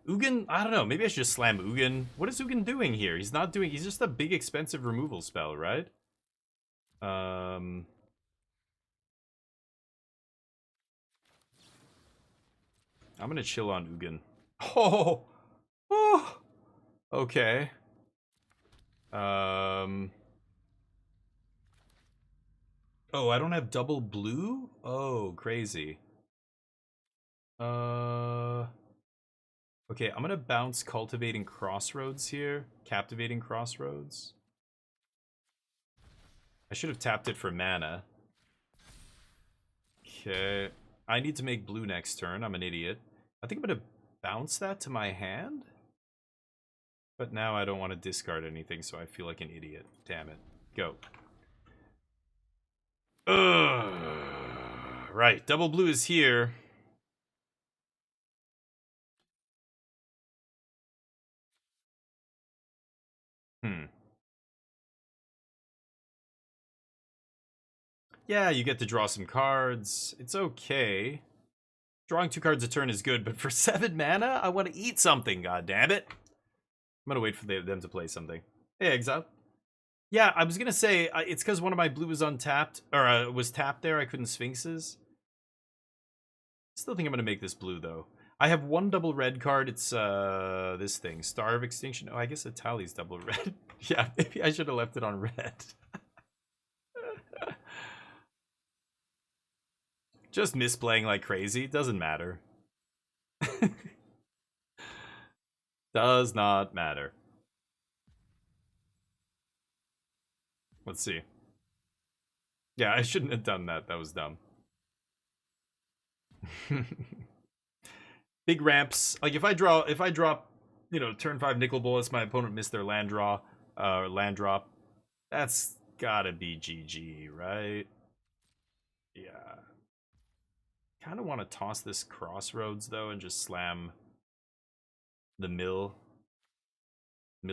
S4: Ugin, I don't know. Maybe I should just slam Ugin. What is Ugin doing here? He's not doing... He's just a big expensive removal spell, right? I'm gonna chill on Ugin. Oh! Oh! Okay. Oh, I don't have double blue? Oh, crazy. Okay, I'm gonna bounce Cultivating Crossroads here. Captivating Crossroads. I should have tapped it for mana. Okay. I need to make blue next turn. I'm an idiot. I think I'm gonna bounce that to my hand? But now I don't want to discard anything, so I feel like an idiot. Damn it. Go. Right, double blue is here. Yeah, you get to draw some cards. It's okay. Drawing 2 cards a turn is good, but for 7 mana, I want to eat something, goddammit. I'm gonna wait for them to play something. Hey, Exile. Yeah, I was gonna say, it's because one of my blue was untapped, or was tapped there, I couldn't Sphinxes. Still think I'm gonna make this blue, though. I have 1 double red card, it's this thing, Star of Extinction. Oh, I guess Itali's double red. Yeah, maybe I should have left it on red. Just misplaying like crazy, doesn't matter. Does not matter. Let's see. Yeah, I shouldn't have done that. That was dumb. Big ramps. Like if I drop, you know, turn 5 Nicol Bolas, my opponent missed their land draw, land drop. That's gotta be GG, right? Yeah. Kind of want to toss this Crossroads though and just slam the mill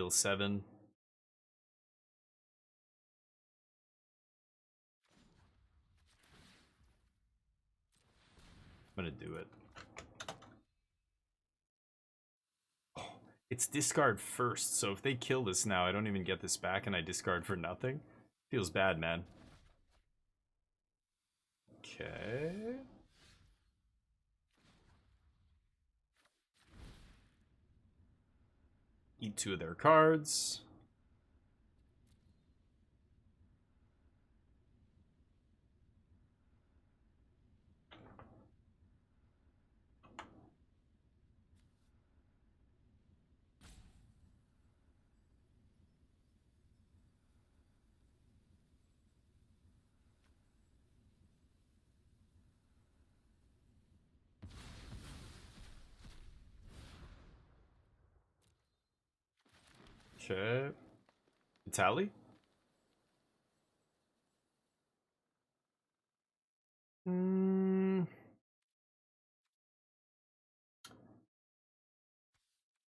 S4: 7. I'm gonna do it. Oh, it's discard first, so if they kill this now, I don't even get this back and I discard for nothing. Feels bad, man. Okay. Eat 2 of their cards. Okay. Italy?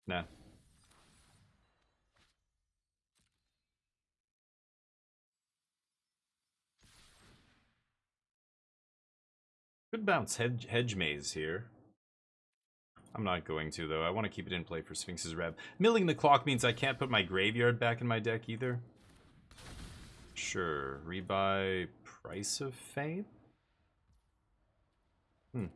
S4: Nah. Could bounce hedge maze here. I'm not going to, though. I want to keep it in play for Sphinx's Rev. Milling the clock means I can't put my graveyard back in my deck either. Sure. Rebuy Price of Fame? I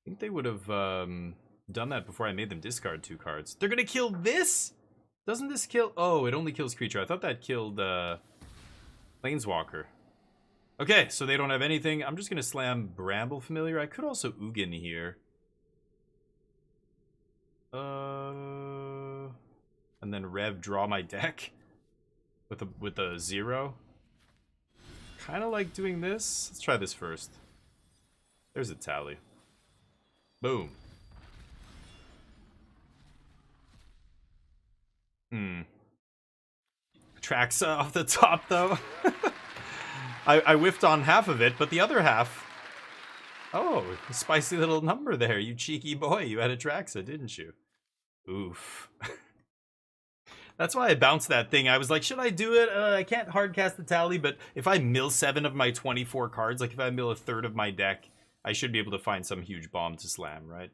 S4: think they would have done that before I made them discard 2 cards. They're gonna kill this? Doesn't this kill... Oh, it only kills creature. I thought that killed Planeswalker. Okay, so they don't have anything. I'm just gonna slam Bramble Familiar. I could also Ugin here. And then Rev draw my deck with a 0. Kind of like doing this. Let's try this first. There's a tally. Boom. Tracks off the top though. I whiffed on half of it, but the other half... Oh, spicy little number there, you cheeky boy. You had a Traxa, didn't you? Oof. That's why I bounced that thing. I was like, should I do it? I can't hard cast the tally, but if I mill 7 of my 24 cards, like if I mill a third of my deck, I should be able to find some huge bomb to slam, right?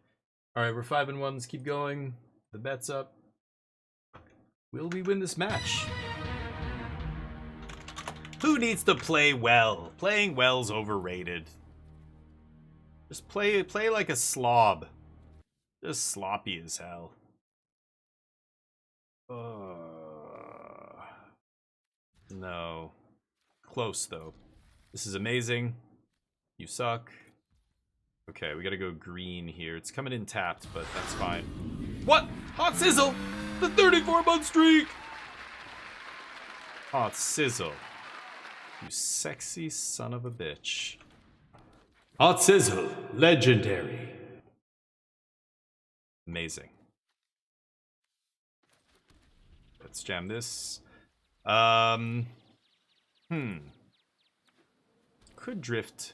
S4: All right, we're 5-1. Let's keep going. The bet's up. Will we win this match? Who needs to play well? Playing well's overrated. Just play like a slob. Just sloppy as hell. No. Close, though. This is amazing. You suck. Okay, we gotta go green here. It's coming in tapped, but that's fine. What? Hot Sizzle! The 34-month streak! Hot Sizzle. You sexy son of a bitch. Hot Sizzle. Legendary. Amazing. Let's jam this. Could drift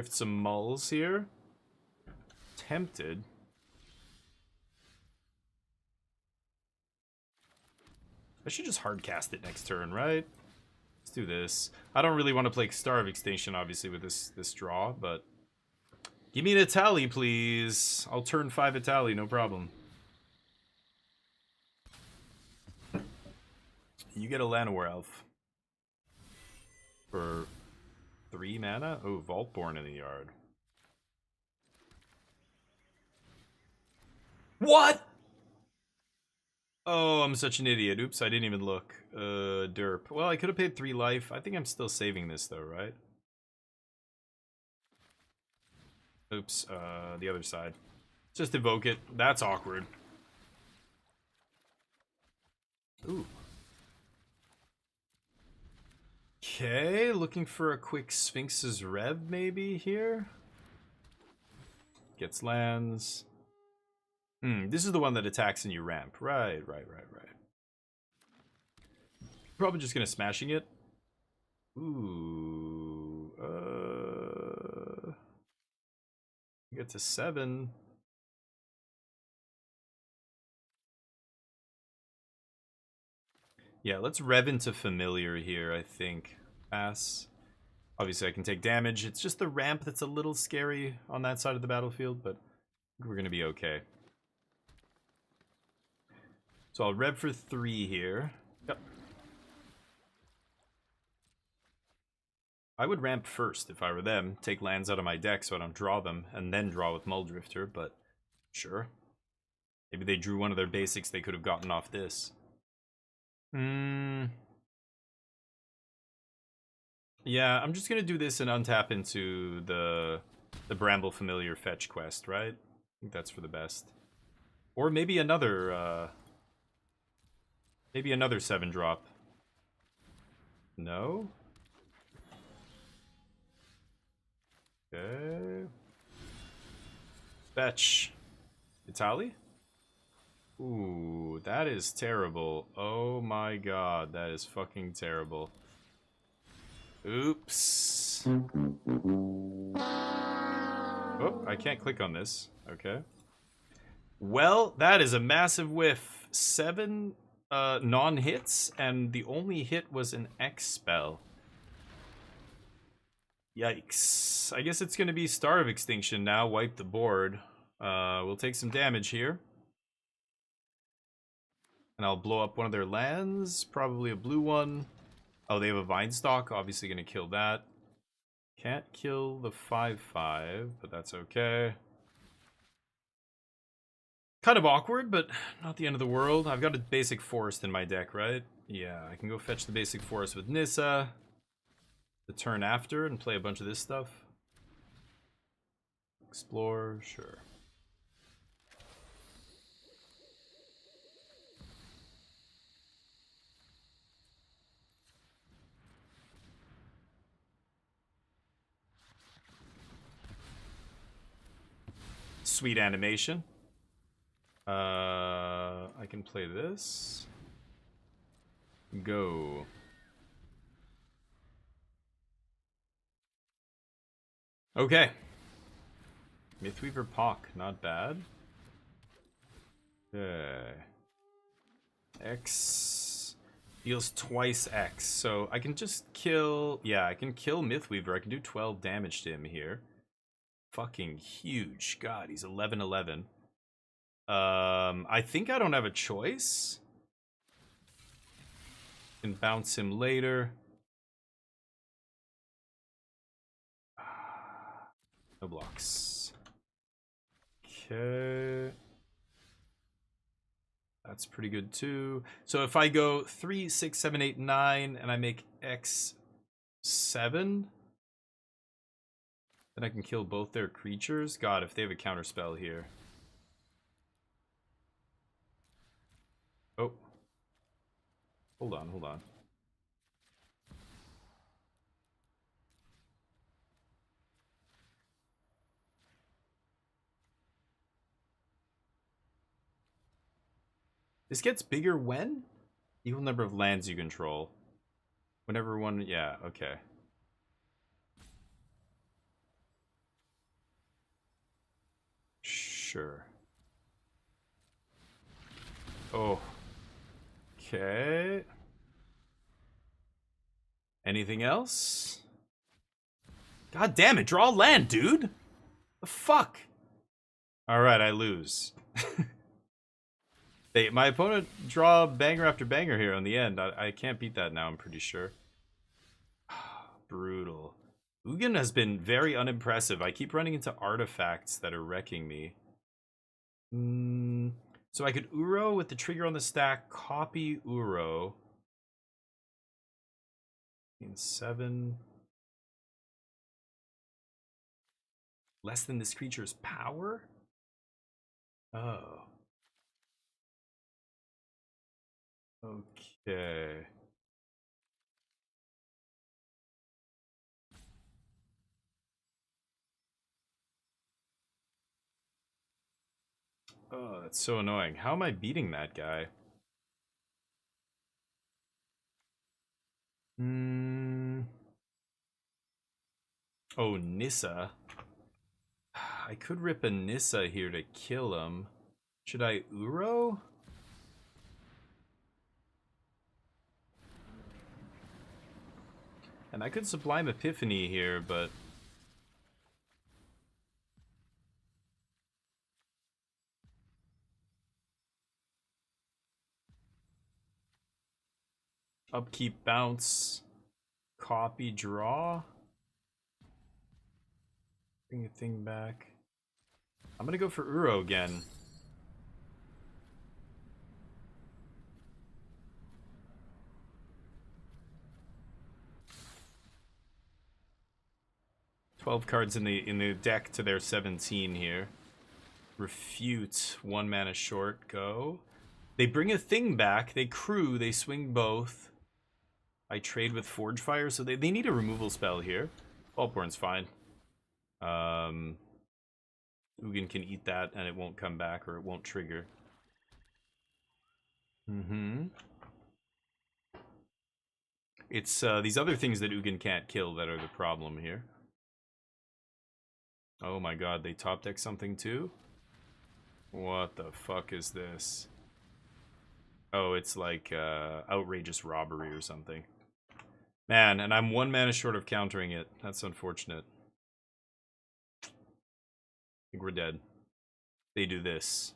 S4: some mulls here. Tempted. I should just hard cast it next turn, right? Let's do this. I don't really want to play Star of Extinction, obviously, with this draw, but give me an Itali, please. I'll turn 5 Itali, no problem. You get a Llanowar Elf for 3 mana. Oh, Vaultborn in the yard. What? Oh, I'm such an idiot. Oops, I didn't even look. Derp. Well, I could have paid 3 life. I think I'm still saving this, though, right? Oops, the other side. Just evoke it. That's awkward. Ooh. Okay, looking for a quick Sphinx's Rev, maybe, here? Gets lands. This is the one that attacks and you ramp. Right. Probably just gonna smashing it. Ooh. Get to 7. Yeah, let's rev into Familiar here, I think. Pass. Obviously, I can take damage. It's just the ramp that's a little scary on that side of the battlefield, but I think we're gonna be okay. So I'll rev for 3 here. Yep. I would ramp first if I were them. Take lands out of my deck so I don't draw them, and then draw with Mulldrifter, but sure. Maybe they drew one of their basics they could have gotten off this. Yeah, I'm just gonna do this and untap into the Bramble Familiar fetch quest, right? I think that's for the best. Or maybe another 7-drop. No? Okay. Fetch. Itali? Ooh, that is terrible. Oh my god, that is fucking terrible. Oops. Oh, I can't click on this. Okay. Well, that is a massive whiff. 7 non-hits, and the only hit was an X spell. Yikes. I guess it's going to be Star of Extinction now. Wipe the board. We'll take some damage here. And I'll blow up one of their lands. Probably a blue one. Oh, they have a Vine Stalk. Obviously going to kill that. Can't kill the 5/5, but that's okay. Kind of awkward, but not the end of the world. I've got a basic forest in my deck, right? Yeah, I can go fetch the basic forest with Nissa the turn after and play a bunch of this stuff. Explore, sure. Sweet animation. I can play this. Go. Okay. Mythweaver Pock, not bad. Okay. X. Deals twice X. So I can just kill... Yeah, I can kill Mythweaver. I can do 12 damage to him here. Fucking huge. God, he's 11-11. I think I don't have a choice. Can bounce him later. No blocks. Okay. That's pretty good too. So if I go 3, 6, 7, 8, 9, and I make X 7, then I can kill both their creatures. God, if they have a counter spell here. Oh. Hold on, hold on. This gets bigger when? Equal number of lands you control. Whenever one... Yeah, okay. Sure. Oh. Okay. Anything else? God damn it, draw land, dude! The fuck? Alright, I lose. My opponent draw banger after banger here on the end. I can't beat that now, I'm pretty sure. Brutal. Ugin has been very unimpressive. I keep running into artifacts that are wrecking me. So I could Uro with the trigger on the stack, copy Uro. In 7. Less than this creature's power? Oh. Okay. Oh, that's so annoying. How am I beating that guy? Oh, Nissa. I could rip a Nissa here to kill him. Should I Uro? And I could Sublime Epiphany here, but... Upkeep, bounce, copy, draw. Bring a thing back. I'm gonna go for Uro again. $12 cards in the deck to their 17 here. Refute, 1 mana short, go. They bring a thing back, they crew, they swing both. I trade with Forge Fire, so they need a removal spell here. Ballporn's fine. Ugin can eat that and it won't come back, or it won't trigger. It's these other things that Ugin can't kill that are the problem here. Oh my god, they top deck something too? What the fuck is this? Oh, it's like outrageous robbery or something. Man, and I'm 1 mana short of countering it. That's unfortunate. I think we're dead. They do this.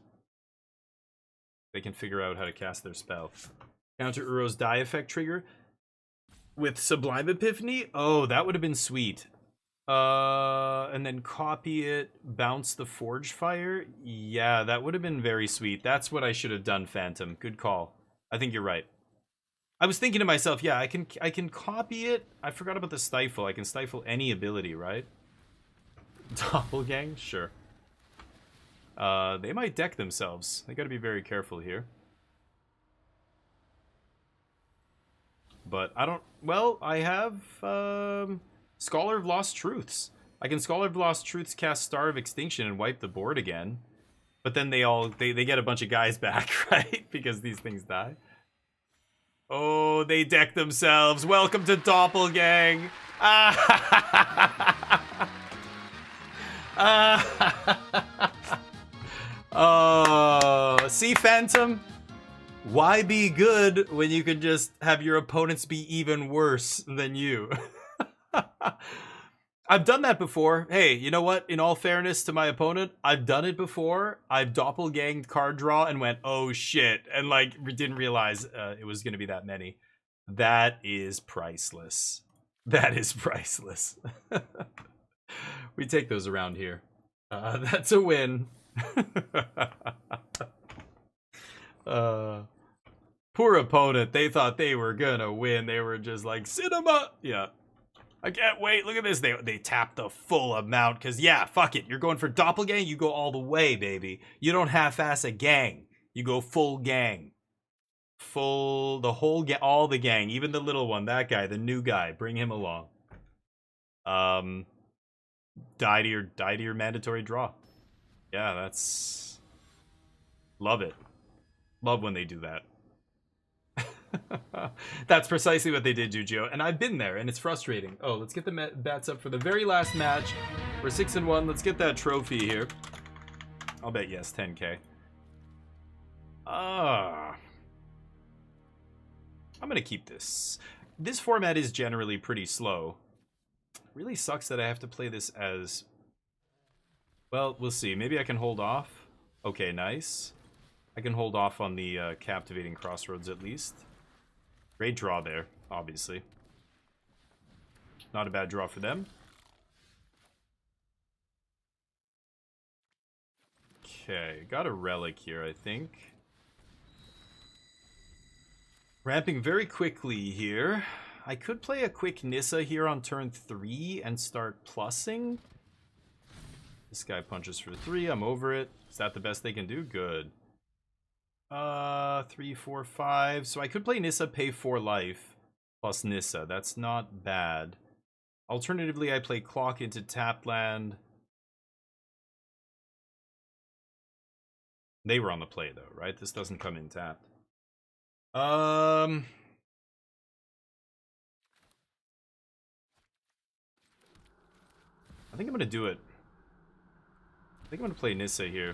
S4: They can figure out how to cast their spell. Counter Uro's die effect trigger with Sublime Epiphany? Oh, that would have been sweet. And then copy it, bounce the Forge Fire. Yeah, that would have been very sweet. That's what I should have done, Phantom. Good call. I think you're right. I was thinking to myself, yeah, I can copy it. I forgot about the stifle. I can stifle any ability, right? Doppelgang? Sure. They might deck themselves. They gotta be very careful here. But I don't... Well, I have... Scholar of Lost Truths. I can Scholar of Lost Truths cast Star of Extinction and wipe the board again. But then they get a bunch of guys back, right? Because these things die. Oh, they deck themselves. Welcome to Doppelgang. Oh, see, Phantom? Why be good when you can just have your opponents be even worse than you? I've done that before. Hey, you know what? In all fairness to my opponent, I've done it before. I've doppelganged card draw and went, oh shit, and like didn't realize it was going to be that many. That is priceless. That is priceless. We take those around here. That's a win. Poor opponent. They thought they were gonna win. They were just like, cinema. Yeah. I can't wait. Look at this. They tapped the full amount because, yeah, fuck it. You're going for doppelgang. You go all the way, baby. You don't half-ass a gang. You go full gang. Full, the whole gang, all the gang. Even the little one, that guy, the new guy. Bring him along. Die to your mandatory draw. Yeah, that's... Love it. Love when they do that. That's precisely what they did, Jujio, and I've been there, and it's frustrating. Oh, let's get the bats up for the very last match. We're 6-1. Let's get that trophy here. I'll bet yes, 10K. I'm gonna keep this. This format is generally pretty slow. Really sucks that I have to play this as... Well, we'll see. Maybe I can hold off. Okay, nice. I can hold off on the captivating crossroads at least. Great draw there, obviously. Not a bad draw for them. Okay, got a relic here, I think. Ramping very quickly here. I could play a quick Nissa here on turn 3 and start plussing. This guy punches for 3, I'm over it. Is that the best they can do? Good. 3, 4, 5. So I could play Nissa, pay 4 life, plus Nissa. That's not bad. Alternatively, I play Clock into tapped land. They were on the play, though, right? This doesn't come in tapped. I think I'm going to do it. I think I'm going to play Nissa here.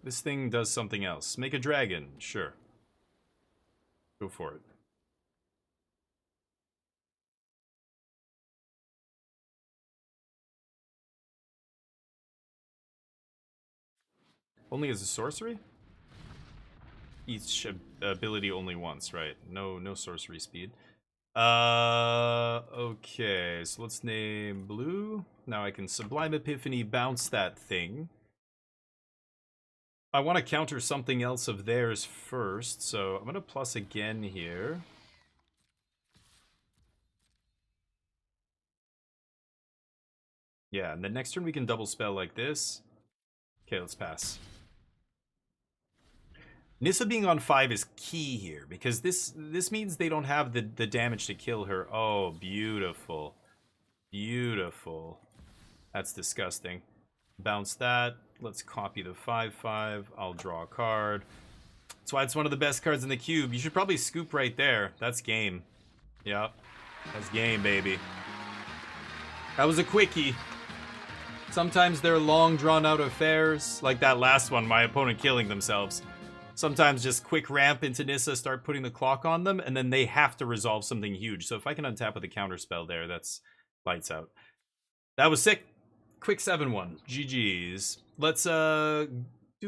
S4: This thing does something else. Make a dragon. Sure. Go for it. Only as a sorcery? Each ability only once, right? No sorcery speed. Okay, so let's name blue. Now I can Sublime Epiphany, bounce that thing. I want to counter something else of theirs first, so I'm going to plus again here. Yeah, and then next turn we can double spell like this. Okay, let's pass. Nissa being on 5 is key here, because this means they don't have the damage to kill her. Oh, beautiful. Beautiful. That's disgusting. Bounce that. Let's copy the 5/5. I'll draw a card. That's why it's one of the best cards in the cube. You should probably scoop right there. That's game. Yep. That's game, baby. That was a quickie. Sometimes they're long, drawn-out affairs. Like that last one, my opponent killing themselves. Sometimes just quick ramp into Nissa, start putting the clock on them, and then they have to resolve something huge. So if I can untap with a counterspell there, that's lights out. That was sick. Quick 7-1. GG's. Let's do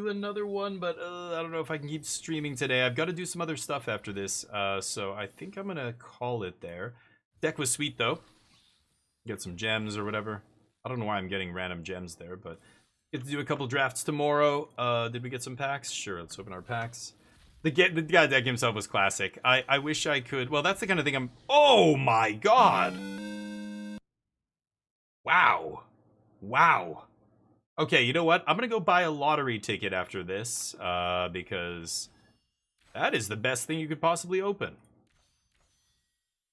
S4: another one, but I don't know if I can keep streaming today. I've got to do some other stuff after this, so I think I'm going to call it there. Deck was sweet, though. Get some gems or whatever. I don't know why I'm getting random gems there, but get to do a couple drafts tomorrow. Did we get some packs? Sure, let's open our packs. The guy deck himself was classic. I wish I could... Well, that's the kind of thing I'm... Oh my god! Wow. Wow. Okay, you know what? I'm gonna go buy a lottery ticket after this, because that is the best thing you could possibly open.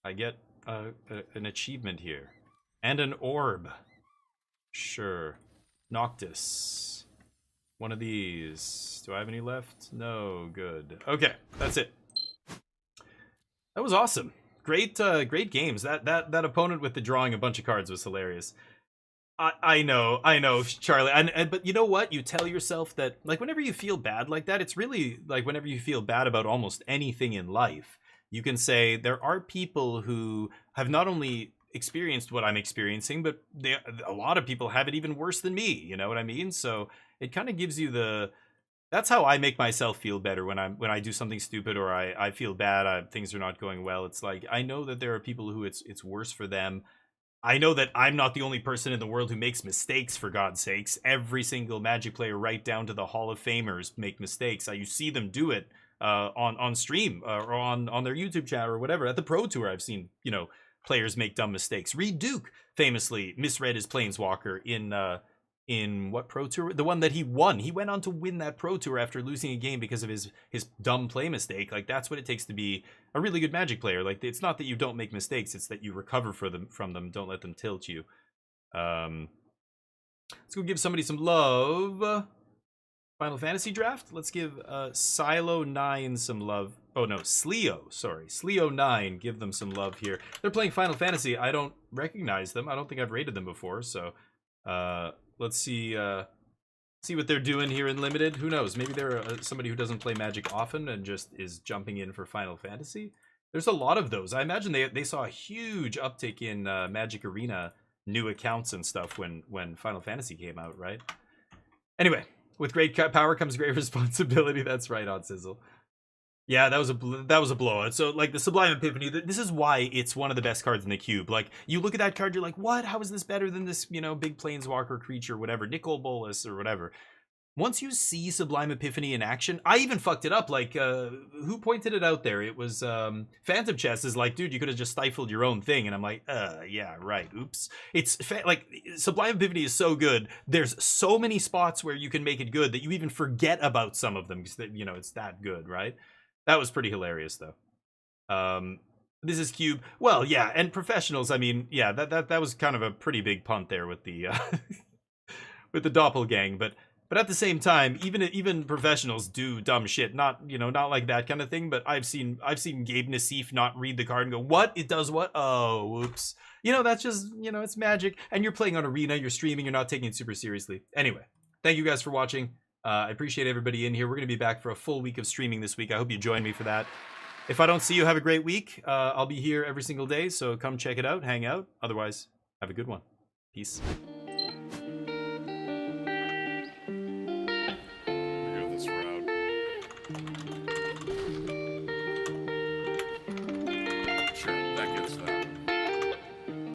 S4: I get an achievement here. And an orb. Sure. Noctis. One of these. Do I have any left? No. Good. Okay, that's it. That was awesome. Great games. That opponent with the drawing a bunch of cards was hilarious. I know, Charlie. But you know what? You tell yourself that, like, whenever you feel bad like that, it's really like whenever you feel bad about almost anything in life, you can say there are people who have not only experienced what I'm experiencing, but a lot of people have it even worse than me. You know what I mean? So it kind of gives you the. That's how I make myself feel better when I do something stupid or I feel bad. Things are not going well. It's like I know that there are people who it's worse for them. I know that I'm not the only person in the world who makes mistakes, for God's sakes. Every single Magic player, right down to the Hall of Famers, make mistakes. You see them do it on stream or on their YouTube channel or whatever. At the Pro Tour, I've seen, players make dumb mistakes. Reed Duke famously misread his Planeswalker in what Pro Tour? The one that he won. He went on to win that Pro Tour after losing a game because of his dumb play mistake. Like, that's what it takes to be a really good Magic player. Like, it's not that you don't make mistakes, it's that you recover from them. Don't let them tilt you. Let's go give somebody some love. Final Fantasy draft. Let's give Silo 9 some love. Oh no, Sleo, sorry. Sleo 9, give them some love here. They're playing Final Fantasy. I don't recognize them. I don't think I've rated them before, so let's see what they're doing here in Limited. Who knows? Maybe they're somebody who doesn't play Magic often and just is jumping in for Final Fantasy. There's a lot of those. I imagine they saw a huge uptick in Magic Arena new accounts and stuff when Final Fantasy came out, right? Anyway, with great power comes great responsibility. That's right, on Sizzle. Yeah, that was a blowout. So, like, the Sublime Epiphany, this is why it's one of the best cards in the cube. Like, you look at that card, you're like, what? How is this better than this, big Planeswalker creature, whatever, Nicol Bolas or whatever? Once you see Sublime Epiphany in action, I even fucked it up. Like, who pointed it out there? It was Phantom Chess is like, dude, you could have just stifled your own thing. And I'm like, yeah, right. Oops. It's like Sublime Epiphany is so good. There's so many spots where you can make it good that you even forget about some of them because it's that good, right? That was pretty hilarious, though. This is Cube. Well, yeah, and professionals. I mean, yeah, that was kind of a pretty big punt there with the with the doppelgang, but at the same time, even professionals do dumb shit. Not like that kind of thing. But I've seen Gabe Nassif not read the card and go, what? It does what? Oh, whoops. That's just it's Magic, and you're playing on Arena. You're streaming. You're not taking it super seriously. Anyway, thank you guys for watching. I appreciate everybody in here. We're going to be back for a full week of streaming this week. I hope you join me for that. If I don't see you, have a great week. I'll be here every single day, so come check it out, hang out. Otherwise, have a good one. Peace.